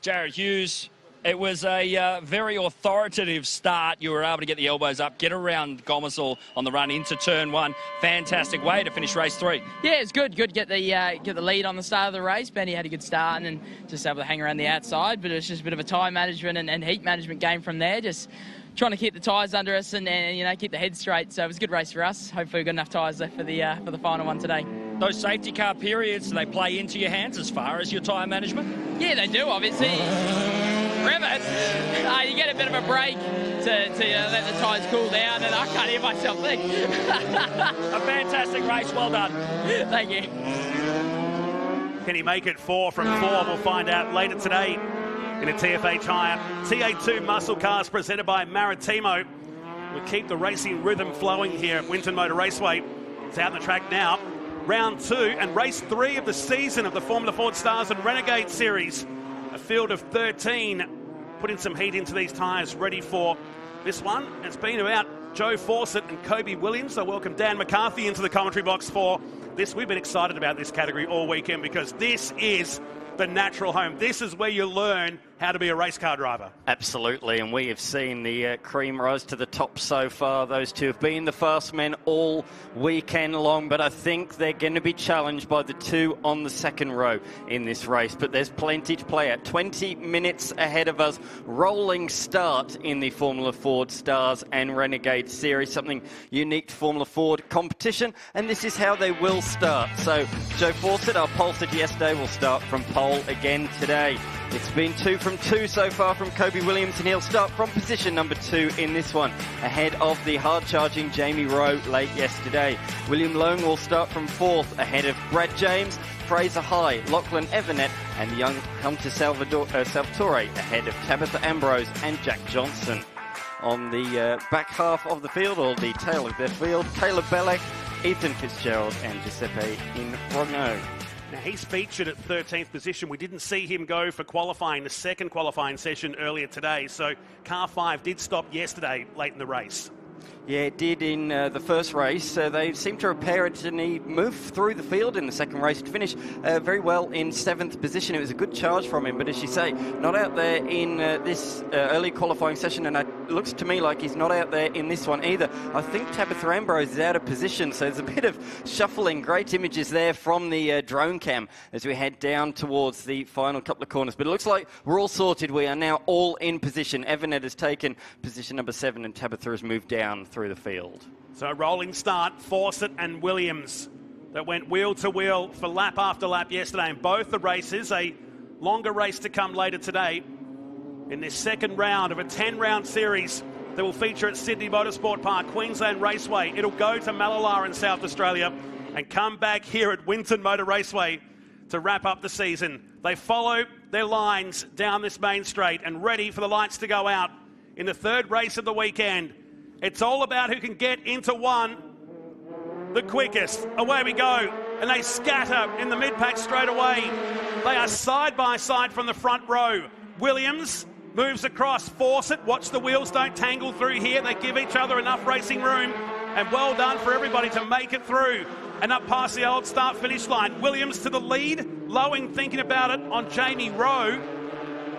Jared Hughes, it was a very authoritative start. You were able to get the elbows up, get around Gomersall on the run into turn 1. Fantastic way to finish race 3. Yeah, it's good. Good to get the lead on the start of the race. Benny had a good start and then just able to hang around the outside, but it was just a bit of a time management and heat management game from there. Just trying to keep the tyres under us and you know, keep the head straight. So it was a good race for us. Hopefully we've got enough tyres left for the final one today. Those safety car periods, do they play into your hands as far as your tyre management? Yeah, they do, obviously. Remember, you get a bit of a break to let the tyres cool down, and I can't hear myself think. A fantastic race, well done. Thank you. Can he make it 4 from 4? We'll find out later today in a TFH Hire. TA2 muscle cars presented by Maritimo. We'll keep the racing rhythm flowing here at Winton Motor Raceway. It's out on the track now. Round 2 and race 3 of the season of the Formula Ford Stars and Renegade Series. A field of 13 putting some heat into these tyres, ready for this one. It's been about Joe Fawcett and Kobe Williams. So welcome Dan McCarthy into the commentary box for this. We've been excited about this category all weekend because this is the natural home. This is where you learn how to be a race car driver. Absolutely, and we have seen the cream rise to the top so far. Those two have been the fast men all weekend long, but I think they're going to be challenged by the two on the second row in this race. But there's plenty to play at. 20 minutes ahead of us. Rolling start in the Formula Ford Stars and Renegade Series, something unique to Formula Ford competition, and this is how they will start. So Joe Fawcett, our pole sitter yesterday, will start from pole again today. It's been 2 from 2 so far from Kobe Williams, and he'll start from position number 2 in this one, ahead of the hard-charging Jamie Rowe late yesterday. William Long will start from 4th, ahead of Brad James, Fraser High, Lachlan Evernet, and the young Hunter Salvatore, ahead of Tabitha Ambrose and Jack Johnson. On the back half of the field, or the tail of their field, Caleb Belek, Ethan Fitzgerald, and Giuseppe Inbrogno. Now, he's featured at 13th position. We didn't see him go for qualifying, the second qualifying session earlier today. So car 5 did stop yesterday late in the race. Yeah, it did in the first race. They seemed to repair it, and he moved through the field in the second race to finish very well in 7th position. It was a good charge from him, but as you say, not out there in this early qualifying session, and it looks to me like he's not out there in this one either. I think Tabitha Ambrose is out of position, so there's a bit of shuffling. Great images there from the drone cam as we head down towards the final couple of corners. But it looks like we're all sorted. We are now all in position. Evernet has taken position number 7, and Tabitha has moved down through the field. So rolling start, Fawcett and Williams that went wheel to wheel for lap after lap yesterday in both the races. A longer race to come later today in this second round of a 10-round series that will feature at Sydney Motorsport Park, Queensland Raceway. It'll go to Malala in South Australia and come back here at Winton Motor Raceway to wrap up the season. They follow their lines down this main straight and ready for the lights to go out in the third race of the weekend. It's all about who can get into one the quickest. Away we go. And they scatter in the mid-pack straight away. They are side by side from the front row. Williams moves across. Fawcett, watch the wheels don't tangle through here. They give each other enough racing room. And well done for everybody to make it through. And up past the old start-finish line. Williams to the lead. Lowing thinking about it on Jamie Rowe.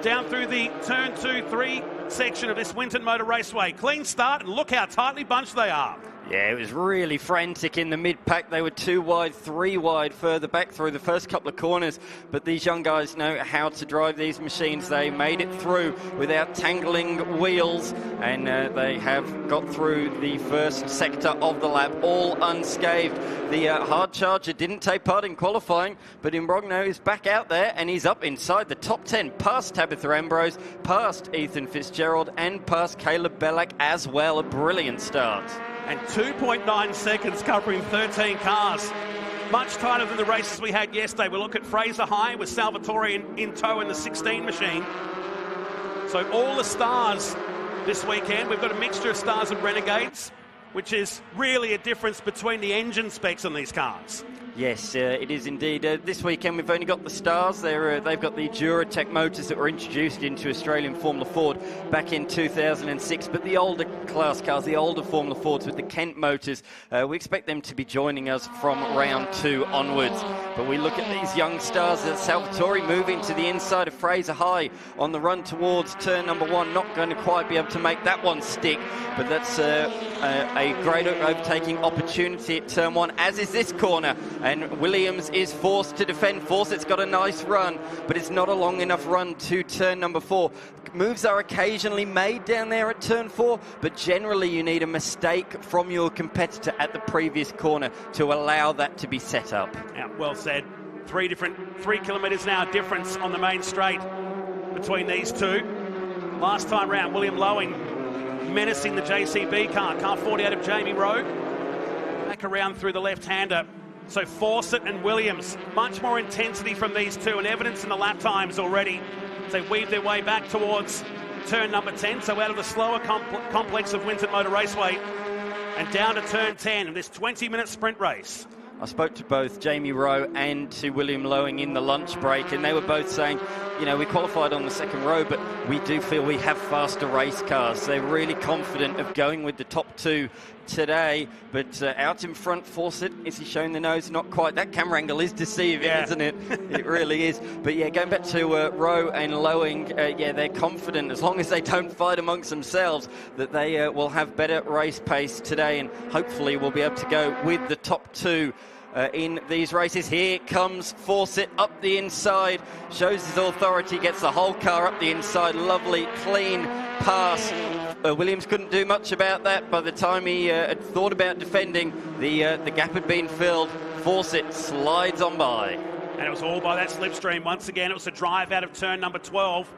Down through the turn 2-3 section of this Winton Motor Raceway. Clean start, and look how tightly bunched they are. Yeah, it was really frantic in the mid-pack. They were 2 wide, 3 wide further back through the first couple of corners. But these young guys know how to drive these machines. They made it through without tangling wheels, and they have got through the first sector of the lap all unscathed. The hard charger didn't take part in qualifying, but Imbrogno is back out there, and he's up inside the top 10, past Tabitha Ambrose, past Ethan Fitzgerald, and past Caleb Belak as well. A brilliant start. And 2.9 seconds covering 13 cars. Much tighter than the races we had yesterday. We'll look at Fraser High with Salvatore in tow in the 16 machine. So all the stars this weekend. We've got a mixture of stars and renegades, which is really a difference between the engine specs on these cars. Yes, it is indeed. This weekend we've only got the Stars. They've got the Duratec motors that were introduced into Australian Formula Ford back in 2006. But the older class cars, the older Formula Fords with the Kent motors, we expect them to be joining us from round 2 onwards. But we look at these young stars. Salvatore moving to the inside of Fraser High on the run towards turn number 1. Not going to quite be able to make that one stick, but that's a great overtaking opportunity at turn 1, as is this corner, and Williams is forced to defend. Fawcett's got a nice run, but it's not a long enough run to turn number 4. Moves are occasionally made down there at turn 4, but generally you need a mistake from your competitor at the previous corner to allow that to be set up. Yeah, well said. 3 kilometres now difference on the main straight between these two. Last time round, William Lowing menacing the JCB car 48 of Jamie Rowe. Back around through the left-hander. So Fawcett and Williams, much more intensity from these two, and evidence in the lap times already. They weave their way back towards turn number 10, so out of the slower complex of Winton Motor Raceway and down to turn 10 in this 20-minute sprint race. I spoke to both Jamie Rowe and to William Lowing in the lunch break, and they were both saying, you know, we qualified on the second row, but we do feel we have faster race cars. They're really confident of going with the top 2 today, but out in front, Fawcett, is he showing the nose? Not quite. That camera angle is deceiving, isn't it? It really is. But yeah, going back to Rowe and Lowing, yeah, they're confident, as long as they don't fight amongst themselves, that they will have better race pace today, and hopefully will be able to go with the top 2 in these races. Here comes Fawcett up the inside, shows his authority, gets the whole car up the inside. Lovely, clean pass. Williams couldn't do much about that. By the time he had thought about defending, the gap had been filled. Fawcett slides on by. And it was all by that slipstream. Once again, it was a drive out of turn number 12.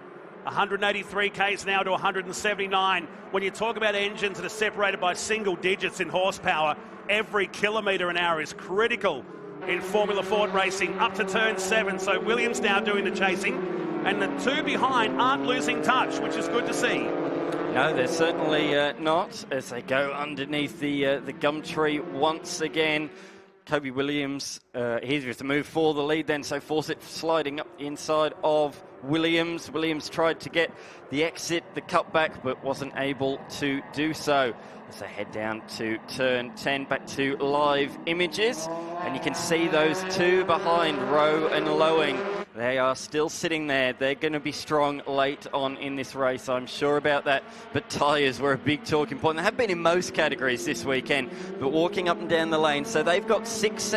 183 k's now to 179. When you talk about engines that are separated by single digits in horsepower, every kilometre an hour is critical in Formula Ford racing up to turn 7. So Williams now doing the chasing, and the 2 behind aren't losing touch, which is good to see. No, they're certainly not, as they go underneath the gum tree once again. Kobe Williams, he's with the move for the lead then, so Fawcett sliding up the inside of Williams. Williams tried to get the exit, the cutback, but wasn't able to do so. As they head down to turn 10, back to live images, and you can see those 2 behind, Rowe and Lowing. They are still sitting there. They're going to be strong late on in this race, I'm sure about that. But tyres were a big talking point. They have been in most categories this weekend, but walking up and down the lane. So they've got 6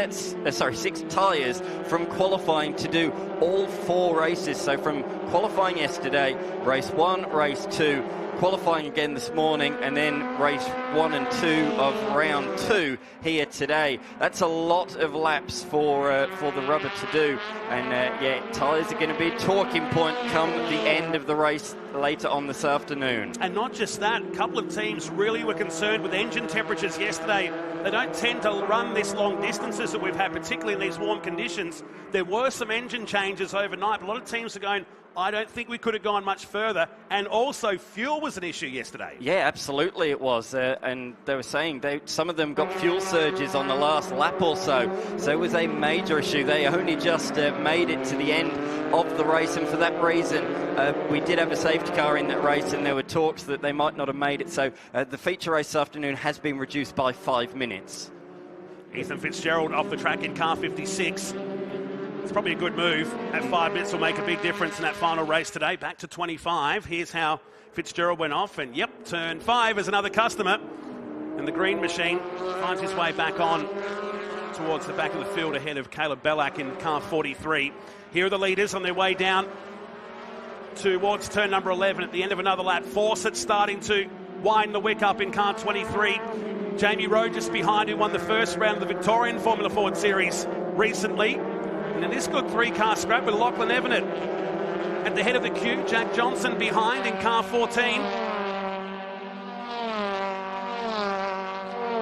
tyres from qualifying to do all 4 races. So from qualifying yesterday, race 1, race 2, qualifying again this morning, and then race 1 and 2 of round 2 here today. That's a lot of laps for the rubber to do, and yeah, tyres are going to be a talking point come the end of the race later on this afternoon. And not just that, a couple of teams really were concerned with engine temperatures yesterday. They don't tend to run this long distances that we've had, particularly in these warm conditions. There were some engine changes overnight, but a lot of teams are going, I don't think we could have gone much further. And also, fuel was an issue yesterday. Yeah, absolutely it was. And they were saying some of them got fuel surges on the last lap or so. So it was a major issue. They only just made it to the end of the race. And for that reason, we did have a safety car in that race, and there were talks that they might not have made it. So the feature race this afternoon has been reduced by 5 minutes. Ethan Fitzgerald off the track in car 56. It's probably a good move. That 5 minutes will make a big difference in that final race today. Back to 25. Here's how Fitzgerald went off. And yep, turn 5 is another customer. And the green machine finds his way back on towards the back of the field ahead of Caleb Bellack in car 43. Here are the leaders on their way down towards turn number 11 at the end of another lap. Fawcett starting to wind the wick up in car 23. Jamie Rowe just behind, who won the first round of the Victorian Formula Ford Series recently. And in this good 3-car scrap with Lachlan Evanet at the head of the queue. Jack Johnson behind in car 14.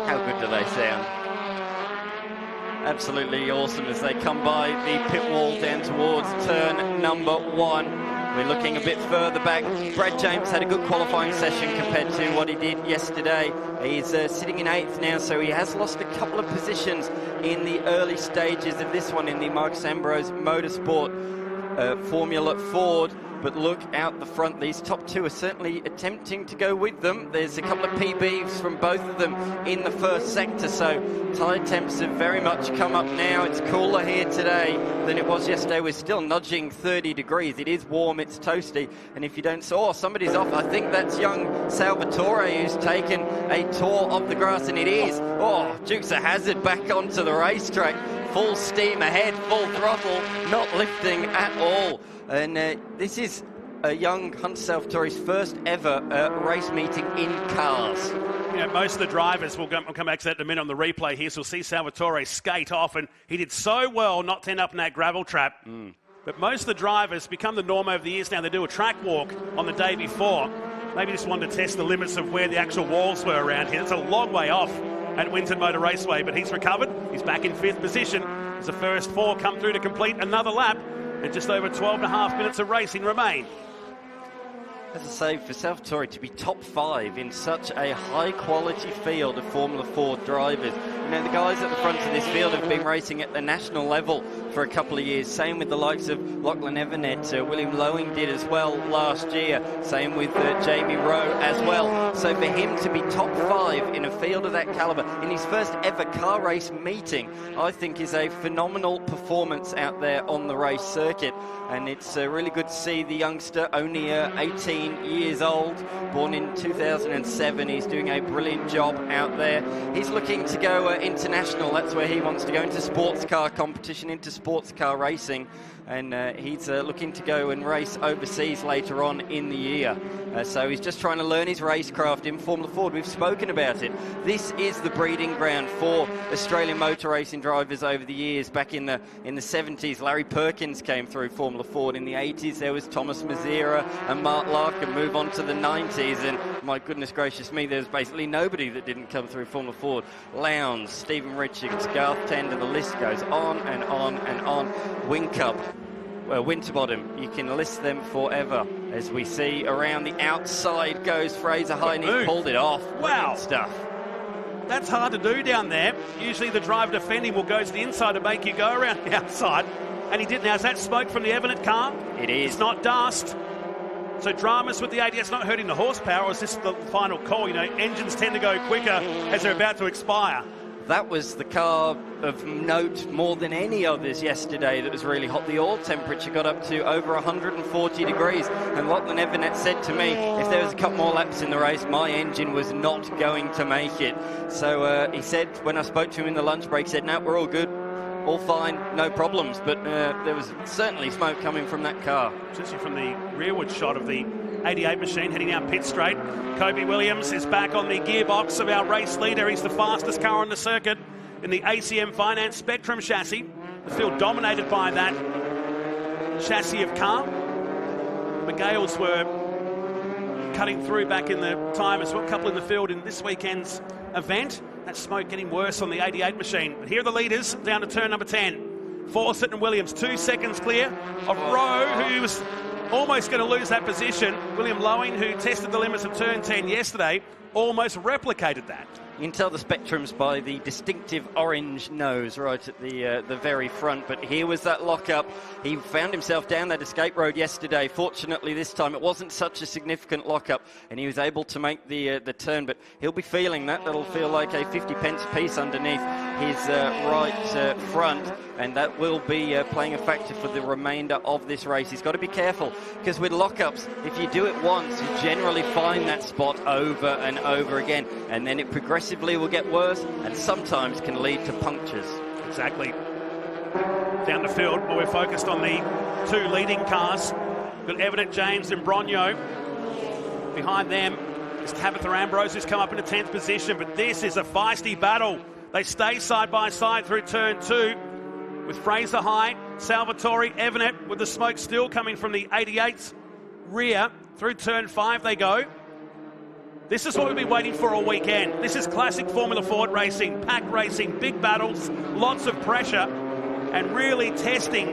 How good do they sound? Absolutely awesome as they come by the pit wall down towards turn number 1. We're looking a bit further back. Brad James had a good qualifying session compared to what he did yesterday. He's sitting in 8th now, so he has lost a couple of positions in the early stages of this one in the Marcus Ambrose Motorsport Formula Ford. but look out the front. These top two are certainly attempting to go with them. There's a couple of PBs from both of them in the first sector, so tide temps have very much come up now. It's cooler here today than it was yesterday. We're still nudging 30 degrees. It is warm, it's toasty, and if you don't saw, oh, somebody's off. I think that's young Salvatore who's taken a tour of the grass, and it is, oh, Dukes of Hazzard back onto the racetrack. Full steam ahead, full throttle, not lifting at all. And this is young Hunter Salvatore's first ever race meeting in cars. You know, most of the drivers, we'll come back to that in a minute on the replay here, so we'll see Salvatore skate off, and he did so well not to end up in that gravel trap. But most of the drivers become the norm over the years now. They do a track walk on the day before. Maybe just wanted to test the limits of where the actual walls were around here. It's a long way off at Winton Motor Raceway, but he's recovered. He's back in 5th position as the first 4 come through to complete another lap, and just over 12.5 minutes of racing remain. As I say, for Salvatore to be top 5 in such a high-quality field of Formula Ford drivers. You know, the guys at the front of this field have been racing at the national level for a couple of years. Same with the likes of Lachlan Everett. William Lowing did as well last year. Same with Jamie Rowe as well. So for him to be top 5 in a field of that calibre, in his first ever car race meeting, I think is a phenomenal performance out there on the race circuit. And it's really good to see the youngster, only 18 years old, born in 2007. He's doing a brilliant job out there. He's looking to go international. That's where he wants to go, into sports car competition, into sports car racing. And he's looking to go and race overseas later on in the year. So he's just trying to learn his racecraft in Formula Ford. We've spoken about it. This is the breeding ground for Australian motor racing drivers over the years. Back in the 70s, Larry Perkins came through Formula Ford. In the 80s, there was Thomas Mazera and Mark Larkin. Move on to the 90s, and my goodness gracious me, there's basically nobody that didn't come through Formula Ford. Lowndes, Stephen Richards, Garth Tender, the list goes on and on and on. Whincup, Winterbottom, you can list them forever. As we see around the outside goes Fraser Hine. He's pulled it off. Wow. Brilliant stuff. That's hard to do down there. Usually the driver defending will go to the inside to make you go around the outside. And he did. Now, is that smoke from the Everett car? It is. It's not dust. So dramas with the ADS not hurting the horsepower, or is this the final call? You know, engines tend to go quicker as they're about to expire. That was the car of note more than any others yesterday that was really hot. The oil temperature got up to over 140 degrees. And Lachlan Everett said to me, if there was a couple more laps in the race, my engine was not going to make it. So he said, when I spoke to him in the lunch break, he said, no, we're all good. All fine, no problems. But there was certainly smoke coming from that car. Especially from the rearward shot of the 88 machine heading down pit straight. Kobe Williams is back on the gearbox of our race leader. He's the fastest car on the circuit in the ACM Finance Spectrum chassis. The field dominated by that chassis of car. The Gales were cutting through back in the time as well. A couple in the field in this weekend's event. That smoke getting worse on the 88 machine. But here are the leaders down to turn number 10. Fawcett and Williams, 2 seconds clear of Rowe, who was almost going to lose that position. William Lowing, who tested the limits of turn 10 yesterday, almost replicated that. You can tell the Spectrums by the distinctive orange nose right at the very front. But here was that lockup. He found himself down that escape road yesterday. Fortunately, this time it wasn't such a significant lockup, and he was able to make the turn. But he'll be feeling that. That'll feel like a 50 pence piece underneath his right front, and that will be playing a factor for the remainder of this race. He's got to be careful, because with lockups, if you do it once, you generally find that spot over and over again, and then it progressively will get worse and sometimes can lead to punctures. Exactly. Down the field, where we're focused on the 2 leading cars. We've got Everett, James and Bronio. Behind them is Tabitha Ambrose, who's come up in the 10th position, but this is a feisty battle. They stay side by side through turn 2 with Fraser Hine, Salvatore, Everett, with the smoke still coming from the 88's rear. Through turn 5 they go. This is what we've been waiting for all weekend. This is classic Formula Ford racing, pack racing, big battles, lots of pressure, and really testing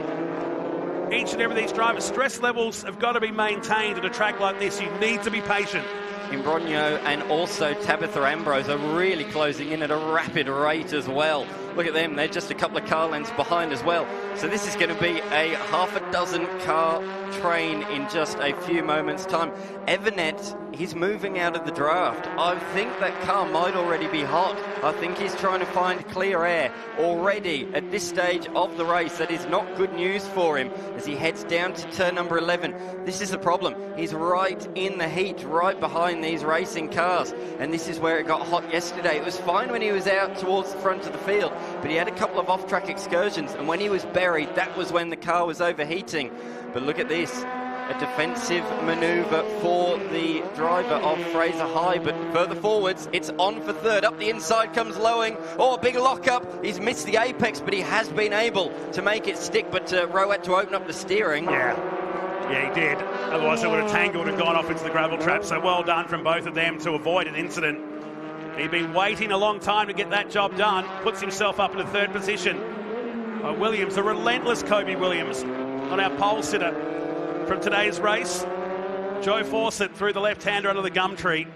each and every of these drivers. Stress levels have got to be maintained at a track like this. You need to be patient. Imbrogno and also Tabitha Ambrose are really closing in at a rapid rate as well. look at them, they're just a couple of car lengths behind as well. So this is going to be a half a dozen car train in just a few moments' time. Evernet, he's moving out of the draft. I think that car might already be hot. I think he's trying to find clear air already at this stage of the race. That is not good news for him as he heads down to turn number 11. This is the problem. He's right in the heat, right behind these racing cars. And this is where it got hot yesterday. It was fine when he was out towards the front of the field, but he had a couple of off-track excursions. And when he was buried, that was when the car was overheating. But look at this. A defensive manoeuvre for the driver of Fraser High, but further forwards, it's on for third. Up the inside comes Lowing. Oh, a big lock-up. He's missed the apex, but he has been able to make it stick, but Rowe had to open up the steering. Yeah, he did. Otherwise, it would have tangled and gone off into the gravel trap. So well done from both of them to avoid an incident. He'd been waiting a long time to get that job done. Puts himself up in a third position. Williams, a relentless Kobe Williams on our pole sitter from today's race. Joe Fawcett through the left-hander under the gum tree.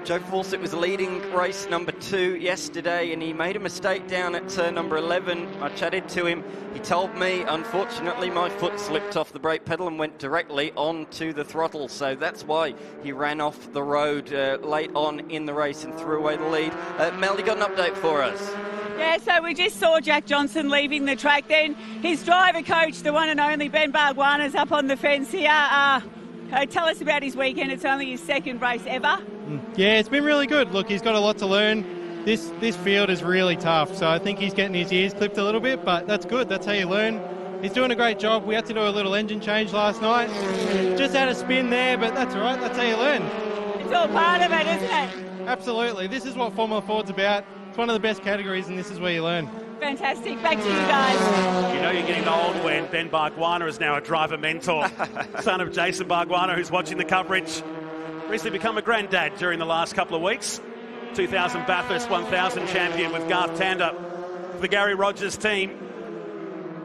Joe Fawcett was leading race number 2 yesterday, and he made a mistake down at turn number 11. I chatted to him. He told me, unfortunately, my foot slipped off the brake pedal and went directly onto the throttle. So that's why he ran off the road late on in the race and threw away the lead. Mel, you got an update for us? Yeah, so we just saw Jack Johnson leaving the track then. His driver coach, the one and only Ben Bargwanna's up on the fence here. Tell us about his weekend. It's only his second race ever. Yeah, it's been really good. Look, he's got a lot to learn. This field is really tough, so I think he's getting his ears clipped a little bit, but that's good. That's how you learn. He's doing a great job. We had to do a little engine change last night. Just had a spin there, but that's all right. That's how you learn. It's all part of it, isn't it? Absolutely. This is what Formula Ford's about. It's one of the best categories, and this is where you learn. Fantastic. Back to you guys. You know you're getting old when Ben Bargwanna is now a driver mentor. Son of Jason Bargwanna, who's watching the coverage. Recently become a granddad during the last couple of weeks. 2000 Bathurst 1000 champion with Garth Tander for the Gary Rogers team.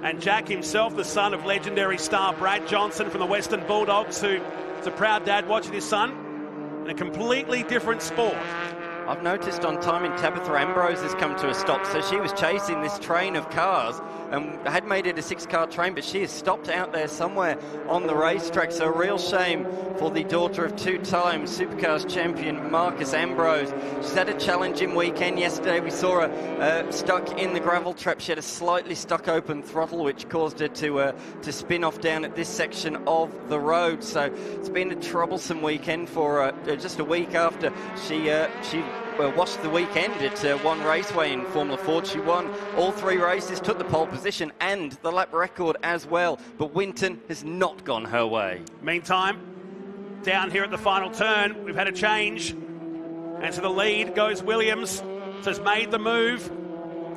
And Jack himself, the son of legendary star Brad Johnson from the Western Bulldogs, who is a proud dad watching his son in a completely different sport. I've noticed on timing, Tabitha Ambrose has come to a stop. So she was chasing this train of cars and had made it a 6-car train, but she has stopped out there somewhere on the racetrack. So a real shame for the daughter of 2-time Supercars champion Marcus Ambrose. She's had a challenging weekend. Yesterday we saw her stuck in the gravel trap. She had a slightly stuck open throttle, which caused her to spin off down at this section of the road. So it's been a troublesome weekend for her. Just a week after she watched the weekend at One Raceway in Formula Ford. She won all 3 races, took the pole position and the lap record as well. But Winton has not gone her way. Meantime, down here at the final turn, we've had a change. And to the lead goes Williams. So has made the move.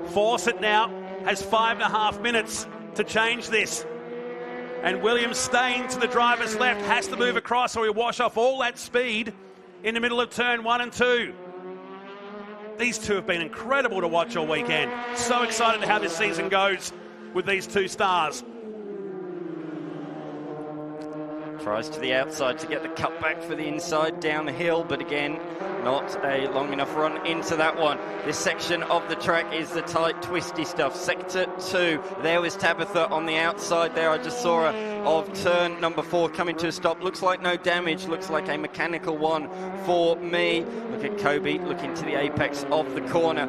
Fawcett now has 5.5 minutes to change this. And Williams staying to the driver's left, has to move across or he'll wash off all that speed in the middle of turn 1 and 2. These two have been incredible to watch all weekend. So excited to how this season goes with these two stars. Tries to the outside to get the cut back for the inside down the hill, but again, not a long enough run into that one. This section of the track is the tight, twisty stuff. Sector 2, there was Tabitha on the outside there. I just saw her of turn number 4 coming to a stop. Looks like no damage, looks like a mechanical one for me. Look at Kobe looking to the apex of the corner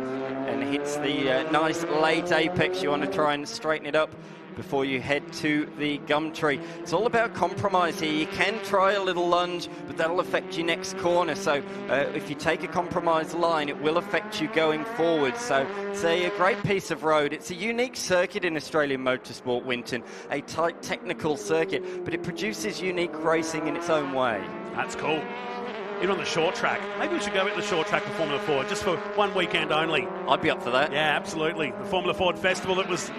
and hits the nice late apex. You want to try and straighten it up before you head to the gum tree. It's all about compromise here. You can try a little lunge, but that'll affect your next corner. So if you take a compromised line, it will affect you going forward. So it's a great piece of road. It's a unique circuit in Australian motorsport, Winton. A tight technical circuit, but it produces unique racing in its own way. That's cool. Even on the short track. Maybe we should go at the short track for Formula Ford, just for one weekend only. I'd be up for that. Yeah, absolutely. The Formula Ford Festival, it was,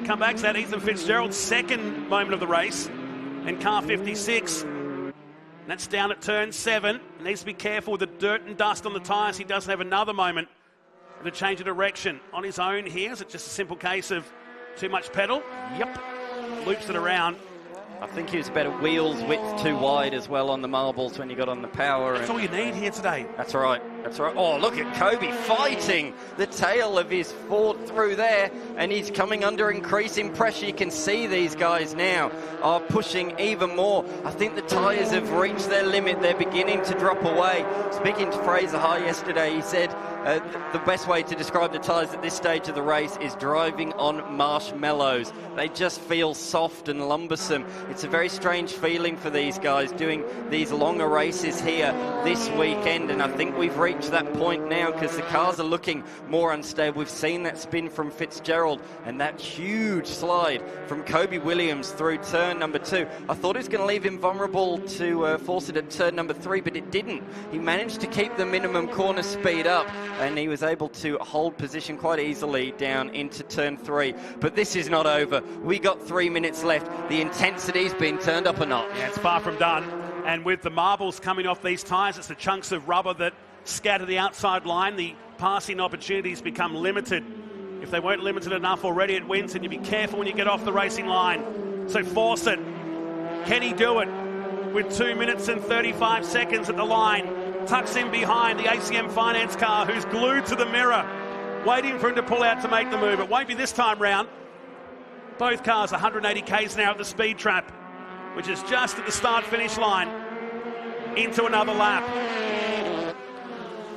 come back to that, Ethan Fitzgerald's second moment of the race in car 56. And that's down at turn 7. He needs to be careful with the dirt and dust on the tyres. He doesn't have another moment of a change of direction on his own here. Is it just a simple case of too much pedal? Yep. Loops it around. I think he was about a wheel's width too wide as well on the marbles when you got on the power. That's all you need here today. That's right. That's right. Oh, look at Kobe fighting the tail of his Ford through there, and he's coming under increasing pressure. You can see these guys now are pushing even more. I think the tyres have reached their limit. They're beginning to drop away. Speaking to Fraser High yesterday, he said the best way to describe the tyres at this stage of the race is driving on marshmallows. They just feel soft and lumbersome. It's a very strange feeling for these guys doing these longer races here this weekend, and I think we've reached that point now because the cars are looking more unstable. We've seen that spin from Fitzgerald and that huge slide from Kobe Williams through turn number 2. I thought it was going to leave him vulnerable to force it at turn number 3, but it didn't. He managed to keep the minimum corner speed up, and he was able to hold position quite easily down into turn 3. But this is not over. We got 3 minutes left. The intensity's been turned up a notch. Yeah, it's far from done. And with the marbles coming off these tyres, it's the chunks of rubber that scatter the outside line. The passing opportunities become limited. If they weren't limited enough already at Winton, you be careful when you get off the racing line. So force it. Can he do it? With 2 minutes and 35 seconds at the line. Tucks in behind the ACM Finance car, who's glued to the mirror, waiting for him to pull out to make the move. It won't be this time round. Both cars 180 k's now at the speed trap, which is just at the start-finish line. Into another lap.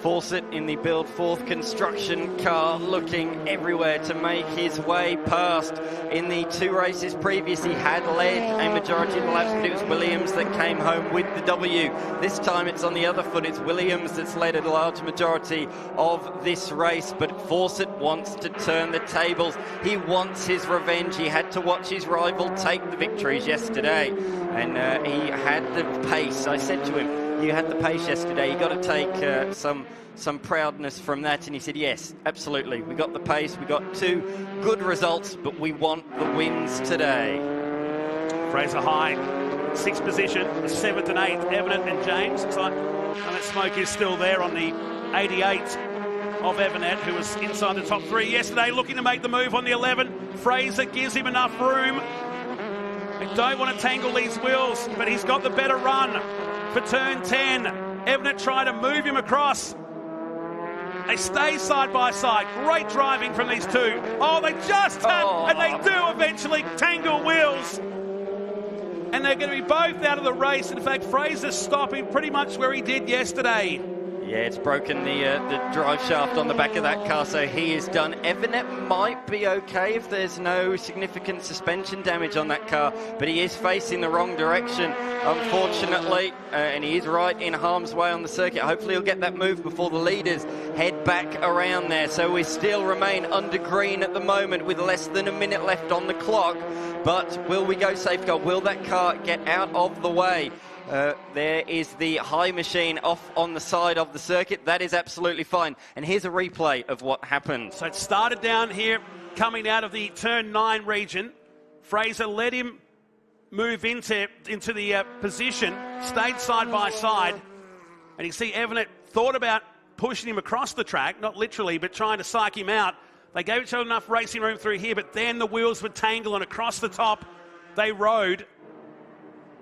Fawcett in the Build Fourth construction car, looking everywhere to make his way past. In the 2 races previous, he had led a majority of the laps, but it was Williams that came home with the W. This time it's on the other foot. It's Williams that's led a large majority of this race, but Fawcett wants to turn the tables. He wants his revenge. He had to watch his rival take the victories yesterday, and he had the pace. I said to him, you had the pace yesterday. You got to take some proudness from that. And he said, yes, absolutely. We got the pace. We got 2 good results, but we want the wins today. Fraser High, 6th position, the 7th and 8th, Evanet and James. Looks like that smoke is still there on the 88 of Evanet, who was inside the top 3 yesterday, looking to make the move on the 11. Fraser gives him enough room. They don't want to tangle these wheels, but he's got the better run. For turn 10, Evanet trying to move him across. They stay side by side. Great driving from these 2. Oh, they just have, and they do eventually tangle wheels. And they're going to be both out of the race. In fact, Fraser's stopping pretty much where he did yesterday. Yeah, it's broken the drive shaft on the back of that car, so he is done. Evanet might be okay if there's no significant suspension damage on that car, but he is facing the wrong direction, unfortunately, and he is right in harm's way on the circuit. Hopefully he'll get that move before the leaders head back around there. So we still remain under green at the moment with less than a minute left on the clock, but will we go safeguard? Will that car get out of the way? There is the high machine off on the side of the circuit. That is absolutely fine. And here's a replay of what happened. So it started down here, coming out of the turn 9 region. Fraser let him move into the position, stayed side by side. And you see Evanet thought about pushing him across the track, not literally, but trying to psych him out. They gave each other enough racing room through here, but then the wheels would tangle, and across the top they rode.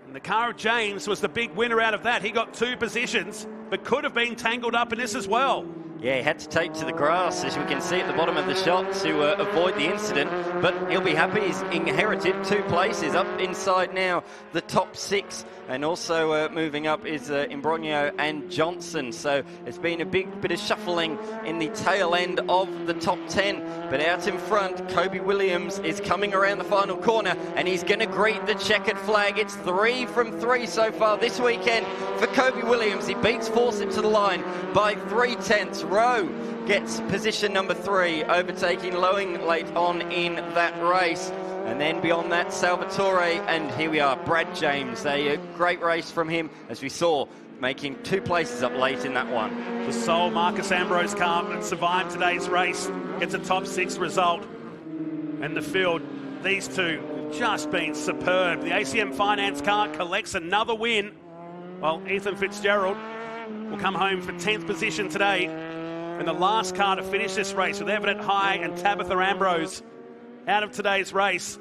And the car of James was the big winner out of that. He got 2 positions, but could have been tangled up in this as well. Yeah, he had to take to the grass, as we can see at the bottom of the shot, to avoid the incident. But he'll be happy. He's inherited 2 places up inside now, the top 6. And also moving up is Imbrogno and Johnson. So it's been a big bit of shuffling in the tail end of the top 10. But out in front, Kobe Williams is coming around the final corner, and he's going to greet the checkered flag. It's 3 from 3 so far this weekend for Kobe Williams. He beats Fawcett to the line by 3/10. Rowe gets position number 3, overtaking Lowing late on in that race. And then beyond that, Salvatore, and here we are, Brad James. A great race from him, as we saw, making 2 places up late in that one. The sole Marcus Ambrose car that survived today's race gets a top 6 result. And the field, these 2 have just been superb. The ACM Finance car collects another win, while Ethan Fitzgerald will come home for 10th position today. And the last car to finish this race with Evanet High and Tabitha Ambrose out of today's race.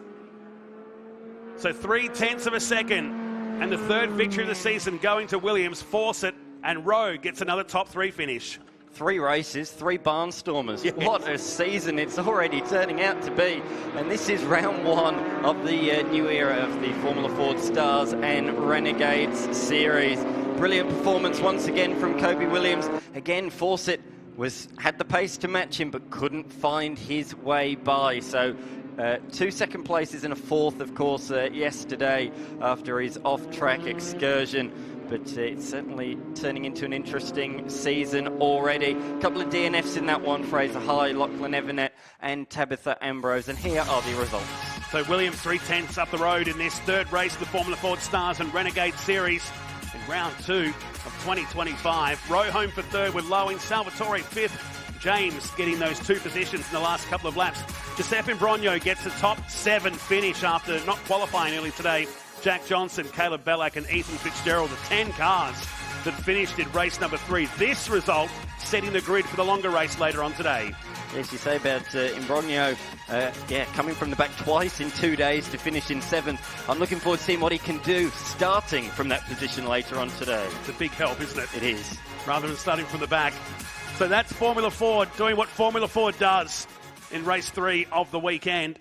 So 0.3 of a second. And the third victory of the season going to Williams. Fawcett and Rowe gets another top 3 finish. 3 races, 3 barnstormers. Yes. What a season it's already turning out to be. And this is round 1 of the new era of the Formula Ford Stars and Renegades series. Brilliant performance once again from Kobe Williams. Again, Fawcett had the pace to match him but couldn't find his way by. So 2 second places and a 4th, of course, yesterday after his off-track excursion. But it's certainly turning into an interesting season already. A couple of DNFs in that one, Fraser High, Lachlan Evernet and Tabitha Ambrose. And here are the results. So Williams 0.3 up the road in this third race of the Formula Ford Stars and Renegade Series in round 2 of 2025. Rowe home for third with Lowe in, Salvatore 5th. James getting those 2 positions in the last couple of laps. Giuseppe Imbrogno gets a top 7 finish after not qualifying early today. Jack Johnson, Caleb Bellack and Ethan Fitzgerald, the 10 cars that finished in race number 3. This result setting the grid for the longer race later on today. Yes, you say about Imbrogno, coming from the back twice in 2 days to finish in 7th. I'm looking forward to seeing what he can do starting from that position later on today. It's a big help, isn't it? It is. Rather than starting from the back. So that's Formula Ford doing what Formula Ford does in race 3 of the weekend.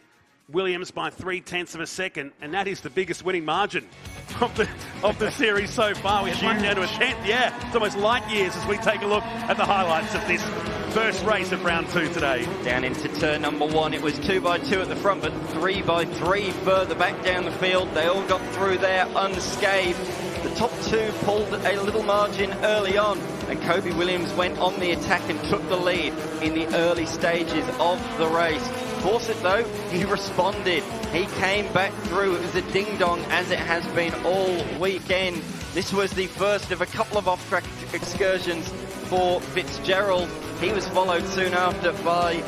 Williams by 0.3 of a second, and that is the biggest winning margin of the series so far. We had one down to a 10th. Yeah, it's almost light years as we take a look at the highlights of this first race of round 2 today. Down into turn number 1, it was 2 by 2 at the front, but 3 by 3 further back down the field. They all got through there unscathed. The top 2 pulled a little margin early on, and Kobe Williams went on the attack and took the lead in the early stages of the race. Fawcett, though, he responded. He came back through. It was a ding-dong, as it has been all weekend. This was the first of a couple of off-track excursions for Fitzgerald. He was followed soon after by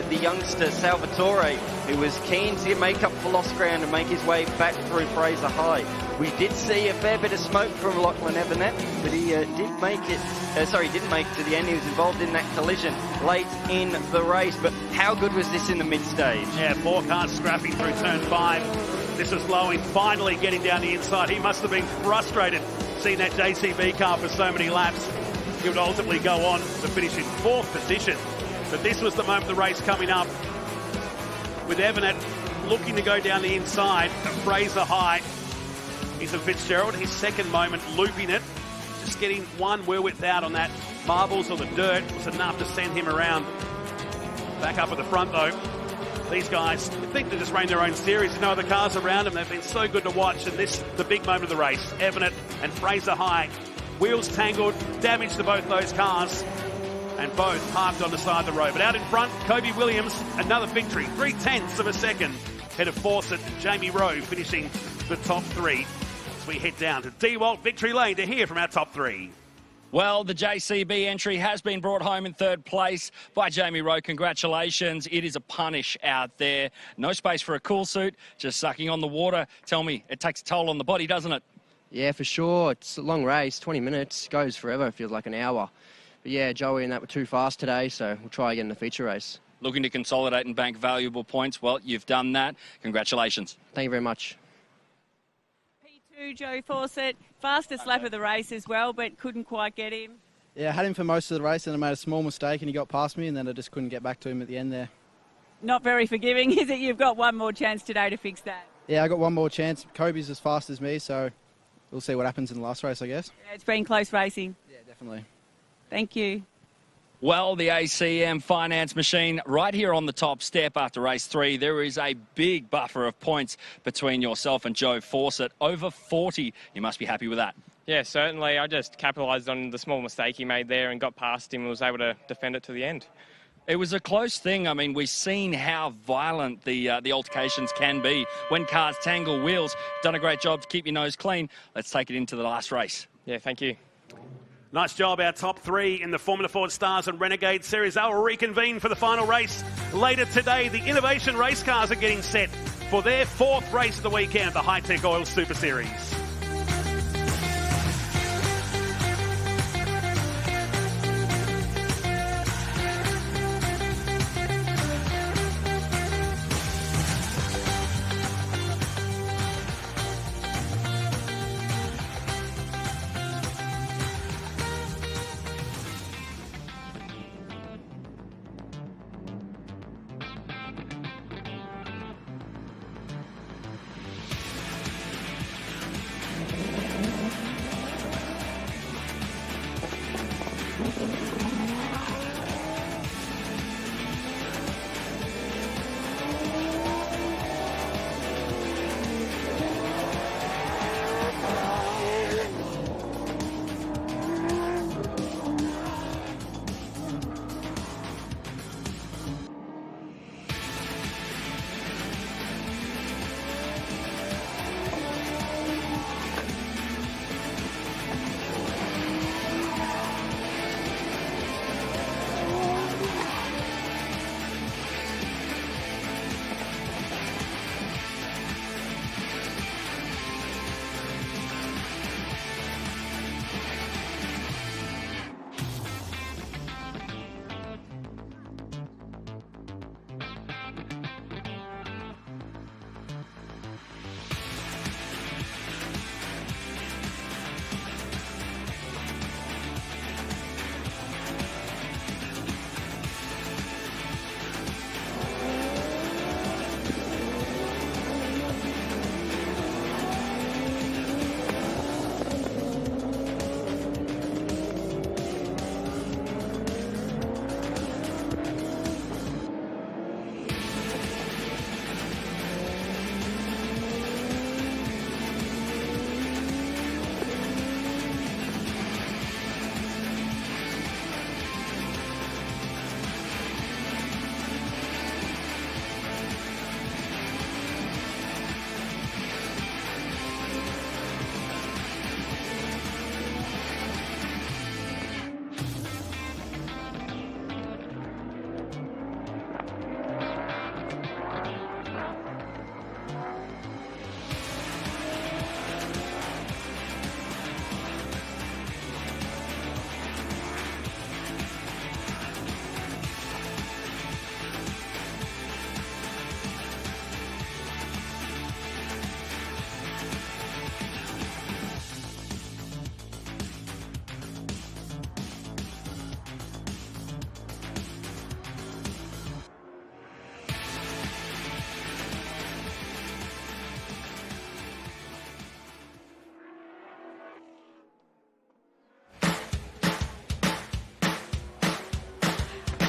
the youngster Salvatore, who was keen to make up for lost ground and make his way back through Fraser High. We did see a fair bit of smoke from Lachlan Evernet, but he didn't make it to the end. He was involved in that collision late in the race. But how good was this in the mid-stage? Yeah, 4 cars scrapping through turn 5. This was Lowe finally getting down the inside. He must have been frustrated seeing that JCB car for so many laps. He would ultimately go on to finish in 4th position. But this was the moment of the race coming up, with Evernet looking to go down the inside of Fraser High. He's a Fitzgerald, his second moment, looping it. Just getting one wheel width out on that marbles or the dirt was enough to send him around. Back up at the front, though. These guys, I think they just ran their own series. You know, the cars around them, they've been so good to watch. And this, the big moment of the race. Evernet and Fraser High. Wheels tangled, damage to both those cars. And both parked on the side of the road. But out in front, Kobe Williams, another victory. 0.3 of a second. Head of Fawcett and Jamie Rowe finishing the top 3. As we head down to Dewalt Victory Lane to hear from our top 3. Well, the JCB entry has been brought home in 3rd place by Jamie Rowe. Congratulations. It is a punish out there. No space for a cool suit, just sucking on the water. Tell me, it takes a toll on the body, doesn't it? Yeah, for sure. It's a long race, 20 minutes, goes forever, it feels like an hour. But yeah, Joey and that were too fast today, so we'll try again in the feature race. Looking to consolidate and bank valuable points. Well, you've done that. Congratulations. Thank you very much. P2, Joe Fawcett, fastest lap of the race as well, but couldn't quite get him. Yeah, I had him for most of the race and I made a small mistake and he got past me and then I just couldn't get back to him at the end there. Not very forgiving, is it? You've got one more chance today to fix that. Yeah, I got one more chance. Kobe's as fast as me, so we'll see what happens in the last race, I guess. Yeah, it's been close racing. Yeah, definitely. Thank you. Well, the ACM finance machine right here on the top step after race 3. There is a big buffer of points between yourself and Joe Fawcett. Over 40. You must be happy with that. Yeah, certainly. I just capitalised on the small mistake he made there and got past him and was able to defend it to the end. It was a close thing. I mean, we've seen how violent the altercations can be when cars tangle wheels. Done a great job to keep your nose clean. Let's take it into the last race. Yeah, thank you. Nice job, our top 3 in the Formula Ford Stars and Renegade Series. They will reconvene for the final race later today. The Innovation race cars are getting set for their 4th race of the weekend, the Hi-Tec Oil Super Series.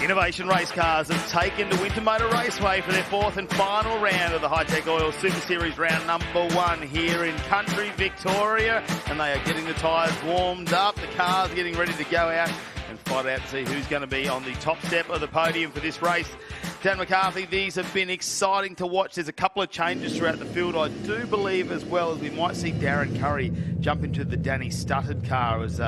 Innovation Race Cars have taken to Winton Motor Raceway for their fourth and final round of the Hi-Tec Oil Super Series round number 1 here in country Victoria, and they are getting the tyres warmed up. The cars are getting ready to go out and fight out to see who's going to be on the top step of the podium for this race. Dan McCarthy, these have been exciting to watch. There's a couple of changes throughout the field. I do believe as well as we might see Darren Curry jump into the Danny Stuttered car as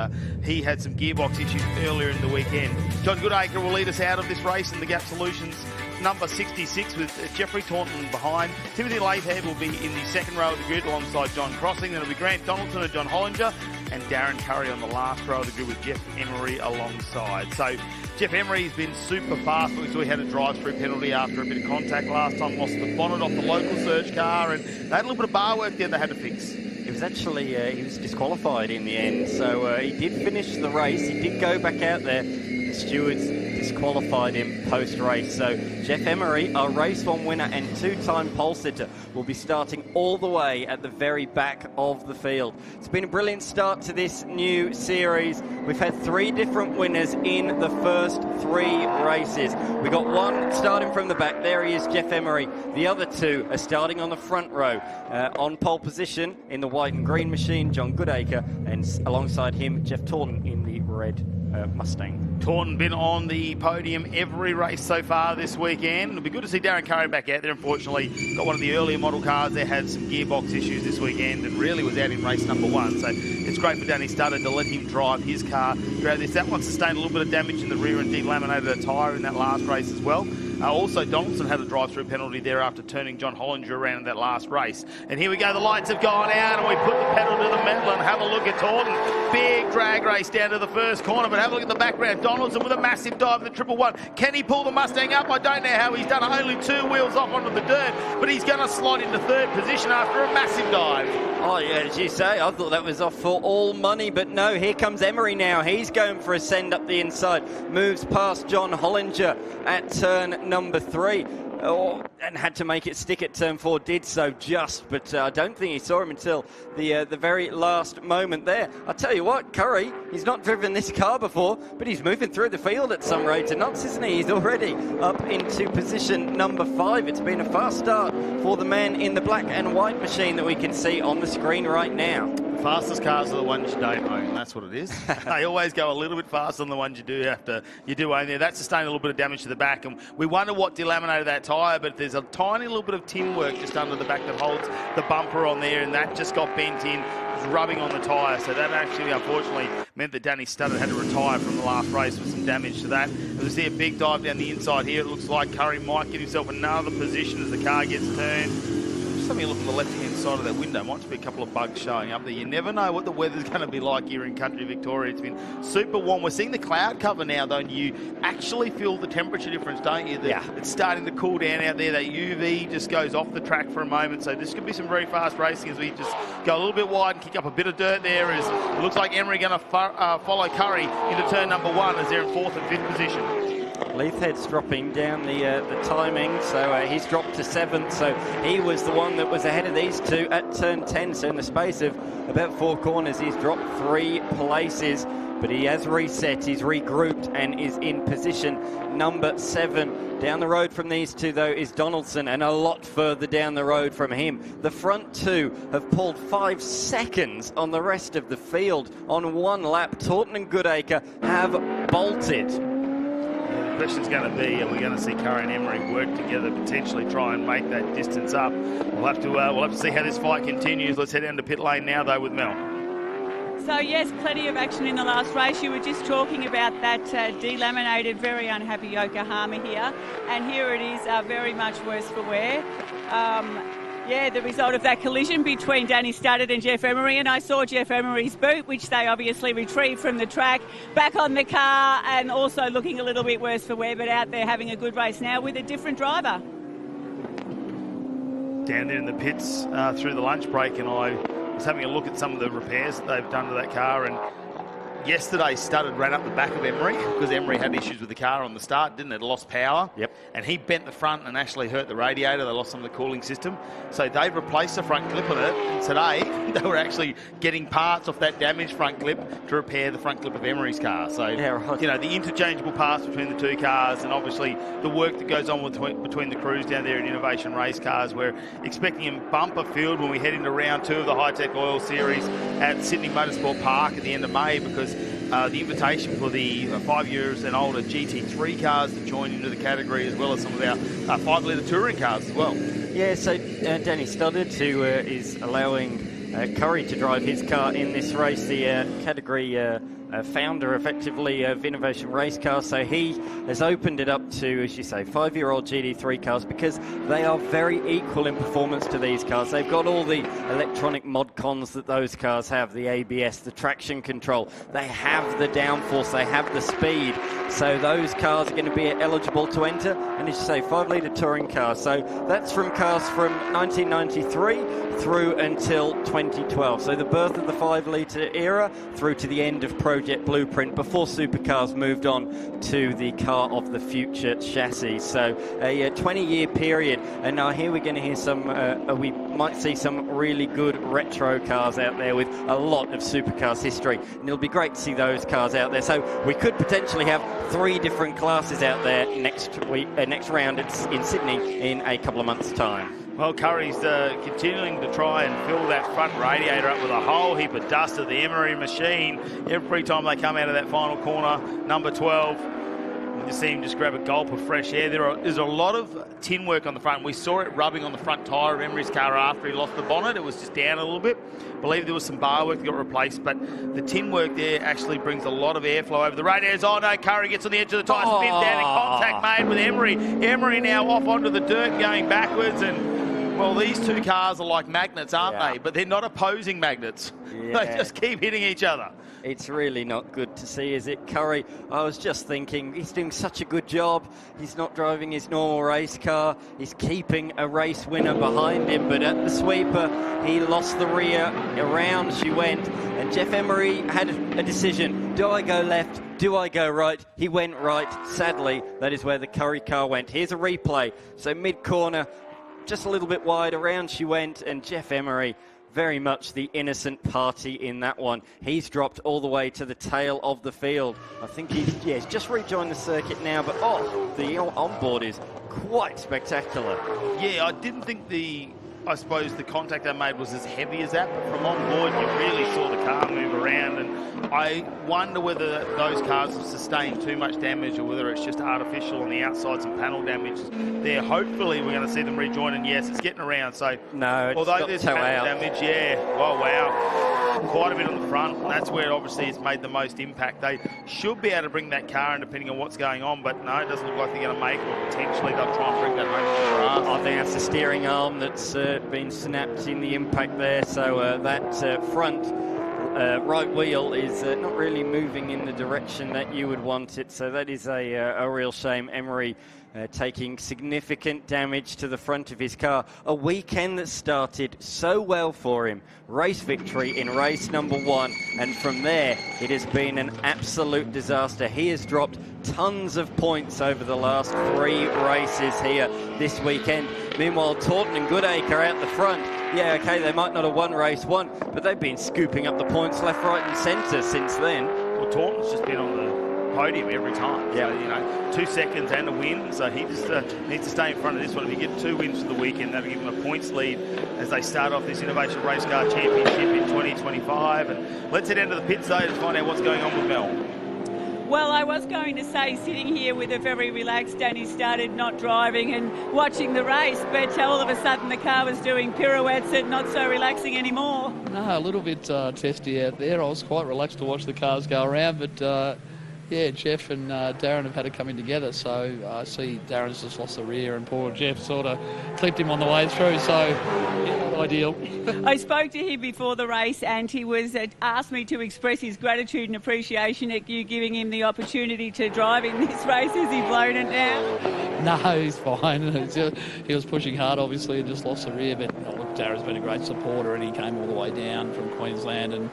he had some gearbox issues earlier in the weekend. John Goodacre will lead us out of this race in the Gap Solutions number 66 with Jeffrey Taunton behind. Timothy Lathhead will be in the second row of the grid alongside John Crossing. Then it'll be Grant Donaldson and John Hollinger, and Darren Curry on the last row of the grid with Jeff Emery alongside. So Jeff Emery's been super fast. We saw he had a drive-through penalty after a bit of contact last time, lost the bonnet off the local search car, and they had a little bit of bar work there they had to fix. It was actually, he was disqualified in the end, so he did finish the race. He did go back out there. The stewards disqualified him post-race. So Jeff Emery, our race 1 winner and 2-time pole sitter, will be starting all the way at the very back of the field. It's been a brilliant start to this new series. We've had 3 different winners in the first 3 races. We got one starting from the back. There he is, Jeff Emery. The other 2 are starting on the front row. On pole position in the white and green machine, John Goodacre, and alongside him, Jeff Taunton in the red Mustang. Taunton been on the podium every race so far this weekend. It'll be good to see Darren Curry back out there. Unfortunately, got one of the earlier model cars there, had some gearbox issues this weekend and really was out in race number 1. So it's great for Danny Stuttered to let him drive his car throughout this. That one sustained a little bit of damage in the rear and delaminated a tyre in that last race as well. Also, Donaldson had a drive-through penalty there after turning John Hollinger around in that last race. And here we go, the lights have gone out and we put the pedal to the metal and have a look at Taunton. Big drag race down to the first corner, but have a look at the background. Donaldson with a massive dive, the 111. Can he pull the Mustang up? I don't know how he's done it. Only 2 wheels off onto the dirt, but he's going to slide into 3rd position after a massive dive. Oh, yeah, as you say, I thought that was off for all money, but no, here comes Emery now. He's going for a send up the inside, moves past John Hollinger at turn number 3. And had to make it stick at turn 4, did so just, but I don't think he saw him until the very last moment there. I tell you what, Curry, he's not driven this car before, but he's moving through the field at some rate of knots, isn't he? He's already up into position number 5. It's been a fast start for the man in the black and white machine that we can see on the screen right now. The fastest cars are the ones you don't own, that's what it is. They always go a little bit faster than the ones you do own there. That sustained a little bit of damage to the back, and we wonder what delaminated that tyre, but there's a tiny little bit of tin work just under the back that holds the bumper on there, and that just got bent in. It was rubbing on the tyre, so that actually unfortunately meant that Danny Stuttered had to retire from the last race with some damage to that. As we see a big dive down the inside here, it looks like Curry might get himself another position as the car gets turned. Just having a look on the left-hand side of that window, might just be a couple of bugs showing up there. You never know what the weather's going to be like here in country Victoria. It's been super warm. We're seeing the cloud cover now, though, and you actually feel the temperature difference, don't you? Yeah. It's starting to cool down out there. That UV just goes off the track for a moment, so this could be some very fast racing as we just go a little bit wide and kick up a bit of dirt there. As it looks like Emery going to follow Curry into turn number 1 as they're in 4th and 5th position. Leithhead's dropping down the timing, so he's dropped to 7th, so he was the one that was ahead of these 2 at turn 10, so in the space of about 4 corners he's dropped 3 places, but he has reset, he's regrouped and is in position number 7. Down the road from these 2 though is Donaldson, and a lot further down the road from him. The front 2 have pulled 5 seconds on the rest of the field on 1 lap. Taunton and Goodacre have bolted. The question's going to be, are we going to see Curry and Emery work together, potentially try and make that distance up? We'll have to see how this fight continues. Let's head down to pit lane now, though, with Mel. So, yes, plenty of action in the last race. You were just talking about that delaminated, very unhappy Yokohama here. And here it is, very much worse for wear. Yeah, the result of that collision between Danny Stuttered and Jeff Emery, and I saw Jeff Emery's boot, which they obviously retrieved from the track, back on the car, and also looking a little bit worse for wear, but out there having a good race now with a different driver. Down there in the pits through the lunch break, and I was having a look at some of the repairs that they've done to that car, and yesterday Studdard ran up the back of Emery because Emery had issues with the car on the start, didn't it? It lost power. Yep. And he bent the front and actually hurt the radiator. They lost some of the cooling system. So they've replaced the front clip on it. And today, they were actually getting parts off that damaged front clip to repair the front clip of Emery's car. So, yeah, right. you know, the interchangeable parts between the two cars and obviously the work that goes on between the crews down there in Innovation Race Cars. We're expecting him bumper field when we head into round 2 of the Hi-Tec Oil Series at Sydney Motorsport Park at the end of May, because the invitation for the 5 years and older GT3 cars to join into the category, as well as some of our 5-litre touring cars as well. Yeah, so Danny Studdard, who is allowing Curry to drive his car in this race, the category founder, effectively, of Innovation Race Cars. So he has opened it up to, as you say, 5-year-old GT3 cars, because they are very equal in performance to these cars. They've got all the electronic mod cons that those cars have, the ABS, the traction control. They have the downforce, they have the speed. So those cars are going to be eligible to enter. And as you say, 5-litre touring cars. So that's from cars from 1993 through until 2012. So the birth of the 5-litre era through to the end of Project Blueprint, before supercars moved on to the car of the future chassis. So a 20-year period. And now here we're going to hear some, we might see some really good retro cars out there with a lot of supercars history. And it'll be great to see those cars out there. So we could potentially have 3 different classes out there next round in Sydney in a couple of months' time. Well, Curry's continuing to try and fill that front radiator up with a whole heap of dust of the Emery machine every time they come out of that final corner, number 12. You see him just grab a gulp of fresh air. There's a lot of tin work on the front. We saw it rubbing on the front tyre of Emery's car after he lost the bonnet. It was just down a little bit. I believe there was some bar work that got replaced, but the tin work there actually brings a lot of airflow over the radiators. Oh no, Curry gets on the edge of the tyre, spins down, and contact made with Emery. Emery now off onto the dirt going backwards, and well, these two cars are like magnets, aren't they? But they're not opposing magnets. Yeah. They just keep hitting each other. It's really not good to see, is it? Curry, I was just thinking, he's doing such a good job. He's not driving his normal race car. He's keeping a race winner behind him. But at the sweeper, he lost the rear. Around she went. And Jeff Emery had a decision. Do I go left? Do I go right? He went right. Sadly, that is where the Curry car went. Here's a replay. So mid-corner, just a little bit wide. Around she went. And Jeff Emery, very much the innocent party in that one. He's dropped all the way to the tail of the field. I think he's just rejoined the circuit now, but the onboard is quite spectacular. Yeah, I didn't think I suppose the contact they made was as heavy as that, but from on board you really saw the car move around, and I wonder whether those cars have sustained too much damage or whether it's just artificial on the outside, some panel damage there. Hopefully we're going to see them rejoin, and yes, it's getting around. So no, although there's panel damage, yeah, oh wow, quite a bit on the front. That's where obviously it's made the most impact. They should be able to bring that car in depending on what's going on, but no, it doesn't look like they're going to make it, or potentially they'll try and bring that home to the grass. I think that's the steering arm that's been snapped in the impact there, so that front right wheel is not really moving in the direction that you would want it, so that is a real shame. Emery taking significant damage to the front of his car. A weekend that started so well for him. Race victory in race number 1, and from there it has been an absolute disaster. He has dropped tons of points over the last 3 races here this weekend. Meanwhile, Taunton and Goodacre out the front. Yeah, okay, they might not have won race 1, but they've been scooping up the points left, right and centre since then. Well, Taunton's just been on the podium every time. Yeah. So, you know, 2 seconds and a win, so he just needs to stay in front of this one. If he gets 2 wins for the weekend, that'll give him a points lead as they start off this Innovation Race Car Championship in 2025. And let's head into the pits though to find out what's going on with Mel. Well, I was going to say, sitting here with a very relaxed Danny Studdard, not driving and watching the race, but all of a sudden the car was doing pirouettes and not so relaxing anymore. No, a little bit testy out there. I was quite relaxed to watch the cars go around, but yeah, Jeff and Darren have had it coming together, so I see Darren's just lost the rear and poor Jeff sort of clipped him on the way through, so yeah, not ideal. I spoke to him before the race and he was asked me to express his gratitude and appreciation at you giving him the opportunity to drive in this race. Has he blown it now? No, he's fine. He was pushing hard, obviously, and just lost the rear, but look, Darren's been a great supporter and he came all the way down from Queensland and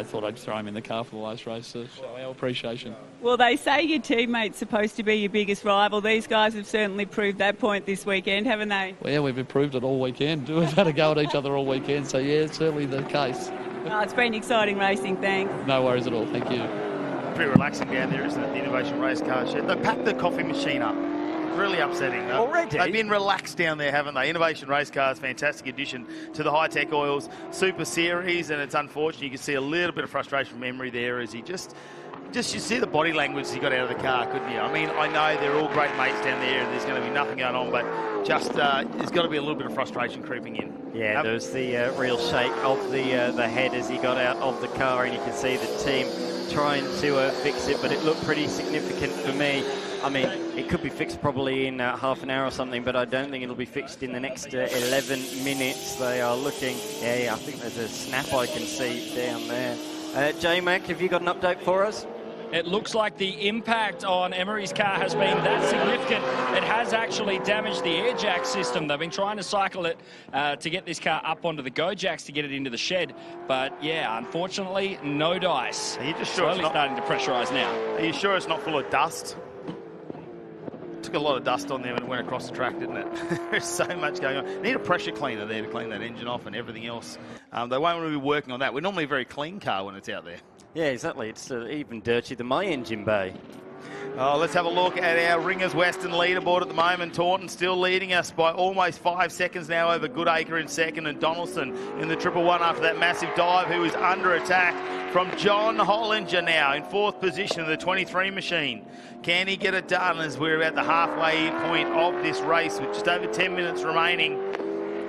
thought I'd throw him in the car for the last race to show our appreciation. Well, they say your teammate's supposed to be your biggest rival. These guys have certainly proved that point this weekend, haven't they? Well, yeah, we've improved it all weekend. We've had a go at each other all weekend, so yeah, it's certainly the case. Oh, it's been exciting racing, thanks. No worries at all, thank you. Pretty relaxing down there, isn't it, the Innovation Race Car Shed? They packed the coffee machine up. Really upsetting. Already? They've been relaxed down there, haven't they? Innovation Race Cars, fantastic addition to the Hi-Tec Oils Super Series, and it's unfortunate you can see a little bit of frustration from Emery there as he just you see the body language he got out of the car, couldn't you? I mean, I know they're all great mates down there and there's going to be nothing going on, but just there's got to be a little bit of frustration creeping in. Yeah, there was the real shake of the head as he got out of the car, and you can see the team trying to fix it, but it looked pretty significant for me. I mean, it could be fixed probably in half an hour or something, but I don't think it'll be fixed in the next 11 minutes. They are looking. Yeah, I think there's a snap I can see down there. J-Mac, have you got an update for us? It looks like the impact on Emery's car has been that significant. It has actually damaged the air jack system. They've been trying to cycle it to get this car up onto the go jacks to get it into the shed. But yeah, unfortunately, no dice. Are you just sure Slowly starting to pressurise now. Are you sure it's not full of dust? Took a lot of dust on there when it went across the track, didn't it? There's so much going on. Need a pressure cleaner there to clean that engine off and everything else. They won't want to be working on that. We're normally a very clean car when it's out there. Yeah, exactly. It's even dirtier than my engine bay. Oh, let's have a look at our Ringers Western leaderboard at the moment. Taunton still leading us by almost 5 seconds now over Goodacre in second, and Donaldson in the 111 after that massive dive, who is under attack from John Hollinger now in fourth position of the 23 machine. Can he get it done as we're at the halfway point of this race with just over 10 minutes remaining?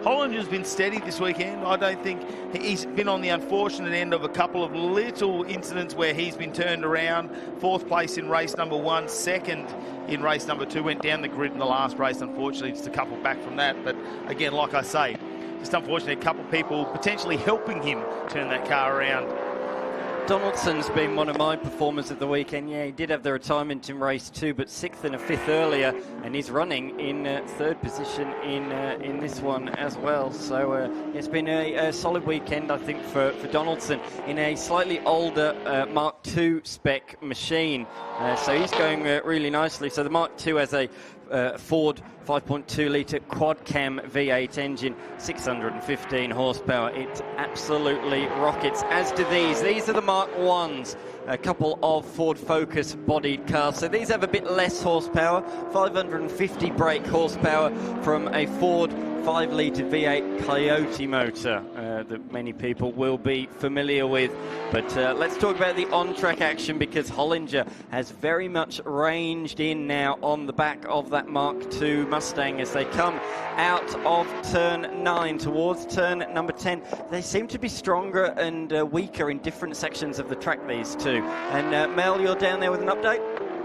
Hollinger's been steady this weekend. I don't think he's been on the unfortunate end of a couple of little incidents where he's been turned around. Fourth place in race number 1, second in race number 2. Went down the grid in the last race, unfortunately, just a couple back from that. But again, like I say, just unfortunately, a couple of people potentially helping him turn that car around. Donaldson's been one of my performers of the weekend. Yeah, he did have the retirement in race 2, but 6th and a 5th earlier, and he's running in 3rd position in this one as well. So it's been a solid weekend, I think, for Donaldson in a slightly older Mark II spec machine. So he's going really nicely. So the Mark II has a Ford 5.2 litre quad cam V8 engine, 615 horsepower. It absolutely rockets, as do these. These are the Mark 1s, a couple of Ford Focus bodied cars. So these have a bit less horsepower, 550 brake horsepower from a Ford 5 litre V8 Coyote motor that many people will be familiar with. But let's talk about the on-track action, because Hollinger has very much ranged in now on the back of that Mark II Mustang as they come out of turn 9 towards turn number 10. They seem to be stronger and weaker in different sections of the track, these two. And Mel, you're down there with an update?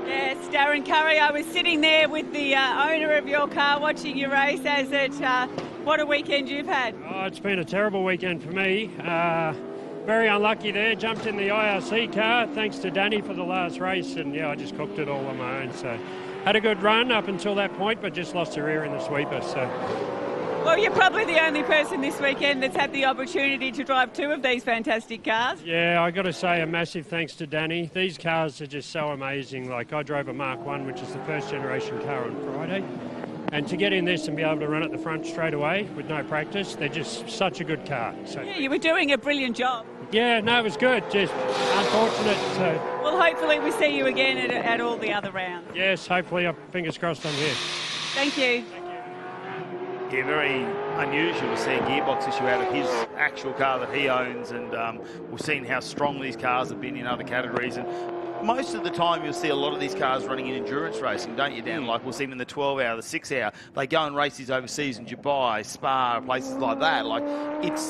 Yes, Darren Curry. I was sitting there with the owner of your car watching your race as it. What a weekend you've had. Oh, it's been a terrible weekend for me. Very unlucky there. Jumped in the IRC car, thanks to Danny for the last race, and yeah, I just cooked it all on my own. So had a good run up until that point, but just lost the rear in the sweeper. So. Well, you're probably the only person this weekend that's had the opportunity to drive 2 of these fantastic cars. Yeah, I got to say a massive thanks to Danny. These cars are just so amazing. Like, I drove a Mark 1, which is the first generation car, on Friday. And to get in this and be able to run at the front straight away with no practice, they're just such a good car. So. Yeah, you were doing a brilliant job. Yeah, no, it was good. Just unfortunate. So. Well, hopefully we see you again at all the other rounds. Yes, hopefully. Fingers crossed I'm here. Thank you. Yeah, very unusual to see a gearbox issue out of his actual car that he owns, and we've seen how strong these cars have been in other categories. And most of the time you'll see a lot of these cars running in endurance racing, don't you, Dan? Like, we'll see them in the 12-hour, the 6-hour. They go and race these overseas in Dubai, Spa, places like that. Like, it's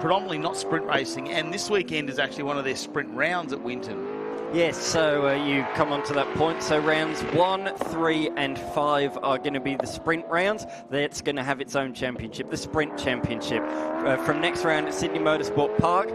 predominantly not sprint racing, and this weekend is actually one of their sprint rounds at Winton. Yes, so you come on to that point. So rounds 1, 3 and 5 are going to be the sprint rounds. That's going to have its own championship, the Sprint Championship. From next round at Sydney Motorsport Park,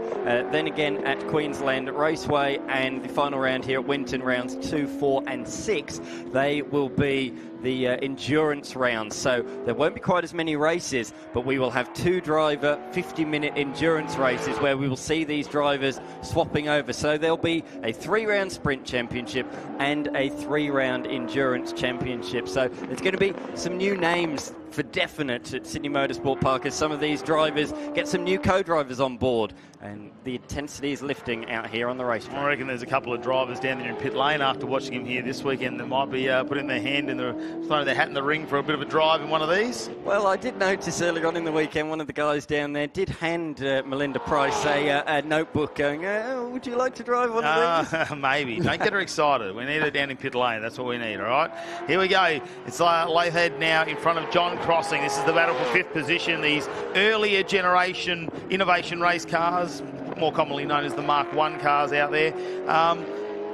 then again at Queensland Raceway, and the final round here at Winton, rounds 2, 4 and 6. They will be the endurance rounds. So there won't be quite as many races, but we will have 2 driver 50-minute endurance races where we will see these drivers swapping over. So there'll be a 3-round sprint championship and a 3-round endurance championship. So there's going to be some new names for definite at Sydney Motorsport Park as some of these drivers get some new co-drivers on board, and the intensity is lifting out here on the racetrack. I reckon there's a couple of drivers down there in pit lane after watching him here this weekend that might be putting their hand in throwing their hat in the ring for a bit of a drive in one of these. Well, I did notice earlier on in the weekend one of the guys down there did hand Melinda Price a notebook going, would you like to drive one of these? Maybe. Don't get her excited. We need her down in pit lane. That's what we need, all right? Here we go. It's Lathead now in front of John Crossing. This is the battle for 5th position. These earlier generation innovation race cars, more commonly known as the Mark 1 cars out there.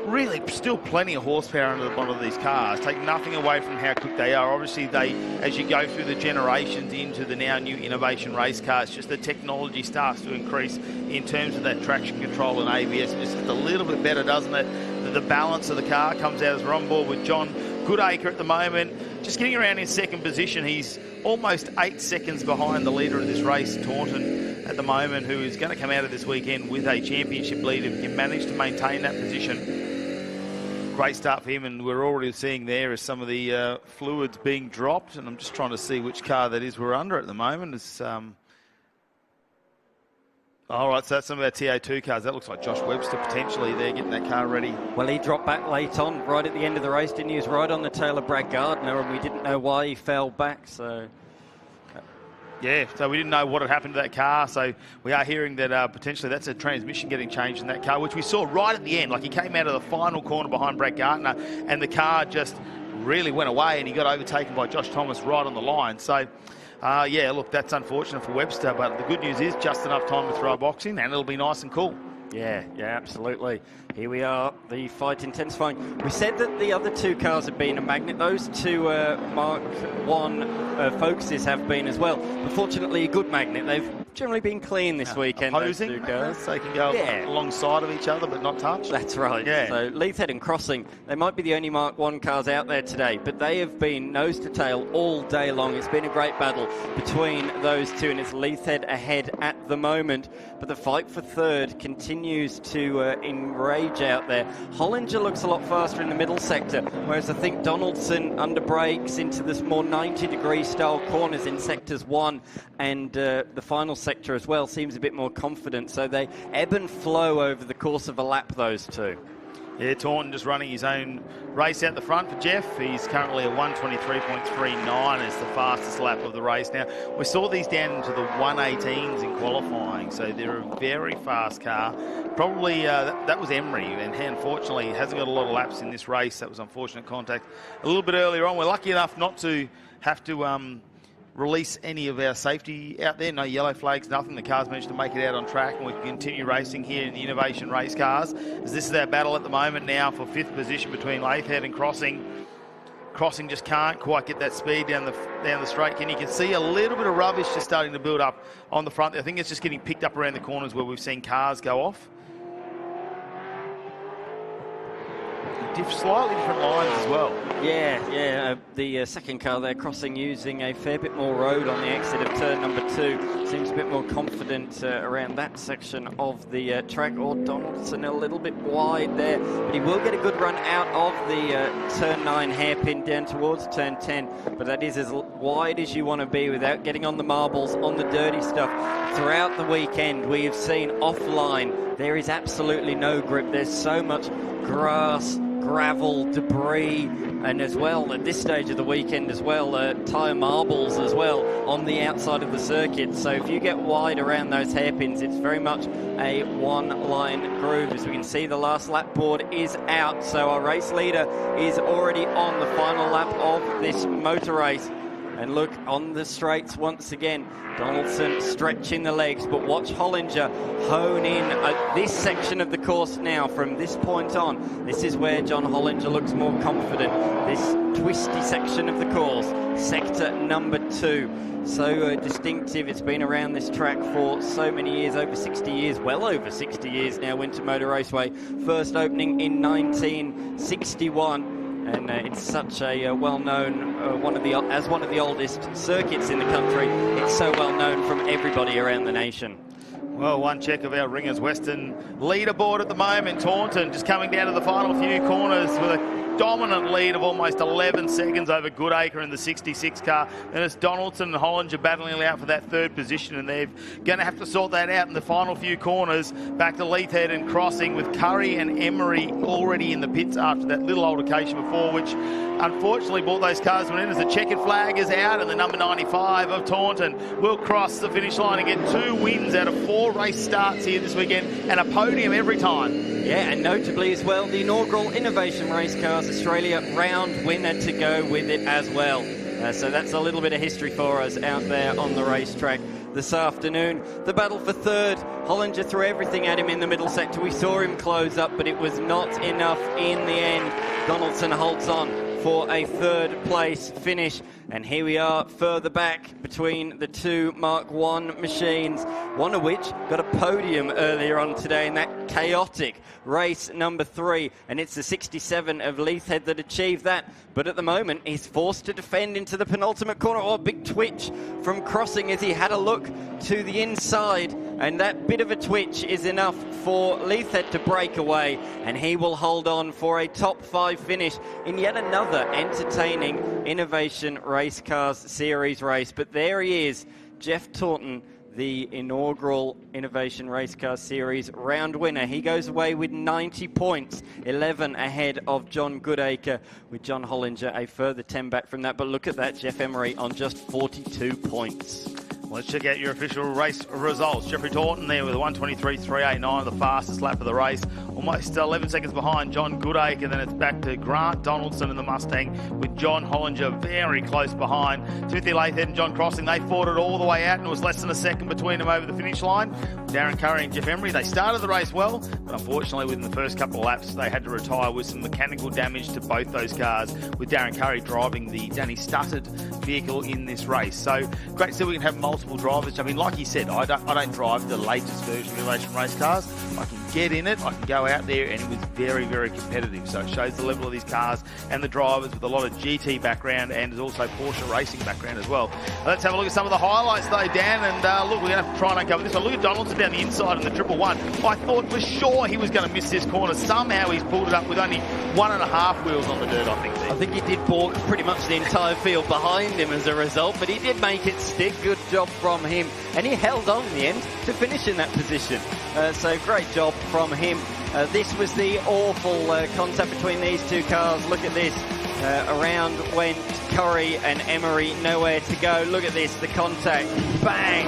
Really, still plenty of horsepower under the bonnet of these cars. Take nothing away from how quick they are. Obviously, as you go through the generations into the now new innovation race cars, just the technology starts to increase in terms of that traction control and ABS. It's just a little bit better, doesn't it? The balance of the car comes out as we're on board with John Goodacre at the moment. Just getting around in 2nd position. He's almost 8 seconds behind the leader of this race, Taunton, at the moment, who is going to come out of this weekend with a championship lead if he can manage to maintain that position. Great start for him, and we're already seeing there is some of the fluids being dropped, and I'm just trying to see which car that is we're under at the moment. It's, all right, so that's some of our TA2 cars. That looks like Josh Webster potentially there getting that car ready. Well, he dropped back late on, right at the end of the race, didn't he? He was right on the tail of Brad Gardner, and we didn't know why he fell back, so... Yeah, so we didn't know what had happened to that car, so we are hearing that potentially that's a transmission getting changed in that car, which we saw right at the end. Like, he came out of the final corner behind Brad Gardner, and the car just really went away, and he got overtaken by Josh Thomas right on the line. So... yeah, look, that's unfortunate for Webster, but the good news is just enough time to throw a box in, and it'll be nice and cool. Yeah, absolutely. Here we are, the fight intensifying. We said that the other 2 cars have been a magnet. Those 2 Mark 1 Focuses have been as well. But fortunately, a good magnet. They've generally been clean this weekend, opposing, those 2 cars. They can go alongside of each other but not touch. That's right. Yeah. So Leithhead and Crossing, they might be the only Mark 1 cars out there today, but they have been nose to tail all day long. It's been a great battle between those 2, and it's Leithhead ahead at the moment. But the fight for 3rd continues to enrage out there. Hollinger looks a lot faster in the middle sector, whereas I think Donaldson under brakes into this more 90-degree style corners in sectors 1 and the final sector as well seems a bit more confident. So they ebb and flow over the course of a lap, those 2. Yeah, Taunton just running his own race out the front for Jeff. He's currently at 1:23.39 as the fastest lap of the race. Now, we saw these down into the 1:18s in qualifying, so they're a very fast car. Probably that was Emery, and unfortunately, he hasn't got a lot of laps in this race. That was unfortunate contact a little bit earlier on. We're lucky enough not to have to release any of our safety out there. No yellow flags, nothing. The cars managed to make it out on track, and we can continue racing here in the innovation race cars. As this is our battle at the moment now for 5th position between Lathead and Crossing. Crossing just can't quite get that speed down the straight. And you can see a little bit of rubbish just starting to build up on the front. I think it's just getting picked up around the corners where we've seen cars go off. Slightly different lines as well. Yeah. The second car there, Crossing, using a fair bit more road on the exit of turn number 2. Seems a bit more confident around that section of the track. Or Donaldson a little bit wide there, but he will get a good run out of the turn 9 hairpin down towards turn 10. But that is as wide as you want to be without getting on the marbles, on the dirty stuff. Throughout the weekend, we have seen offline, there is absolutely no grip. There's so much grass, gravel, debris, and as well at this stage of the weekend as well, tyre marbles as well on the outside of the circuit. So if you get wide around those hairpins, it's very much a one-line groove. As we can see, the last lap board is out, so our race leader is already on the final lap of this motor race. And look, on the straights once again, Donaldson stretching the legs, but watch Hollinger hone in at this section of the course now. From this point on, this is where John Hollinger looks more confident. This twisty section of the course, sector number 2. So distinctive. It's been around this track for so many years, over 60 years, well over 60 years now. Winton Motor Raceway, first opening in 1961. And it's such a well-known, one of the oldest circuits in the country. It's so well-known from everybody around the nation. Well, one check of our Ringers Western leaderboard at the moment. Taunton just coming down to the final few corners with a dominant lead of almost 11 seconds over Goodacre in the 66 car. Then it's Donaldson and Hollinger battling out for that third position, and they're going to have to sort that out in the final few corners. Back to Leithhead and crossing with Curry and Emery already in the pits after that little altercation before, which unfortunately brought those cars to an end as the checkered flag is out, and the number 95 of Taunton will cross the finish line and get 2 wins out of 4 race starts here this weekend and a podium every time. Yeah, and notably as well, the inaugural Innovation Race Cars Australia round winner to go with it as well. So that's a little bit of history for us out there on the racetrack this afternoon. The battle for third. Hollinger threw everything at him in the middle sector. We saw him close up, but it was not enough in the end. Donaldson holds on for a third place finish. And here we are further back between the two Mark I machines, one of which got a podium earlier on today in that chaotic race number 3. And it's the 67 of Leithhead that achieved that. But at the moment, he's forced to defend into the penultimate corner. Oh, a big twitch from crossing as he had a look to the inside. And that bit of a twitch is enough for Leithhead to break away. And he will hold on for a top 5 finish in yet another entertaining Innovation Race Cars Series race. But there he is, Jeff Taunton, the inaugural Innovation Race Car Series round winner. He goes away with 90 points, 11 ahead of John Goodacre, with John Hollinger a further 10 back from that. But look at that, Jeff Emery on just 42 points. Let's check out your official race results. Jeffrey Taunton there with a 1:23.389, the fastest lap of the race. Almost 11 seconds behind John Goodacre. Then it's back to Grant Donaldson in the Mustang with John Hollinger very close behind. Timothy Leithhead and John Crossing, they fought it all the way out, and it was less than a second between them over the finish line. Darren Curry and Jeff Emery, they started the race well, but unfortunately within the first couple of laps they had to retire with some mechanical damage to both those cars, with Darren Curry driving the Danny Stuttered vehicle in this race. So great to see we can have multiple drivers. I mean, like he said, I don't drive the latest version of Innovation Race Cars. I can get in it, I can go out there, and it was very, very competitive. So it shows the level of these cars and the drivers with a lot of GT background and also Porsche racing background as well. Let's have a look at some of the highlights though, Dan, and look, we're going to have to try and uncover this one. Look at Donaldson down the inside in the 111. I thought for sure he was going to miss this corner. Somehow he's pulled it up with only 1.5 wheels on the dirt, I think. I think he did balk pretty much the entire field behind him as a result, but he did make it stick. Good job from him, and he held on in the end to finish in that position. So great job from him. This was the awful contact between these two cars. Look at this. Around went Curry and Emery, nowhere to go. Look at this, the contact. Bang!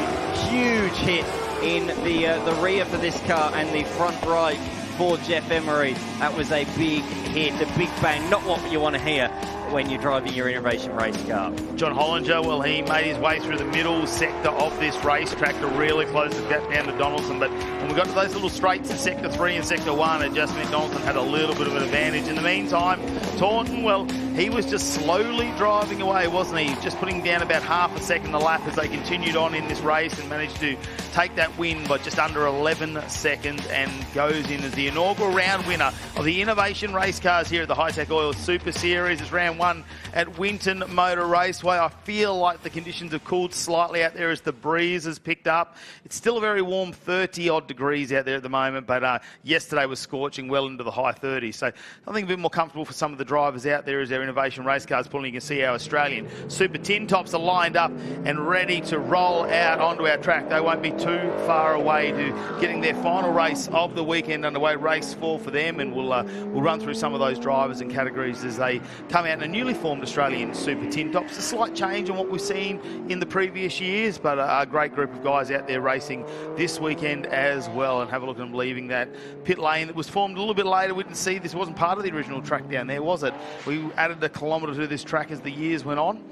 Huge hit in the rear for this car and the front right for Jeff Emery. That was a big hit, a big bang. Not what you want to hear when you're driving your Innovation Race car. John Hollinger, well, he made his way through the middle sector of this racetrack to really close the gap down to Donaldson, but when we got to those little straights in Sector 3 and Sector 1, it just meant Donaldson had a little bit of an advantage. In the meantime, Taunton, well, he was just slowly driving away, wasn't he? Just putting down about half a second a lap as they continued on in this race and managed to take that win by just under 11 seconds and goes in as the inaugural round winner of the Innovation Race Cars here at the Hi-Tec Oil Super Series. It's round 1 at Winton Motor Raceway. I feel like the conditions have cooled slightly out there as the breeze has picked up. It's still a very warm 30-odd degrees out there at the moment, but yesterday was scorching well into the high 30s. So I think a bit more comfortable for some of the drivers out there as their Innovation Race Cars pulling. You can see our Australian Super Tin Tops are lined up and ready to roll out onto our track. They won't be too far away to getting their final race of the weekend underway, race 4 for them, and we'll run through some of those drivers and categories as they come out in a newly formed Australian Super Tin Tops. A slight change on what we've seen in the previous years, but a great group of guys out there racing this weekend as well. And have a look at them leaving that pit lane that was formed a little bit later. We didn't see this wasn't part of the original track down there, was it? We added a kilometre to this track as the years went on.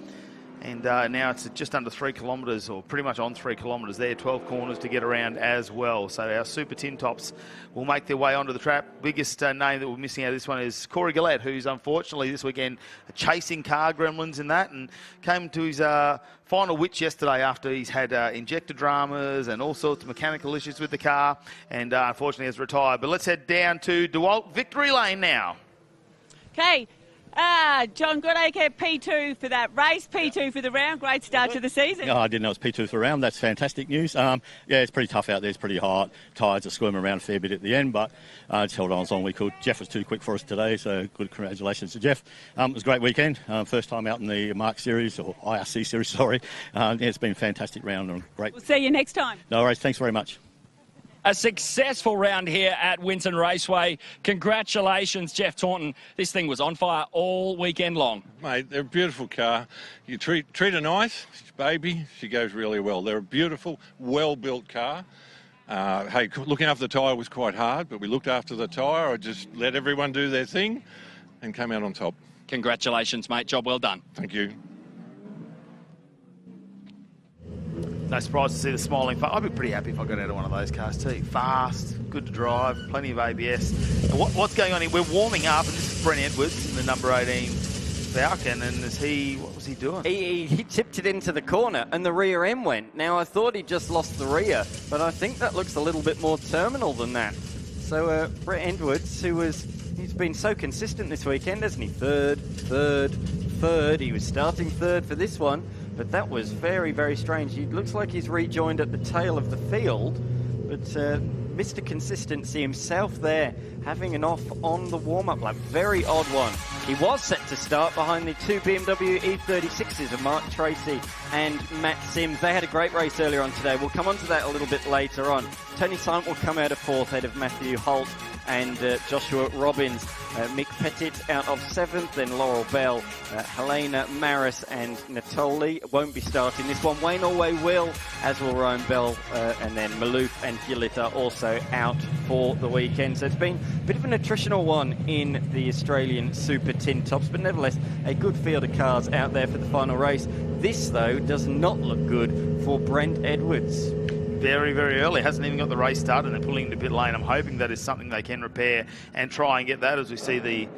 And now it's just under 3 kilometres, or pretty much on 3 kilometres there, 12 corners to get around as well. So our Super Tin Tops will make their way onto the track. Biggest name that we're missing out of this one is Corey Gillette, who's unfortunately this weekend chasing car gremlins in that, and came to his final witch yesterday after he's had injector dramas and all sorts of mechanical issues with the car, and unfortunately has retired. But let's head down to DeWalt Victory Lane now. Okay. John Goodacre, P2 for that race, P2 for the round. Great start to the season. I didn't know it was P2 for round. That's fantastic news. Yeah, it's pretty tough out there. It's pretty hot. Tides are squirming around a fair bit at the end, but just held on as long as we could. Jeff was too quick for us today, so good congratulations to Jeff. It was a great weekend. First time out in the Mark Series, or IRC Series, sorry. Yeah, it's been a fantastic round and great. We'll see you next time. No worries. Thanks very much. A successful round here at Winton Raceway. Congratulations, Jeff Taunton. This thing was on fire all weekend long. Mate, they're a beautiful car. You treat her nice, baby, she goes really well. They're a beautiful, well-built car. Hey, looking after the tyre was quite hard, but we looked after the tyre. I just let everyone do their thing and came out on top. Congratulations, mate. Job well done. Thank you. No surprise to see the smiling face. I'd be pretty happy if I got out of one of those cars too. Fast, good to drive, plenty of ABS. And what's going on here? We're warming up, and this is Brent Edwards in the number 18 Falcon, and what was he doing? He tipped it into the corner, and the rear end went. Now, I thought he just lost the rear, but I think that looks a little bit more terminal than that. So, Brent Edwards, he's been so consistent this weekend, hasn't he? Third. He was starting third for this one. But that was very, very strange. It looks like he's rejoined at the tail of the field, but Mr. Consistency himself there, having an off on the warm-up lap. Very odd one. He was set to start behind the two BMW E36s of Mark Tracy and Matt Sims. They had a great race earlier on today. We'll come on to that a little bit later on. Tony Silent will come out of fourth, ahead of Matthew Holt and Joshua Robbins. Mick Pettit out of seventh, then Laurel Bell, Helena Maris and Natoli won't be starting this one. Wayne Allway will, as will Ryan Bell, and then Malouf and Hewlett are also out for the weekend. So it's been a bit of an attritional one in the Australian Super Tin Tops, but nevertheless a good field of cars out there for the final race. This, though, does not look good for Brent Edwards. Very, very early. Hasn't even got the race started and they're pulling into pit lane. I'm hoping that is something they can repair and try and get that as we see the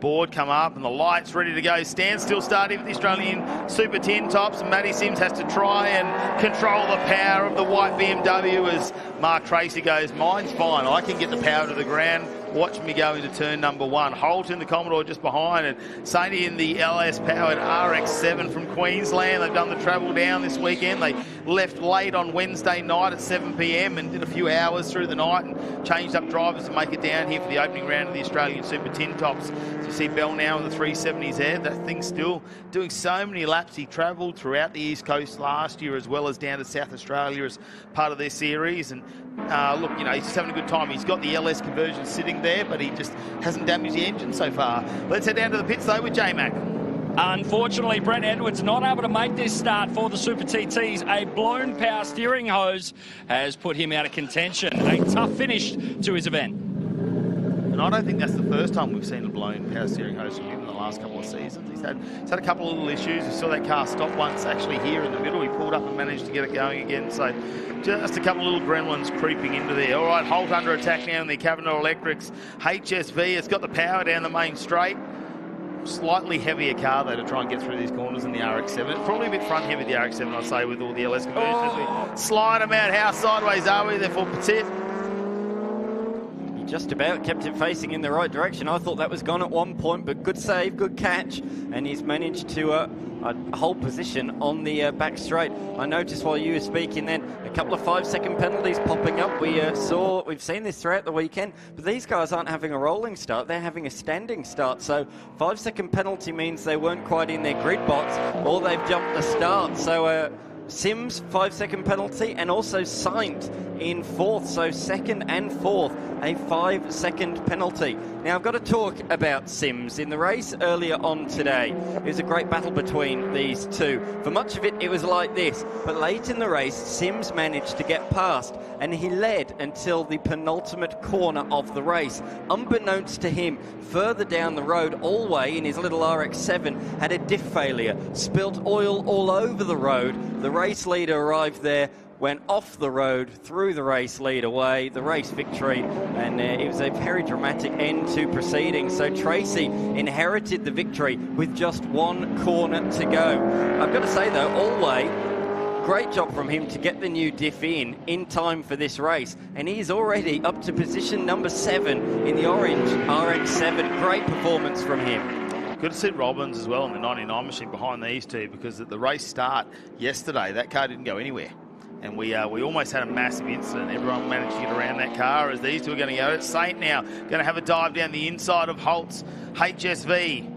board come up and the lights ready to go. Standstill starting with the Australian Super Tin Tops. Matty Sims has to try and control the power of the white BMW as Mark Tracy goes, mine's fine. I can get the power to the ground. Watch me go into turn number one. Holt in the Commodore just behind, and Sainty in the LS-powered RX-7 from Queensland. They've done the travel down this weekend. They left late on Wednesday night at 7 p.m. and did a few hours through the night and changed up drivers to make it down here for the opening round of the Australian Super Tin Tops. So you see Bell now in the 370s there. That thing's still doing so many laps. He travelled throughout the East Coast last year as well as down to South Australia as part of their series. And look, you know, he's just having a good time. He's got the LS conversion sitting there, but he just hasn't damaged the engine so far. Let's head down to the pits, though, with J-Mac. Unfortunately, Brent Edwards not able to make this start for the Super TTs. A blown power steering hose has put him out of contention. A tough finish to his event. And I don't think that's the first time we've seen a blown power steering hose from him in the last couple of seasons. He's had a couple of little issues. We saw that car stop once actually here in the middle. He pulled up and managed to get it going again. So just a couple of little gremlins creeping into there. All right, Holt under attack now in the Cavendish Electrics. HSV has got the power down the main straight. Slightly heavier car, though, to try and get through these corners than the RX-7. It's probably a bit front heavy, the RX-7, I'd say, with all the LS conversions. We slide them out. How sideways are we? Therefore, Petit. He just about kept it facing in the right direction. I thought that was gone at one point, but good save, good catch. And he's managed to hold position on the back straight. I noticed while you were speaking then, a couple of 5-second penalties popping up. We've seen this throughout the weekend, but these guys aren't having a rolling start, they're having a standing start. So 5-second penalty means they weren't quite in their grid box, or they've jumped the start. So Sims, 5-second penalty, and also Saint in fourth, so second and fourth, a 5-second penalty. Now, I've got to talk about Sims. In the race earlier on today, it was a great battle between these two. For much of it, it was like this, but late in the race, Sims managed to get past, and he led until the penultimate corner of the race. Unbeknownst to him, further down the road, Allway in his little RX-7 had a diff failure, spilt oil all over the road. The race leader arrived there, went off the road, threw the race lead away, the race victory, and it was a very dramatic end to proceedings. So Tracy inherited the victory with just one corner to go. I've got to say though, Allway, great job from him to get the new diff in time for this race, and he's already up to position number 7 in the orange RX-7. Great performance from him. Good to see Robbins as well in the 99 machine behind these two, because at the race start yesterday, that car didn't go anywhere. And we almost had a massive incident. Everyone managed to get around that car as these two are going to go. It's Saint now going to have a dive down the inside of Holt's HSV.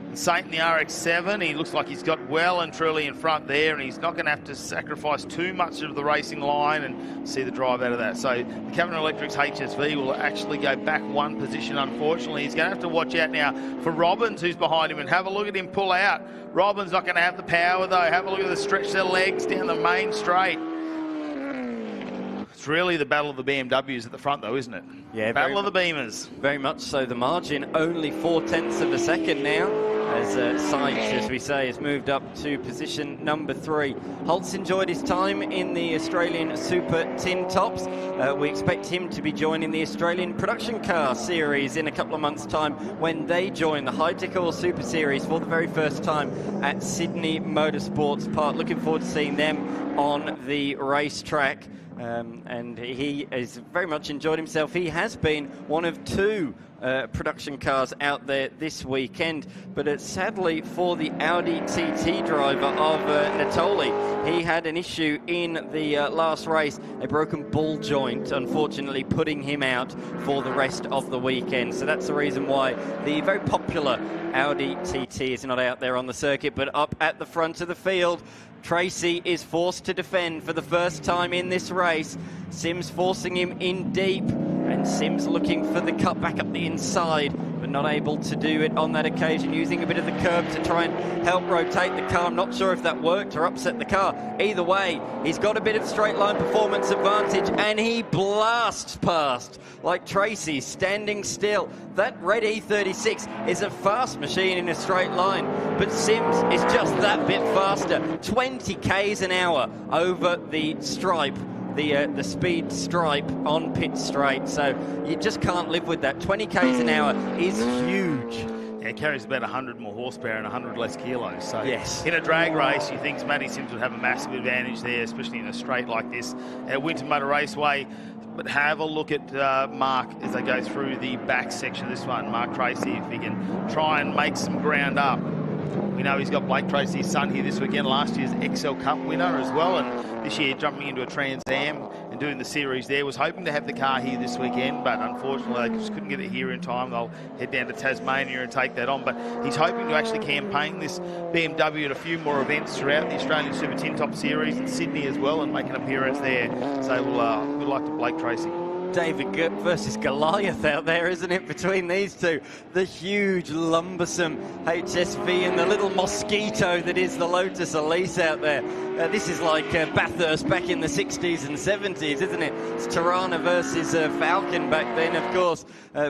And Saint in the RX-7, he looks like he's got well and truly in front there, and he's not going to have to sacrifice too much of the racing line and see the drive out of that. So the Cameron Electric's HSV will actually go back one position, unfortunately. He's going to have to watch out now for Robbins, who's behind him, and have a look at him pull out. Robbins not going to have the power, though. Have a look at the stretch their legs down the main straight. It's really the battle of the BMWs at the front, though, isn't it? Yeah, battle of the Beamers. Very much so. The margin only 0.4 of a second now, as Sainz, as we say, has moved up to position number 3. Holtz enjoyed his time in the Australian Super Tin Tops. We expect him to be joining the Australian Production Car Series in a couple of months' time when they join the Hi-Tec All Super Series for the very first time at Sydney Motorsports Park. Looking forward to seeing them on the racetrack. And he has very much enjoyed himself. He has been one of 2 production cars out there this weekend, but sadly for the Audi TT driver of Natoli, he had an issue in the last race, a broken ball joint, unfortunately putting him out for the rest of the weekend. So that's the reason why the very popular Audi TT is not out there on the circuit, but up at the front of the field. Tracy is forced to defend for the first time in this race. Sims forcing him in deep, and Sims looking for the cut back up the inside, but not able to do it on that occasion, using a bit of the curb to try and help rotate the car. I'm not sure if that worked or upset the car. Either way, he's got a bit of straight line performance advantage, and he blasts past like Tracy, standing still. That red E36 is a fast machine in a straight line, but Sims is just that bit faster. 20 k's an hour over the stripe, the speed stripe on pit straight. So you just can't live with that. 20 k's an hour is huge. Yeah, it carries about 100 more horsepower and 100 less kilos. So yes, in a drag race, you think Matty Sims would have a massive advantage there, especially in a straight like this at Winton Motor Raceway. But have a look at Mark as they go through the back section of this one. Mark Tracy, if he can try and make some ground up. We know he's got Blake Tracy's son here this weekend, last year's XL Cup winner as well, and this year jumping into a Trans Am and doing the series there. Was hoping to have the car here this weekend, but unfortunately they just couldn't get it here in time. They'll head down to Tasmania and take that on, but he's hoping to actually campaign this BMW at a few more events throughout the Australian Super Tin Top Series in Sydney as well, and make an appearance there. So good luck to Blake Tracy. David versus Goliath out there, isn't it, between these two? The huge, lumbersome HSV and the little mosquito that is the Lotus Elise out there. This is like Bathurst back in the 60s and 70s, isn't it? It's Tirana versus Falcon back then, of course,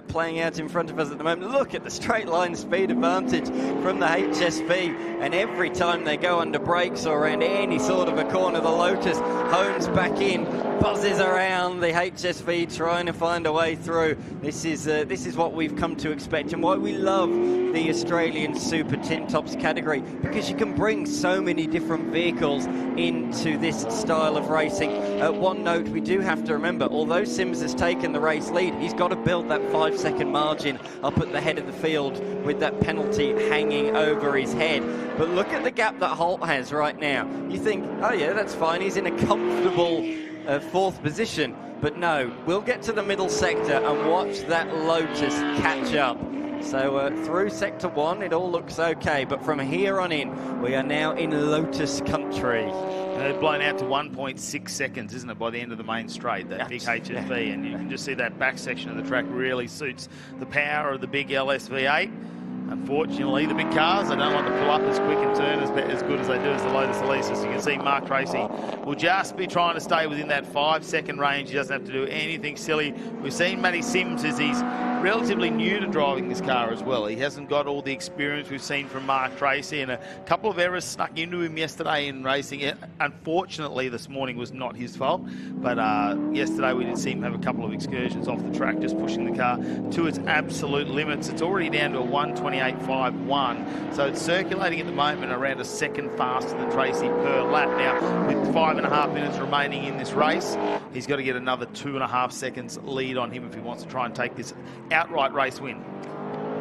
playing out in front of us at the moment. Look at the straight line speed advantage from the HSV, and every time they go under brakes or around any sort of a corner, the Lotus hones back in, buzzes around the HSV, trying to find a way through. This is what we've come to expect, and why we love the Australian Super Tin Tops category, because you can bring so many different vehicles into this style of racing. One note we do have to remember, although Sims has taken the race lead, he's got to build that 5-second margin up at the head of the field with that penalty hanging over his head. But look at the gap that Holt has right now. You think, oh yeah, that's fine, he's in a comfortable 4th position. But no, we'll get to the middle sector and watch that Lotus catch up. So through Sector 1, it all looks okay. But from here on in, we are now in Lotus country. They've blown out to 1.6 seconds, isn't it, by the end of the main straight, that big HSV. Yeah. And you can just see that back section of the track really suits the power of the big LSV8. Unfortunately, the big cars, they don't like to pull up as quick and turn as good as they do as the Lotus Elise. As you can see, Mark Tracy will just be trying to stay within that 5-second range. He doesn't have to do anything silly. We've seen Matty Sims as he's relatively new to driving this car as well. He hasn't got all the experience we've seen from Mark Tracy, and a couple of errors snuck into him yesterday in racing. Unfortunately, this morning was not his fault, but yesterday we did see him have a couple of excursions off the track, just pushing the car to its absolute limits. It's already down to a 1:28.51, so it's circulating at the moment around a second faster than Tracy per lap. Now, with 5.5 minutes remaining in this race, he's got to get another 2.5 seconds lead on him if he wants to try and take this outright race win.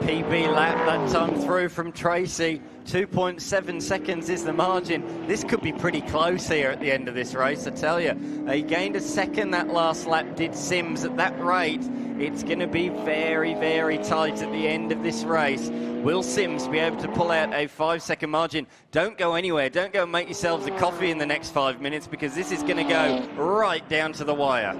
PB lap that time through from Tracy. 2.7 seconds is the margin. This could be pretty close here at the end of this race, I tell you. He gained a second that last lap, did Sims. At that rate, it's going to be very, very tight at the end of this race. Will Sims be able to pull out a 5-second margin? Don't go anywhere. Don't go and make yourselves a coffee in the next 5 minutes, because this is going to go right down to the wire.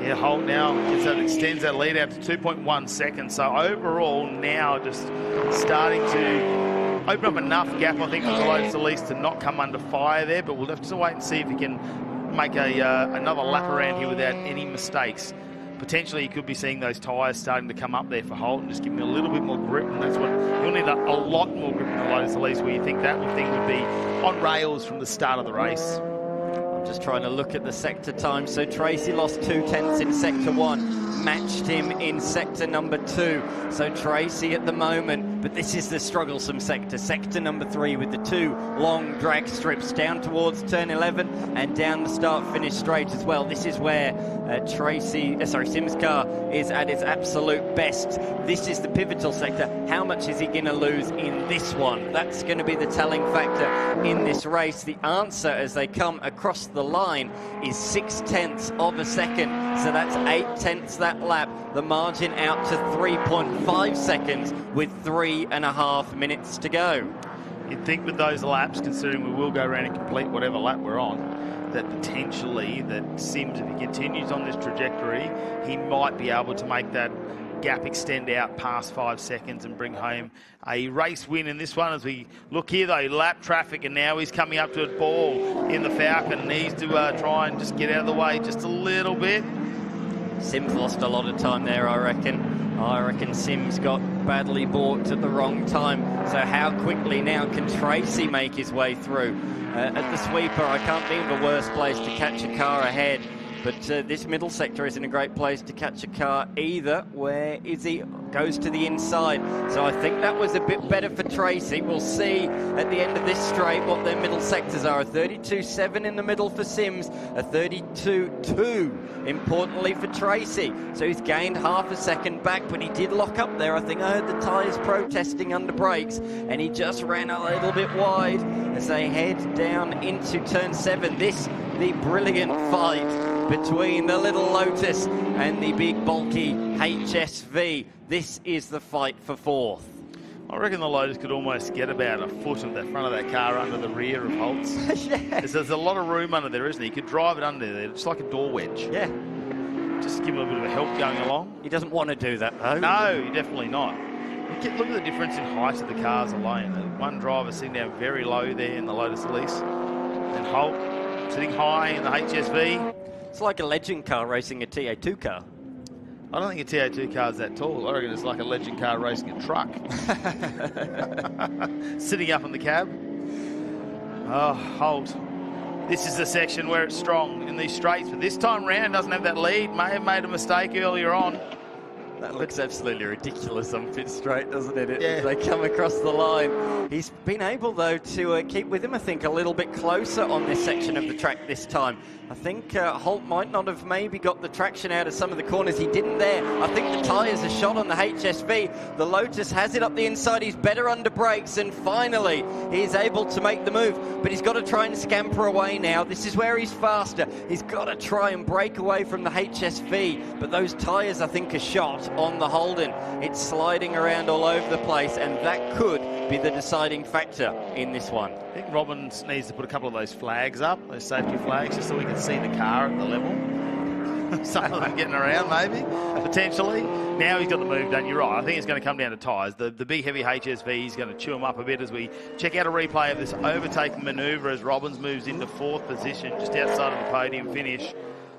Yeah, Holt now extends that lead out to 2.1 seconds. So overall now just starting to open up enough gap, I think, for Lotus Elise to not come under fire there. But we'll have to wait and see if he can make another lap around here without any mistakes. Potentially you could be seeing those tyres starting to come up there for Holt and just give him a little bit more grip, and that's what you'll need, a lot more grip in the Lotus Elise, where you think that thing would be on rails from the start of the race. Just trying to look at the sector time. So Tracy lost 2/10 in sector 1, matched him in sector number 2. So Tracy at the moment, but this is the strugglesome sector. Sector number 3 with the 2 long drag strips down towards turn 11 and down the start-finish straight as well. This is where Sims' car is at its absolute best. This is the pivotal sector. How much is he going to lose in this one? That's going to be the telling factor in this race. The answer as they come across the line is 0.6 of a second. So that's 0.8 that lap. The margin out to 3.5 seconds with 3.5 minutes to go. You'd think with those laps, considering we will go around and complete whatever lap we're on, that potentially that Sims, if he continues on this trajectory, he might be able to make that gap extend out past 5 seconds and bring home a race win in this one. As we look here though, lap traffic, and now he's coming up to a ball in the Falcon. Needs to try and just get out of the way just a little bit. Sims lost a lot of time there, I reckon. I reckon Sims got badly balked at the wrong time. So how quickly now can Tracy make his way through? At the sweeper, I can't think of a worse place to catch a car ahead. But this middle sector isn't a great place to catch a car either. Where is he? Goes to the inside. So I think that was a bit better for Tracy. We'll see at the end of this straight what their middle sectors are. A 32.7 in the middle for Sims. A 32.2, importantly, for Tracy. So he's gained half a second back, but he did lock up there. I think I heard the tyres protesting under brakes, and he just ran a little bit wide as they head down into turn 7. The brilliant fight between the little Lotus and the big bulky HSV. This is the fight for 4th. I reckon the Lotus could almost get about a foot of the front of that car under the rear of Holt's. Yeah. There's a lot of room under there, isn't he? He could drive it under there, just like a door wedge. Yeah. Just give him a bit of a help going along. He doesn't want to do that, though. No, definitely not. Look at the difference in height of the cars alone. One driver sitting down very low there in the Lotus Elise, and Holt sitting high in the HSV. It's like a legend car racing a TA2 car. I don't think a TA2 car is that tall. I reckon it's like a legend car racing a truck. Sitting up in the cab. Oh, Holt. This is the section where it's strong in these straights, but this time round doesn't have that lead. May have made a mistake earlier on. That looks absolutely ridiculous on pit straight, doesn't it? Yeah. They come across the line. He's been able, though, to keep with him, I think, a little bit closer on this section of the track this time. I think Holt might not have maybe got the traction out of some of the corners. He didn't there. I think the tyres are shot on the HSV. The Lotus has it up the inside. He's better under brakes, and finally he's able to make the move. But he's got to try and scamper away now. This is where he's faster. He's got to try and break away from the HSV. But those tyres, I think, are shot on the Holden. It's sliding around all over the place, and that could be the deciding factor in this one. I think Robbins needs to put a couple of those flags up, those safety flags, just so we can see the car at the level. Some of them getting around, maybe, potentially. Now he's got the move done. You're right. I think it's going to come down to tyres. The big, heavy HSV is going to chew him up a bit as we check out a replay of this overtaking manoeuvre as Robbins moves into 4th position, just outside of the podium finish.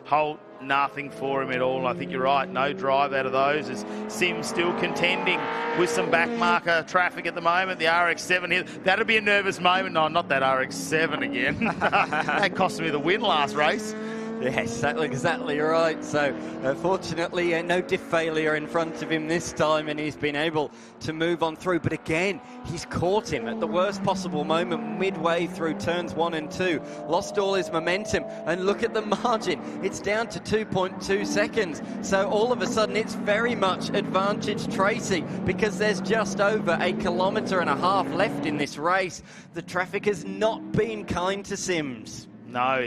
Holt, nothing for him at all. I think you're right. No drive out of those as Sims still contending with some backmarker traffic at the moment. The RX-7 here. That'll be a nervous moment. No, not that RX-7 again. That cost me the win last race. Yeah, exactly right. So, fortunately, no diff failure in front of him this time, and he's been able to move on through. But again, he's caught him at the worst possible moment midway through turns 1 and 2. Lost all his momentum, and look at the margin. It's down to 2.2 seconds. So all of a sudden, it's very much advantage Tracy, because there's just over 1.5 kilometres left in this race. The traffic has not been kind to Sims. No,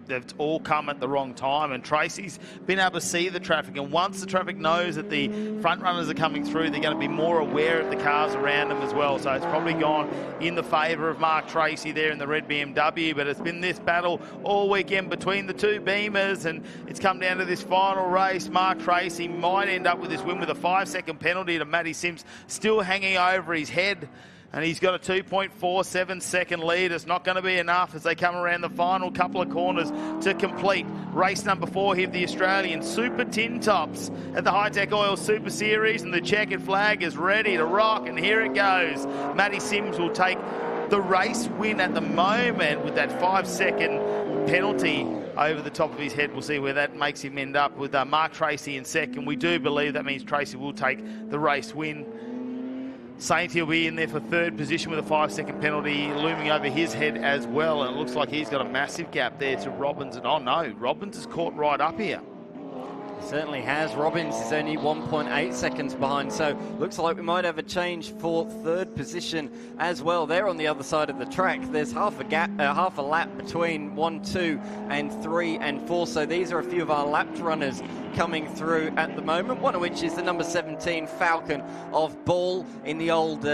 they've all come at the wrong time, and Tracy's been able to see the traffic, and once the traffic knows that the front runners are coming through, they're going to be more aware of the cars around them as well. So it's probably gone in the favour of Mark Tracy there in the red BMW, but it's been this battle all weekend between the two Beamers, and it's come down to this final race. Mark Tracy might end up with this win with a 5-second penalty to Matty Sims still hanging over his head. And he's got a 2.47 second lead. It's not going to be enough as they come around the final couple of corners to complete race number 4 here of the Australian Super Tin Tops at the Hi-Tec Oil Super Series. And the checkered flag is ready to rock. And here it goes. Matty Sims will take the race win at the moment with that 5-second penalty over the top of his head. We'll see where that makes him end up with Mark Tracy in second. We do believe that means Tracy will take the race win. Saint, he'll be in there for 3rd position with a 5-second penalty looming over his head as well. And it looks like he's got a massive gap there to Robbins. And oh no, Robbins is caught right up here. Certainly has. Robbins is only 1.8 seconds behind, so looks like we might have a change for 3rd position as well. They're on the other side of the track. There's half a lap between 1, 2, and 3 and 4. So these are a few of our lapped runners coming through at the moment. One of which is the number 17 Falcon of Ball in the old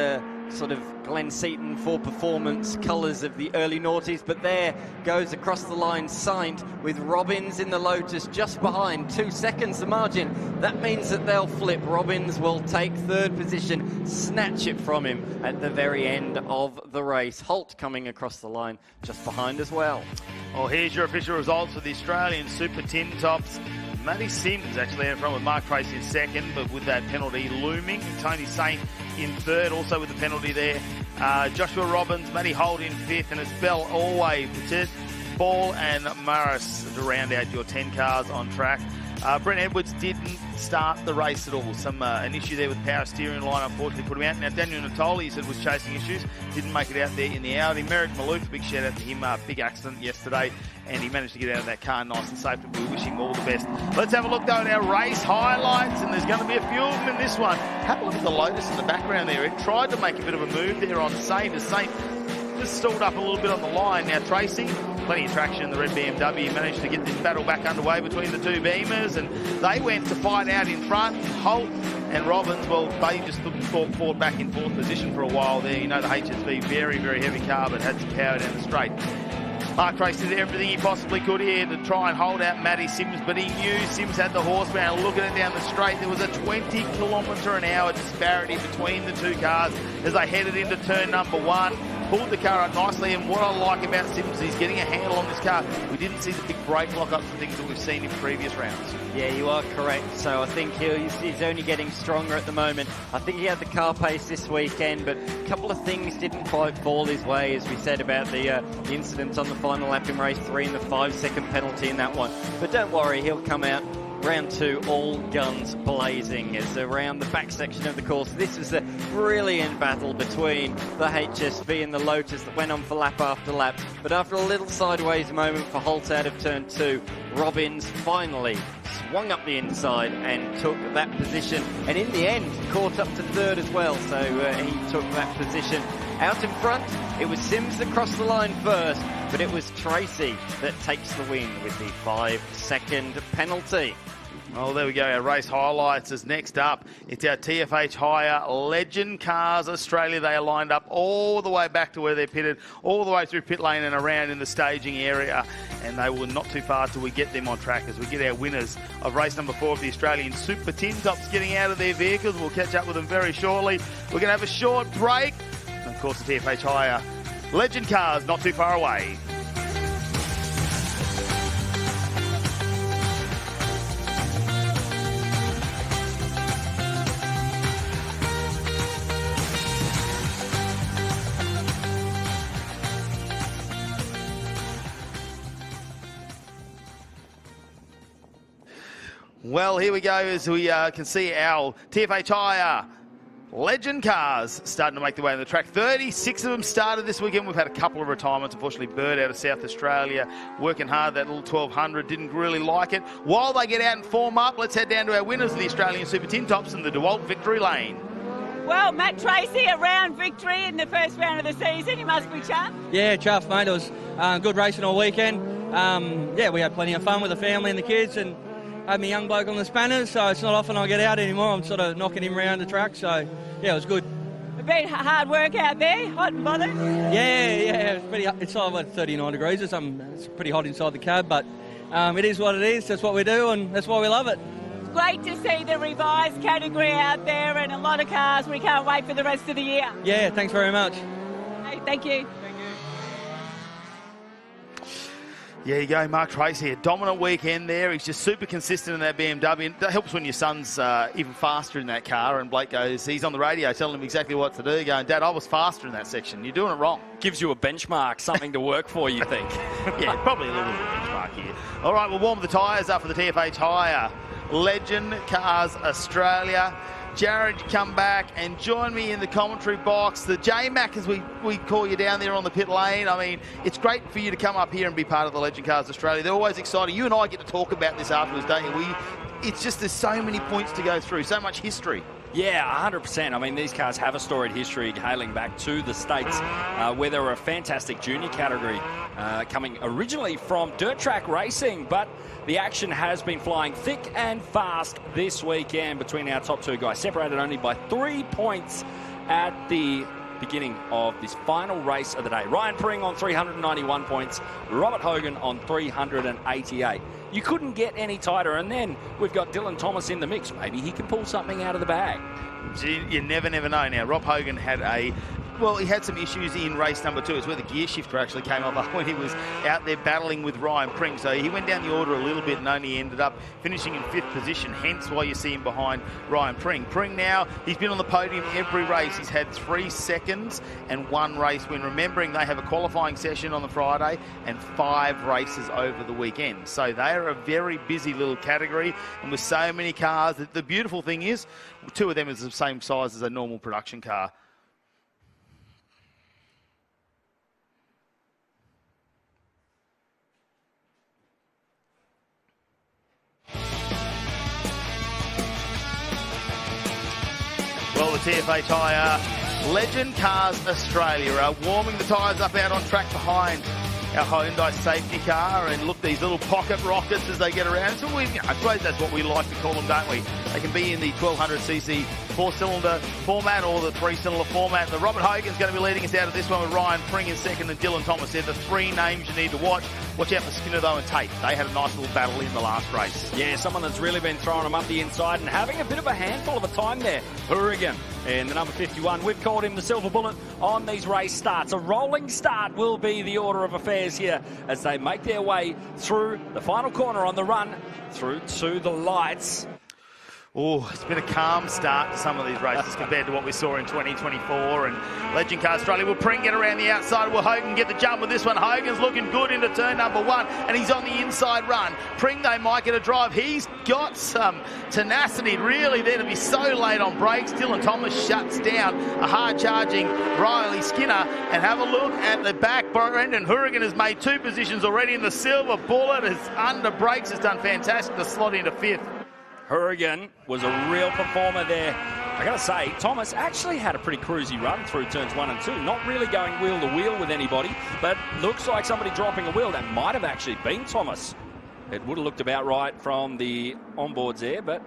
sort of Glen Seaton for performance colours of the early noughties, but there goes across the line Saint with Robbins in the Lotus just behind, 2 seconds the margin. That means that they'll flip. Robbins will take 3rd position, snatch it from him at the very end of the race. Holt coming across the line just behind as well. Well, here's your official results for the Australian Super Tin Tops. Matty Sims actually in front with Mark Tracy in 2nd, but with that penalty looming. Tony Saint in 3rd, also with the penalty there. Joshua Robbins, Matty Holt in 5th, and it's Bell Alway, Petit, Ball and Morris to round out your 10 cars on track. Brent Edwards didn't start the race at all. An issue there with power steering line, unfortunately, put him out. Now, Daniel Natoli, he said, was chasing issues. Didn't make it out there in the Audi. Merrick Malouf, big shout out to him. Big accident yesterday, and he managed to get out of that car nice and safe. We wish him all the best. Let's have a look, though, at our race highlights, and there's going to be a few of them in this one. Have a look at the Lotus in the background there. It tried to make a bit of a move there on Saint, as Saint just stalled up a little bit on the line. Now, Tracy, plenty of traction in the red BMW, managed to get this battle back underway between the two Beamers, and they went to fight out in front. Holt and Robbins, well, they just fought back in 4th position for a while there. You know, the HSV, very, very heavy car, but had some power down the straight. Mark Tracy did everything he possibly could here to try and hold out Matty Sims, but he knew Sims had the horsepower. Look at it down the straight. There was a 20 km/h disparity between the two cars as they headed into turn number 1. Pulled the car up nicely, and what I like about Sims is he's getting a handle on this car. We didn't see the big brake lock-ups and things that we've seen in previous rounds. Yeah, you are correct. So I think he's only getting stronger at the moment. I think he had the car pace this weekend, but a couple of things didn't quite fall his way, as we said about the incident on the final lap in race 3 and the 5-second penalty in that one. But don't worry, he'll come out round 2, all guns blazing, as around the back section of the course. This was a brilliant battle between the HSV and the Lotus that went on for lap after lap. But after a little sideways moment for Holt out of turn 2, Robbins finally swung up the inside and took that position. And in the end, caught up to 3rd as well. So he took that position. Out in front, it was Sims that crossed the line first, but it was Tracy that takes the win with the 5-second penalty. Well, there we go. Our race highlights is next up. It's our TFH Hire Legend Cars Australia. They are lined up all the way back to where they're pitted, all the way through pit lane and around in the staging area. And they will not too far till we get them on track as we get our winners of race number 4 of the Australian Super Tin Tops getting out of their vehicles. We'll catch up with them very shortly. We're going to have a short break. And of course, the TFH Hire Legend Cars not too far away. Well, here we go as we can see our TFA Tyre Legend cars starting to make their way on the track. 36 of them started this weekend. We've had a couple of retirements. Unfortunately, Bird out of South Australia working hard. That little 1200 didn't really like it. While they get out and form up, let's head down to our winners of the Australian Super Tin Tops in the DeWalt Victory Lane. Well, Matt Tracy, a round victory in the first round of the season. You must be chuffed. Yeah, chuffed, mate. It was good racing all weekend. Yeah, we had plenty of fun with the family and the kids, and had my young bloke on the spanners, so it's not often I get out anymore. I'm sort of knocking him around the track, so yeah, it was good. A bit hard work out there, hot and bothered. Yeah, it's pretty. It's like 39 degrees or something. It's pretty hot inside the cab, but it is what it is. That's what we do, and that's why we love it. It's great to see the revised category out there and a lot of cars. We can't wait for the rest of the year. Yeah, thanks very much. Hey, thank you. Yeah, you go, Mark Tracy. A dominant weekend there. He's just super consistent in that BMW. And that helps when your son's even faster in that car. And Blake goes, he's on the radio telling him exactly what to do, going, Dad, I was faster in that section. You're doing it wrong. Gives you a benchmark, something to work for, you think? Yeah, probably a little bit of a benchmark here. All right, we'll warm the tyres up for the TFA Tyre Legend Cars Australia. Jared, come back and join me in the commentary box. The J-Mac, as we call you down there on the pit lane. I mean, it's great for you to come up here and be part of the Legend Cars Australia. They're always exciting. You and I get to talk about this afterwards, don't you? It's just there's so many points to go through, so much history. Yeah, 100%. I mean, these cars have a storied history hailing back to the States, where they were a fantastic junior category, coming originally from dirt track racing, but the action has been flying thick and fast this weekend between our top two guys, separated only by 3 points at the beginning of this final race of the day. Ryan Pring on 391 points, Robert Hogan on 388. You couldn't get any tighter, and then we've got Dylan Thomas in the mix. Maybe he can pull something out of the bag. Gee, you never know. Now, Rob Hogan had he had some issues in race number 2. It's where the gear shifter actually came off when he was out there battling with Ryan Pring. So he went down the order a little bit and only ended up finishing in 5th position, hence why you see him behind Ryan Pring. Pring now, he's been on the podium every race. He's had 3 seconds and 1 race win. Remembering they have a qualifying session on the Friday and 5 races over the weekend. So they are a very busy little category, and with so many cars, the beautiful thing is 2 of them is the same size as a normal production car. Well, the TFA Tyre Legend Cars Australia are warming the tyres up out on track behind our Hyundai safety car, and look, these little pocket rockets as they get around. So I suppose that's what we like to call them, don't we? They can be in the 1200cc 4-cylinder format or the 3-cylinder format. The Robert Hogan's going to be leading us out of this one with Ryan Pring in second and Dylan Thomas. They're the 3 names you need to watch. Watch out for Skinner, though, and Tate. They had a nice little battle in the last race. Yeah, someone that's really been throwing them up the inside and having a bit of a handful of a time there. Hourigan in the number 51. We've called him the silver bullet on these race starts. A rolling start will be the order of affairs here as they make their way through the final corner on the run through to the lights. Oh, it's been a calm start to some of these races compared to what we saw in 2024. And Legend Car Australia will Pring get around the outside. Will Hogan get the jump with this one? Hogan's looking good into turn number 1, and he's on the inside run. Pring, they might get a drive. He's got some tenacity really there to be so late on brakes. Dylan Thomas shuts down a hard-charging Riley Skinner. And have a look at the back. Brendan Hourigan has made 2 positions already, and the silver bullet is under brakes, has done fantastic to slot into 5th. Hourigan was a real performer there. I got to say, Thomas actually had a pretty cruisy run through turns 1 and 2. Not really going wheel to wheel with anybody, but looks like somebody dropping a wheel. That might have actually been Thomas. It would have looked about right from the onboards there, but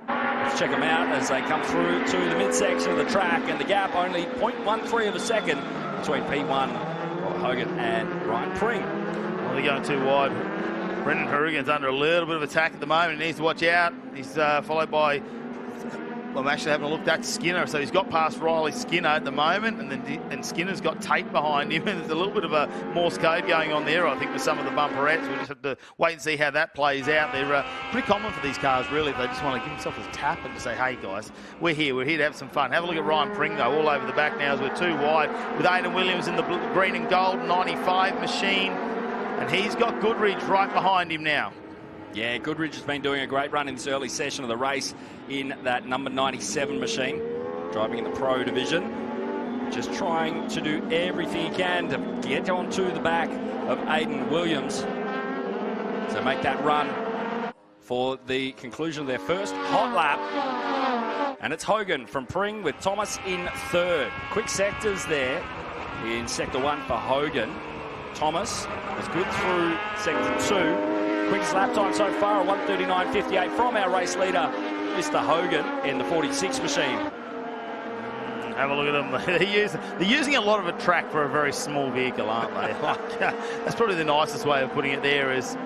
let's check them out as they come through to the midsection of the track, and the gap only 0.13 of a second between P1, Hogan, and Ryan Pring. Well, they're going too wide. Brendan Hourigan's under a little bit of attack at the moment. He needs to watch out. He's followed by, well, I'm actually having a look, that's Skinner. So he's got past Riley Skinner at the moment, and Skinner's got Tate behind him. And there's a little bit of a Morse code going on there, I think, with some of the bumperettes. We'll just have to wait and see how that plays out. They're pretty common for these cars, really, if they just want to give themselves a tap and to say, hey, guys, we're here to have some fun. Have a look at Ryan Pring, though, all over the back now as we're 2 wide, with Aidan Williams in the green and gold 95 machine. And he's got Goodridge right behind him now. Yeah, Goodridge has been doing a great run in this early session of the race in that number 97 machine, driving in the Pro division. Just trying to do everything he can to get onto the back of Aiden Williams to make that run for the conclusion of their first hot lap. And it's Hogan from Pring with Thomas in third. Quick sectors there in sector 1 for Hogan. Thomas was good through sector 2. Quickest lap time so far, a 1:39.58 from our race leader, Mr. Hogan, in the 46 machine. Have a look at them. They're using a lot of a track for a very small vehicle, aren't they? That's probably the nicest way of putting it there is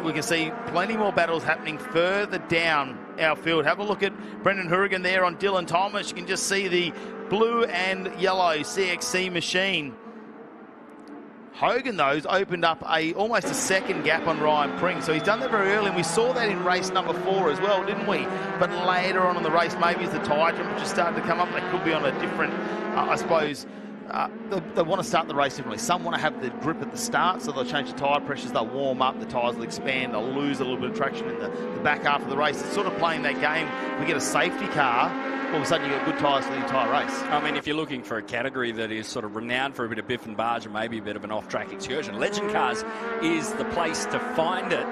we can see plenty more battles happening further down our field. Have a look at Brendan Hourigan there on Dylan Thomas. You can just see the blue and yellow CXC machine. Hogan, though, has opened up almost a second gap on Ryan Pring. So he's done that very early, and we saw that in race number 4 as well, didn't we? But later on in the race, maybe as the tyre temperatures started to come up, they could be on a different, I suppose, they want to start the race differently. Some want to have the grip at the start, so they'll change the tyre pressures, they'll warm up, the tyres will expand, they'll lose a little bit of traction in the back half of the race. It's sort of playing that game. We get a safety car, all of a sudden you've got good tyres for the entire race. I mean, if you're looking for a category that is sort of renowned for a bit of biff and barge and maybe a bit of an off-track excursion, Legend Cars is the place to find it.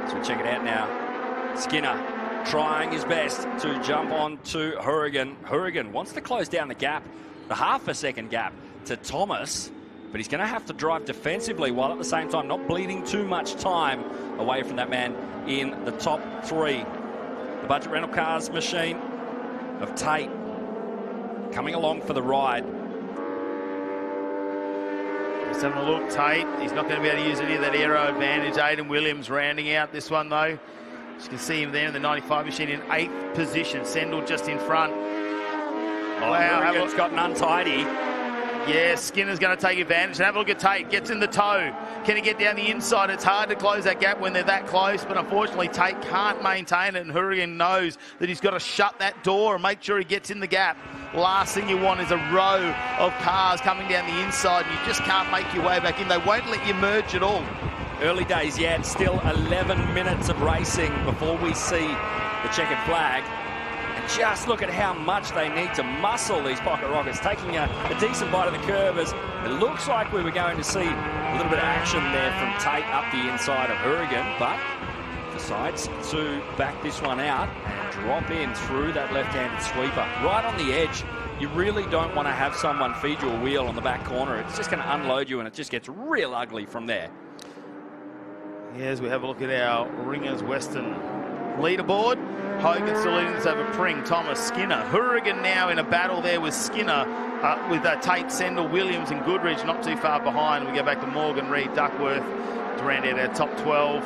So check it out now. Skinner trying his best to jump on to Hourigan. Hourigan wants to close down the gap, the half a second gap to Thomas, but he's going to have to drive defensively while at the same time not bleeding too much time away from that man in the top 3. The Budget Rental Cars machine of Tate coming along for the ride. Let's have a look. Tate, he's not going to be able to use any of that aero advantage. Aiden Williams rounding out this one though. You can see him there in the 95 machine in 8th position. Sendell just in front. Oh, wow, it's gotten untidy. Yeah, Skinner's going to take advantage. And have a look at Tate. Gets in the toe. Can he get down the inside? It's hard to close that gap when they're that close, but unfortunately Tate can't maintain it, and Hourigan knows that he's got to shut that door and make sure he gets in the gap. Last thing you want is a row of cars coming down the inside, and you just can't make your way back in. They won't let you merge at all. Early days yet, still 11 minutes of racing before we see the checkered flag. And just look at how much they need to muscle these pocket rockets, taking a decent bite of the curve as it looks like we were going to see a little bit of action there from Tate up the inside of Hourigan, but decides to back this one out and drop in through that left-handed sweeper. Right on the edge. You really don't want to have someone feed you a wheel on the back corner. It's just going to unload you, and it just gets real ugly from there. Yeah, as we have a look at our Ringers Western leaderboard, Hogan still leading this over Pring, Thomas, Skinner. Hourigan now in a battle there with Skinner, with Tate, Sendell, Williams and Goodridge not too far behind. We go back to Morgan, Reed, Duckworth to round out our top 12.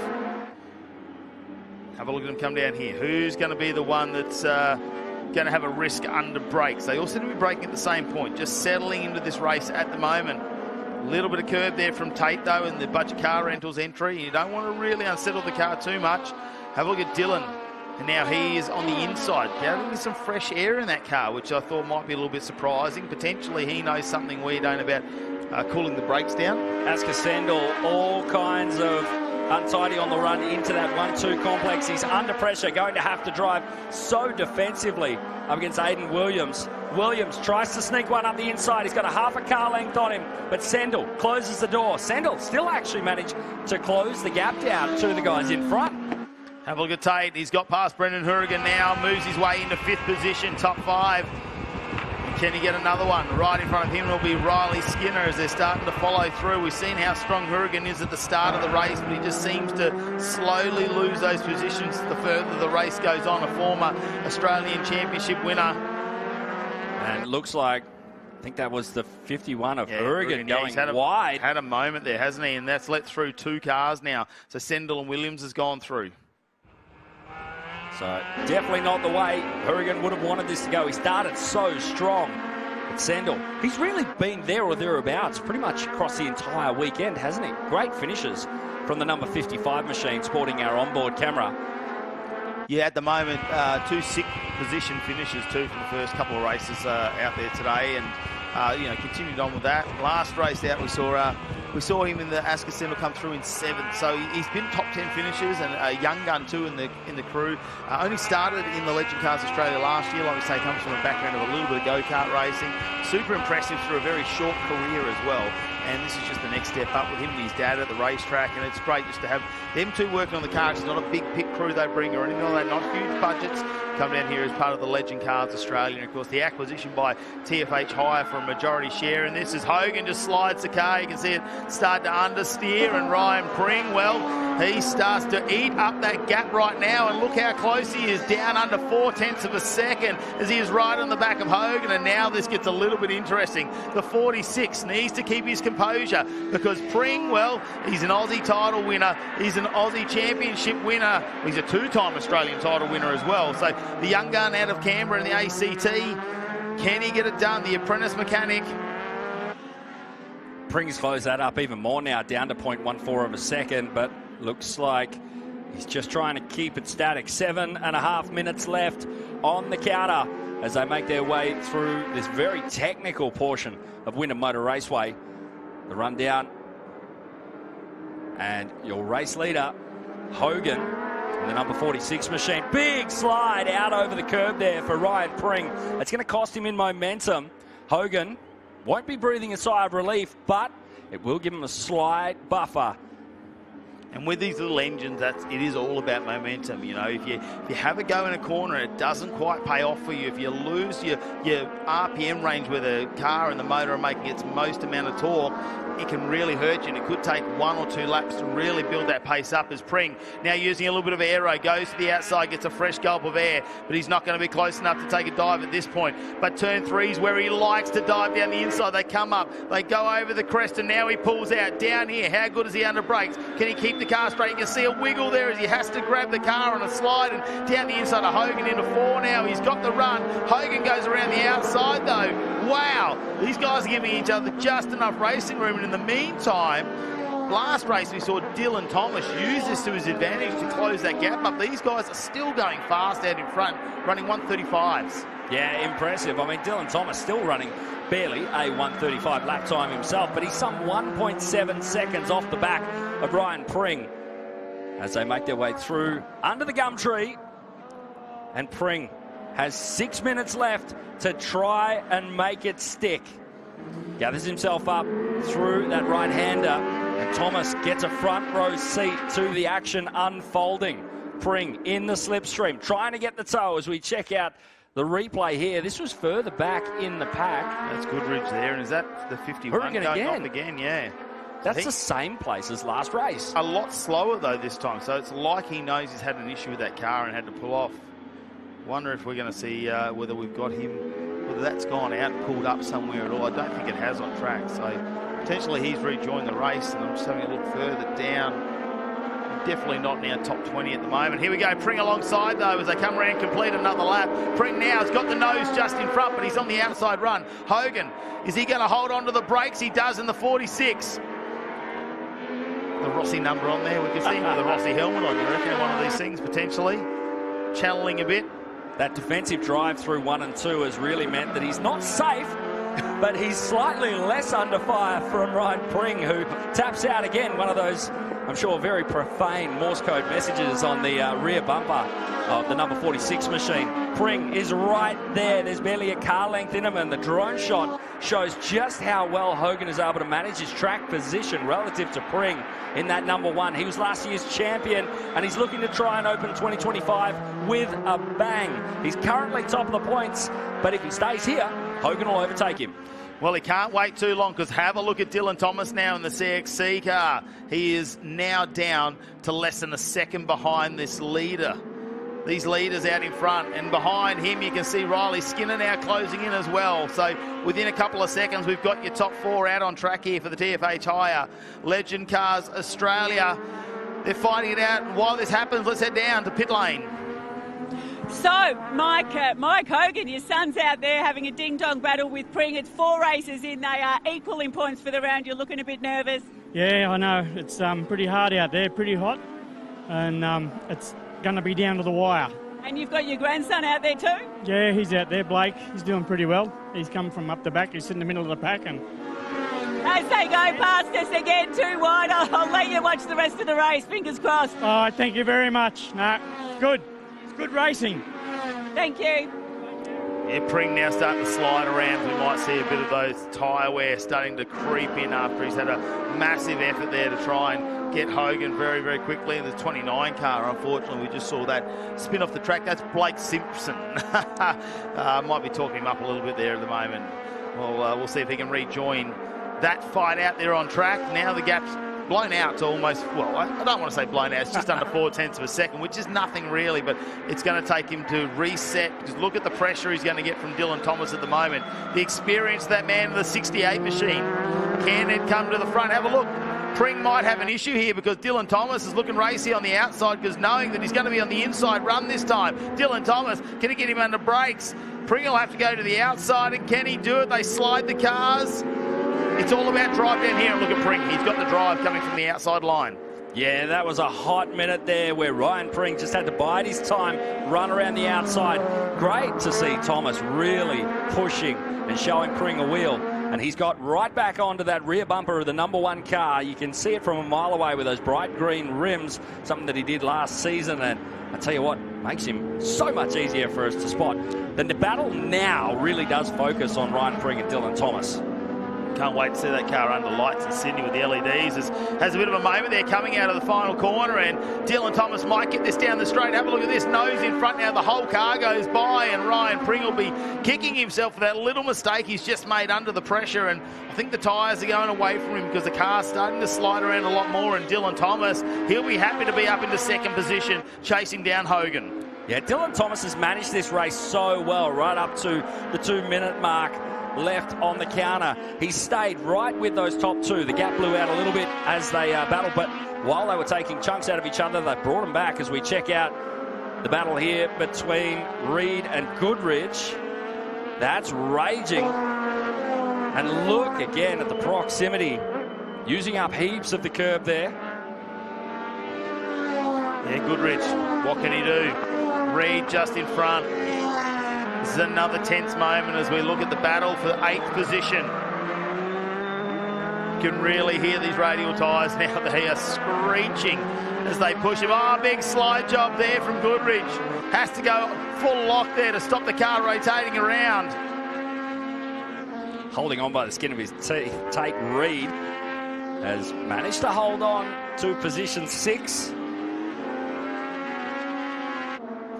Have a look at them come down here. Who's going to be the one that's going to have a risk under brakes? They all seem to be braking at the same point, just settling into this race at the moment. A little bit of curb there from Tate, though, in the Budget Car Rentals entry. You don't want to really unsettle the car too much. Have a look at Dylan. And now he is on the inside. Getting some fresh air in that car, which I thought might be a little bit surprising. Potentially he knows something we don't about cooling the brakes down. Asker Sendell, all kinds of untidy on the run into that 1-2 complex. He's under pressure, going to have to drive so defensively up against Aiden Williams. Williams tries to sneak one up the inside. He's got a half a car length on him, but Sendell closes the door. Sendell still actually managed to close the gap down to the guys in front. Have a look at Tate. He's got past Brendan Hourigan now, moves his way into 5th position, top 5. And can he get another one? Right in front of him will be Riley Skinner as they're starting to follow through. We've seen how strong Hourigan is at the start of the race, but he just seems to slowly lose those positions the further the race goes on. A former Australian Championship winner. And it looks like, I think that was the 51 of Hourigan going wide. Had a moment there, hasn't he? And that's let through 2 cars now. So Sendell and Williams has gone through. So definitely not the way Hourigan would have wanted this to go. He started so strong. But Sendell, he's really been there or thereabouts pretty much across the entire weekend, hasn't he? Great finishes from the number 55 machine sporting our onboard camera. Yeah, at the moment, 2 sick position finishes too from the first couple of races out there today, and you know, continued on with that. Last race out, we saw We saw him in the Ascot Central come through in 7th, so he's been top 10 finishers and a young gun too in the crew. Only started in the Legend Cars Australia last year, like we say, comes from a background of a little bit of go-kart racing. Super impressive through a very short career as well. And this is just the next step up with him and his dad at the racetrack, and it's great just to have them two working on the car. It's not a big pit crew they bring or anything like that, not huge budgets. Come down here as part of the Legend Cars Australia, and of course the acquisition by TFH Hire for a majority share. And this is Hogan just slides the car. You can see it start to understeer, and Ryan Pring, well, he starts to eat up that gap right now, and look how close he is, down under 0.4 of a second as he is right on the back of Hogan. And now this gets a little bit interesting. The 46 needs to keep his composure, because Pring, well, he's an Aussie title winner, he's an Aussie championship winner, he's a 2-time Australian title winner as well. So the young gun out of Canberra in the ACT, can he get it done? The apprentice mechanic. Pring's closed that up even more now, down to 0.14 of a second, but looks like he's just trying to keep it static. 7.5 minutes left on the counter as they make their way through this very technical portion of Winton Motor Raceway. The rundown, and your race leader, Hogan, and the number 46 machine. Big slide out over the curb there for Ryan Pring. That's going to cost him in momentum. Hogan won't be breathing a sigh of relief, but it will give him a slight buffer. And with these little engines, it is all about momentum. You know, if you have a go in a corner and it doesn't quite pay off for you, if you lose your RPM range where the car and the motor are making its most amount of torque, it can really hurt you, and it could take 1 or 2 laps to really build that pace up. As Pring now using a little bit of aero, goes to the outside, gets a fresh gulp of air, but he's not going to be close enough to take a dive at this point. But turn 3 is where he likes to dive down the inside. They come up, they go over the crest, and now he pulls out down here. How good is he under brakes? Can he keep the car straight? You can see a wiggle there as he has to grab the car on a slide, and down the inside of Hogan into 4 now. He's got the run. Hogan goes around the outside though. Wow, these guys are giving each other just enough racing room, and in the meantime, last race we saw Dylan Thomas use this to his advantage to close that gap up. These guys are still going fast out in front, running 135s. Yeah, impressive. I mean, Dylan Thomas still running barely a 135 lap time himself, but he's some 1.7 seconds off the back of Ryan Pring as they make their way through under the gum tree. And Pring has 6 minutes left to try and make it stick. Gathers himself up through that right-hander, and Thomas gets a front row seat to the action unfolding. Pring in the slipstream, trying to get the toe as we check out the replay here. This was further back in the pack. That's Goodridge there, and is that the 51 Hurricane going again? off again? Yeah. That's the same place as last race. A lot slower though this time, so it's like he knows he's had an issue with that car and had to pull off. Wonder if we're going to see whether we've got him, whether that's gone out and pulled up somewhere at all. I don't think it has on track, so potentially he's rejoined the race, and I'm just having a look further down. Definitely not now top 20 at the moment. Here we go, Pring alongside though as they come around and complete another lap. Pring now has got the nose just in front, but he's on the outside run. Hogan, is he going to hold on to the brakes? He does in the 46. The Rossi number on there. We could see him with a Rossi helmet on, you reckon, one of these things potentially. Channeling a bit. That defensive drive through 1 and 2 has really meant that he's not safe, but he's slightly less under fire from Ryan Pring, who taps out again. One of those, I'm sure, very profane Morse code messages on the rear bumper of the number 46 machine. Pring is right there. There's barely a car length in him, and the drone shot shows just how well Hogan is able to manage his track position relative to Pring in that number 1. He was last year's champion, and he's looking to try and open 2025 with a bang. He's currently top of the points, but if he stays here, Hogan will overtake him. Well, he can't wait too long, because have a look at Dylan Thomas now in the CXC car. He is now down to less than a second behind this leader. These leaders out in front, and behind him you can see Riley Skinner now closing in as well. So within a couple of seconds we've got your top 4 out on track here for the TFH Hire. Legend Cars Australia, they're fighting it out, and while this happens, let's head down to pit lane. So, Mike Hogan, your son's out there having a ding-dong battle with Pring. It's 4 races in. They are equal in points for the round. You're looking a bit nervous. Yeah, I know. It's pretty hard out there, pretty hot. And it's going to be down to the wire. And you've got your grandson out there too? Yeah, he's out there, Blake. He's doing pretty well. He's come from up the back. He's in the middle of the pack, and as they go past us again, too wide. I'll let you watch the rest of the race. Fingers crossed. Oh, thank you very much. No, good. It's good racing. Thank you. Yeah, Pring now starting to slide around. We might see a bit of those tyre wear starting to creep in after he's had a massive effort there to try and get Hogan very, very quickly. And the 29 car, unfortunately, we just saw that spin off the track. That's Blake Simpson. Might be talking him up a little bit there at the moment. Well, we'll see if he can rejoin that fight out there on track. Now the gap's blown out to almost, well, I don't want to say blown out, it's just under 0.4 of a second, which is nothing really, but it's going to take him to reset, because look at the pressure he's going to get from Dylan Thomas at the moment. The experience of that man in the 68 machine. Can it come to the front? Have a look. Pring might have an issue here because Dylan Thomas is looking racy on the outside, because knowing that he's going to be on the inside run this time. Dylan Thomas, can he get him under brakes? Pring will have to go to the outside, and can he do it? They slide the cars. It's all about drive down here, and look at Pring. He's got the drive coming from the outside line. Yeah, that was a hot minute there where Ryan Pring just had to bide his time, run around the outside. Great to see Thomas really pushing and showing Pring a wheel. And he's got right back onto that rear bumper of the number 1 car. You can see it from a mile away with those bright green rims, something that he did last season. And I tell you what, makes him so much easier for us to spot. The battle now really does focus on Ryan Pring and Dylan Thomas. Can't wait to see that car under lights in Sydney with the LEDs. Has a bit of a moment there coming out of the final corner, and Dylan Thomas might get this down the straight. Have a look at this, nose in front now. The whole car goes by, and Ryan Pring will be kicking himself for that little mistake he's just made under the pressure. And I think the tyres are going away from him because the car's starting to slide around a lot more. And Dylan Thomas, he'll be happy to be up into second position, chasing down Hogan. Yeah, Dylan Thomas has managed this race so well, right up to the 2-minute mark. Left on the counter. He stayed right with those top 2. The gap blew out a little bit as they battled, but while they were taking chunks out of each other, they brought them back as we check out the battle here between Reed and Goodrich. That's raging. And look again at the proximity, using up heaps of the curb there. Yeah, Goodrich, what can he do? Reed just in front. This is another tense moment as we look at the battle for 8th position. You can really hear these radial tyres now. They are screeching as they push him. Oh, big slide job there from Goodrich. Has to go full lock there to stop the car rotating around. Holding on by the skin of his teeth, Tate Reed has managed to hold on to position 6.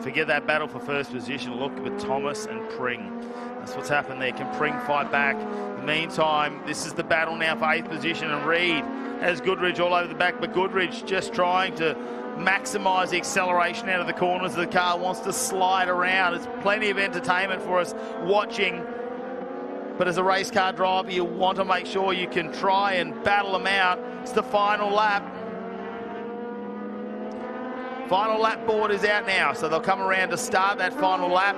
Forget that battle for first position. Look at Thomas and Pring. That's what's happened there. Can Pring fight back? In the meantime, this is the battle now for 8th position, and Reed has Goodrich all over the back, but Goodrich just trying to maximise the acceleration out of the corners. The car wants to slide around. It's plenty of entertainment for us watching. But as a race car driver, you want to make sure you can try and battle them out. It's the final lap. Final lap board is out now, so they'll come around to start that final lap.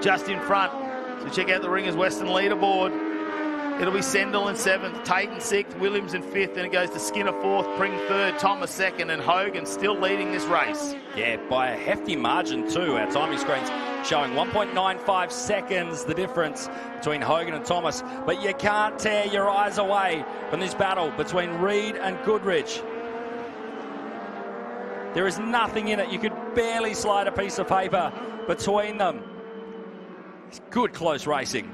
Just in front. So check out the Ringers Western leaderboard. It'll be Sendell in 7th, Tate in 6th, Williams in 5th, then it goes to Skinner 4th, Pring 3rd, Thomas 2nd, and Hogan still leading this race. Yeah, by a hefty margin too. Our timing screen's showing 1.95 seconds, the difference between Hogan and Thomas. But you can't tear your eyes away from this battle between Reed and Goodrich. There is nothing in it. You could barely slide a piece of paper between them. It's good close racing.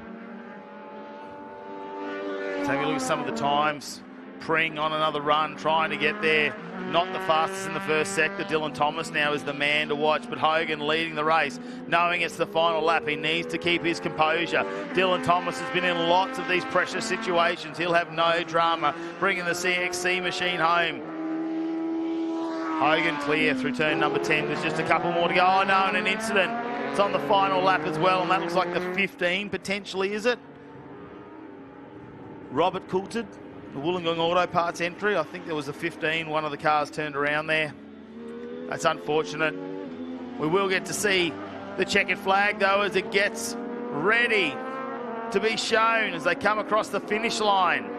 Take a look at some of the times. Pring on another run, trying to get there. Not the fastest in the first sector. Dylan Thomas now is the man to watch, but Hogan leading the race, knowing it's the final lap. He needs to keep his composure. Dylan Thomas has been in lots of these pressure situations. He'll have no drama bringing the CXC machine home. Hogan clear through turn number 10. There's just a couple more to go. Oh no, and an incident. It's on the final lap as well, and that looks like the 15 potentially, is it? Robert Coulthard, the Wollongong Auto Parts entry. I think there was a 15. One of the cars turned around there. That's unfortunate. We will get to see the checkered flag though as it gets ready to be shown as they come across the finish line.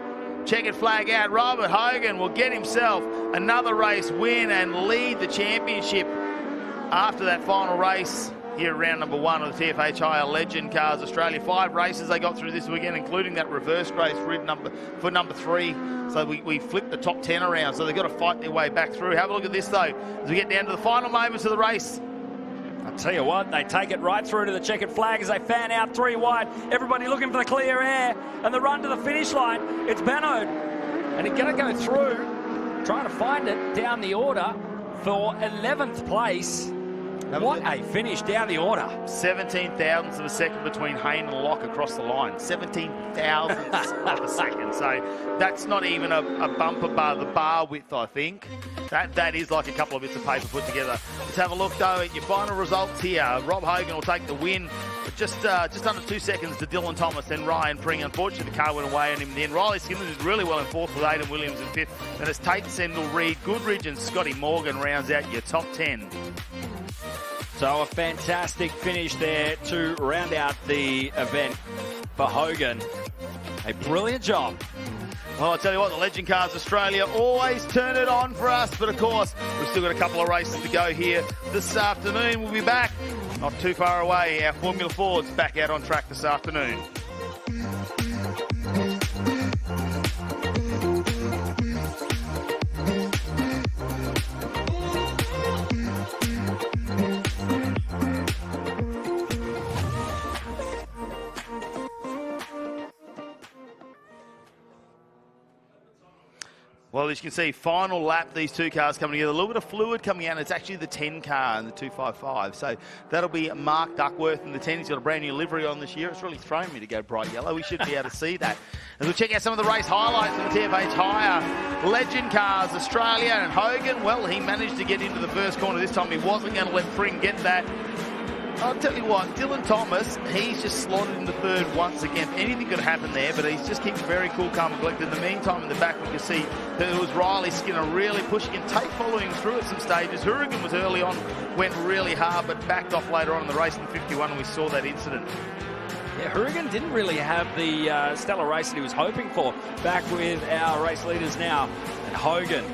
Checkered flag out. Robert Hogan will get himself another race win and lead the championship. After that final race, here at round number 1 of the TFH Hire Legend Cars Australia. 5 races they got through this weekend, including that reverse race for number 3. So we flipped the top 10 around, so they've got to fight their way back through. Have a look at this, though, as we get down to the final moments of the race. I'll tell you what, they take it right through to the checkered flag as they fan out 3 wide. Everybody looking for the clear air, and the run to the finish line. It's Benode, and he's going to go through, trying to find it down the order for 11th place. What a finish down the order. 17 thousandths of a second between Hayne and Locke across the line. 17 thousandths of a second. So that's not even a bumper bar, the bar width, I think. That is like a couple of bits of paper put together. Let's have a look, though, at your final results here. Rob Hogan will take the win. Just under 2 seconds to Dylan Thomas, then Ryan Pring. Unfortunately, the car went away on him then. Riley Skinner did really well in 4th with Aidan Williams in 5th. Then it's Tate Sendell, Reed, Goodridge and Scotty Morgan rounds out your top 10. So a fantastic finish there to round out the event for Hogan. A brilliant job. Well, I'll tell you what, the Legend Cars Australia always turn it on for us. But, of course, we've still got a couple of races to go here this afternoon. We'll be back not too far away. Our Formula Ford's back out on track this afternoon. Well, as you can see, final lap, these 2 cars coming together. A little bit of fluid coming out. It's actually the 10 car and the 255. So that'll be Mark Duckworth in the 10. He's got a brand new livery on this year. It's really thrown me to go bright yellow. We should be able to see that. As we'll check out some of the race highlights of the TFH Hire Legend Cars Australia. And Hogan, well, he managed to get into the first corner this time. He wasn't going to let Pring get that. I'll tell you what, Dylan Thomas, he's just slotted in the 3rd once again. Anything could happen there, but he's just keeping very cool, calm and collected. In the meantime, in the back, we can see that it was Riley Skinner really pushing and Tate following through at some stages. Hourigan was early on, went really hard, but backed off later on in the race in 51, and we saw that incident. Yeah, Hourigan didn't really have the stellar race that he was hoping for. Back with our race leaders now, and Hogan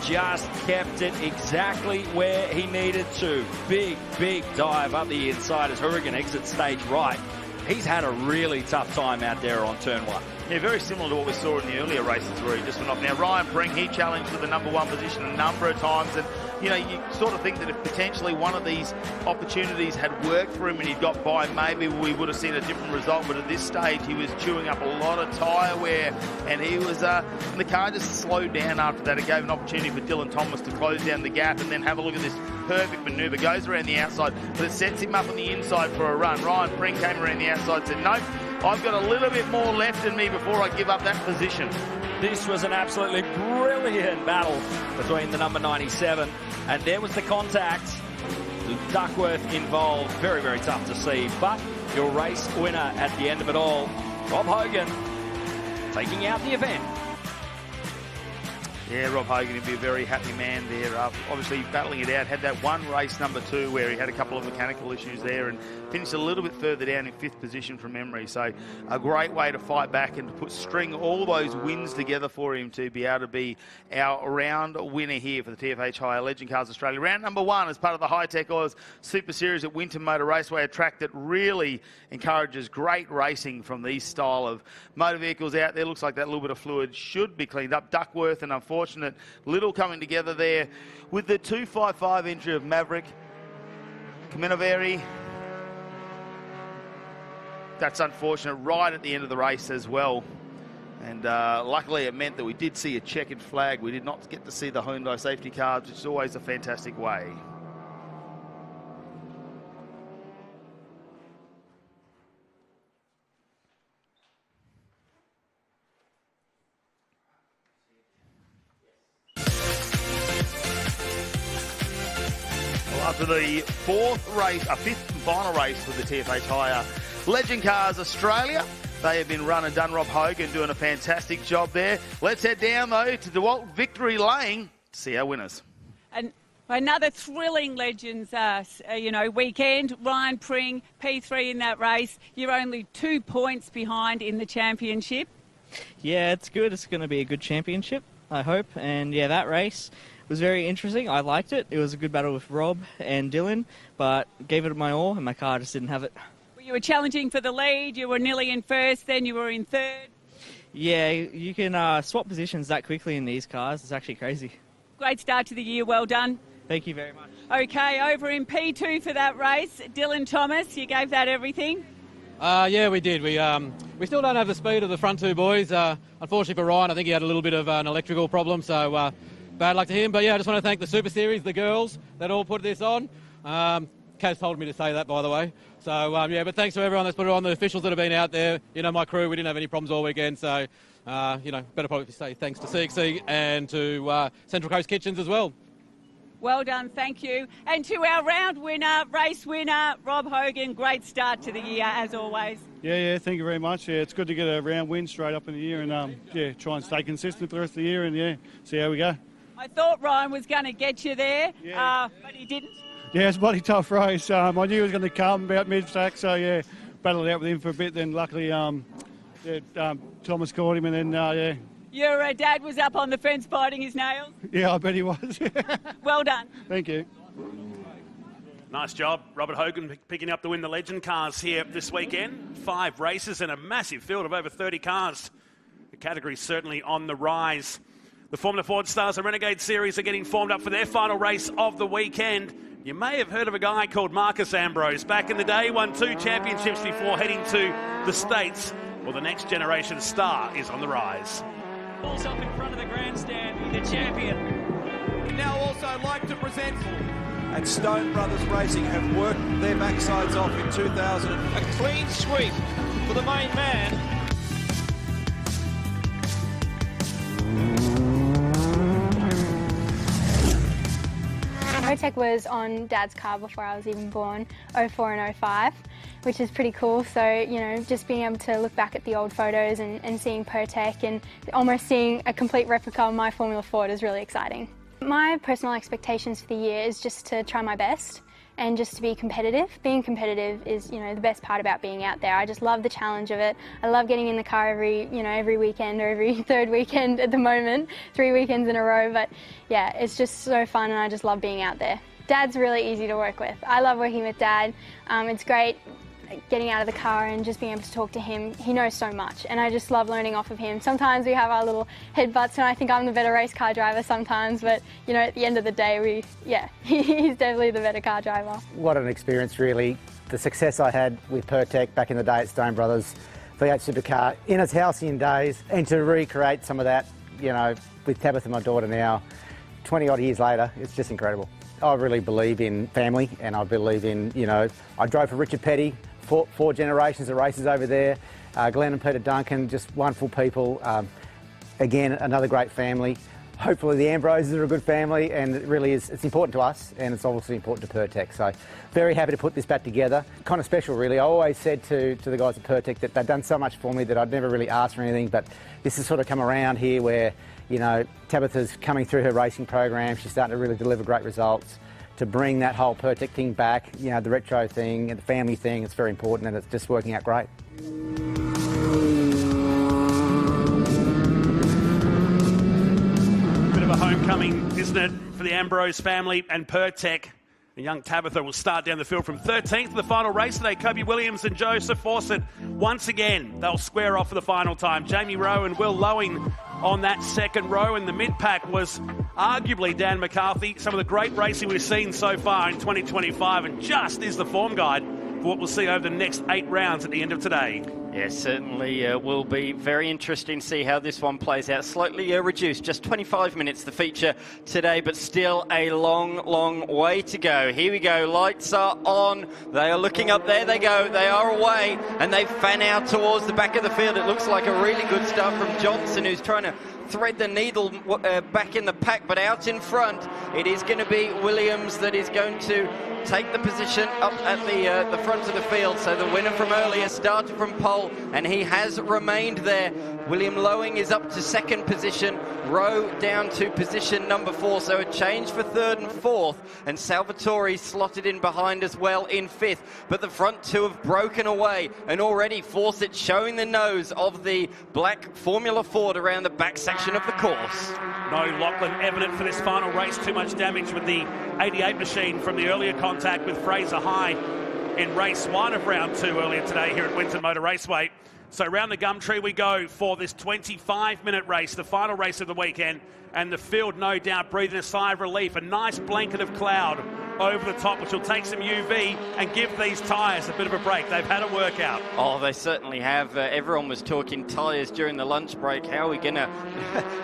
just kept it exactly where he needed to. Big dive up the inside as Hourigan exits stage right. He's had a really tough time out there on turn 1. Yeah, very similar to what we saw in the earlier races where he just went off. Now, Ryan Pring, he challenged for the number 1 position a number of times, and you know, you sort of think that if potentially one of these opportunities had worked for him and he'd got by, maybe we would have seen a different result. But at this stage, he was chewing up a lot of tyre wear, and he was, and the car just slowed down after that. It gave an opportunity for Dylan Thomas to close down the gap, and then have a look at this perfect manoeuvre. Goes around the outside, but it sets him up on the inside for a run. Ryan Pring came around the outside and said, nope, I've got a little bit more left in me before I give up that position. This was an absolutely brilliant battle between the number 97, and there was the contact. Duckworth involved. Very tough to see, but your race winner at the end of it all, Rob Hogan, taking out the event. Yeah, Rob Hogan would be a very happy man there. Obviously battling it out. Had that one race, number 2, where he had a couple of mechanical issues there and finished a little bit further down in 5th position from memory. So a great way to fight back and to string all those wins together for him to be able to be our round winner here for the TFH Hire Legend Cars Australia. Round number 1 as part of the Hi-Tec Oz Super Series at Winton Motor Raceway, a track that really encourages great racing from these style of motor vehicles out there. Looks like that little bit of fluid should be cleaned up. Duckworth and unfortunate little coming together there with the 255 entry of Maverick Kamenoveri. That's unfortunate right at the end of the race as well. And luckily it meant that we did see a checkered flag. We did not get to see the Hyundai safety cars, which is always a fantastic way. After the 5th and final race for the TFH Hire Legend Cars Australia, they have been run and done. Rob Hogan doing a fantastic job there. Let's head down, though, to DeWalt Victory Lane to see our winners. And another thrilling Legends weekend. Ryan Pring, P3 in that race. You're only 2 points behind in the championship. Yeah, it's good. It's going to be a good championship, I hope. And, yeah, that race, was very interesting. I liked it. It was a good battle with Rob and Dylan, but gave it my all, and my car just didn't have it. Well, you were challenging for the lead. You were nearly in first, then you were in third. Yeah, you can swap positions that quickly in these cars. It's actually crazy. Great start to the year. Well done. Thank you very much. Okay, over in P2 for that race, Dylan Thomas, you gave that everything. Yeah, we did. We still don't have the speed of the front two boys. Unfortunately for Ryan, I think he had a little bit of an electrical problem, so bad luck to him. But yeah, I just want to thank the Super Series, the girls that all put this on. Kaz told me to say that, by the way. So yeah, but thanks to everyone that's put it on, the officials that have been out there. You know, my crew, we didn't have any problems all weekend, so you know, better probably say thanks to CXC and to Central Coast Kitchens as well. Well done, thank you. And to our round winner, race winner, Rob Hogan, great start to the year as always. Yeah, thank you very much. Yeah, it's good to get a round win straight up in the year and yeah, try and stay consistent for the rest of the year and yeah, see how we go. I thought Ryan was going to get you there, but he didn't. Yeah, it's a bloody tough race. I knew he was going to come about mid-track, so yeah, battled it out with him for a bit. Then luckily, Thomas caught him, and then yeah. Your dad was up on the fence biting his nails. Yeah, I bet he was. Well done. Thank you. Nice job, Robert Hogan, picking up the Win the Legend cars here this weekend. 5 races and a massive field of over 30 cars. The category's certainly on the rise. The Formula Ford Stars and Renegade Series are getting formed up for their final race of the weekend. You may have heard of a guy called Marcus Ambrose. Back in the day, won 2 championships before heading to the States. Well, the next generation star is on the rise. Pulls up in front of the grandstand, the champion. Now also like to present, and Stone Brothers Racing have worked their backsides off in 2000. A clean sweep for the main man. Hi-Tec was on Dad's car before I was even born, 04 and 05, which is pretty cool. So, you know, just being able to look back at the old photos and seeing Hi-Tec and almost seeing a complete replica of my Formula Ford is really exciting. My personal expectations for the year is just to try my best and just to be competitive. Being competitive is, you know, the best part about being out there. I just love the challenge of it. I love getting in the car every weekend or every third weekend at the moment, 3 weekends in a row. But yeah, it's just so fun and I just love being out there. Dad's really easy to work with. I love working with Dad. It's great getting out of the car and just being able to talk to him. He knows so much and I just love learning off of him. Sometimes we have our little headbutts and I think I'm the better race car driver sometimes, but you know, at the end of the day, he's definitely the better car driver. What an experience really. The success I had with Hi-Tec back in the day at Stone Brothers, V8 supercar in its halcyon days, and to recreate some of that, you know, with Tabitha, my daughter now, 20 odd years later, it's just incredible. I really believe in family and I believe in, you know, I drove for Richard Petty, four generations of races over there. Glenn and Peter Duncan, just wonderful people. Again, another great family. Hopefully the Ambroses are a good family and it really is, it's important to us and it's obviously important to Hi-Tec. So very happy to put this back together. Kind of special really. I always said to the guys at Hi-Tec that they'd done so much for me that I'd never really asked for anything, but this has sort of come around here where, you know, Tabitha's coming through her racing program. She's starting to really deliver great results. To bring that whole Hi-Tec thing back, you know, the retro thing and the family thing, it's very important and it's just working out great. Bit of a homecoming, isn't it, for the Ambrose family and Hi-Tec. And young Tabitha will start down the field from 13th to the final race today. Kobe Williams and Joseph Fawcett, once again, they'll square off for the final time. Jamie Rowe and Will Lowing on that second row, and the mid-pack was arguably Dan McCarthy. Some of the great racing we've seen so far in 2025, and just is the form guide for what we'll see over the next 8 rounds at the end of today. Yeah, certainly will be very interesting to see how this one plays out. Slightly reduced, just 25 minutes the feature today, but still a long, long way to go. Here we go, lights are on. They are looking up, there they go, they are away, and they fan out towards the back of the field. It looks like a really good start from Johnson, who's trying to thread the needle back in the pack, but out in front it is going to be Williams that is going to take the position up at the front of the field. So the winner from earlier started from pole and he has remained there. William Lowing is up to second position. Rowe down to position number 4, so a change for 3rd and 4th, and Salvatore slotted in behind as well in 5th. But the front 2 have broken away, and already Fawcett showing the nose of the black Formula Ford around the back section of the course. No Lachlan evident for this final race. Too much damage with the 88 machine from the earlier contact with Fraser High in race 1 of round 2 earlier today here at Winton Motor Raceway. So round the Gumtree we go for this 25-minute race, the final race of the weekend, and the field no doubt breathing a sigh of relief. A nice blanket of cloud over the top, which will take some UV and give these tyres a bit of a break. They've had a workout. Oh, they certainly have. Everyone was talking tyres during the lunch break. How are we going to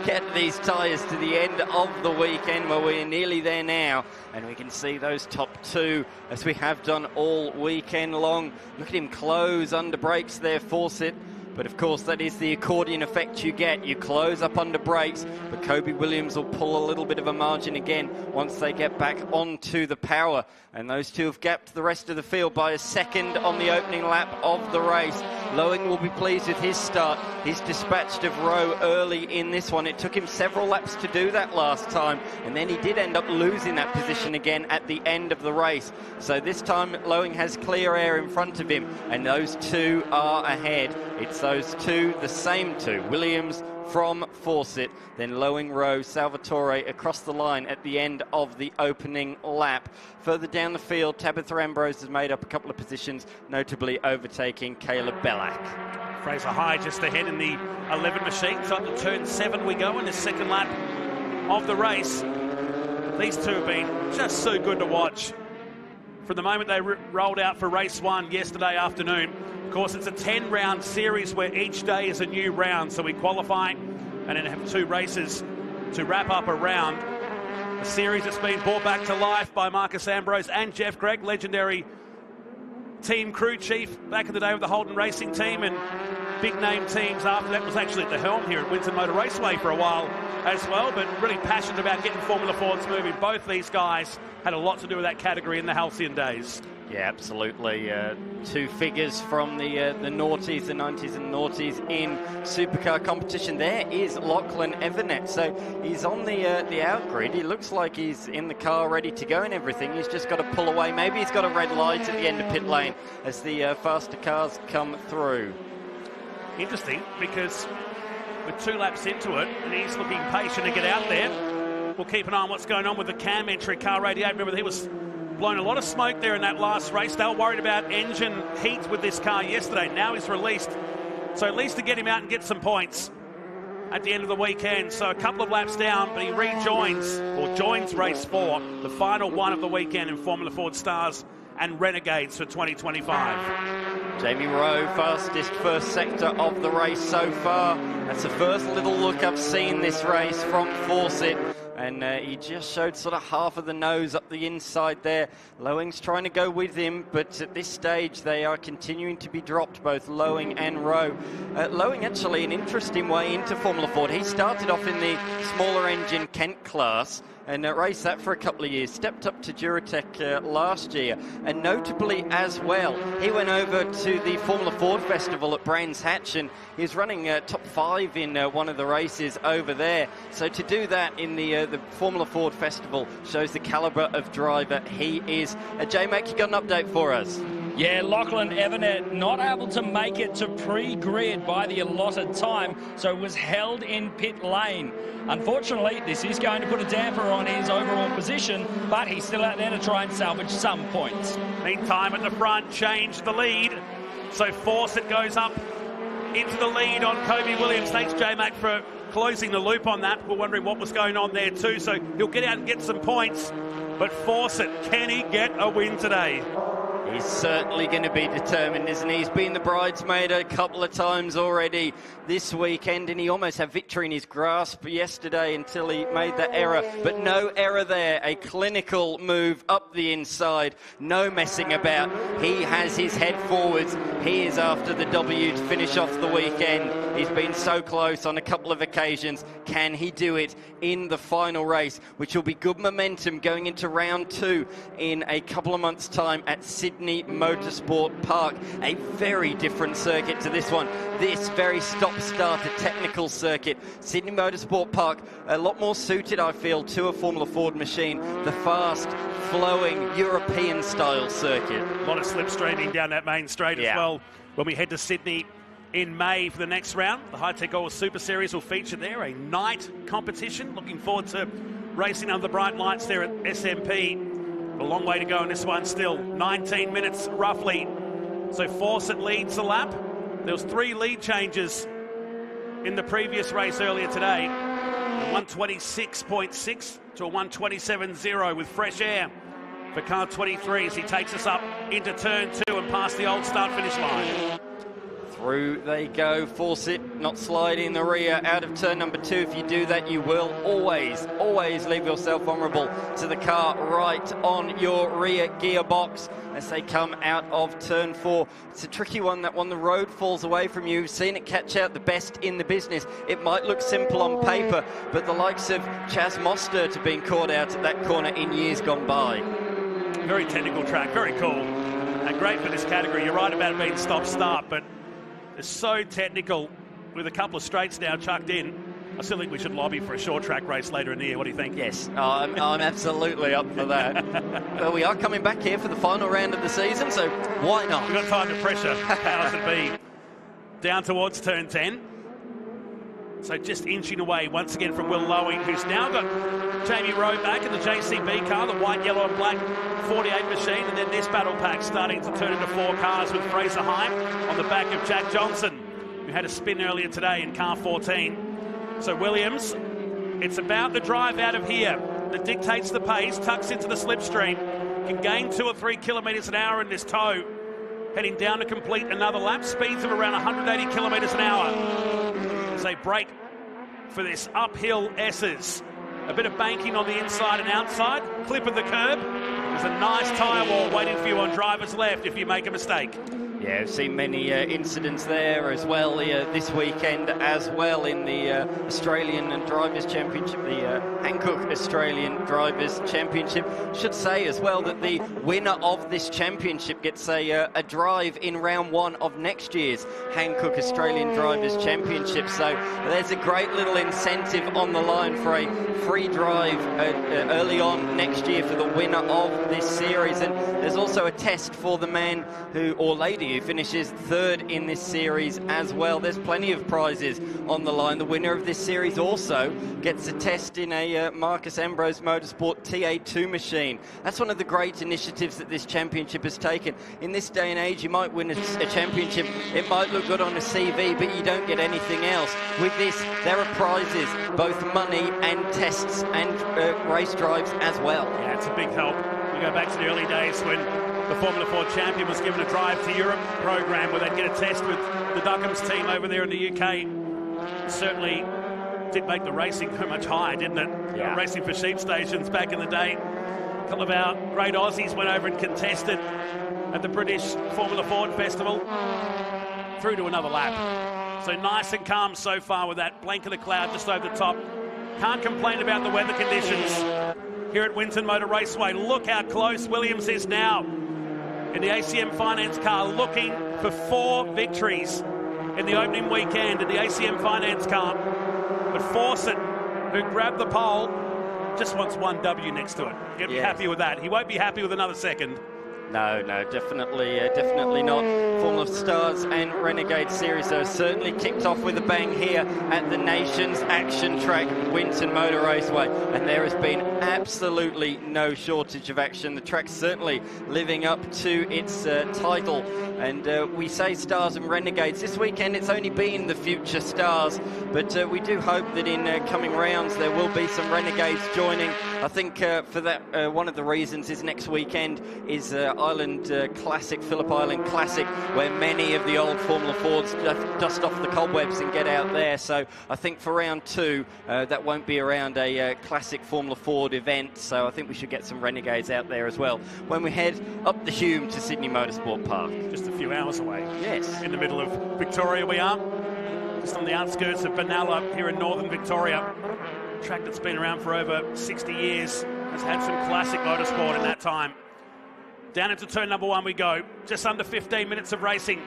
get these tyres to the end of the weekend? Well, we're nearly there now, and we can see those top 2 as we have done all weekend long. Look at him close under brakes there, Fawcett. But of course, that is the accordion effect you get. You close up under brakes, but Kobe Williams will pull a little bit of a margin again once they get back onto the power. And those 2 have gapped the rest of the field by a second on the opening lap of the race. Lowing will be pleased with his start. He's dispatched of Rowe early in this one. It took him several laps to do that last time, and then he did end up losing that position again at the end of the race. So this time, Lowing has clear air in front of him, and those 2 are ahead. It's those 2, the same 2, Williams from Fawcett, then Lowing, Rowe, Salvatore across the line at the end of the opening lap. Further down the field, Tabitha Ambrose has made up a couple of positions, notably overtaking Caleb Bellack. Fraser High just ahead in the 11 machine. So on to turn 7 we go in the second lap of the race. These 2 have been just so good to watch. From the moment they rolled out for race 1 yesterday afternoon. Of course, it's a 10-round series where each day is a new round. So we qualify and then have 2 races to wrap up a round. A series that's been brought back to life by Marcus Ambrose and Jeff Gregg, legendary team crew chief back in the day with the Holden Racing team, and big name teams after that was actually at the helm here at Winton Motor Raceway for a while as well, but really passionate about getting Formula Fords moving. Both these guys had a lot to do with that category in the halcyon days. Yeah, absolutely. 2 figures from the noughties, the 90s and noughties in supercar competition. There is Lachlan Evernet. So he's on the outgrid. He looks like he's in the car ready to go and everything. He's just got to pull away. Maybe he's got a red light at the end of pit lane as the faster cars come through. Interesting, because with 2 laps into it, and he's looking patient to get out there. We'll keep an eye on what's going on with the cam entry, car 88. Remember that he was blown a lot of smoke there in that last race. They were worried about engine heat with this car yesterday. Now he's released. So at least to get him out and get some points at the end of the weekend. So a couple of laps down, but he rejoins, or joins race 4, the final one of the weekend in Formula Ford Stars and Renegades for 2025. Jamie Rowe, fastest first sector of the race so far. That's the first little look I've seen this race from Fawcett. And he just showed sort of half of the nose up the inside there. Lowing's trying to go with him, but at this stage they are continuing to be dropped, both Lowing and Rowe. Lowing actually an interesting way into Formula Ford. He started off in the smaller engine Kent class and raced that for a couple of years. Stepped up to Duratec last year, and notably as well, he went over to the Formula Ford Festival at Brands Hatch, and he was running top 5 in one of the races over there. So to do that in the Formula Ford Festival shows the calibre of driver he is. J-Mac, you got an update for us? Yeah, Lachlan Evernet not able to make it to pre-grid by the allotted time, so was held in pit lane. Unfortunately, this is going to put a damper on his overall position, but he's still out there to try and salvage some points. Meantime, at the front, change the lead. So Fawcett goes up into the lead on Kobe Williams. Thanks, J-Mac, for closing the loop on that. We're wondering what was going on there too. So he'll get out and get some points. But Fawcett, can he get a win today? He's certainly going to be determined, isn't he? He's been the bridesmaid a couple of times already this weekend, and he almost had victory in his grasp yesterday until he made that error. But no error there. A clinical move up the inside. No messing about. He has his head forwards. He is after the W to finish off the weekend. He's been so close on a couple of occasions. Can he do it in the final race, which will be good momentum going into round 2 in a couple of months' time at Sydney Sydney Motorsport Park. A very different circuit to this one. This very stop-starter technical circuit. Sydney Motorsport Park, a lot more suited, I feel, to a Formula Ford machine. The fast, flowing, European-style circuit. A lot of slipstreaming down that main straight as well. When we head to Sydney in May for the next round, the Hi-Tec All Super Series will feature there, a night competition. Looking forward to racing under the bright lights there at SMP. A long way to go in this one still. 19 minutes roughly. So Fawcett leads the lap. There was 3 lead changes in the previous race earlier today. A 126.6 to a 127.0 with fresh air for car 23 as he takes us up into turn 2 and past the old start-finish line. Through they go. Fawcett not sliding in the rear out of turn number 2. If you do that, you will always leave yourself vulnerable to the car right on your rear gearbox as they come out of turn 4. It's a tricky one, that one. The road falls away from you. You've seen it catch out the best in the business. It might look simple on paper, but the likes of Chaz Mostert have been caught out at that corner in years gone by. Very technical track, very cool. And great for this category. You're right about it being stop-start, but it's so technical with a couple of straights now chucked in. I still think we should lobby for a short track race later in the year. What do you think? Yes, I'm absolutely up for that. Well, we are coming back here for the final round of the season, so why not? We've got time to pressure. Powers that be. Down towards turn 10. So just inching away once again from Will Lowy, who's now got Jamie Rowe back in the JCB car, the white, yellow and black 48 machine, and then this battle pack starting to turn into 4 cars with Fraser Hine on the back of Jack Johnson, who had a spin earlier today in car 14. So Williams, it's about the drive out of here that dictates the pace, tucks into the slipstream, can gain 2 or 3 kilometres an hour in this tow, heading down to complete another lap, speeds of around 180 kilometres an hour. As they break for this uphill S's. A bit of banking on the inside and outside, clip of the curb. There's a nice tyre wall waiting for you on driver's left if you make a mistake. Yeah, I've seen many incidents there as well this weekend as well in the Australian Drivers' Championship, the Hankook Australian Drivers' Championship. Should say as well that the winner of this championship gets a drive in round 1 of next year's Hankook Australian Drivers' Championship. So there's a great little incentive on the line for a free drive early on next year for the winner of this series. And there's also a test for the man or lady who finishes 3rd in this series as well. There's plenty of prizes on the line. The winner of this series also gets a test in a Marcus Ambrose Motorsport TA2 machine. That's one of the great initiatives that this championship has taken. In this day and age, you might win a championship. It might look good on a CV, but you don't get anything else. With this, there are prizes, both money and tests and race drives as well. Yeah, it's a big help. We go back to the early days when the Formula Ford champion was given a Drive to Europe program where they'd get a test with the Duckham's team over there in the UK. Certainly did make the racing go much higher, didn't it? Yeah. Racing for sheep stations back in the day. A couple of our great Aussies went over and contested at the British Formula Ford Festival. Through to another lap. So nice and calm so far with that blanket of cloud just over the top. Can't complain about the weather conditions here at Winton Motor Raceway. Look how close Williams is now in the ACM Finance car, looking for 4 victories in the opening weekend in the ACM Finance car. But Fawcett, who grabbed the pole, just wants 1 W next to it. He'll be happy with that. He won't be happy with another second. No, definitely not. Formula Stars and Renegade Series though certainly kicked off with a bang here at the nation's action track, Winton Motor Raceway, and there has been absolutely no shortage of action. The track's certainly living up to its title, and we say Stars and Renegades. This weekend it's only been the Future Stars, but we do hope that in coming rounds there will be some Renegades joining. I think for that one of the reasons is next weekend is Island Classic, Phillip Island Classic, where many of the old Formula Fords dust off the cobwebs and get out there. So I think for round 2, that won't be around a classic Formula Ford event. So I think we should get some Renegades out there as well when we head up the Hume to Sydney Motorsport Park. Just a few hours away. Yes. In the middle of Victoria we are. Just on the outskirts of Benalla here in northern Victoria. A track that's been around for over 60 years. Has had some classic motorsport in that time. Down into turn number 1 we go. Just under 15 minutes of racing.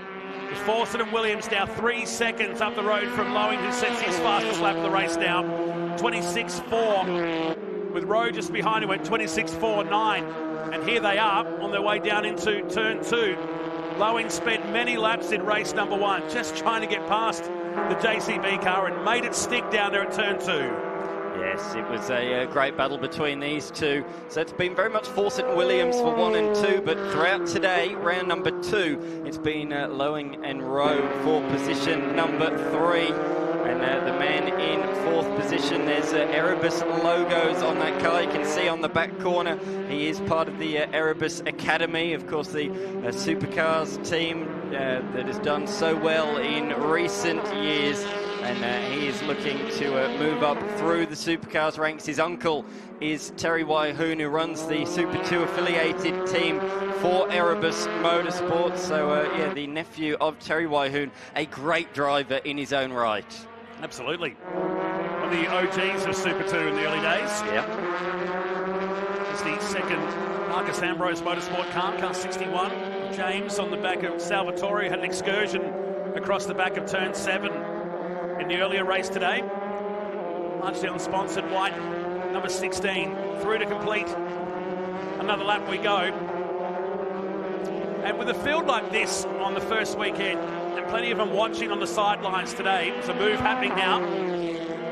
With Fawcett and Williams now 3 seconds up the road from Lowing, who sets his fastest lap of the race now. 26.4. With Rowe just behind him, went 26.49. And here they are on their way down into turn 2. Lowing spent many laps in race number 1, just trying to get past the JCB car and made it stick down there at turn 2. Yes, it was a great battle between these two. So it's been very much Fawcett and Williams for 1 and 2, but throughout today, round number 2, it's been Lowing and Rowe for position number 3. And the man in 4th position, there's Erebus logos on that car. You can see on the back corner, he is part of the Erebus Academy, of course, the supercars team that has done so well in recent years. And he is looking to move up through the supercars ranks. His uncle is Terry Wyhoon, who runs the Super 2 affiliated team for Erebus Motorsports. So, yeah, the nephew of Terry Wyhoon, a great driver in his own right. Absolutely. One of the OGs of Super 2 in the early days. Yeah. It's the second Marcus Ambrose Motorsport car 61. James on the back of Salvatore had an excursion across the back of turn 7 in the earlier race today. Largely unsponsored white, number 16, through to complete. Another lap we go. And with a field like this on the first weekend, and plenty of them watching on the sidelines today, there's a move happening now.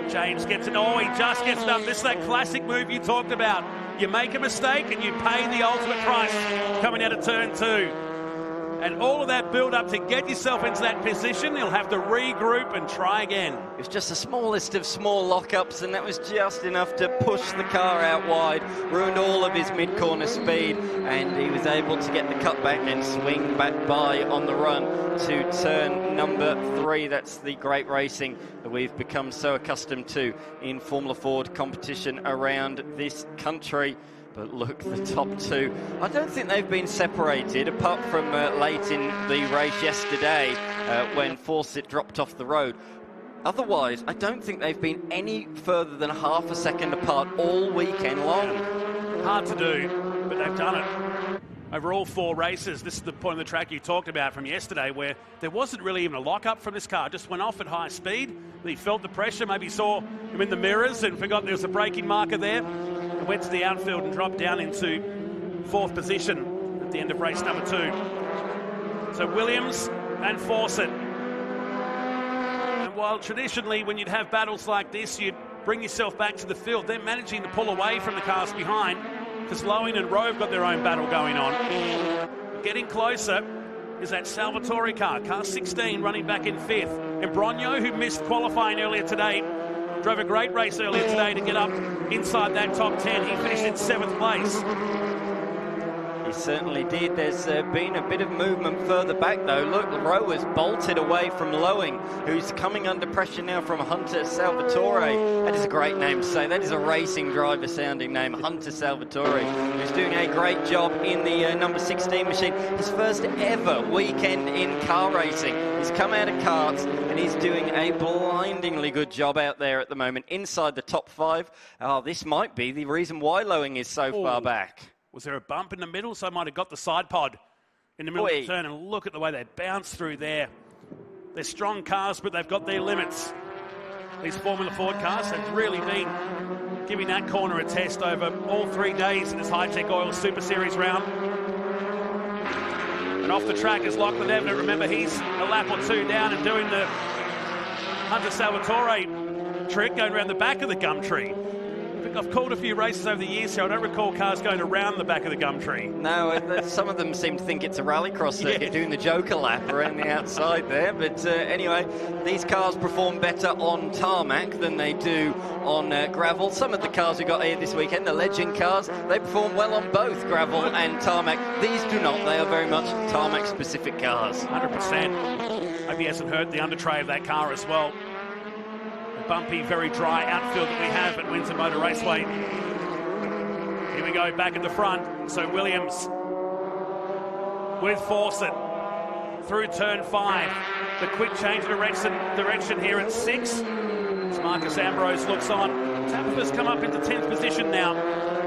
James gets it, oh, he just gets it up. This is that classic move you talked about. You make a mistake and you pay the ultimate price coming out of turn 2. And all of that build-up to get yourself into that position, you'll have to regroup and try again. It was just the smallest of small lockups, and that was just enough to push the car out wide, ruined all of his mid-corner speed, and he was able to get the cutback and swing back by on the run to turn number 3. That's the great racing that we've become so accustomed to in Formula Ford competition around this country. But look, the top 2, I don't think they've been separated, apart from late in the race yesterday when Fawcett dropped off the road. Otherwise, I don't think they've been any further than half a second apart all weekend long. Hard to do, but they've done it. Over all 4 races, this is the point of the track you talked about from yesterday, where there wasn't really even a lock-up from this car. It just went off at high speed. He felt the pressure, maybe saw him in the mirrors and forgot there was a braking marker there. And went to the outfield and dropped down into 4th position at the end of race number 2. So Williams and Fawcett. And while traditionally when you'd have battles like this, you'd bring yourself back to the field, they're managing to pull away from the cars behind, because Lowing and Rowe have got their own battle going on. Getting closer is that Salvatore car 16, running back in 5th. And Brogno, who missed qualifying earlier today, drove a great race earlier today to get up inside that top 10. He finished in 7th place. He certainly did. There's been a bit of movement further back, though. Look, Rowe has bolted away from Lowing, who's coming under pressure now from Hunter Salvatore. That is a great name to say. That is a racing driver sounding name, Hunter Salvatore, who's doing a great job in the number 16 machine. His first ever weekend in car racing. He's come out of karts and he's doing a blindingly good job out there at the moment, inside the top 5. Oh, this might be the reason why Lowing is so far back. Was there a bump in the middle? So might have got the side pod in the middle of the turn, and look at the way they bounce through there. They're strong cars, but they've got their limits. These Formula Ford cars have really been giving that corner a test over all 3 days in this Hi-Tec Oil Super Series round. And off the track is Lachlan Evatt. Remember, he's a lap or 2 down and doing the Hunter Salvatore trick, going around the back of the gum tree. I've called a few races over the years here. I don't recall cars going around the back of the gum tree. No, some of them seem to think it's a rallycross circuit, doing the Joker lap around the outside there. But anyway, these cars perform better on tarmac than they do on gravel. Some of the cars we got here this weekend, the Legend cars, they perform well on both gravel and tarmac. These do not. They are very much tarmac-specific cars. 100%. Hope he hasn't hurt the undertray of that car as well. Bumpy, very dry outfield that we have at Winton Motor Raceway. Here we go, back at the front. So Williams with Fawcett through turn 5. The quick change of direction here at 6. As Marcus Ambrose looks on. Tabitha's come up into 10th position now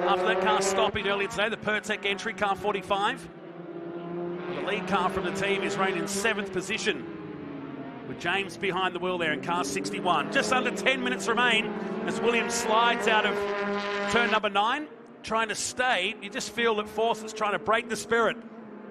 after that car stopping earlier today, the Pertec entry, car 45. lead car from the team is running in 7th position, with James behind the wheel there in car 61. Just under 10 minutes remain as Williams slides out of turn number 9, trying to stay. You just feel that Force is trying to break the spirit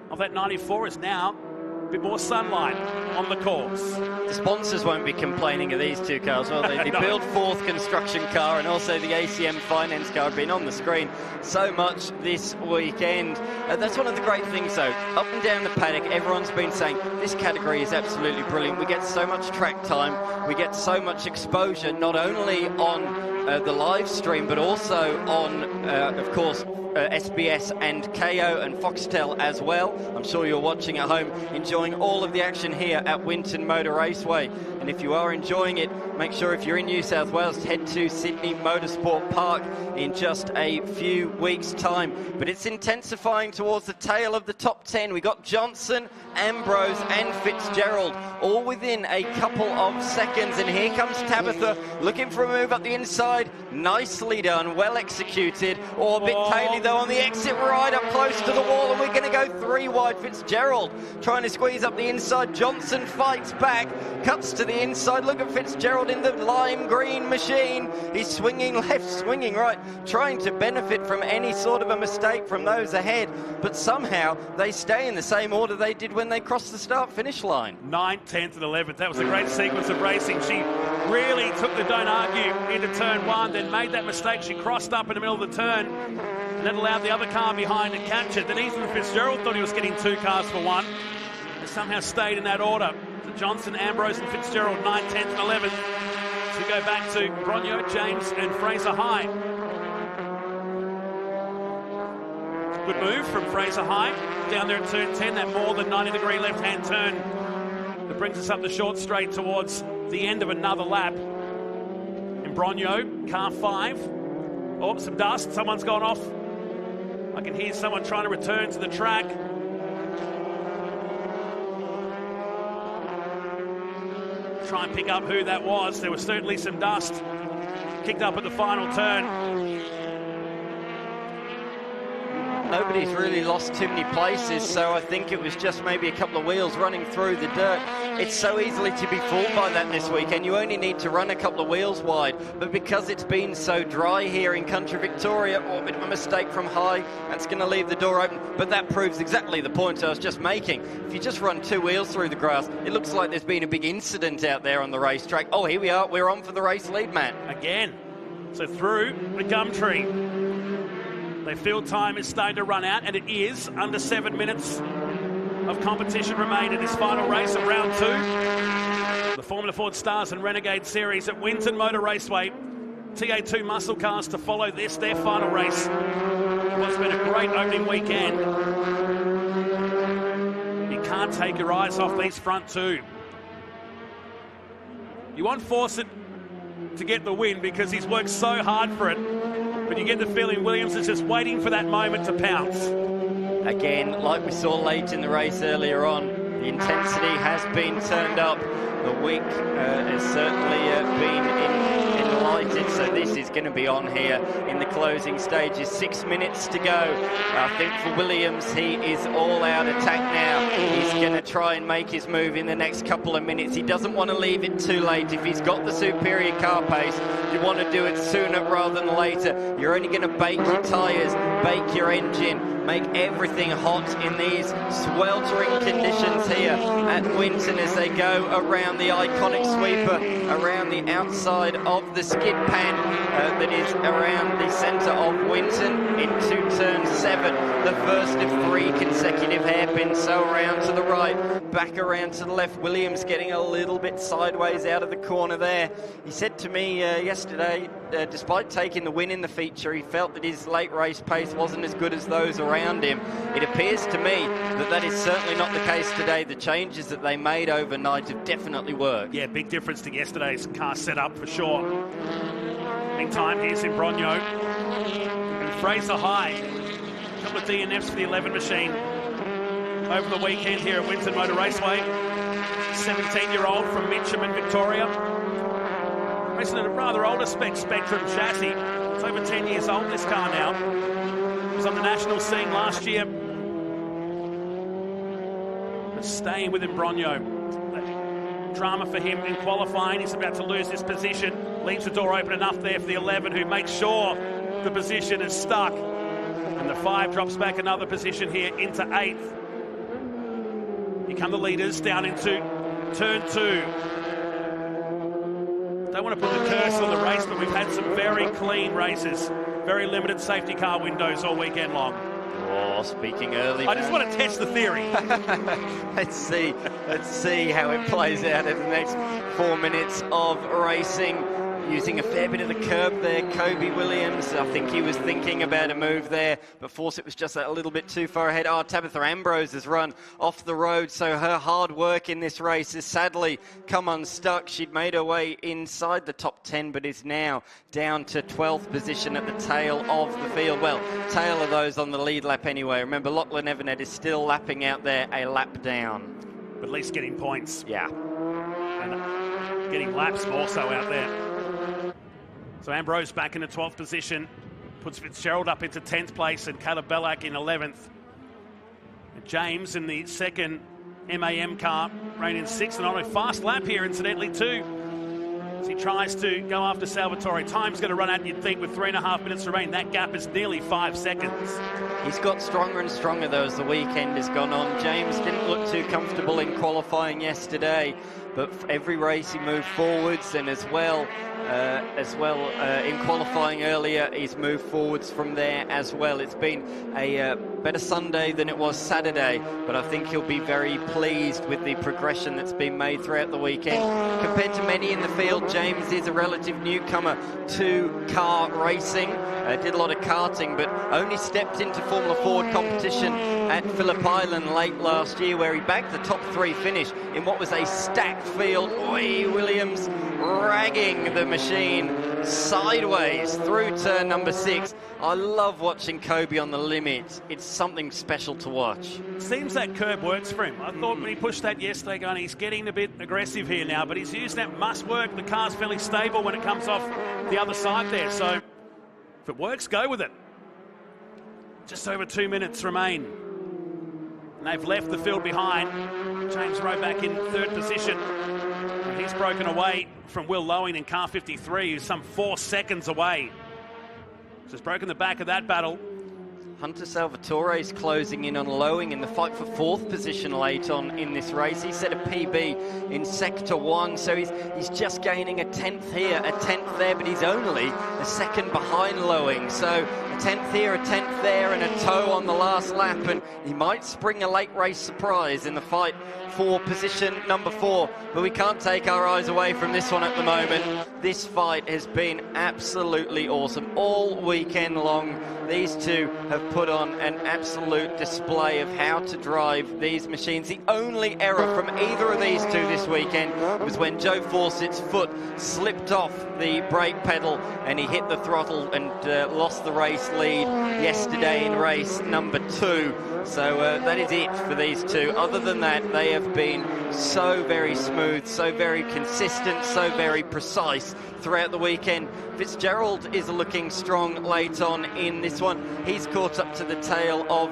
of that 94 is now a bit more sunlight on the course. The sponsors won't be complaining of these two cars, will they? The No. Build Forth construction car and also the ACM finance car have been on the screen so much this weekend. That's one of the great things, though. Up and down the paddock, everyone's been saying this category is absolutely brilliant. We get so much track time, we get so much exposure, not only on the live stream, but also on, of course, SBS and KO and Foxtel as well. I'm sure you're watching at home, enjoying all of the action here at Winton Motor Raceway. And if you are enjoying it, make sure if you're in New South Wales, head to Sydney Motorsport Park in just a few weeks' time. But it's intensifying towards the tail of the top 10. We got Johnson, Ambrose and Fitzgerald all within a couple of seconds. And here comes Tabitha looking for a move up the inside. Nicely done, well executed. Oh, a bit taily though on the exit, right up close to the wall, and we're going to go 3 wide. Fitzgerald trying to squeeze up the inside. Johnson fights back, cuts to the inside. Look at Fitzgerald in the lime green machine. He's swinging left, swinging right, trying to benefit from any sort of a mistake from those ahead, but somehow they stay in the same order they did when they crossed the start-finish line. 9th, 10th and 11th. That was a great sequence of racing. She really took the don't argue into turn 1, then made that mistake. She crossed up in the middle of the turn, and that allowed the other car behind to catch it. Then Ethan Fitzgerald thought he was getting 2 cars for 1, and somehow stayed in that order. So Johnson, Ambrose and Fitzgerald, 9th, 10th and 11th. So we go back to Bronio, James and Fraser High. Good move from Fraser High down there at turn 10, that more than 90-degree left-hand turn that brings us up the short straight towards the end of another lap. In Bronio, car 5. Oh, some dust, someone's gone off. I can hear someone trying to return to the track. Try and pick up who that was. There was certainly some dust kicked up at the final turn. Nobody's really lost too many places, so I think it was just maybe a couple of wheels running through the dirt. It's so easily to be fooled by that this weekend. You only need to run a couple of wheels wide, but because it's been so dry here in country Victoria, a bit of a mistake from High, that's going to leave the door open, but that proves exactly the point I was just making. If you just run 2 wheels through the grass, it looks like there's been a big incident out there on the racetrack. Oh, here we are, we're on for the race lead, Matt. Again, so through the gum tree. Their field time is starting to run out, and it is under 7 minutes of competition remain in this final race of round 2. The Formula Ford Stars and Renegade Series at Winton Motor Raceway. TA2 muscle cars to follow this, their final race. It's been a great opening weekend. You can't take your eyes off these front 2. You want Fawcett to get the win because he's worked so hard for it. But you get the feeling Williams is just waiting for that moment to pounce. Again, like we saw late in the race earlier on, the intensity has been turned up. The week has certainly been enlightened, so this is going to be on here in the closing stages. 6 minutes to go. I think for Williams, he is all out attack now. He's going to try and make his move in the next couple of minutes. He doesn't want to leave it too late. If he's got the superior car pace, you want to do it sooner rather than later. You're only going to bake your tyres, bake your engine, make everything hot in these sweltering conditions here at Winton as they go around the iconic sweeper, around the outside of the skid pan that is around the centre of Winton into turn 7. The first of 3 consecutive hairpins, so around to the right, back around to the left. Williams getting a little bit sideways out of the corner there. He said to me yesterday, despite taking the win in the feature, he felt that his late race pace wasn't as good as those around him. It appears to me that that is certainly not the case today. The changes that they made overnight have definitely worked. Yeah, big difference to yesterday's car setup for sure. Meantime, here's in Bronio. And Fraser High. A couple of DNFs for the 11 machine over the weekend here at Winton Motor Raceway. 17-year-old from Mitcham in Victoria. Racing in a rather older Spectrum chassis. It's over 10 years old, this car now. It was on the national scene last year. staying with Imbrogno. Drama for him in qualifying. He's about to lose his position. Leaves the door open enough there for the 11, who makes sure the position is stuck. And the 5 drops back another position here into 8th. Here come the leaders down into turn 2. Don't want to put the curse on the race, but we've had some very clean races. Very limited safety car windows all weekend long. Oh, speaking early. I just want to test the theory. Let's see how it plays out in the next 4 minutes of racing. Using a fair bit of the curb there, Kobe Williams. I think he was thinking about a move there, but Fawcett was just a little bit too far ahead. Oh, Tabitha Ambrose has run off the road, so her hard work in this race has sadly come unstuck. She'd made her way inside the top 10, but is now down to 12th position at the tail of the field. Well, tail of those on the lead lap anyway. Remember, Lachlan Evanet is still lapping out there a lap down. At least getting points. Yeah. And getting laps also out there. So Ambrose back in the 12th position, puts Fitzgerald up into 10th place and Caleb Bellac in 11th. And James in the second MAM car, running in 6th, and on a fast lap here incidentally too, as he tries to go after Salvatore. Time's going to run out, you'd think, with 3.5 minutes remaining. That gap is nearly 5 seconds. He's got stronger and stronger though as the weekend has gone on. James didn't look too comfortable in qualifying yesterday, but for every race he moved forwards, and as well in qualifying earlier, he's moved forwards from there as well. It's been a better Sunday than it was Saturday, but I think he'll be very pleased with the progression that's been made throughout the weekend. Compared to many in the field, James is a relative newcomer to car racing. Did a lot of karting, but only stepped into Formula Ford competition at Phillip Island late last year, where he bagged the top 3 finish in what was a stacked field. Oi, Williams ragging the machine sideways through turn number 6. I love watching Kobe on the limit. It's something special to watch. Seems that curb works for him. I thought when he pushed that yesterday, going, he's getting a bit aggressive here now, but he's used that must work. The car's fairly stable when it comes off the other side there, so if it works, go with it. Just over 2 minutes remain. And they've left the field behind. James Rowe back in 3rd position. And he's broken away from Will Lowing in car 53, who's some 4 seconds away. Just broken the back of that battle. Hunter Salvatore is closing in on Lowing in the fight for 4th position late on in this race. He set a PB in Sector 1, so he's just gaining a 10th here, a 10th there, but he's only a second behind Lowing. So a 10th here, a 10th there, and a toe on the last lap, and he might spring a late race surprise in the fight for position number 4, but we can't take our eyes away from this one at the moment. This fight has been absolutely awesome all weekend long. These two have put on an absolute display of how to drive these machines. The only error from either of these two this weekend was when Joe Fawcett's foot slipped off the brake pedal and he hit the throttle and lost the race lead yesterday in race number 2. So that is it for these two. Other than that, they have been so very smooth, so very consistent, so very precise throughout the weekend. Fitzgerald is looking strong late on in this one. He's caught up to the tail of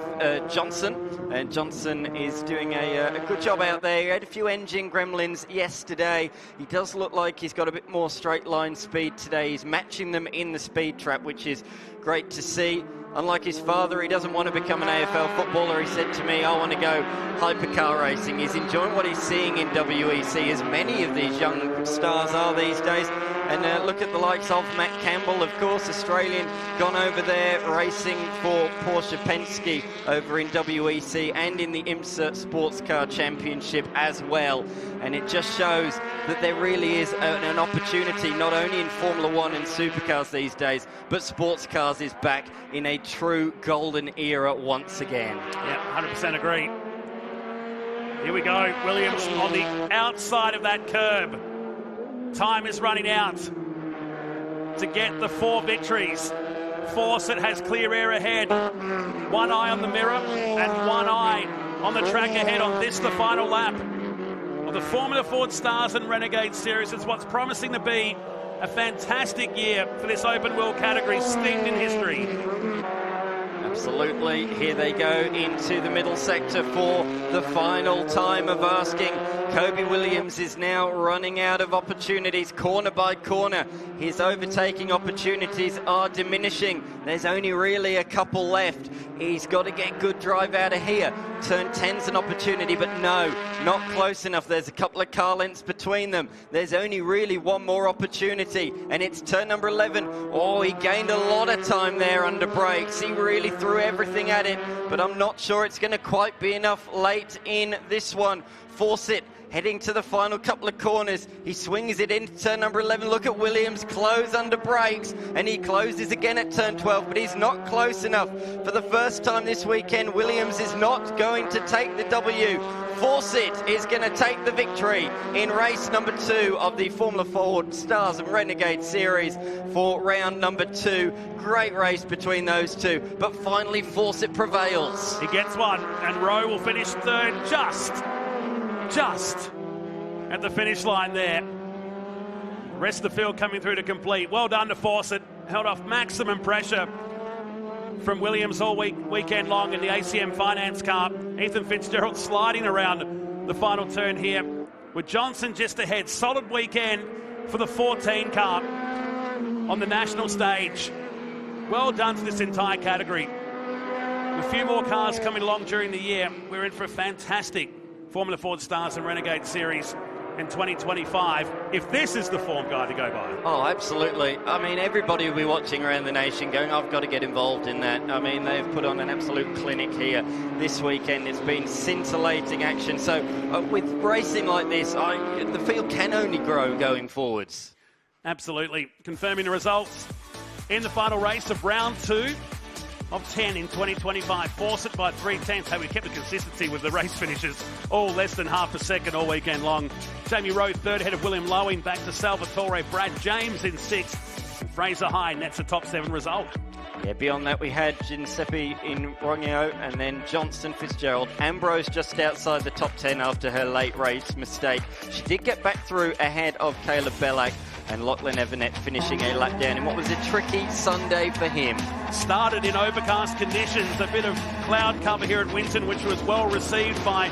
Johnson, and Johnson is doing a good job out there. He had a few engine gremlins yesterday. He does look like he's got a bit more straight line speed today. He's matching them in the speed trap, which is great to see. Unlike his father, he doesn't want to become an AFL footballer. He said to me, I want to go hypercar racing. He's enjoying what he's seeing in WEC, as many of these young stars are these days. And look at the likes of Matt Campbell, of course, Australian, gone over there racing for Porsche Penske over in WEC and in the IMSA Sports Car Championship as well. And it just shows that there really is an opportunity, not only in Formula 1 and supercars these days, but sports cars is back in a true golden era once again. Yeah, 100% agree. Here we go, Williams on the outside of that curb. Time is running out to get the 4 victories. Fawcett has clear air ahead. One eye on the mirror and one eye on the track ahead on this, the final lap of the Formula Ford Stars and Renegade Series. It's what's promising to be a fantastic year for this open wheel category, steeped in history. Absolutely. Here they go into the middle sector for the final time of asking. Kobe Williams is now running out of opportunities corner by corner. His overtaking opportunities are diminishing. There's only really a couple left. He's got to get good drive out of here. Turn 10's an opportunity, but no, not close enough. There's a couple of car lengths between them. There's only really one more opportunity, and it's turn number 11. Oh, he gained a lot of time there under brakes. He really threw everything at it, but I'm not sure it's going to quite be enough late in this one. Fawcett heading to the final couple of corners. He swings it into turn number 11. Look at Williams close under brakes, and he closes again at turn 12, but he's not close enough. For the first time this weekend, Williams is not going to take the W. Fawcett is going to take the victory in race number 2 of the Formula Ford Stars and Renegade Series for round number 2. Great race between those two, but finally Fawcett prevails. He gets one, and Rowe will finish third just at the finish line there. Rest of the field coming through to complete. Well done to Fawcett. Held off maximum pressure from Williams all weekend long in the ACM Finance car. Ethan Fitzgerald sliding around the final turn here with Johnson just ahead. Solid weekend for the 14 car on the national stage. Well done to this entire category. With a few more cars coming along during the year, we're in for a fantastic Formula Ford Stars and Renegade Series in 2025, if this is the form guide to go by. Oh, absolutely. I mean, everybody will be watching around the nation going, I've got to get involved in that. I mean, they've put on an absolute clinic here this weekend. It's been scintillating action. So with racing like this, the field can only grow going forwards. Absolutely. Confirming the results in the final race of round 2 of 10 in 2025. Fawcett by 3/10. Hey, we kept the consistency with the race finishes, all less than half a second all weekend long. Jamie Rowe third ahead of William Loewen, back to Salvatore. Brad James in 6th. Fraser High, and that's a top 7 result. Yeah, beyond that we had Giuseppe in Rogno, and then Johnston, Fitzgerald. Ambrose just outside the top 10 after her late race mistake. She did get back through ahead of Caleb Bellac, and Lachlan Everett finishing a lap down in what was a tricky Sunday for him. Started in overcast conditions, a bit of cloud cover here at Winton, which was well received by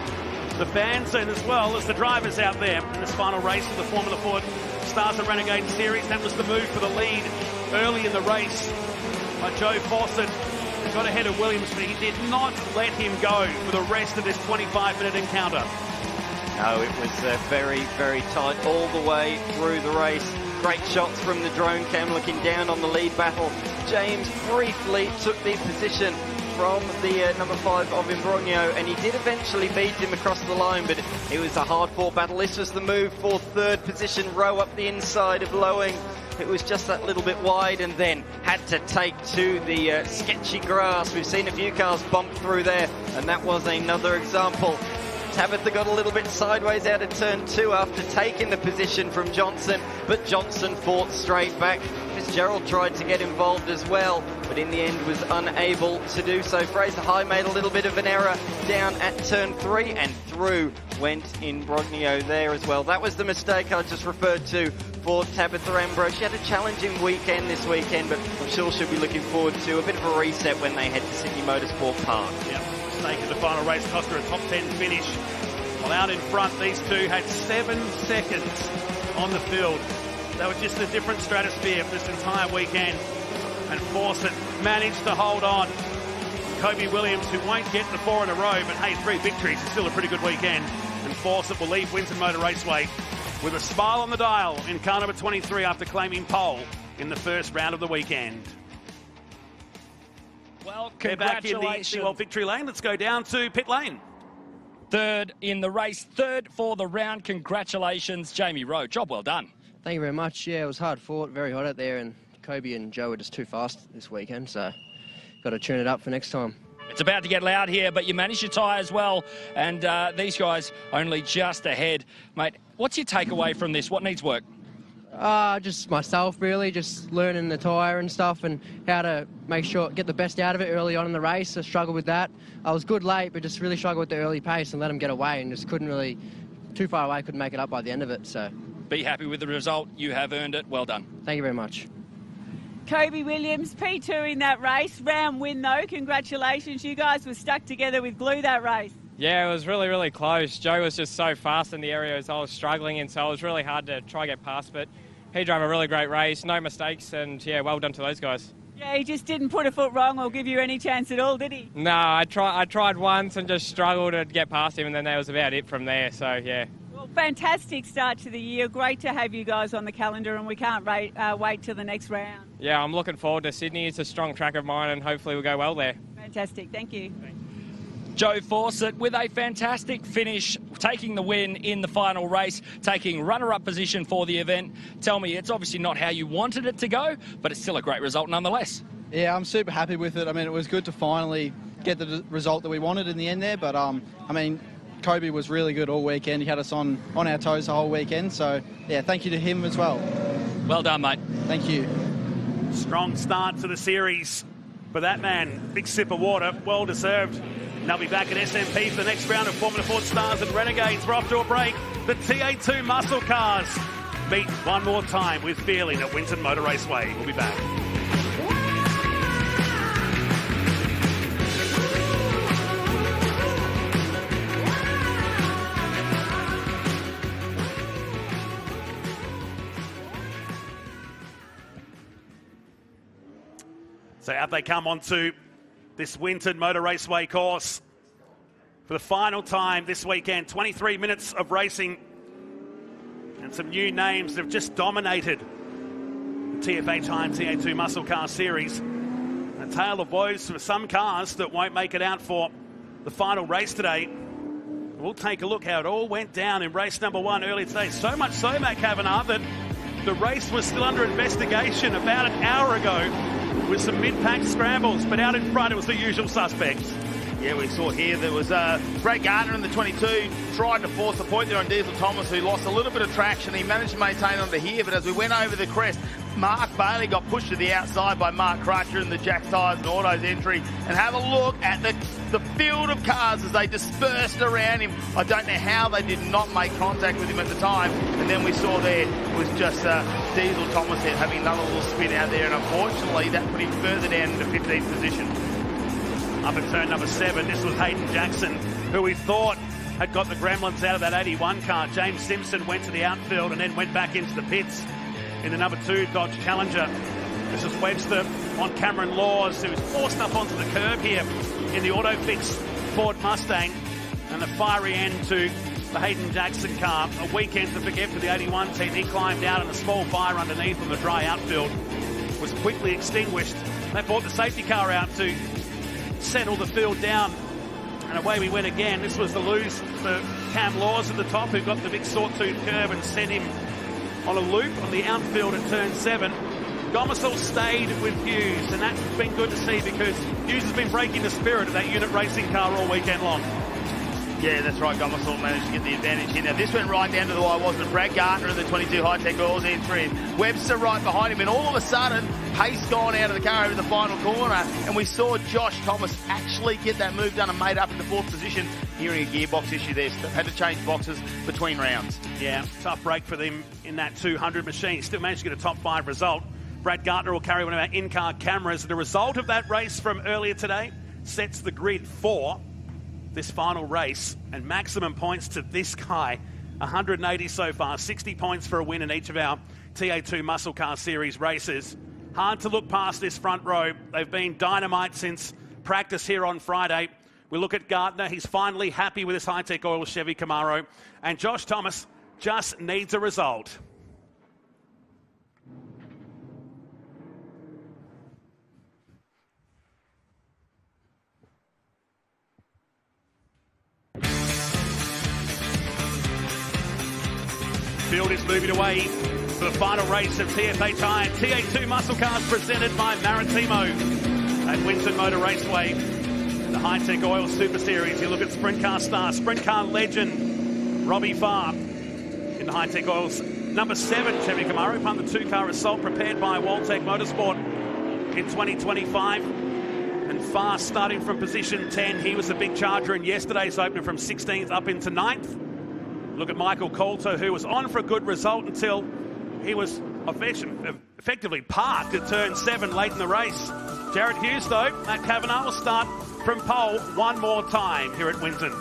the fans and as well as the drivers out there in this final race of the Formula Ford Stars and Renegade Series. That was the move for the lead early in the race by Joe Fawcett. He got ahead of Williams, but he did not let him go for the rest of this 25-minute encounter. No, it was very, very tight all the way through the race. Great shots from the drone cam looking down on the lead battle. James briefly took the position from the number 5 of Imbrogno, and he did eventually beat him across the line, but it was a hard-fought battle. This was the move for third position. Rowe up the inside of Loewen. It was just that little bit wide, and then had to take to the sketchy grass. We've seen a few cars bump through there, and that was another example. Tabitha got a little bit sideways out of turn 2 after taking the position from Johnson, but Johnson fought straight back. Fitzgerald tried to get involved as well, but in the end was unable to do so. Fraser High made a little bit of an error down at turn 3, and through went in Brogno there as well. That was the mistake I just referred to for Tabitha Ambrose. She had a challenging weekend this weekend, but I'm sure she'll be looking forward to a bit of a reset when they head to Sydney Motorsport Park. Yep. Mistake in the final race cost her a top 10 finish. While out in front, these two had 7 seconds on the field. They were just a different stratosphere this entire weekend. And Fawcett managed to hold on. Kobe Williams, who won't get the 4 in a row, but hey, 3 victories is still a pretty good weekend. And Fawcett will leave Winton Motor Raceway with a smile on the dial in car number 23 after claiming pole in the first round of the weekend. Well, they're back in the congratulations. Sewell victory lane. Let's go down to pit lane. Third in the race, third for the round. Congratulations, Jamie Rowe. Job well done. Thank you very much. Yeah, it was hard fought, very hot out there, and Kobe and Joe were just too fast this weekend, so got to tune it up for next time. It's about to get loud here, but you managed your tyre as well, and these guys only just ahead. Mate, what's your takeaway from this? What needs work? Just myself, really, just learning the tyre and stuff and how to make sure, get the best out of it early on in the race. I struggled with that. I was good late, but just really struggled with the early pace and let them get away, and just couldn't really, too far away, couldn't make it up by the end of it, so. Be happy with the result. You have earned it. Well done. Thank you very much. Kobe Williams, P2 in that race. Round win though, congratulations. You guys were stuck together with glue that race. Yeah, it was really, really close. Joe was just so fast in the areas I was struggling in, so it was really hard to try to get past, but he drove a really great race, no mistakes, and yeah, well done to those guys. Yeah, he just didn't put a foot wrong or give you any chance at all, did he? No, I tried once and just struggled to get past him, and then that was about it from there, so yeah. Well, fantastic start to the year. Great to have you guys on the calendar, and we can't wait till the next round. Yeah, I'm looking forward to Sydney. It's a strong track of mine, and hopefully we'll go well there. Fantastic, thank you. Joe Fawcett with a fantastic finish, taking the win in the final race, taking runner-up position for the event. Tell me, it's obviously not how you wanted it to go, but it's still a great result nonetheless. Yeah, I'm super happy with it. I mean, it was good to finally get the result that we wanted in the end there, but I mean, Kobe was really good all weekend. He had us on our toes the whole weekend. So, yeah, thank you to him as well. Well done, mate. Thank you. Strong start to the series for that man. Big sip of water, well deserved. And they'll be back at SMP for the next round of Formula Ford Stars and Renegades. We're off to a break. The TA2 muscle cars meet one more time with Feeling at Winton Motor Raceway. We'll be back. So out they come onto this Winton Motor Raceway course for the final time this weekend. 23 minutes of racing and some new names that have just dominated the TFA Time TA2 Muscle Car Series. A tale of woes for some cars that won't make it out for the final race today. We'll take a look how it all went down in race number 1 earlier today. So much so, Matt Kavanagh, that the race was still under investigation about an hour ago with some mid-pack scrambles, but out in front it was the usual suspects. Yeah, we saw here there was Brad Gardner in the 22 tried to force a point there on Diesel Thomas, who lost a little bit of traction. He managed to maintain onto here, but as we went over the crest, Mark Bailey got pushed to the outside by Mark Crutcher in the Jack's Tyres and Autos entry. And have a look at the field of cars as they dispersed around him. I don't know how they did not make contact with him at the time. And then we saw there was just Diesel Thomas there having another little spin out there. And unfortunately, that put him further down into 15th position. Up at turn number 7, this was Hayden Jackson, who we thought had got the gremlins out of that 81 car. James Simpson went to the outfield and then went back into the pits in the number 2 Dodge Challenger. This is Webster on Cameron Laws, who was forced up onto the curb here in the Autofix Ford Mustang. And the fiery end to the Hayden Jackson car. A weekend to forget for the 81 team. He climbed out and a small fire underneath on the dry outfield was quickly extinguished. They brought the safety car out to settle the field down. And away we went again. This was the lose for Cam Laws at the top, who got the big sawtooth curve and sent him on a loop on the outfield at turn 7. Gomersall stayed with Hughes, and that's been good to see because Hughes has been breaking the spirit of that unit racing car all weekend long. Yeah, that's right. Gomersall managed to get the advantage here. Now, this went right down to the wire, wasn't it? Brad Gardner in the 22 Hi-Tec Oils entry. Webster right behind him, and all of a sudden, Pace gone out of the car over the final corner, and we saw Josh Thomas actually get that move done and made up into 4th position. Hearing a gearbox issue there, so had to change boxes between rounds. Yeah, tough break for them in that 200 machine. Still managed to get a top 5 result. Brad Gardner will carry one of our in-car cameras. The result of that race from earlier today sets the grid for this final race, and maximum points to this guy, 180 so far, 60 points for a win in each of our TA2 Muscle Car Series races. Hard to look past this front row. They've been dynamite since practice here on Friday. We look at Gardner. He's finally happy with his Hi-Tec Oil Chevy Camaro, and Josh Thomas just needs a result. Field is moving away for the final race of TFA Time TA2 Muscle Cars presented by Maritimo at Winton Motor Raceway. The Hi-Tec Oil Super Series. You look at Sprint Car star, Sprint Car legend Robbie Farr in the Hi-Tec Oil's number 7 Chevy Camaro, upon the 2-car assault prepared by Waltec Motorsport in 2025. And Farr starting from position 10. He was a big charger in yesterday's opener from 16th up into 9th. Look at Michael Coulter, who was on for a good result until he was effectively parked at turn 7 late in the race. Jared Hughes, though, Matt Kavanagh will start from pole one more time here at Winton.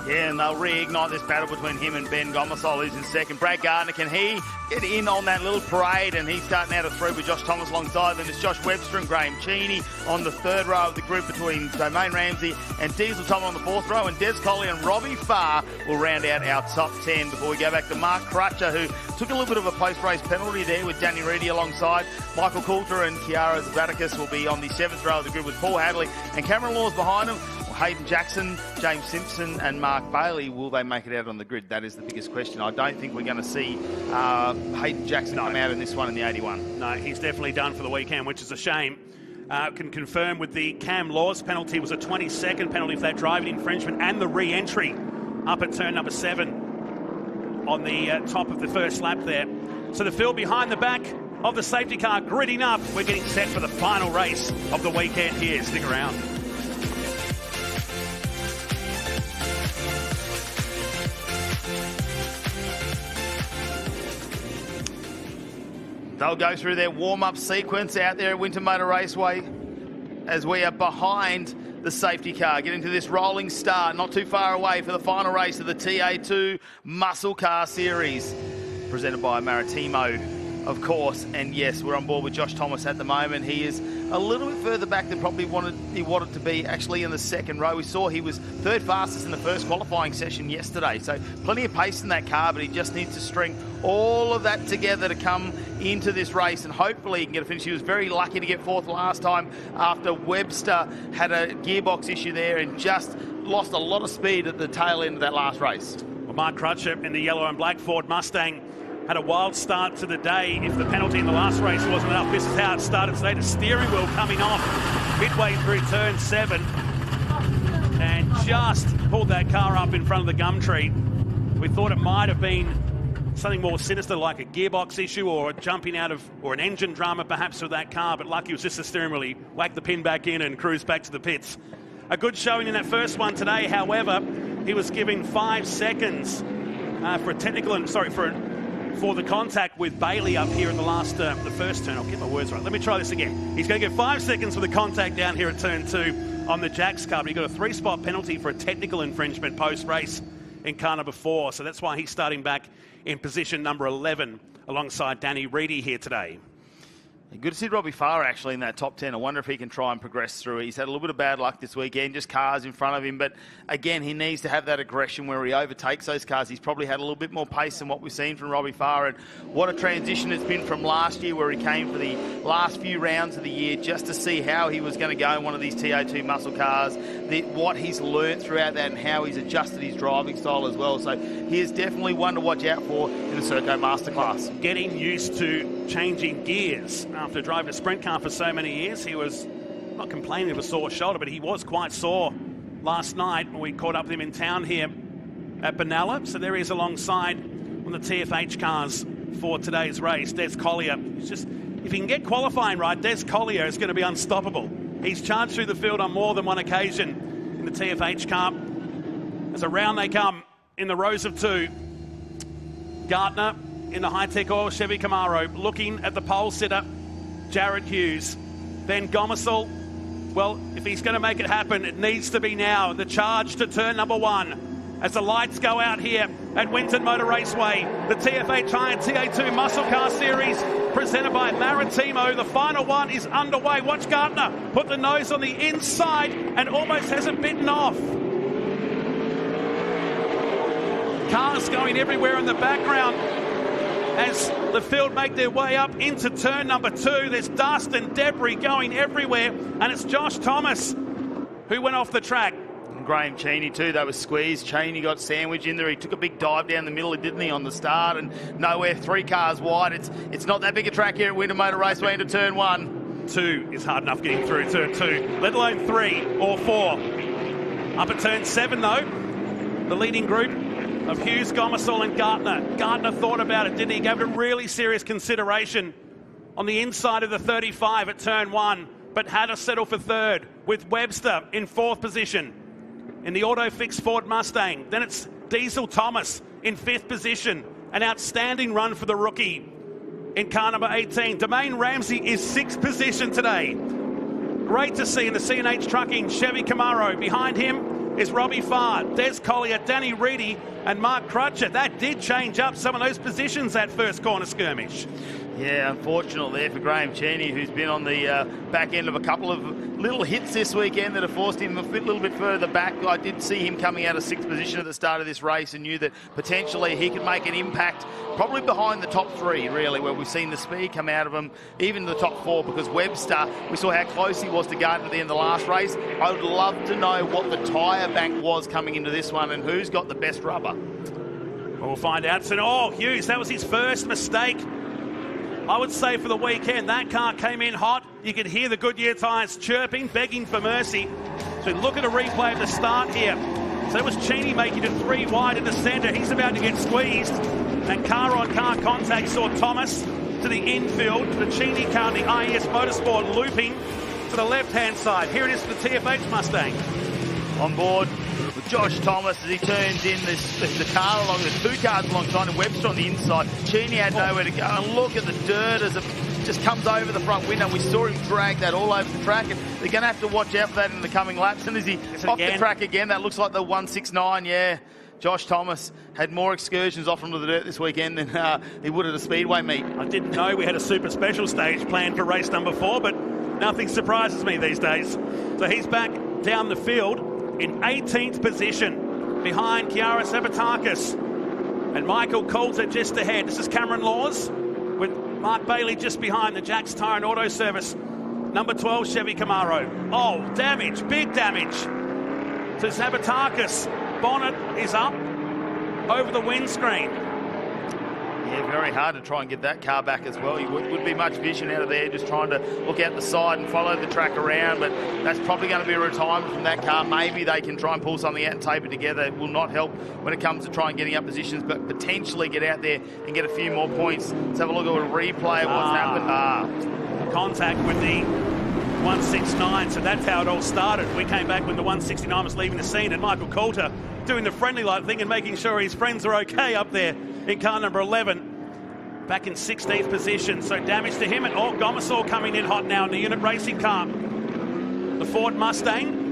Yeah, and they'll reignite this battle between him and Ben Gomersall, who's in second. Brad Gardner, can he get in on that little parade? And he's starting out of 3 with Josh Thomas alongside them. It's Josh Webster and Graham Cheney on the 3rd row of the group between Domain Ramsey and Diesel Tom on the 4th row. And Des Collier and Robbie Farr will round out our top 10 before we go back to Mark Crutcher, who took a little bit of a post-race penalty there with Danny Reedy alongside. Michael Coulter and Chiara Zabaticus will be on the 7th row of the group with Paul Hadley and Cameron Laws behind them. Hayden Jackson, James Simpson and Mark Bailey, will they make it out on the grid? That is the biggest question. I don't think we're going to see Hayden Jackson come out in this one in the 81. No, he's definitely done for the weekend, which is a shame. Can confirm with the Cam Laws penalty was a 20-second penalty for that driving infringement and the re-entry up at turn number 7 on the top of the first lap there. So the field behind the back of the safety car gridding up. We're getting set for the final race of the weekend here. Stick around. They'll go through their warm-up sequence out there at Winton Motor Raceway as we are behind the safety car, getting to this rolling start, not too far away for the final race of the TA2 Muscle Car Series, presented by Maritimo, of course. And yes, we're on board with Josh Thomas at the moment. He is a little bit further back than probably he wanted to be, actually in the 2nd row. We saw he was 3rd fastest in the first qualifying session yesterday, so plenty of pace in that car, but he just needs to string all of that together to come into this race, and hopefully he can get a finish. He was very lucky to get 4th last time after Webster had a gearbox issue there and just lost a lot of speed at the tail end of that last race. Well, Mark Crutcher in the yellow and black Ford Mustang had a wild start to the day. If the penalty in the last race wasn't enough, this is how it started today. The steering wheel coming off midway through turn 7 and just pulled that car up in front of the gum tree. We thought it might have been something more sinister like a gearbox issue or jumping out of, or an engine drama perhaps with that car, but lucky it was just the steering wheel. He whacked the pin back in and cruised back to the pits. A good showing in that first one today. However, he was given 5 seconds for a technical, and for the contact with Bailey up here in the last, the first turn. I'll get my words right. Let me try this again. He's going to get 5 seconds for the contact down here at turn 2 on the Jack's car, but he got a 3-spot penalty for a technical infringement post-race in car number 4. So that's why he's starting back in position number 11 alongside Danny Reedy here today. Good to see Robbie Farr actually in that top 10. I wonder if he can try and progress through. He's had a little bit of bad luck this weekend, just cars in front of him. But again, he needs to have that aggression where he overtakes those cars. He's probably had a little bit more pace than what we've seen from Robbie Farr. And what a transition it's been from last year, where he came for the last few rounds of the year just to see how he was going to go in one of these TO2 muscle cars, what he's learnt throughout that and how he's adjusted his driving style as well. So he is definitely one to watch out for in the Serco Masterclass. Getting used to changing gears after driving a sprint car for so many years. He was not complaining of a sore shoulder, but he was quite sore last night when we caught up with him in town here at Benalla. So there he is alongside one of the TFH cars for today's race, Des Collier. It's just, if he can get qualifying right, Des Collier is going to be unstoppable. He's charged through the field on more than one occasion in the TFH car. As around they come in the rows of 2. Gardner in the Hi-Tec oil Chevy Camaro, looking at the pole sitter, Jared Hughes. Ben Gomersall, well, if he's going to make it happen, it needs to be now. The charge to turn number 1 as the lights go out here at Winton Motor Raceway. The TFH High TA2 Muscle Car Series presented by Maritimo. The final one is underway. Watch Gardner put the nose on the inside and almost hasn't bitten off. Cars going everywhere in the background as the field make their way up into turn number 2. There's dust and debris going everywhere, and it's Josh Thomas who went off the track. And Graham Cheney too, they were squeezed. Cheney got sandwiched in there. He took a big dive down the middle, didn't he, on the start, and nowhere 3 cars wide. It's not that big a track here at Winton Motor Raceway into turn 1. 2 is hard enough getting through turn 2, let alone 3 or 4. Up at turn 7 though, the leading group of Hughes, Gomersall and Gardner. Gardner thought about it, didn't he? Gave it a really serious consideration on the inside of the 35 at turn 1, but had to settle for 3rd with Webster in 4th position in the auto-fix Ford Mustang. Then it's Diesel Thomas in 5th position. An outstanding run for the rookie in car number 18. Domain Ramsey is 6th position today. Great to see in the C&H Trucking Chevy Camaro. Behind him is Robbie Farr, Des Collier, Danny Reedy and Mark Crutcher. That did change up some of those positions that first corner skirmish. Yeah, unfortunate there for Graham Cheney, who's been on the back end of a couple of little hits this weekend that have forced him a little bit further back. I did see him coming out of 6th position at the start of this race and knew that potentially he could make an impact, probably behind the top 3, really, where we've seen the speed come out of him, even the top 4, because Webster, we saw how close he was to Gardner at the end of the last race. I would love to know what the tyre bank was coming into this one and who's got the best rubber. We'll find out soon. Oh, Hughes, that was his first mistake. I would say for the weekend, that car came in hot. You could hear the Goodyear tyres chirping, begging for mercy. So look at a replay at the start here. So that was Cheney making it 3 wide in the centre. He's about to get squeezed. And car-on-car contact saw Thomas to the infield. The Cheney car in the IES Motorsport looping to the left-hand side. Here it is for the TFH Mustang. On board with Josh Thomas as he turns in the car along. There's 2 cars alongside and Webster on the inside. Cheney had nowhere to go. And look at the dirt as it just comes over the front window. We saw him drag that all over the track, and they're going to have to watch out for that in the coming laps. And is he off the track again? That looks like the 169, yeah. Josh Thomas had more excursions off onto the dirt this weekend than he would at a speedway meet. I didn't know we had a super special stage planned for race number 4, but nothing surprises me these days. So he's back down the field in 18th position behind Chiara Sabatakis and Michael Coulter just ahead. This is Cameron Laws with Mark Bailey just behind the Jack's Tyre and Auto Service number 12 Chevy Camaro. Oh, damage, big damage to Sabatakis. Bonnet is up over the windscreen. Yeah, very hard to try and get that car back as well. You would be much vision out of there, just trying to look out the side and follow the track around, but that's probably going to be a retirement from that car. Maybe they can try and pull something out and tape it together. It will not help when it comes to trying getting up positions, but potentially get out there and get a few more points. Let's have a look at a replay of what's happened. Contact with the 169, so that's how it all started. We came back when the 169 was leaving the scene, and Michael Coulter doing the friendly-like thing and making sure his friends are okay up there in car number 11, back in 16th position. So damage to him, and Gomersall coming in hot now in the unit racing car. The Ford Mustang.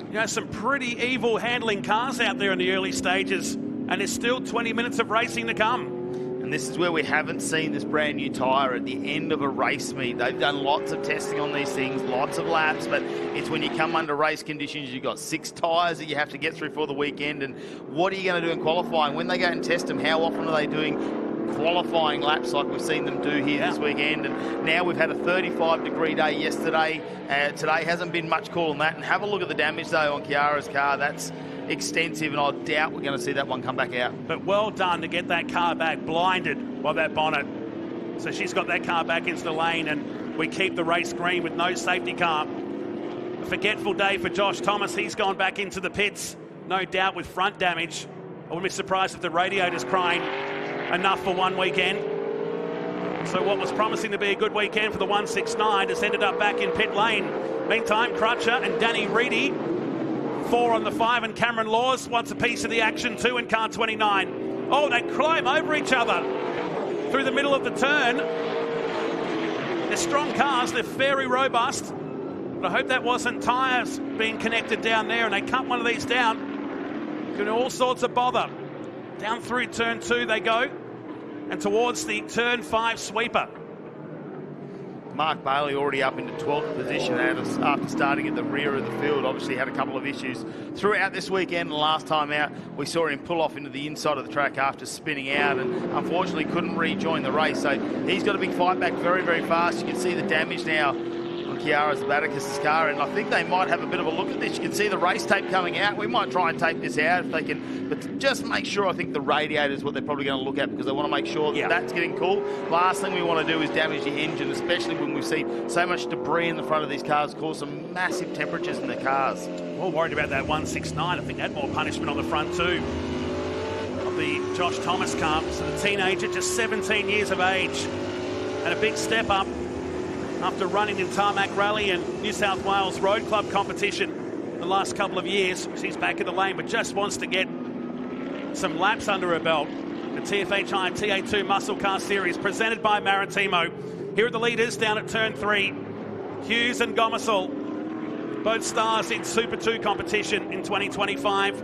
You know, some pretty evil handling cars out there in the early stages, and there's still 20 minutes of racing to come. And this is where we haven't seen this brand new tyre at the end of a race meet. They've done lots of testing on these things, lots of laps, but it's when you come under race conditions, you've got 6 tyres that you have to get through for the weekend. And what are you going to do in qualifying? When they go and test them, how often are they doing qualifying laps like we've seen them do here this weekend? And now we've had a 35-degree day yesterday. Today hasn't been much cool on that. And have a look at the damage, though, on Chiara's car. That's extensive, and I doubt we're going to see that one come back out. But well done to get that car back, blinded by that bonnet. So she's got that car back into the lane, and we keep the race green with no safety car. A forgetful day for Josh Thomas. He's gone back into the pits, no doubt with front damage. I wouldn't be surprised if the radiator's crying enough for one weekend. So what was promising to be a good weekend for the 169 has ended up back in pit lane. Meantime, Crutcher and Danny Reedy, 4 on the 5, and Cameron Laws wants a piece of the action too in car 29. Oh, they climb over each other through the middle of the turn. They're strong cars, they're very robust, but I hope that wasn't tyres being connected down there, and they cut one of these down. Doing all sorts of bother. Down through turn 2 they go, and towards the turn 5 sweeper. Mark Bailey already up into 12th position after starting at the rear of the field. Obviously had a couple of issues throughout this weekend. And last time out, we saw him pull off into the inside of the track after spinning out, and unfortunately couldn't rejoin the race. So he's got a big fight back very, very fast. You can see the damage now on Chiara Sabatakis' car, and I think they might have a bit of a look at this. You can see the race tape coming out. We might try and tape this out if they can, but just make sure. I think the radiator is what they're probably going to look at, because they want to make sure that that's getting cool. Last thing we want to do is damage the engine, especially when we see so much debris in the front of these cars cause some massive temperatures in the cars. More worried about that 169. I think that more punishment on the front too of the Josh Thomas car. So the teenager, just 17 years of age, and a big step up after running in Tarmac Rally and New South Wales Road Club competition the last couple of years. She's back in the lane, but just wants to get some laps under her belt. The TFHI TA2 Muscle Car Series presented by Maritimo. Here are the leaders down at turn 3. Hughes and Gomersall, both stars in Super 2 competition in 2025.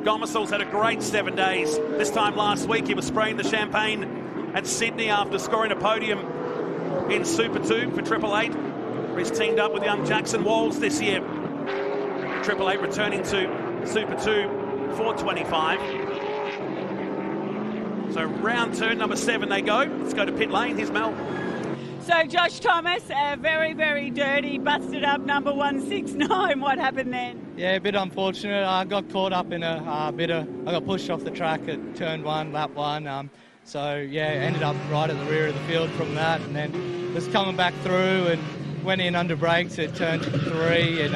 Gomersal's had a great 7 days. This time last week he was spraying the champagne at Sydney after scoring a podium in Super 2 for Triple Eight. He's teamed up with young Jackson Walls this year. Triple Eight returning to Super 2 for 25. So round turn number 7 they go. Let's go to pit lane. Here's Mel. So Josh Thomas, a very, very dirty, busted up number 169. What happened then? Yeah, a bit unfortunate. I got caught up in a bit of... I got pushed off the track at turn 1, lap 1. So, yeah, ended up right at the rear of the field from that, and then was coming back through and went in under brakes at turn 3, and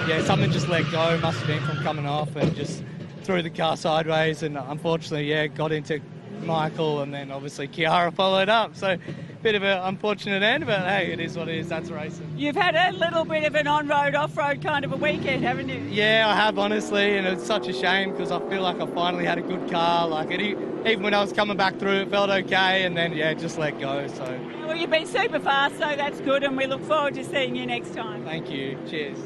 yeah, something just let go. Must have been from coming off and just threw the car sideways, and unfortunately, yeah, got into Michael, and then obviously Kiara followed up. So bit of an unfortunate end, but hey, it is what it is. That's racing. You've had a little bit of an on-road, off-road kind of a weekend, haven't you? Yeah, I have, honestly, and it's such a shame because I feel like I finally had a good car. Like even when I was coming back through, it felt okay, and then yeah, it just let go. So. Well, you've been super fast, so that's good, and we look forward to seeing you next time. Thank you. Cheers.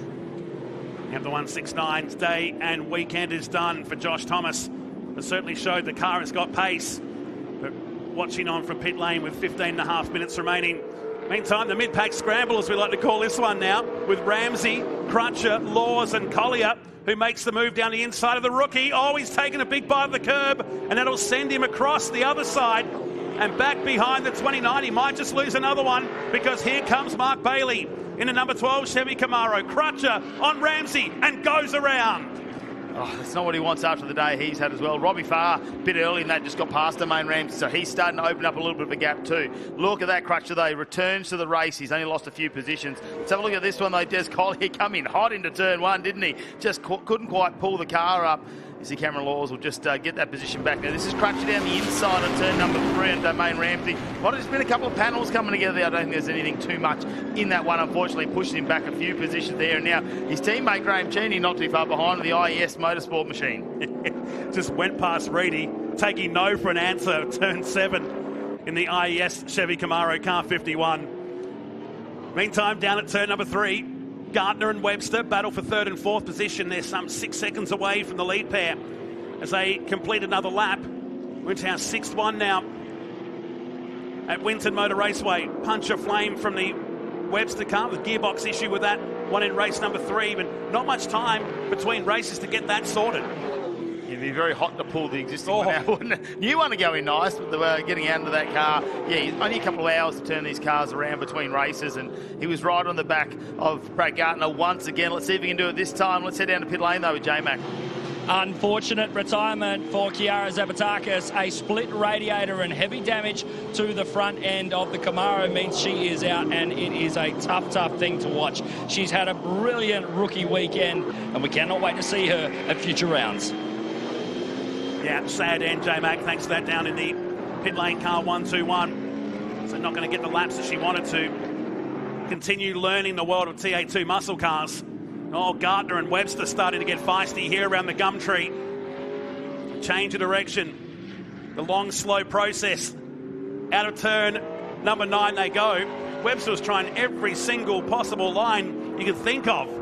And the 169's day and weekend is done for Josh Thomas. It certainly showed the car has got pace. But watching on from pit lane with 15.5 minutes remaining. Meantime, the mid-pack scramble, as we like to call this one now, with Ramsey, Crutcher, Laws and Collier, who makes the move down the inside of the rookie. Oh, he's taken a big bite of the curb, and that'll send him across the other side and back behind the 29. He might just lose another one because here comes Mark Bailey in a number 12 Chevy Camaro. Crutcher on Ramsey and goes around. Oh, that's not what he wants after the day he's had as well. Robbie Farr, a bit early in that, just got past the main Ramsey, so he's starting to open up a little bit of a gap too. Look at that Crutcher though, returns to the race. He's only lost a few positions. Let's have a look at this one though. Des Collier come in hot into turn 1, didn't he? Just couldn't quite pull the car up. You see Cameron Laws will just get that position back. Now this is Crutcher down the inside on turn number 3 and main Ramsey. Well, there's been a couple of panels coming together there. I don't think there's anything too much in that one. Unfortunately, pushed him back a few positions there. And now his teammate Graham Cheney not too far behind the IES Motorsport machine. Just went past Reedy, taking no for an answer. Turn 7 in the IES Chevy Camaro car 51. Meantime, down at turn number 3. Gardner and Webster battle for 3rd and 4th position. They're some 6 seconds away from the lead pair as they complete another lap. Winton 6th one now at Winton Motor Raceway. Punch of flame from the Webster car with gearbox issue with that one in race number 3, but not much time between races to get that sorted. It'd be very hot to pull the existing one out, wouldn't it? New one to go in nice, but they were getting out into that car. Yeah, only a couple of hours to turn these cars around between races, and he was right on the back of Brad Gardner once again. Let's see if he can do it this time. Let's head down to pit lane, though, with J-Mac. Unfortunate retirement for Kiara Zabatakis. A split radiator and heavy damage to the front end of the Camaro means she is out, and it is a tough, tough thing to watch. She's had a brilliant rookie weekend, and we cannot wait to see her at future rounds. Yeah, sad end, J-Mac. Thanks for that down in the pit lane car 121. So not going to get the laps that she wanted to. Continue learning the world of TA2 muscle cars. Oh, Gardner and Webster starting to get feisty here around the Gumtree. Change of direction. The long, slow process. Out of turn number 9 they go. Webster was trying every single possible line you could think of.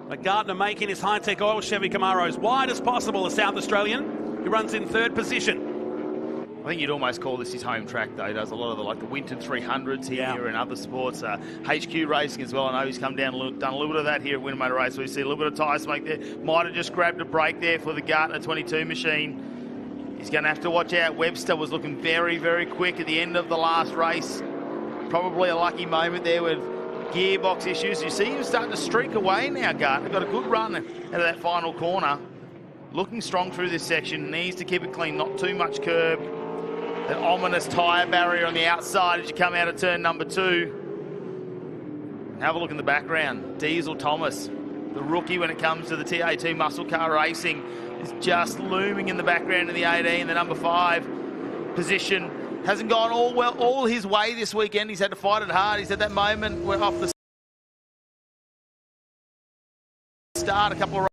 But Gardner making his Hi-Tec oil Chevy Camaro as wide as possible, a South Australian who runs in 3rd position. I think you'd almost call this his home track, though. He does a lot of the Winton 300s here and other sports. HQ racing as well. I know he's come down done a little bit of that here at Winton Motor Race. So we see a little bit of tyre smoke there. Might have just grabbed a break there for the Gardner 22 machine. He's going to have to watch out. Webster was looking very, very quick at the end of the last race. Probably a lucky moment there with gearbox issues. You see him starting to streak away now, Gardner. Got a good run out of that final corner. Looking strong through this section. Needs to keep it clean, not too much curb. That ominous tyre barrier on the outside as you come out of turn number 2. Have a look in the background. Diesel Thomas, the rookie when it comes to the TA2 muscle car racing, is just looming in the background in the 18, the number 5 position. Hasn't gone all his way this weekend. He's had to fight it hard. He's had that moment where off the start a couple of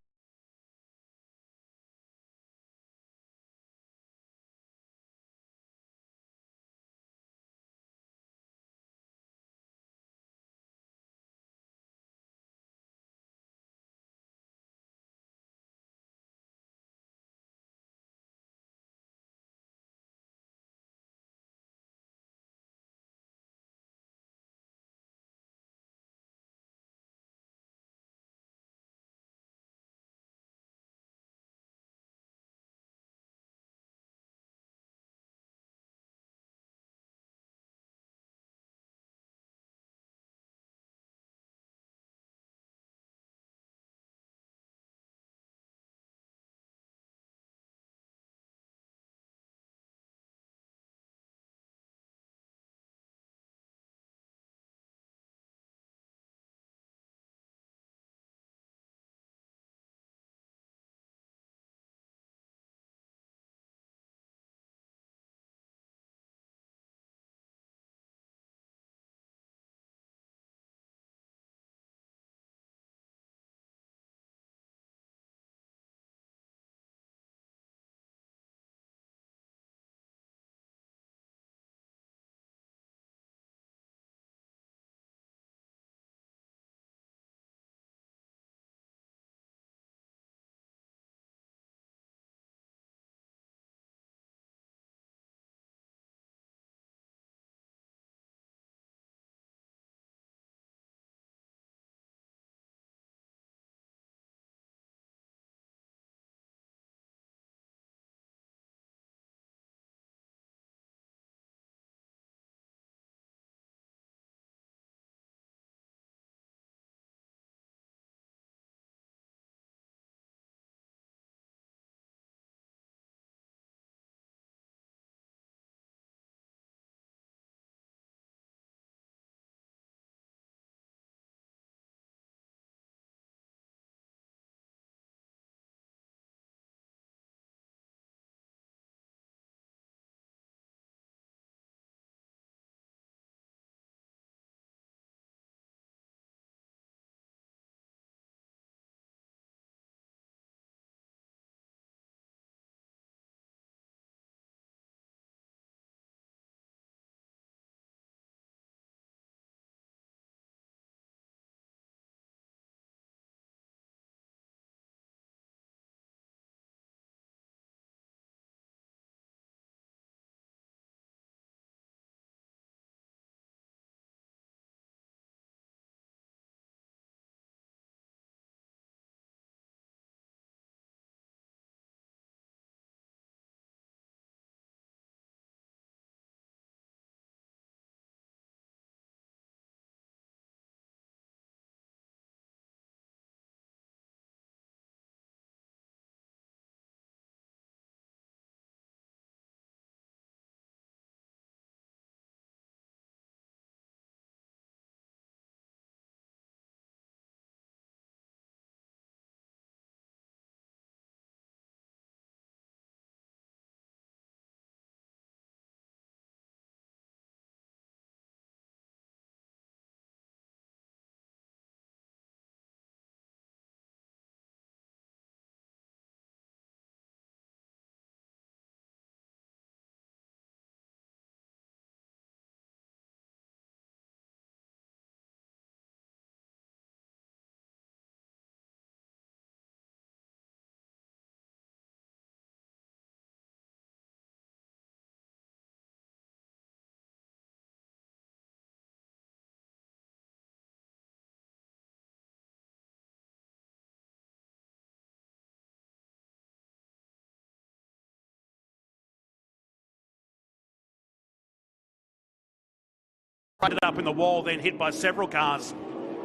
ended up in the wall, then hit by several cars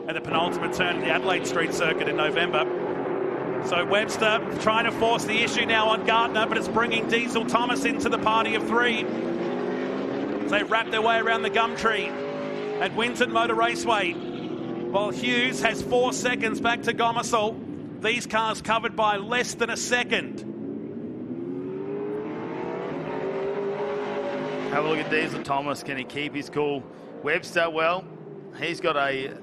at the penultimate turn of the Adelaide Street Circuit in November. So Webster trying to force the issue now on Gardner, but it's bringing Diesel Thomas into the party of three as they wrap their way around the Gumtree at Winton Motor Raceway. While Hughes has 4 seconds back to Gomersall. These cars covered by less than a second. Have a look at Diesel Thomas. Can he keep his cool? Webster, well, he's got a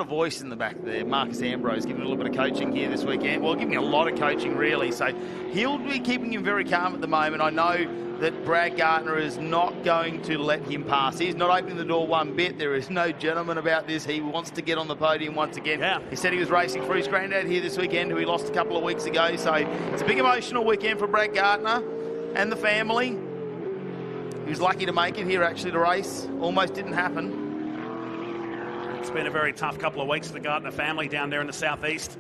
voice in the back there. Marcus Ambrose giving a little bit of coaching here this weekend. Well, giving a lot of coaching, really. So he'll be keeping him very calm at the moment. I know that Brad Gardner is not going to let him pass. He's not opening the door one bit. There is no gentleman about this. He wants to get on the podium once again. Yeah. He said he was racing for his granddad here this weekend, who he lost a couple of weeks ago. So it's a big emotional weekend for Brad Gardner and the family. He was lucky to make it here, actually, to race. Almost didn't happen. It's been a very tough couple of weeks for the Gardner family down there in the southeast.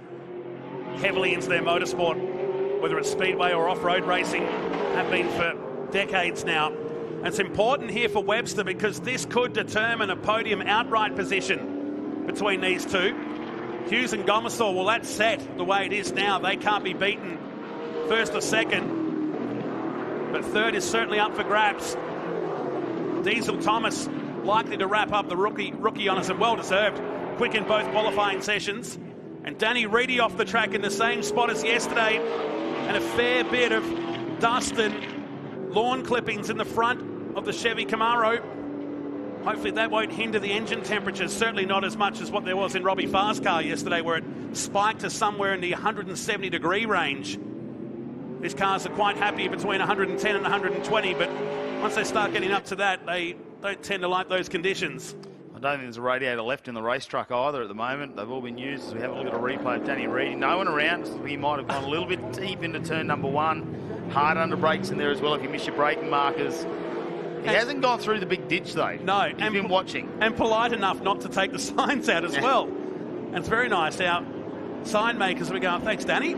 Heavily into their motorsport, whether it's speedway or off-road racing, have been for decades now. And it's important here for Webster because this could determine a podium outright position between these two. Hughes and Gomersall, well, that's set the way it is now. They can't be beaten first or second, but third is certainly up for grabs. Diesel Thomas likely to wrap up the rookie honours, and well-deserved. Quick in both qualifying sessions. And Danny Reedy off the track in the same spot as yesterday, and a fair bit of dust and lawn clippings in the front of the Chevy Camaro. Hopefully that won't hinder the engine temperatures, certainly not as much as what there was in Robbie Farr's car yesterday, where it spiked to somewhere in the 170 degree range. These cars are quite happy between 110 and 120, but once they start getting up to that, they don't tend to like those conditions. I don't think there's a radiator left in the race truck either at the moment. They've all been used as we have a look at a replay of Danny Reedy. No one around. He might have gone a little bit deep into turn number one. Hard under brakes in there as well if you miss your braking markers. He hasn't gone through the big ditch though. No. He's been watching. And polite enough not to take the signs out as well. And it's very nice. Our sign makers will go, thanks, Danny.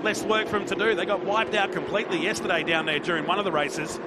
Less work for him to do. They got wiped out completely yesterday down there during one of the races.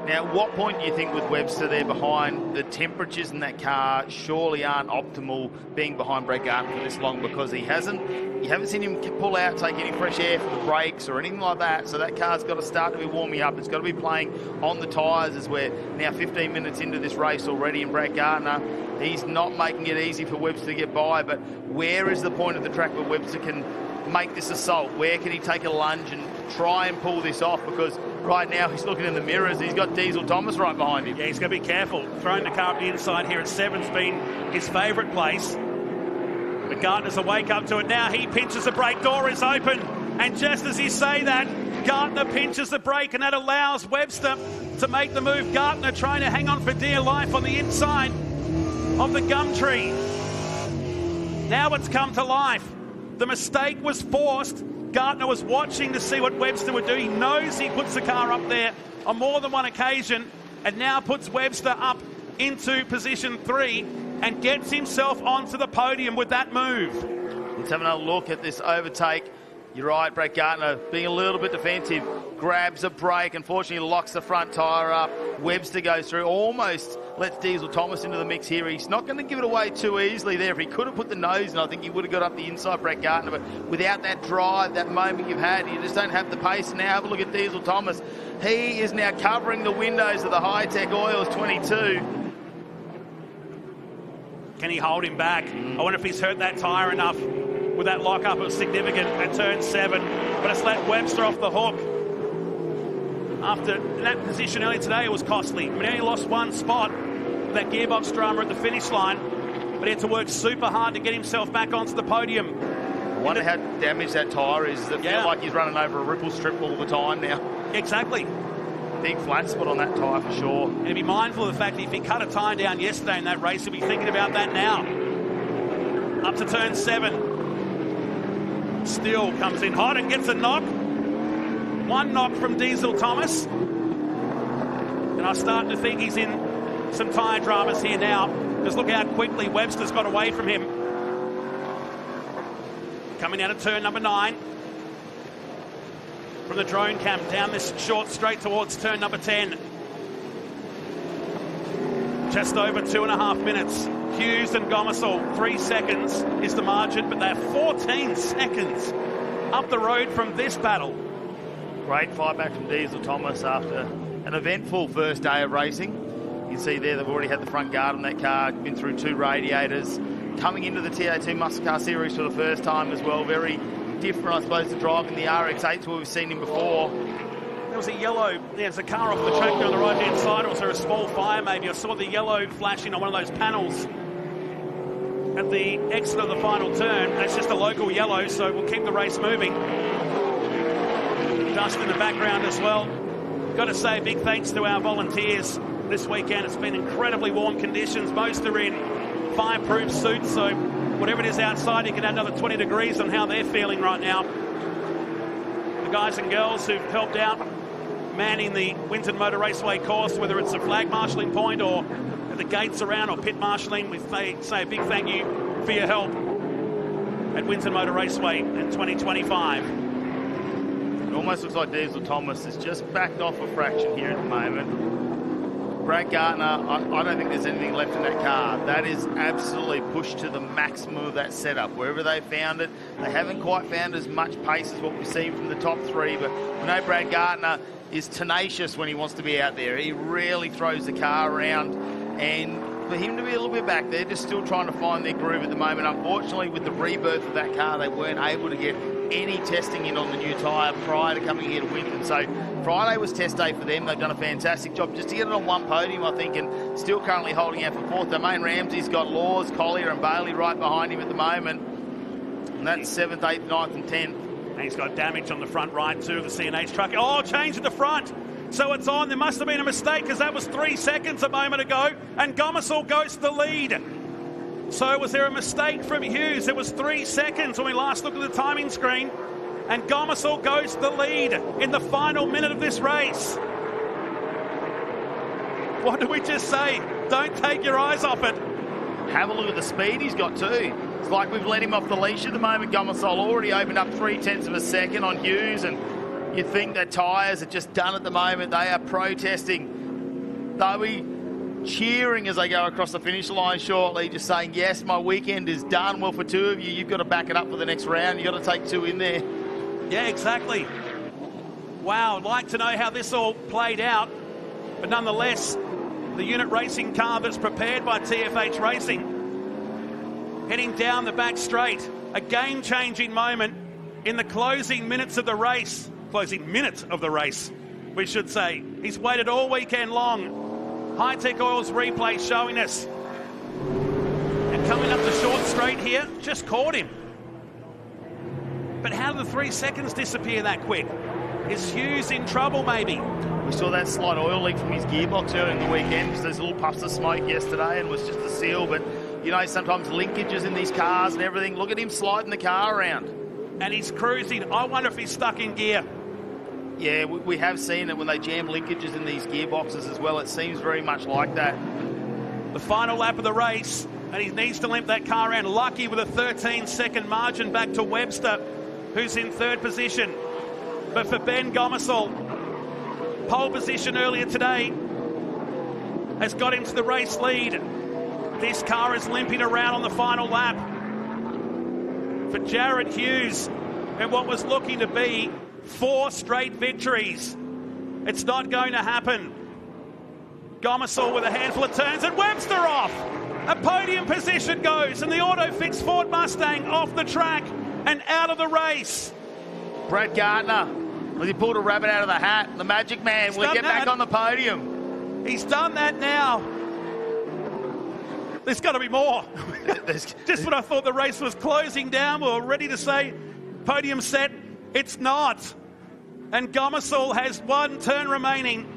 Now, what point do you think with Webster there behind? The temperatures in that car surely aren't optimal being behind Brad Gardner for this long, because you haven't seen him pull out, take any fresh air for the brakes or anything like that. So that car's got to start to be warming up. It's got to be playing on the tyres as we're now 15 minutes into this race already. And Brad Gardner, he's not making it easy for Webster to get by. But where is the point of the track where Webster can make this assault? Where can he take a lunge and try and pull this off? Because right now he's looking in the mirrors. He's got Diesel Thomas right behind him. Yeah, he's going to be careful. Throwing the car up the inside here at 7's been his favourite place. But Gardner's awake up to it now. He pinches the brake, door is open. And just as he say that, Gardner pinches the brake, and that allows Webster to make the move. Gardner trying to hang on for dear life on the inside of the Gumtree. Now it's come to life. The mistake was forced. Gardner was watching to see what Webster would do. He knows he puts the car up there on more than one occasion, and now puts Webster up into position 3 and gets himself onto the podium with that move. Let's have another look at this overtake. You're right, Brad Gardner being a little bit defensive, grabs a brake, unfortunately locks the front tyre up. Webster goes through, almost lets Diesel Thomas into the mix here. He's not going to give it away too easily there. If he could have put the nose in, I think he would have got up the inside, Brad Gardner. But without that drive, that moment you've had, you just don't have the pace. Now have a look at Diesel Thomas. He is now covering the windows of the Hi-Tec Oils 22. Can he hold him back? I wonder if he's hurt that tyre enough with that lock-up. It was significant at turn 7, but it's let Webster off the hook. After in that position earlier today, it was costly. I mean, he only lost one spot with that gearbox drama at the finish line, but he had to work super hard to get himself back onto the podium. I wonder how damaged that tyre is. Does it feel like he's running over a ripple strip all the time now? Exactly. Big flat spot on that tyre for sure. And be mindful of the fact that if he cut a tyre down yesterday in that race, he'll be thinking about that now. Up to turn 7. Still comes in hot and gets a knock. One knock from Diesel Thomas. And I'm starting to think he's in some tyre dramas here now. Because look how quickly Webster's got away from him. Coming out of turn number 9. From the drone cam down this short straight towards turn number 10. Just over 2.5 minutes. Hughes and Gomersall, 3 seconds is the margin, but they're 14 seconds up the road from this battle. Great fight back from Diesel Thomas after an eventful first day of racing. You can see there they've already had the front guard on that car, been through 2 radiators, coming into the TA2 Muscle Car Series for the first time as well. Very different, I suppose, to driving the RX-8 to where we've seen him before. There was a yellow, there's a car off the track there on the right-hand side, or was there a small fire maybe? I saw the yellow flashing on one of those panels at the exit of the final turn. That's just a local yellow, so we'll keep the race moving. Dust in the background as well. Got to say a big thanks to our volunteers this weekend. It's been incredibly warm conditions. Most are in fireproof suits, so whatever it is outside, you can add another 20 degrees on how they're feeling right now. The guys and girls who've helped out manning the Winton Motor Raceway course, whether it's a flag marshalling point or at the gates around or pit marshalling, we say a big thank you for your help at Winton Motor Raceway in 2025. It almost looks like Diesel Thomas has just backed off a fraction here at the moment. Brad Gardner, I don't think there's anything left in that car. That is absolutely pushed to the maximum of that setup. Wherever they found it, they haven't quite found as much pace as what we've seen from the top 3, but we know Brad Gardner is tenacious when he wants to be out there. He really throws the car around, and for him to be a little bit back there, just still trying to find their groove at the moment. Unfortunately, with the rebirth of that car, they weren't able to get any testing in on the new tyre prior to coming here to Winton. So Friday was test day for them. They've done a fantastic job just to get it on one podium, I think, and still currently holding out for 4th. Domain Ramsey's got Laws, Collier and Bailey right behind him at the moment. And that's 7th, 8th, 9th and 10th. And he's got damage on the front right too of the CNH truck. Oh, change at the front. So it's on. There must have been a mistake because that was 3 seconds a moment ago. And Gomersall goes to the lead. So was there a mistake from Hughes? It was 3 seconds when we last looked at the timing screen. And Gomersall goes to the lead in the final minute of this race. What did we just say? Don't take your eyes off it. Have a look at the speed he's got too. It's like we've let him off the leash at the moment. Gomersall already opened up 0.3 of a second on Hughes, and you think their tyres are just done at the moment. They are protesting. They'll be cheering as they go across the finish line shortly, just saying, yes, my weekend is done. Well, for 2 of you, you've got to back it up for the next round. You've got to take 2 in there. Yeah, exactly. Wow, I'd like to know how this all played out. But nonetheless, the unit racing car that's prepared by TFH Racing heading down the back straight. A game-changing moment in the closing minutes of the race. Closing minute of the race, we should say. He's waited all weekend long. Hi-Tec Oil's replay showing us. And coming up the short straight here, just caught him. But how did the 3 seconds disappear that quick? Is Hughes in trouble maybe? We saw that slight oil leak from his gearbox earlier in the weekend because there's little puffs of smoke yesterday and was just a seal. But, you know, sometimes linkages in these cars and everything. Look at him sliding the car around. And he's cruising. I wonder if he's stuck in gear. Yeah, we have seen it when they jam linkages in these gearboxes as well. It seems very much like that. The final lap of the race, and he needs to limp that car around. Lucky with a 13-second margin back to Webster, who's in 3rd position. But for Ben Gomersall, pole position earlier today has got him to the race lead. This car is limping around on the final lap. For Jared Hughes, and what was looking to be 4 straight victories, it's not going to happen. Gomersall with a handful of turns, and Webster off. A podium position goes, and the Autofix Ford Mustang off the track and out of the race. Brad Gardner, well, he pulled a rabbit out of the hat. The Magic Man will get back on the podium. He's done that now. There's got to be more. Just when I thought the race was closing down, we were ready to say podium set. It's not. And Gomersall has 1 turn remaining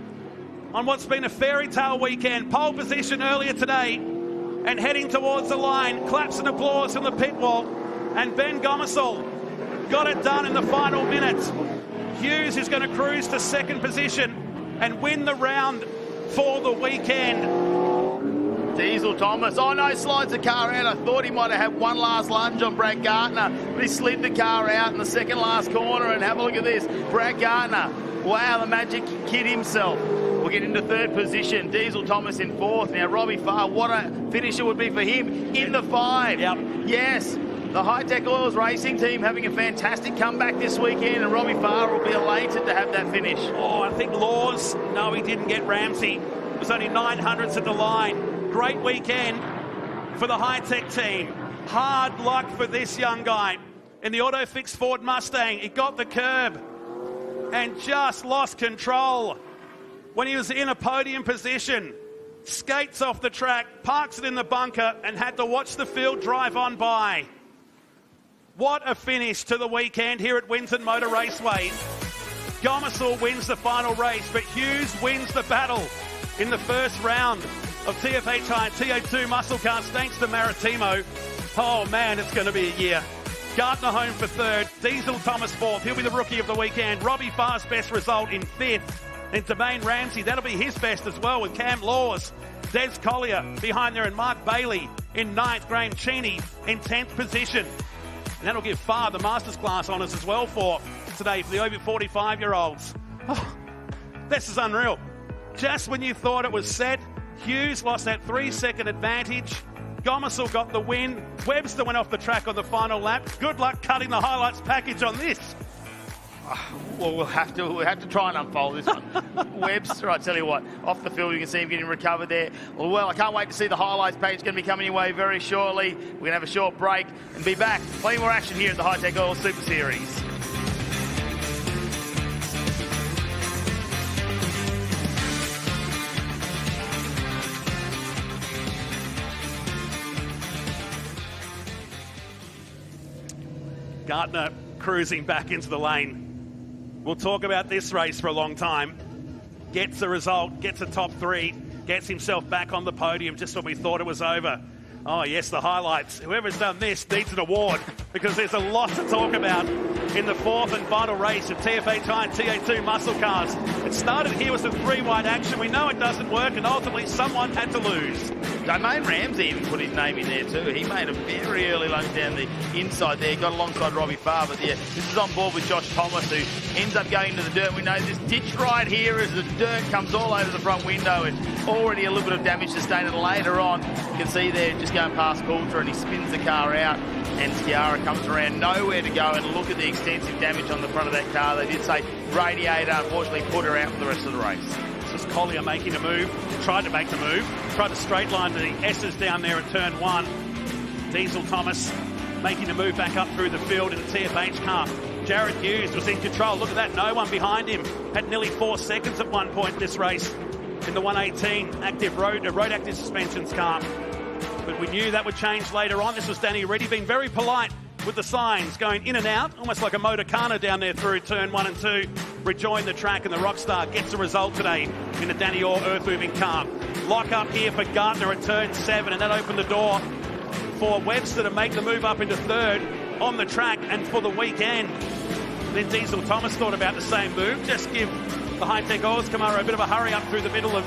on what's been a fairy tale weekend. Pole position earlier today and heading towards the line. Claps and applause from the pit wall. And Ben Gomersall got it done in the final minute. Hughes is going to cruise to 2nd position and win the round for the weekend. Diesel Thomas, oh no, slides the car out. I thought he might have had one last lunge on Brad Gardner, but he slid the car out in the 2nd last corner. And have a look at this, Brad Gardner. Wow, the Magic Kid himself. Well, We'll get into third position. Diesel Thomas in fourth. Now, Robbie Farr, what a finish it would be for him in the 5. Yep. Yes. The Hi-Tec Oils racing team having a fantastic comeback this weekend, and Robbie Farr will be elated to have that finish. Oh, I think Laws, no, he didn't get Ramsey. It was only 900ths at the line. Great weekend for the Hi-Tec team. Hard luck for this young guy. In the Autofix Ford Mustang, he got the curb and just lost control when he was in a podium position. Skates off the track, parks it in the bunker, and had to watch the field drive on by. What a finish to the weekend here at Winton Motor Raceway. Gomersall wins the final race, but Hughes wins the battle in the first round of TFH High TO2 muscle cars thanks to Maritimo. Oh man, it's going to be a year. Gardner home for third, Diesel Thomas fourth. He'll be the rookie of the weekend. Robbie Farr's best result in fifth. And Domain Ramsey, that'll be his best as well with Cam Laws. Des Collier behind there and Mark Bailey in ninth. Graham Cheney in 10th position. And that'll give Farr the Masters class honours as well for today for the over 45-year-olds. Oh, this is unreal. Just when you thought it was set, Hughes lost that 3-second advantage. Gomersall got the win. Webster went off the track on the final lap. Good luck cutting the highlights package on this. Well, we'll have to try and unfold this one. Webster, I tell you what, off the field you can see him getting recovered there. Well, I can't wait to see the highlights page. Going to be coming your way very shortly. We're going to have a short break and be back. Plenty more action here at the Hi-Tec Oil Super Series. Gardner cruising back into the lane. We'll talk about this race for a long time. Gets the result, gets a top 3, gets himself back on the podium just when we thought it was over. Oh yes, the highlights. Whoever's done this needs an award because there's a lot to talk about in the fourth and final race of TFH High TO2 muscle cars. It started here with some 3-wide action. We know it doesn't work and ultimately someone had to lose. Domain Ramsey even put his name in there too. He made a very early lunge down the inside there. Got alongside Robbie Farr, but yeah, this is on board with Josh Thomas, who ends up going into the dirt. We know this ditch right here as the dirt comes all over the front window and already a little bit of damage sustained. And later on, you can see there just going past Coulter and he spins the car out and Sciarra comes around, nowhere to go, and look at the extensive damage on the front of that car. They did say radiator, unfortunately put her out for the rest of the race. This was Collier making a move, tried to make the move, tried to straight line the S's down there at turn 1. Diesel Thomas making a move back up through the field in the TFH car. Jared Hughes was in control. Look at that, no one behind him. Had nearly 4 seconds at one point in this race in the 118 active road active suspensions car. But we knew that would change later on. This was Danny Reddy being very polite with the signs, going in and out, almost like a Motorcana down there through turn 1 and 2. Rejoin the track, and the Rockstar gets a result today in the Danny Orr earth-moving car. Lock up here for Gardner at turn 7, and that opened the door for Webster to make the move up into third on the track and for the weekend. Then Diesel Thomas thought about the same move. Just give the Hi-Tec Oils Camaro a bit of a hurry up through the middle of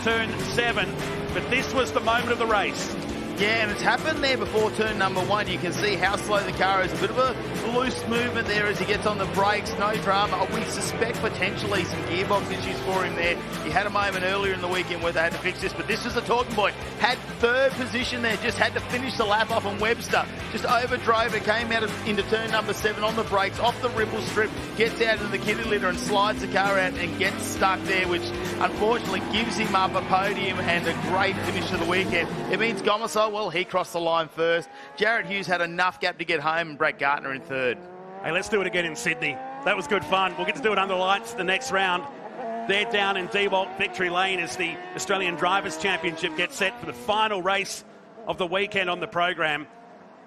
turn 7. But this was the moment of the race. Yeah, and it's happened there before turn number 1. You can see how slow the car is. A bit of a loose movement there as he gets on the brakes. No drama. We suspect potentially some gearbox issues for him there. He had a moment earlier in the weekend where they had to fix this, but this was the talking point. Had third position there, just had to finish the lap off on Webster. Just overdrove it, came out into turn number 7 on the brakes, off the ripple strip, gets out into the kitty litter and slides the car out and gets stuck there, which unfortunately gives him up a podium and a great finish of the weekend. It means Gomersall, well, he crossed the line first. Jared Hughes had enough gap to get home and Brett Gardner in third. Hey, let's do it again in Sydney. That was good fun. We'll get to do it under lights the next round. They're down in Dewalt Victory Lane as the Australian Drivers' Championship gets set for the final race of the weekend on the program.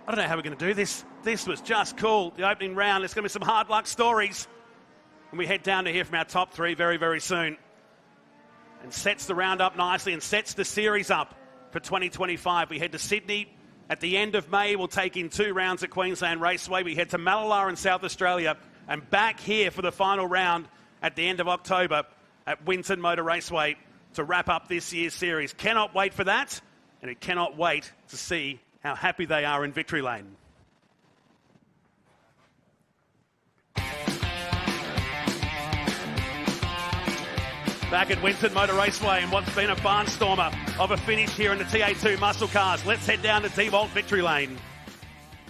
I don't know how we're going to do this. This was just cool. The opening round, there's going to be some hard luck stories. And we head down to hear from our top 3 very, very soon. And sets the round up nicely and sets the series up for 2025. We head to Sydney at the end of May. We'll take in 2 rounds at Queensland Raceway. We head to Malala in South Australia and back here for the final round at the end of October at Winton Motor Raceway to wrap up this year's series. Cannot wait for that, and it cannot wait to see how happy they are in Victory Lane. back at Winton Motor Raceway and what's been a barnstormer of a finish here in the TA2 muscle cars. Let's head down to D-Volt Victory Lane.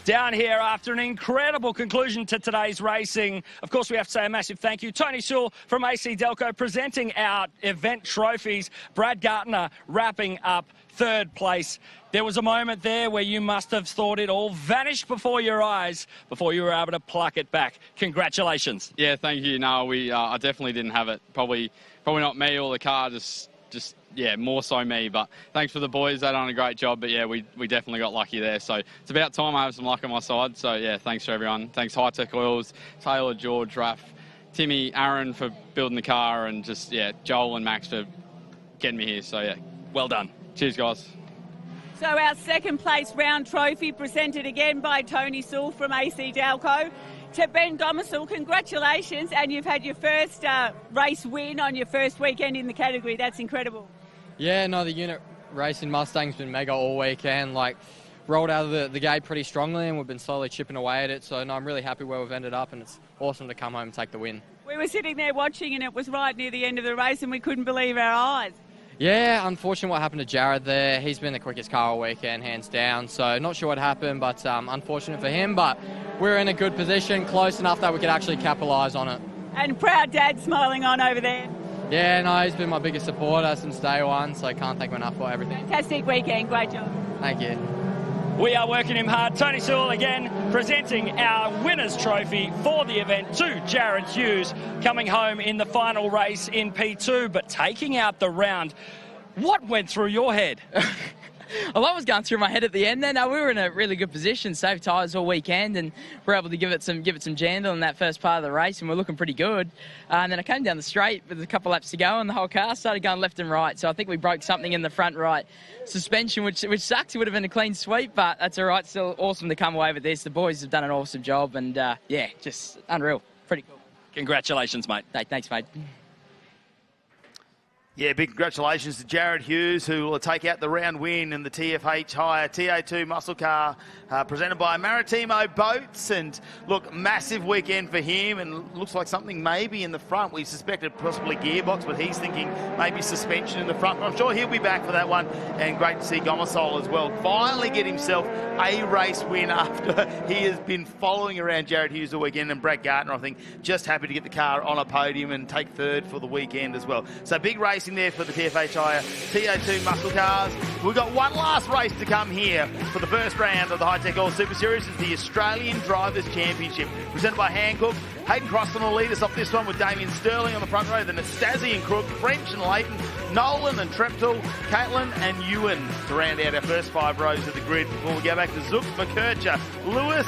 Down here after an incredible conclusion to today's racing. Of course, we have to say a massive thank you. Tony Sewell from AC Delco presenting our event trophies. Brad Gartner wrapping up third place. There was a moment there where you must have thought it all vanished before your eyes before you were able to pluck it back. Congratulations. Yeah, thank you. No, I definitely didn't have it. Probably not me or the car, just yeah, more so me. But thanks for the boys. They've done a great job. But yeah, we definitely got lucky there. So it's about time I have some luck on my side. So yeah, thanks for everyone. Thanks Hi-Tec Oils, Taylor, George, Raph, Timmy, Aaron for building the car, and just yeah, Joel and Max for getting me here. So yeah, well done. Cheers, guys. So our second place round trophy presented again by Tony Sewell from AC Delco. To Ben Domisel, congratulations, and you've had your first race win on your first weekend in the category. That's incredible. Yeah, no, the unit racing Mustang's been mega all weekend. Like, rolled out of the gate pretty strongly, and we've been slowly chipping away at it. So, no, I'm really happy where we've ended up, and it's awesome to come home and take the win. We were sitting there watching, and it was right near the end of the race, and we couldn't believe our eyes. Yeah, unfortunate what happened to Jared there. He's been the quickest car all weekend, hands down. So not sure what happened, but unfortunate for him. But we're in a good position, close enough that we could actually capitalise on it. And proud dad smiling on over there. Yeah, no, he's been my biggest supporter since day one, so I can't thank him enough for everything. Fantastic weekend, great job. Thank you. We are working him hard. Tony Sewell again presenting our winner's trophy for the event to Jared Hughes, coming home in the final race in P2, but taking out the round. What went through your head? A lot was going through my head at the end there. No, we were in a really good position, saved tyres all weekend, and we're able to give it some jandle in that first part of the race, and we're looking pretty good. And then I came down the straight with a couple laps to go, and the whole car started going left and right. So I think we broke something in the front right suspension, which sucks. It would have been a clean sweep, but that's all right. Still awesome to come away with this. The boys have done an awesome job, and yeah, just unreal. Pretty cool. Congratulations, mate. Hey, thanks, mate. Yeah, big congratulations to Jared Hughes, who will take out the round win in the TFH Hire TA2 muscle car presented by Maritimo Boats. And look, massive weekend for him, and looks like something maybe in the front. We suspected possibly gearbox, but he's thinking maybe suspension in the front. But I'm sure he'll be back for that one, and great to see Gomasol as well finally get himself a race win after he has been following around Jared Hughes all weekend. And Brad Gartner, I think, just happy to get the car on a podium and take third for the weekend as well. So big race in there for the TFH Hire TA2 muscle cars. We've got one last race to come here for the first round of the Hi-Tec All Super Series. It's the Australian Drivers' Championship presented by Hancock. Hayden Crossan will lead us off this one with Damien Sterling on the front row, then it's Stazzy and Crook, French and Leighton, Nolan and Treptow, Caitlin and Ewan to round out our first 5 rows of the grid before we go back to Zook, McKercher, Lewis,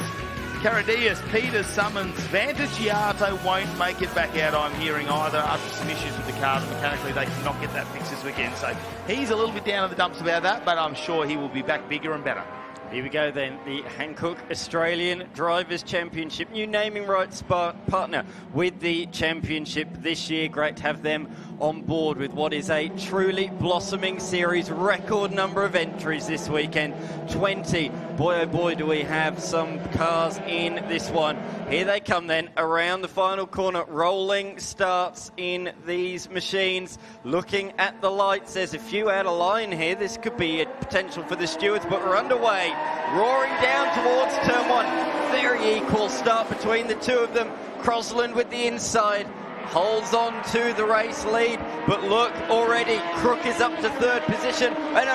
Caradias, Peters, Summons, Vantagiato won't make it back out, I'm hearing, either after some issues with the car. Mechanically, they cannot get that fixed this weekend. So he's a little bit down in the dumps about that, but I'm sure he will be back bigger and better. Here we go then, the Hancock Australian Drivers' Championship. New naming rights partner with the championship this year. Great to have them on board with what is a truly blossoming series. Record number of entries this weekend, 20. Boy, oh boy, do we have some cars in this one. Here they come then, around the final corner. Rolling starts in these machines. Looking at the lights, there's a few out of line here. This could be a potential for the stewards, but we're underway. Roaring down towards turn 1. Very equal start between the two of them. Crosland with the inside. Holds on to the race lead, but look, already Crook is up to third position, and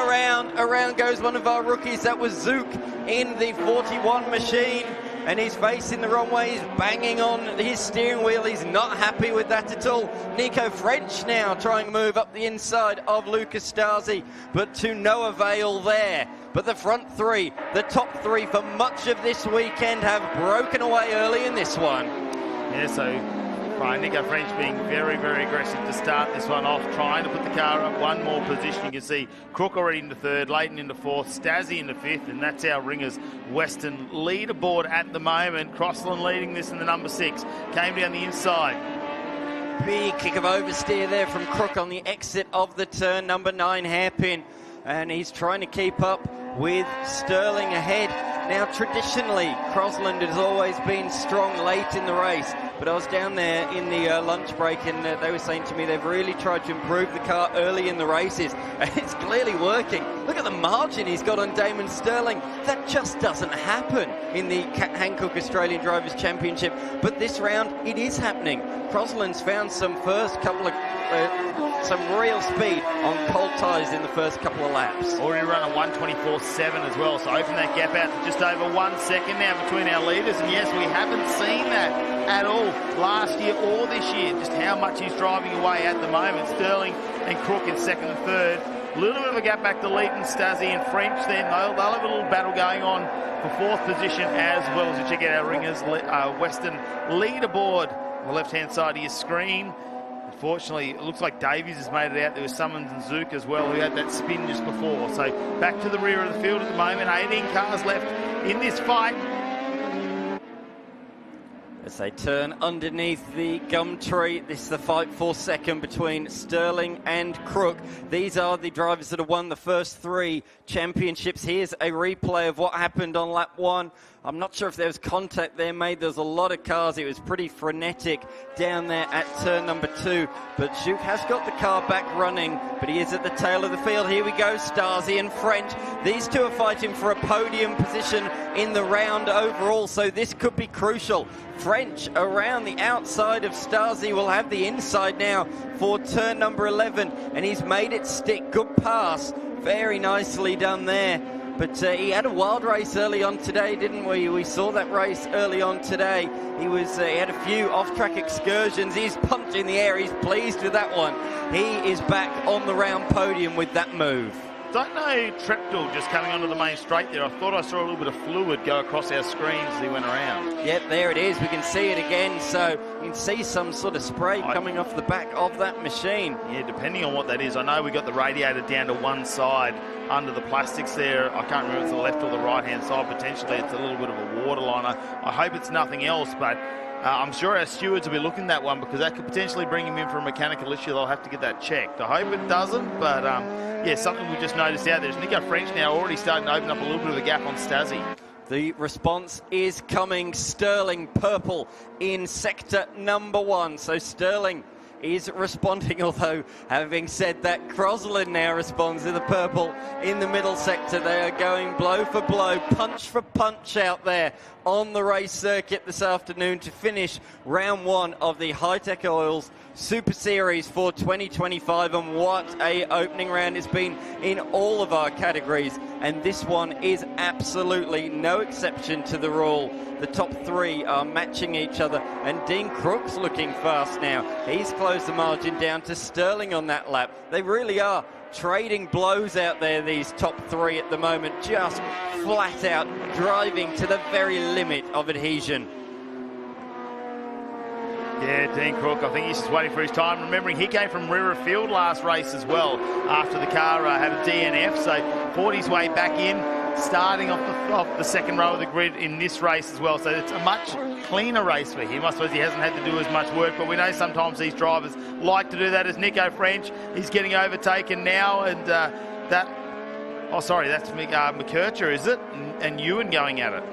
around goes one of our rookies. That was Zook in the 41 machine, and he's facing the wrong way. He's banging on his steering wheel. He's not happy with that at all. Nico French now trying to move up the inside of Lucas Stasi, but to no avail there. But the front 3, the top 3 for much of this weekend have broken away early in this one. Yeah, so Nico French being very, very aggressive to start this one off, trying to put the car up one more position. You can see Crook already into third, Leighton into fourth, Stazzy into fifth, and that's our Ringers Western leaderboard at the moment. Crossland leading this in the number 6. Came down the inside. Big kick of oversteer there from Crook on the exit of the turn, number 9 hairpin. And he's trying to keep up with Sterling ahead. Now, traditionally, Crosland has always been strong late in the race, but I was down there in the lunch break and they were saying to me they've really tried to improve the car early in the races, and it's clearly working. Look at the margin he's got on Damon Sterling. That just doesn't happen in the Hankook Australian Drivers' Championship, but this round it is happening. Crosland's found some some real speed on cold tyres in the first couple of laps. Already run a 1:24.7 as well, so open that gap out to just over 1 second now between our leaders. And yes, we haven't seen that at all last year or this year, just how much he's driving away at the moment. Sterling and Crook in second and third. A little bit of a gap back to Leighton, Stazzy and French then. They'll have a little battle going on for fourth position, as well as you check out our ringers Western leaderboard on the left-hand side of your screen. Unfortunately, it looks like Davies has made it out. There was Summons and Zook as well, who had that spin just before. So back to the rear of the field at the moment. 18 cars left in this fight. As they turn underneath the gum tree, this is the fight for second between Sterling and Crook. These are the drivers that have won the first 3 championships. Here's a replay of what happened on lap 1. I'm not sure if there was contact there made. There was a lot of cars. It was pretty frenetic down there at turn number 2. But Zouk has got the car back running, but he is at the tail of the field. Here we go, Stasi and French. These two are fighting for a podium position in the round overall, so this could be crucial. French around the outside of Stasi will have the inside now for turn number 11, and he's made it stick. Good pass. Very nicely done there. But he had a wild race early on today, didn't we? We saw that race early on today. He had a few off-track excursions. He's pumped in the air. He's pleased with that one. He is back on the round podium with that move. Don't know Treptow just coming onto the main straight there. I thought I saw a little bit of fluid go across our screens as he went around. Yep, there it is. We can see it again. So you can see some sort of spray coming off the back of that machine. Yeah, depending on what that is. I know we got the radiator down to one side under the plastics there. I can't remember if it's the left or the right-hand side. Potentially it's a little bit of a water line. I hope it's nothing else, but I'm sure our stewards will be looking at that one because that could potentially bring him in for a mechanical issue. They'll have to get that checked. I hope it doesn't, but yeah, something we just noticed out there is Nico French now already starting to open up a little bit of a gap on Stasi. The response is coming. Sterling purple in sector number 1. So Sterling is responding, although having said that, Crosland now responds to the purple in the middle sector. They are going blow for blow, punch for punch out there on the race circuit this afternoon to finish round 1 of the Hi-Tec Oils Super Series for 2025. And what a opening round it's been in all of our categories, and this one is absolutely no exception to the rule. The top 3 are matching each other, and Dean Crook's looking fast now. He's closed the margin down to Sterling on that lap. They really are trading blows out there, these top 3 at the moment, just flat out driving to the very limit of adhesion. Yeah, Dean Crook, I think he's just waiting for his time. Remembering he came from rear of field last race as well after the car had a DNF, so fought his way back in, starting off the second row of the grid in this race as well. So it's a much cleaner race for him. I suppose he hasn't had to do as much work, but we know sometimes these drivers like to do that. As Nico French, he's getting overtaken now, and that's McKercher, is it? And Ewan going at it.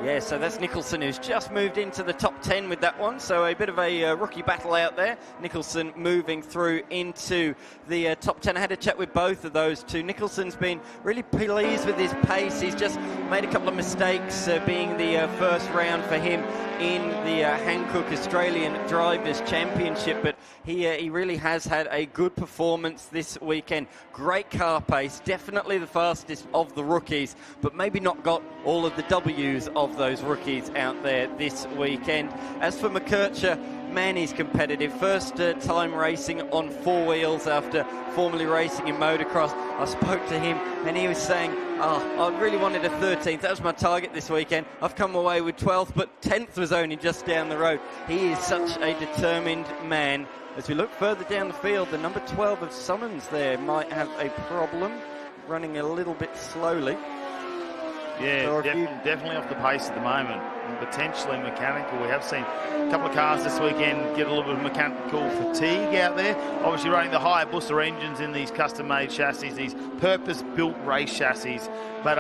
Yeah, so that's Nicholson, who's just moved into the top 10 with that one. So a bit of a rookie battle out there. Nicholson moving through into the top 10. I had a chat with both of those two. Nicholson's been really pleased with his pace. He's just made a couple of mistakes being the first round for him in the Hankook Australian Drivers' Championship, but he really has had a good performance this weekend. Great car pace, definitely the fastest of the rookies, but maybe not got all of the W's of those rookies out there this weekend. As for McKercher, man, he's competitive. First time racing on 4 wheels after formerly racing in motocross. I spoke to him and he was saying, I really wanted a 13th. That was my target this weekend. I've come away with 12th, but 10th was only just down the road. He is such a determined man. As we look further down the field, the number 12 of Summons there might have a problem, running a little bit slowly. Yeah, definitely off the pace at the moment. and potentially mechanical. We have seen a couple of cars this weekend get a little bit of mechanical fatigue out there. Obviously running the Hayabusa engines in these custom-made chassis, these purpose-built race chassis, but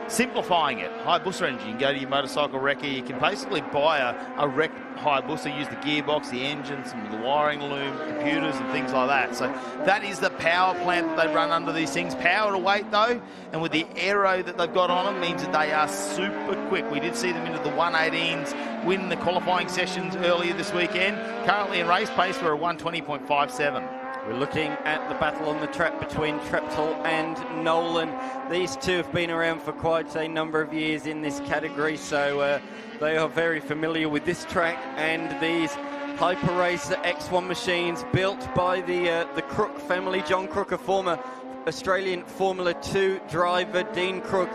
simplifying it. Hayabusa engine, you can go to your motorcycle wrecker, you can basically buy a wrecked Hayabusa, use the gearbox, the engine, some of the wiring loom, computers and things like that. So that is the power plant that they run under these things. Power to weight though, and with the aero that they've got on them means that they are super quick. We did see them into the 118s win the qualifying sessions earlier this weekend. Currently in race pace, we're a 120.57. We're looking at the battle on the track between Treptow and Nolan. These two have been around for quite a number of years in this category, so they are very familiar with this track and these Hyper Racer X1 machines built by the Crook family. John Crook, a former Australian Formula 2 driver. Dean Crook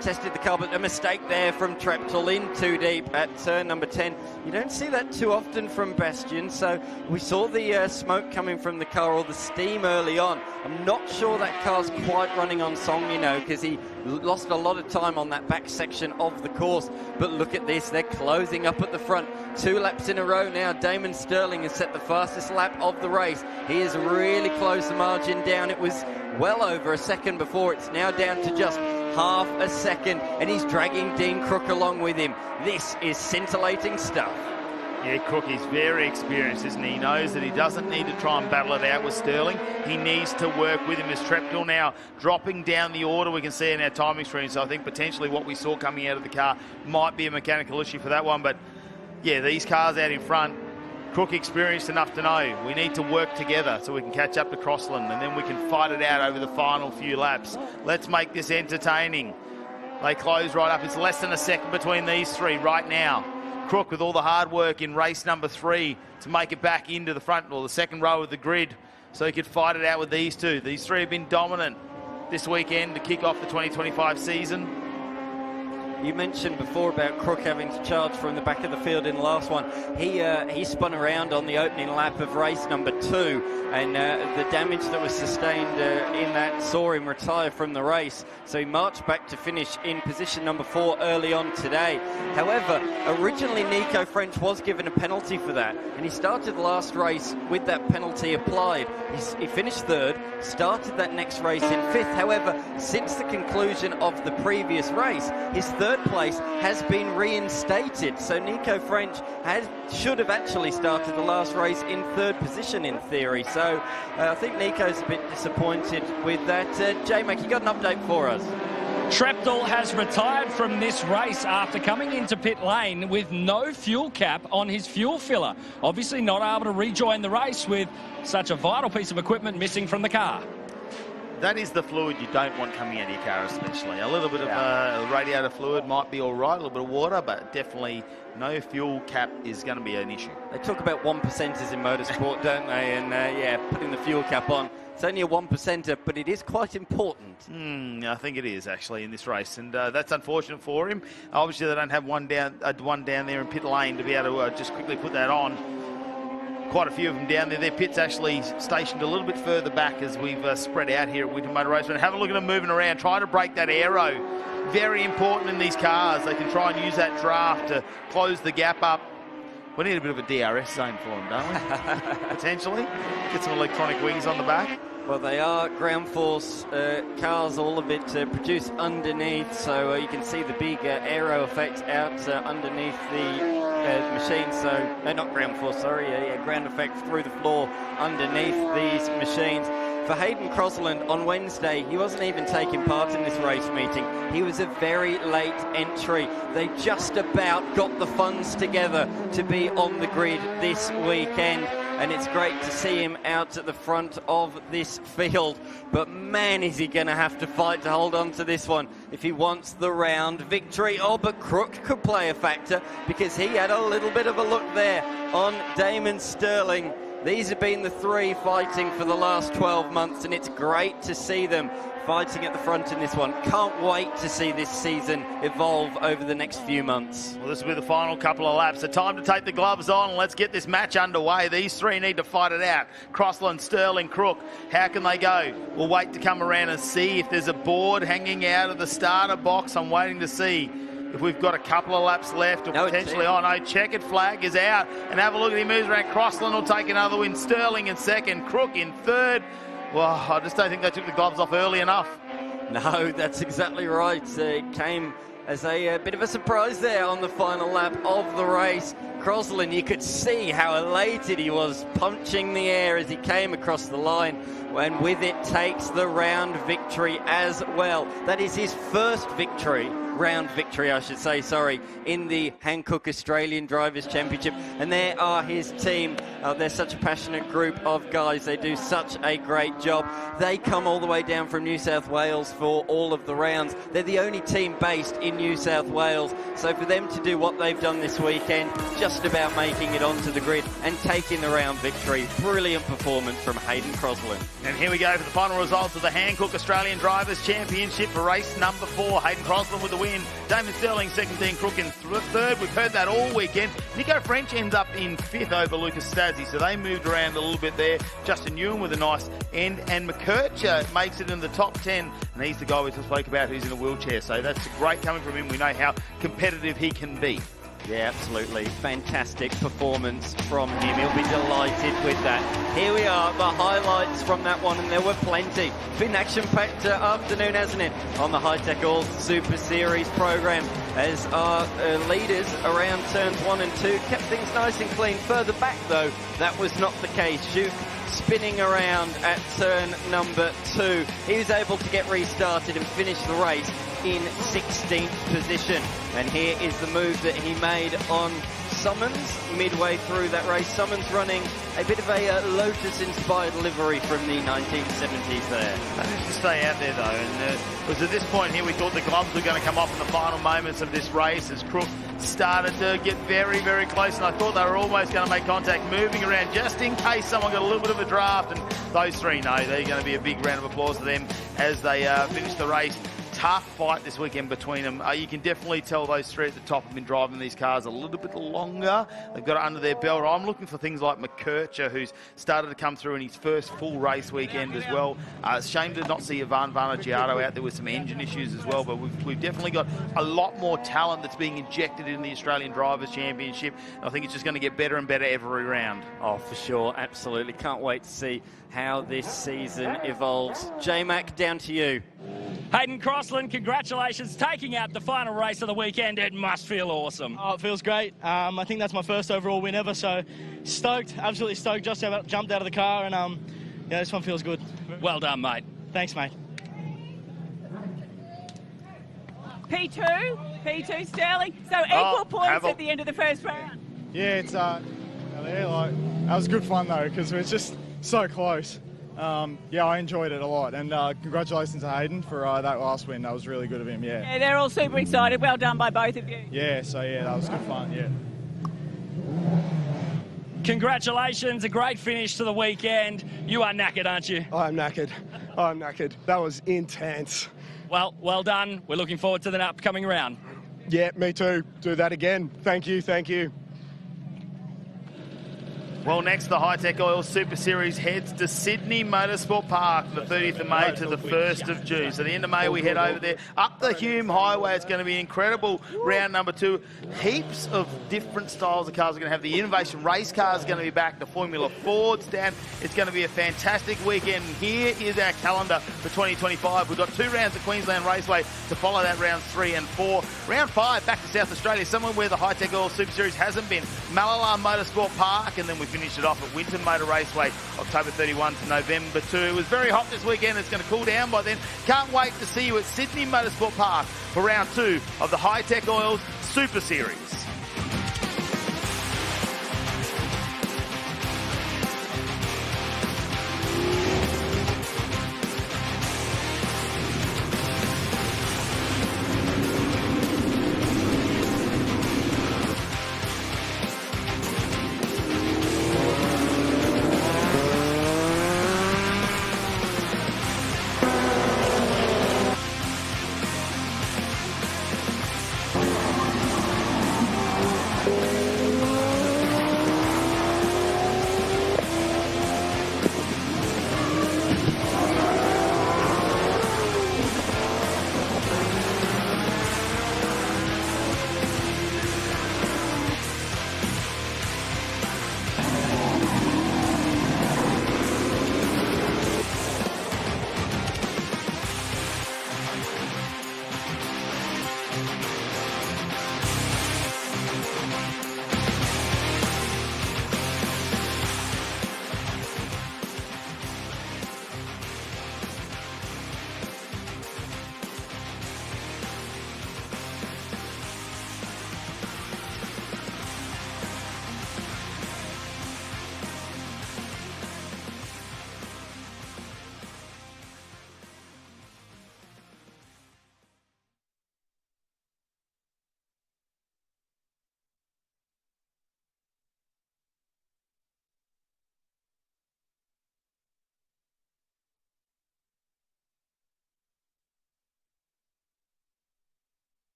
tested the car, but a mistake there from Treptow in too deep at turn number 10. You don't see that too often from Bastian, so we saw the smoke coming from the car, or the steam early on. I'm not sure that car's quite running on song, you know, because he lost a lot of time on that back section of the course. But look at this, they're closing up at the front. 2 laps in a row now. Damon Sterling has set the fastest lap of the race. He has really closed the margin down. It was well over a second before. It's now down to just half a second, and he's dragging Dean Crook along with him. This is scintillating stuff. Yeah, Crook is very experienced, isn't he? He knows that he doesn't need to try and battle it out with Sterling. He needs to work with him. As Treptow now dropping down the order, we can see in our timing screen. So I think potentially what we saw coming out of the car might be a mechanical issue for that one. But yeah, these cars out in front, Crook experienced enough to know we need to work together so we can catch up to Crossland, and then we can fight it out over the final few laps. Let's make this entertaining. They close right up. It's less than a second between these three right now. Crook with all the hard work in race number 3 to make it back into the front or the second row of the grid so he could fight it out with these two. These three have been dominant this weekend to kick off the 2025 season. You mentioned before about Crook having to charge from the back of the field in the last one. He spun around on the opening lap of race number 2, and the damage that was sustained in that saw him retire from the race. So he marched back to finish in position number 4 early on today. However, originally Nico French was given a penalty for that, and he started the last race with that penalty applied. He finished 3rd, started that next race in 5th. However, since the conclusion of the previous race, his 3rd place has been reinstated. So Nico French should have actually started the last race in 3rd position in theory. So I think Nico's a bit disappointed with that. J-Mac, you got an update for us? Treptow has retired from this race after coming into pit lane with no fuel cap on his fuel filler. Obviously not able to rejoin the race with such a vital piece of equipment missing from the car. That is the fluid you don't want coming out of your car, especially. A little bit of radiator fluid might be all right, a little bit of water, but definitely no fuel cap is going to be an issue. They talk about 1%ers in motorsport, don't they? And yeah, putting the fuel cap on. It's only a 1%er, but it is quite important. I think it is, actually, in this race, and that's unfortunate for him. Obviously, they don't have one down there in pit lane to be able to just quickly put that on. Quite a few of them down there. Their pit's actually stationed a little bit further back as we've spread out here at Winton Motor Raceway. Have a look at them moving around, trying to break that aero. Very important in these cars. They can try and use that draft to close the gap up. We need a bit of a DRS zone for them, don't we? Potentially. Get some electronic wings on the back. Well, they are ground force cars, all of it produced underneath, so you can see the big aero effect out underneath the machine. So, no, not ground force, sorry, ground effect through the floor underneath these machines. For Hayden Crossland on Wednesday, he wasn't even taking part in this race meeting. He was a very late entry. They just about got the funds together to be on the grid this weekend. And it's great to see him out at the front of this field. But man, is he going to have to fight to hold on to this one if he wants the round victory. Oh, but Crook could play a factor because he had a little bit of a look there on Damon Sterling. These have been the three fighting for the last 12 months, and it's great to see them fighting at the front in this one. Can't wait to see this season evolve over the next few months. Well, this will be the final couple of laps. The time to take the gloves on and let's get this match underway. These three need to fight it out. Crossland, Sterling, Crook. How can they go? We'll wait to come around and see if there's a board hanging out of the starter box. I'm waiting to see. if we've got a couple of laps left or potentially, checkered flag is out. And have a look at him, moves around. Crossland will take another win. Sterling in second, Crook in third. Well, I just don't think they took the gloves off early enough. No, that's exactly right. It came as a bit of a surprise there on the final lap of the race. Crossland, you could see how elated he was, punching the air as he came across the line, and with it takes the round victory as well. That is his first round victory, I should say, in the Hankook Australian Drivers' Championship. And there are his team. They're such a passionate group of guys. They do such a great job. They come all the way down from New South Wales for all of the rounds. They're the only team based in New South Wales. So for them to do what they've done this weekend, just about making it onto the grid and taking the round victory, brilliant performance from Hayden Crossland. And here we go for the final results of the Hankook Australian Drivers' Championship for race number 4. Hayden Crossland with the win. Damon Sterling second, Dean Crook in third. We've heard that all weekend. Nico French ends up in 5th over Lucas Stazzi, so they moved around a little bit there. Justin Ewan with a nice end, and McKercher makes it in the top 10, and he's the guy we just spoke about who's in a wheelchair, so that's great coming from him. We know how competitive he can be. Yeah, absolutely. Fantastic performance from him. He'll be delighted with that. Here we are, the highlights from that one, and there were plenty. Been action-packed afternoon, hasn't it, on the Hi-Tec All Super Series program, as our leaders around turns 1 and 2 kept things nice and clean. Further back, though, that was not the case. Duke spinning around at turn number 2. He was able to get restarted and finish the race in 16th position. And here is the move that he made on Summons midway through that race. Summons running a bit of a Lotus-inspired livery from the 1970s there. Managed to stay out there, though, and it was at this point here we thought the gloves were going to come off in the final moments of this race as Crook started to get very, very close, and I thought they were almost going to make contact, moving around just in case someone got a little bit of a draft, and those three know they're going to be a big round of applause for them as they finish the race. Tough fight this weekend between them. You can definitely tell those three at the top have been driving these cars a little bit longer. They've got it under their belt. I'm looking for things like McKercher, who's started to come through in his first full race weekend as well. It's a shame to not see Ivan Vanagiato out there with some engine issues as well, but we've definitely got a lot more talent that's being injected in the Australian Drivers' Championship. I think it's just going to get better and better every round. Oh, for sure. Absolutely. Can't wait to see how this season evolves. J-Mac, down to you. Hayden Crossland, congratulations, taking out the final race of the weekend. It must feel awesome. Oh, it feels great. I think that's my first overall win ever, so stoked, absolutely stoked. Just jumped out of the car, and yeah, this one feels good. Well done, mate. Thanks, mate. P2 Sterling. So equal points at the end of the first round. Yeah, it's that was good fun though, because it was just so close. Yeah, I enjoyed it a lot, and congratulations to Hayden for that last win. That was really good of him, yeah. Yeah, they're all super excited. Well done by both of you. Yeah, so yeah, that was good fun, yeah. Congratulations, a great finish to the weekend. You are knackered, aren't you? I'm knackered. I'm knackered. That was intense. Well done. We're looking forward to the upcoming round. Yeah, me too. Do that again. Thank you, thank you. Well, next, the Hi-Tec Oil Super Series heads to Sydney Motorsport Park the 30th of May to the 1st of June. So the end of May, we head over there up the Hume Highway. It's going to be an incredible round number 2. Heaps of different styles of cars are going to have. The Innovation Race cars are going to be back. The Formula Ford's down. It's going to be a fantastic weekend. Here is our calendar for 2025. We've got 2 rounds at Queensland Raceway to follow that rounds 3 and 4. Round 5 back to South Australia, somewhere where the Hi-Tec Oil Super Series hasn't been. Malala Motorsport Park, and then we finish it off at Winton Motor Raceway, October 31 to November 2. It was very hot this weekend. It's going to cool down by then. Can't wait to see you at Sydney Motorsport Park for round 2 of the Hi-Tec Oils Super Series.